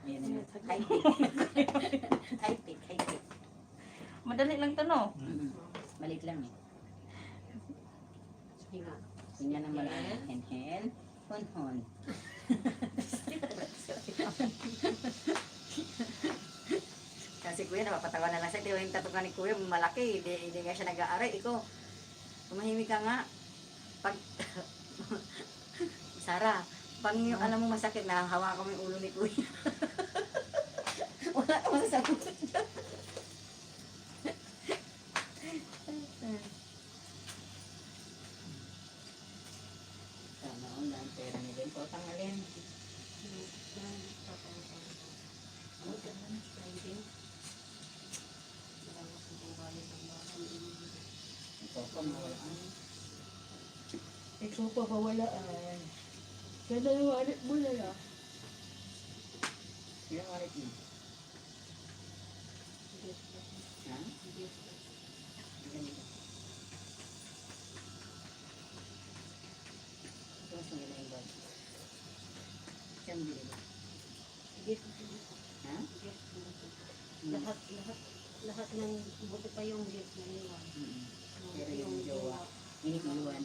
Ayan na yun. High-tech. High-tech, high-tech. Madali lang to no? Malit lang eh. Tingnan naman ang hen-hen. Hon-hon. Kasi kuya, napapatawa na lang siya. Di ba yung tatukan ni kuya, malaki. Hindi nga siya nag-aaray. Ikaw, tumahimik ka nga. Pag, Sarah, pag yung alam mo masakit, nahahawa ko yung ulo ni kuya. Wala ka masasagot dyan. Sana ang daan pera ni Ben. Potang alin. Ano ka naman? Sliding. Ito pa mawalaan. Ikaw pa kawalaan. Ganda yung wallet mo na lang. Ilang walit mo? Ha? Ganito. mas maganda yung bag. Siyang bilhin. Ha? Lahat ng buti pa yung gift na iwan. Pero yung jowa, iniiwan.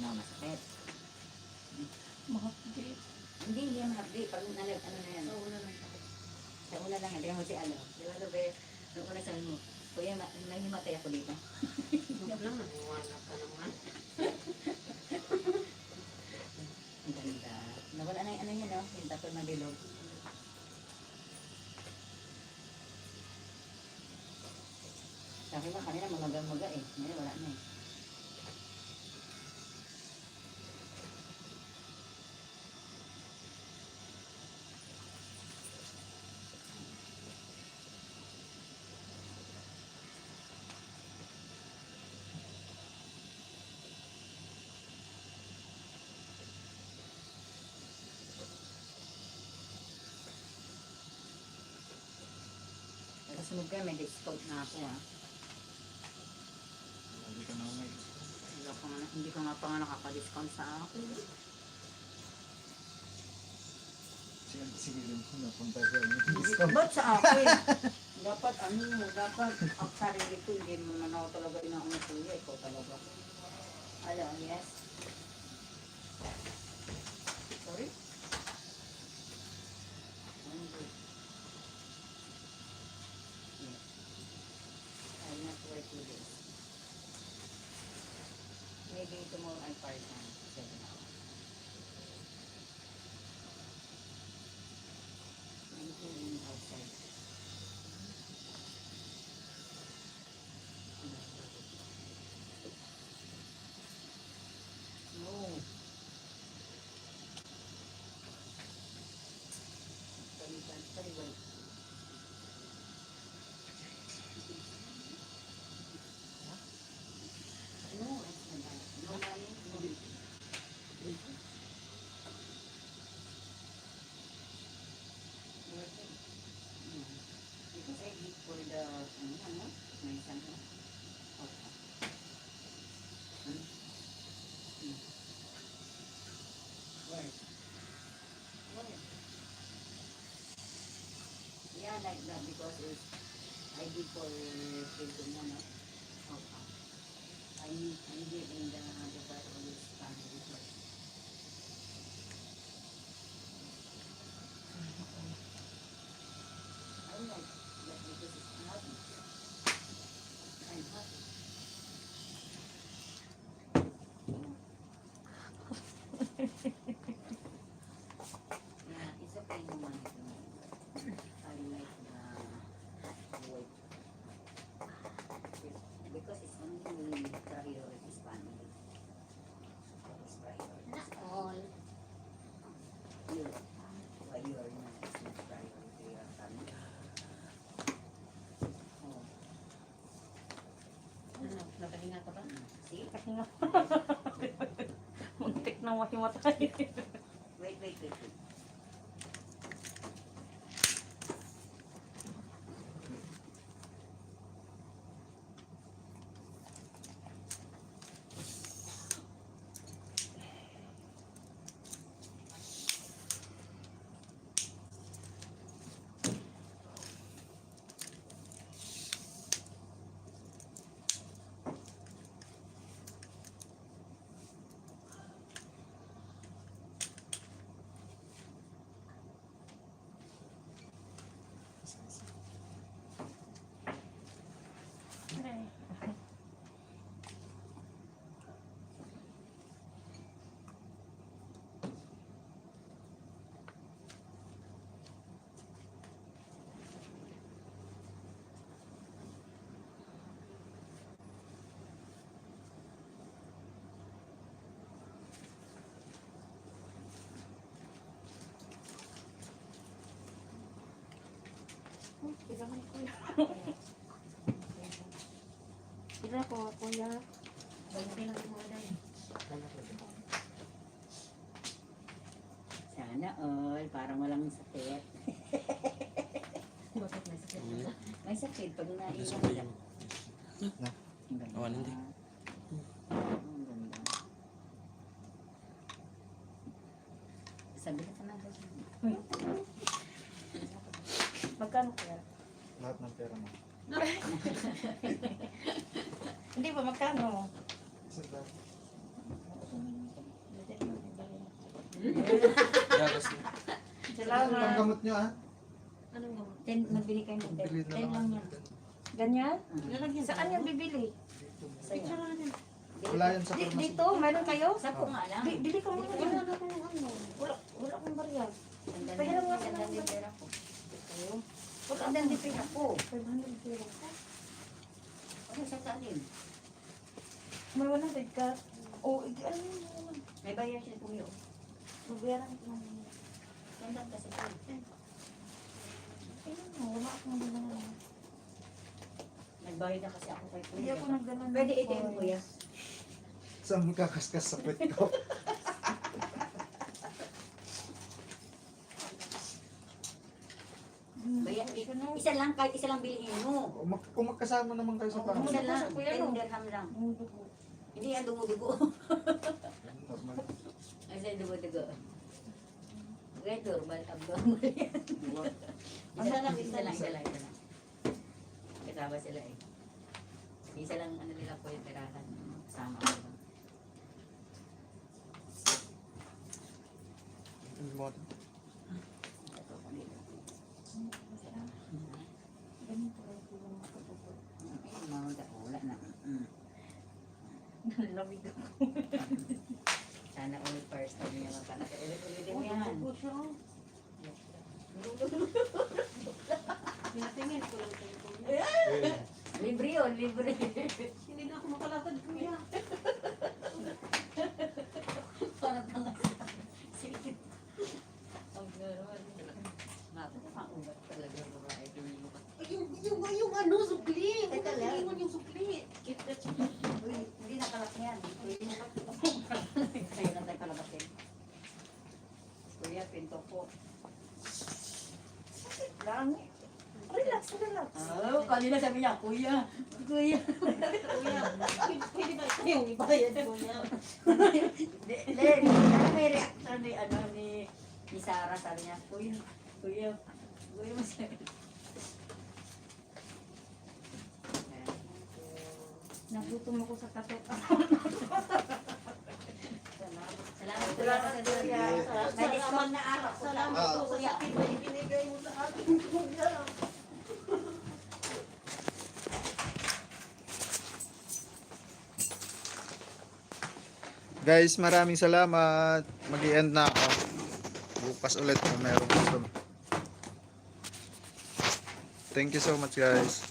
No, masakit. Mahapdi. Hindi yan mahapdi. Pag ano na yan. Sa una lang ako. Sa una lang, hindi mo si ano. Di ba, Lobe? Nung una sabi mo, kuya, nanghimatay ako dito. Huwag lang, naniwala ka naman. Ang ganda. Nawala na yung ano niya, no? Yung tapos na bilog. Sabi mo, kanina maga eh. Ngayon wala na eh. Kasunod kayo, may discount na ako ah. Hindi ka na may Hindi ko nga pa nga nakaka-discount sa akin. sige din po napunta sa discount. Ba't sa akin? Dapat dapat ang sarili ko, hindi mo naman ako talaga inauna kuya. Ikaw talaga. Alam, yes. Sorry? I'm good. Yes. I'll not work with this. Maybe tomorrow I'm part-time. 7 hours. I'm going outside. No. Balik. No, it's not bad. No money, no working. Because I did for the, my son, no? Okay. Where? Yeah, like that because I did for Filipino, no? Okay. I did in the part of this family first. I like that because it's happy. I'm happy. Yeah, it's okay naman ito. I like the work. Because it's only priority is family. It's priority. Not all. You, why you are not, it's not priority your family. Oh. Ano, nakahinga ka ba? See? Kahinga. Muntik na mahimatay. Wait. Sila ko, kuya. Bagay lang mo dahil. Sana all, parang walang sakit. Bakit may sakit? May sakit pag naiwan Nasukli ka. mo. Ang ganda. Awan, hindi. Ang ganda. Sabi ka sa mga Magkano kaya? Lahat ng pera mo. Hindi ba, magkano? Isa ba? Gagas mo. Ang Salamat. gamot nyo ah. Anong gamot? Magbili kayo ng Bili 10 na lang lang ako. yan. Ganyan? Lalagyan. Saan yan bibili? Sa'yo. Picture natin. Wala yan sa pharmacy. Dito, meron kayo? Sapo nga lang. Bili ka muna. Wala na kung ano. Wala akong barya. Ganda Kaya lang na ako ganda ng- din pera ko. Wala Ganda din pera ko. 500 pera ka. Okay, sa talim. May 100 ka. O, ano yun? May bayar siya kuyo. Babayaran ko lang. Ganda kasi ito. Ayun mo, wala akong gano'n. Nagbayad na kasi ako kay Hindi kuya. ako nagganon. Pwede ATM kuya. Saan mo kakaskas sa pwet ko? Bayad. Isa lang, kahit isa lang bilhin mo. Kung magkasama naman kayo sa Oo, pharmacy. Isa lang, Kuya, 10 no? dirham lang. Yung dugo. Hindi yan dugo-dugo. Normal. Ay, sa dugo-dugo. Kaya normal, abnormal yan. Isa lang, isa lang, isa lang, isa lang. Kasama sila eh. Isa lang ano nila po yung tirahan. Kasama ko lang. Ano mo? Ito, kanina. Ganito kayo po yung makapupot. Ay, mga wala na. Lamig ako. Sana all first time niya magpanakailit-ulitin mo yan. Dugo siya. oh. Pinatingin ko lang kayo. Libre yun, libre. Hindi na ako makalakad, kuya. Parang tanga. Sige. Ang gano'n. Nakakaugat talaga babae. Yung ano, sukli. Teka lang. Iwan yung sukli. Uy, hindi nakalak yan. Sa'yo na tayo kalabasin. Kuya, pinto po. Lang. Relax, relax. Oh, kanina sabi niya, kuya. Kuya. Kuya, pwede ba ito yung ibayad, kuya? Len, may reaction ni, ni Sarah, sabi niya, kuya, masaya. Nagutom ako sa kape. Salamat kuya. May discount na araw. Salamat po sa sakit na ibinigay mo sa akin, kuya. Guys, maraming salamat. Mag-i-end na ako. Bukas ulit kung meron gusto. Thank you so much guys.